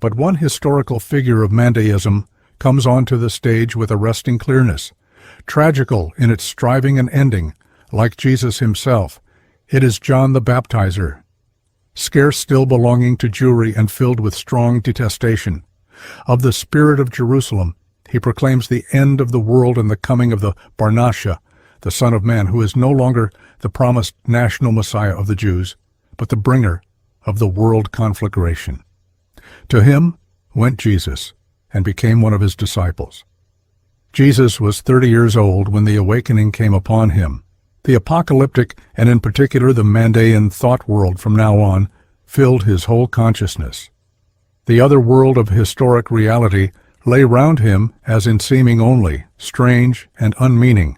But one historical figure of Mandaeism comes onto the stage with arresting clearness, tragical in its striving and ending, like Jesus himself. It is John the Baptizer, scarce still belonging to Jewry and filled with strong detestation. Of the spirit of Jerusalem, he proclaims the end of the world and the coming of the Barnasha, the Son of Man, who is no longer the promised national Messiah of the Jews, but the bringer of the world conflagration. To him went Jesus, and became one of his disciples. Jesus was 30 years old when the awakening came upon him. The apocalyptic, and in particular the Mandaean thought world from now on, filled his whole consciousness. The other world of historic reality lay round him as in seeming only, strange and unmeaning.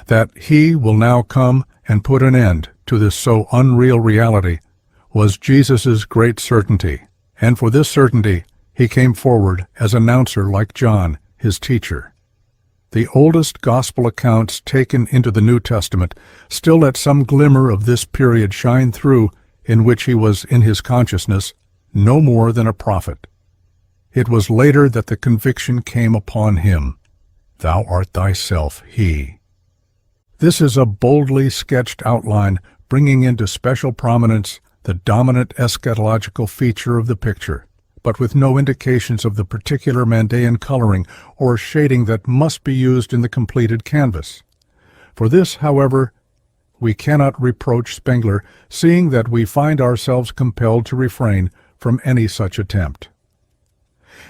That he will now come and put an end to this so unreal reality was Jesus' great certainty, and for this certainty he came forward as announcer like John, his teacher. The oldest gospel accounts taken into the New Testament still let some glimmer of this period shine through, in which he was in his consciousness no more than a prophet. It was later that the conviction came upon him, Thou art thyself he. This is a boldly sketched outline bringing into special prominence the dominant eschatological feature of the picture, but with no indications of the particular Mandaean coloring or shading that must be used in the completed canvas. For this, however, we cannot reproach Spengler, seeing that we find ourselves compelled to refrain from any such attempt.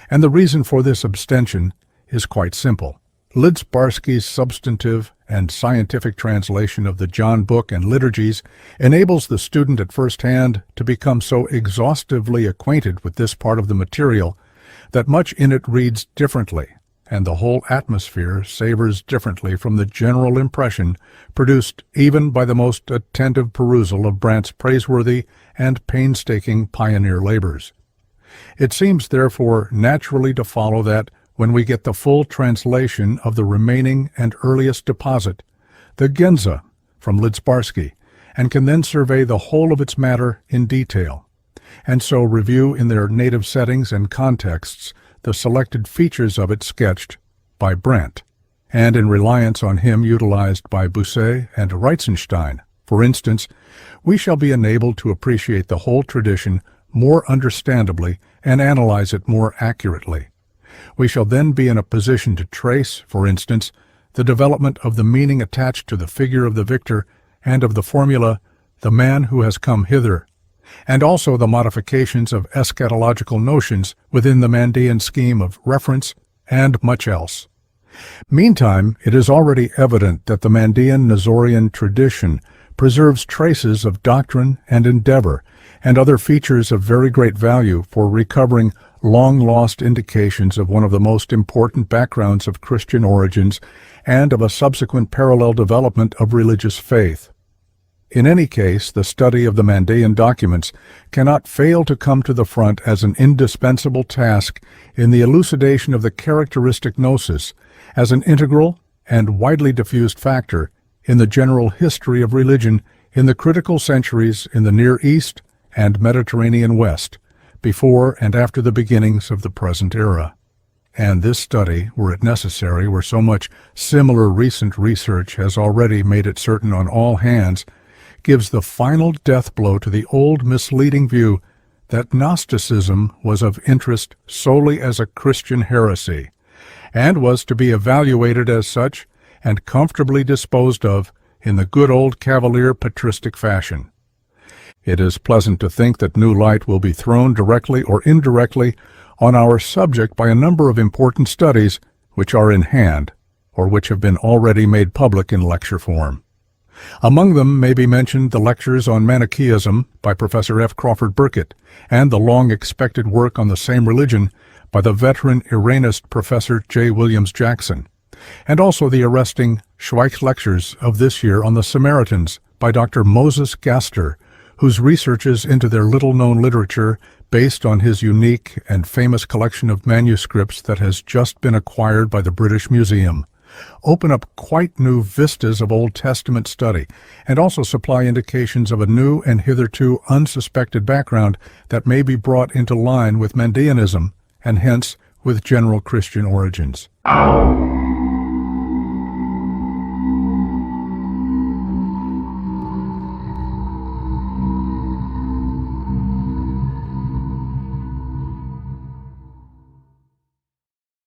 And the reason for this abstention is quite simple. Lidzbarski's substantive and scientific translation of the John Book and liturgies enables the student at first hand to become so exhaustively acquainted with this part of the material that much in it reads differently, and the whole atmosphere savors differently from the general impression produced even by the most attentive perusal of Brandt's praiseworthy and painstaking pioneer labors. It seems, therefore, naturally to follow that when we get the full translation of the remaining and earliest deposit, the Genza, from Lidzbarski, and can then survey the whole of its matter in detail, and so review in their native settings and contexts the selected features of it sketched by Brandt, and in reliance on him utilized by Bousset and Reitzenstein, for instance, we shall be enabled to appreciate the whole tradition more understandably and analyze it more accurately. We shall then be in a position to trace, for instance, the development of the meaning attached to the figure of the victor and of the formula, the man who has come hither, and also the modifications of eschatological notions within the Mandaean scheme of reference, and much else. Meantime, it is already evident that the Mandaean Nestorian tradition preserves traces of doctrine and endeavor, and other features of very great value for recovering long-lost indications of one of the most important backgrounds of Christian origins and of a subsequent parallel development of religious faith. In any case, the study of the Mandaean documents cannot fail to come to the front as an indispensable task in the elucidation of the characteristic gnosis as an integral and widely diffused factor in the general history of religion in the critical centuries in the Near East and Mediterranean West, before and after the beginnings of the present era. And this study, were it necessary, where so much similar recent research has already made it certain on all hands, gives the final death blow to the old misleading view that Gnosticism was of interest solely as a Christian heresy, and was to be evaluated as such and comfortably disposed of in the good old cavalier patristic fashion. It is pleasant to think that new light will be thrown directly or indirectly on our subject by a number of important studies which are in hand, or which have been already made public in lecture form. Among them may be mentioned the lectures on Manichaeism by Professor F. Crawford Burkitt, and the long-expected work on the same religion by the veteran Iranist Professor J. Williams Jackson, and also the arresting Schweich lectures of this year on the Samaritans by Dr. Moses Gaster, whose researches into their little-known literature, based on his unique and famous collection of manuscripts that has just been acquired by the British Museum, open up quite new vistas of Old Testament study, and also supply indications of a new and hitherto unsuspected background that may be brought into line with Mandaeanism, and hence with general Christian origins.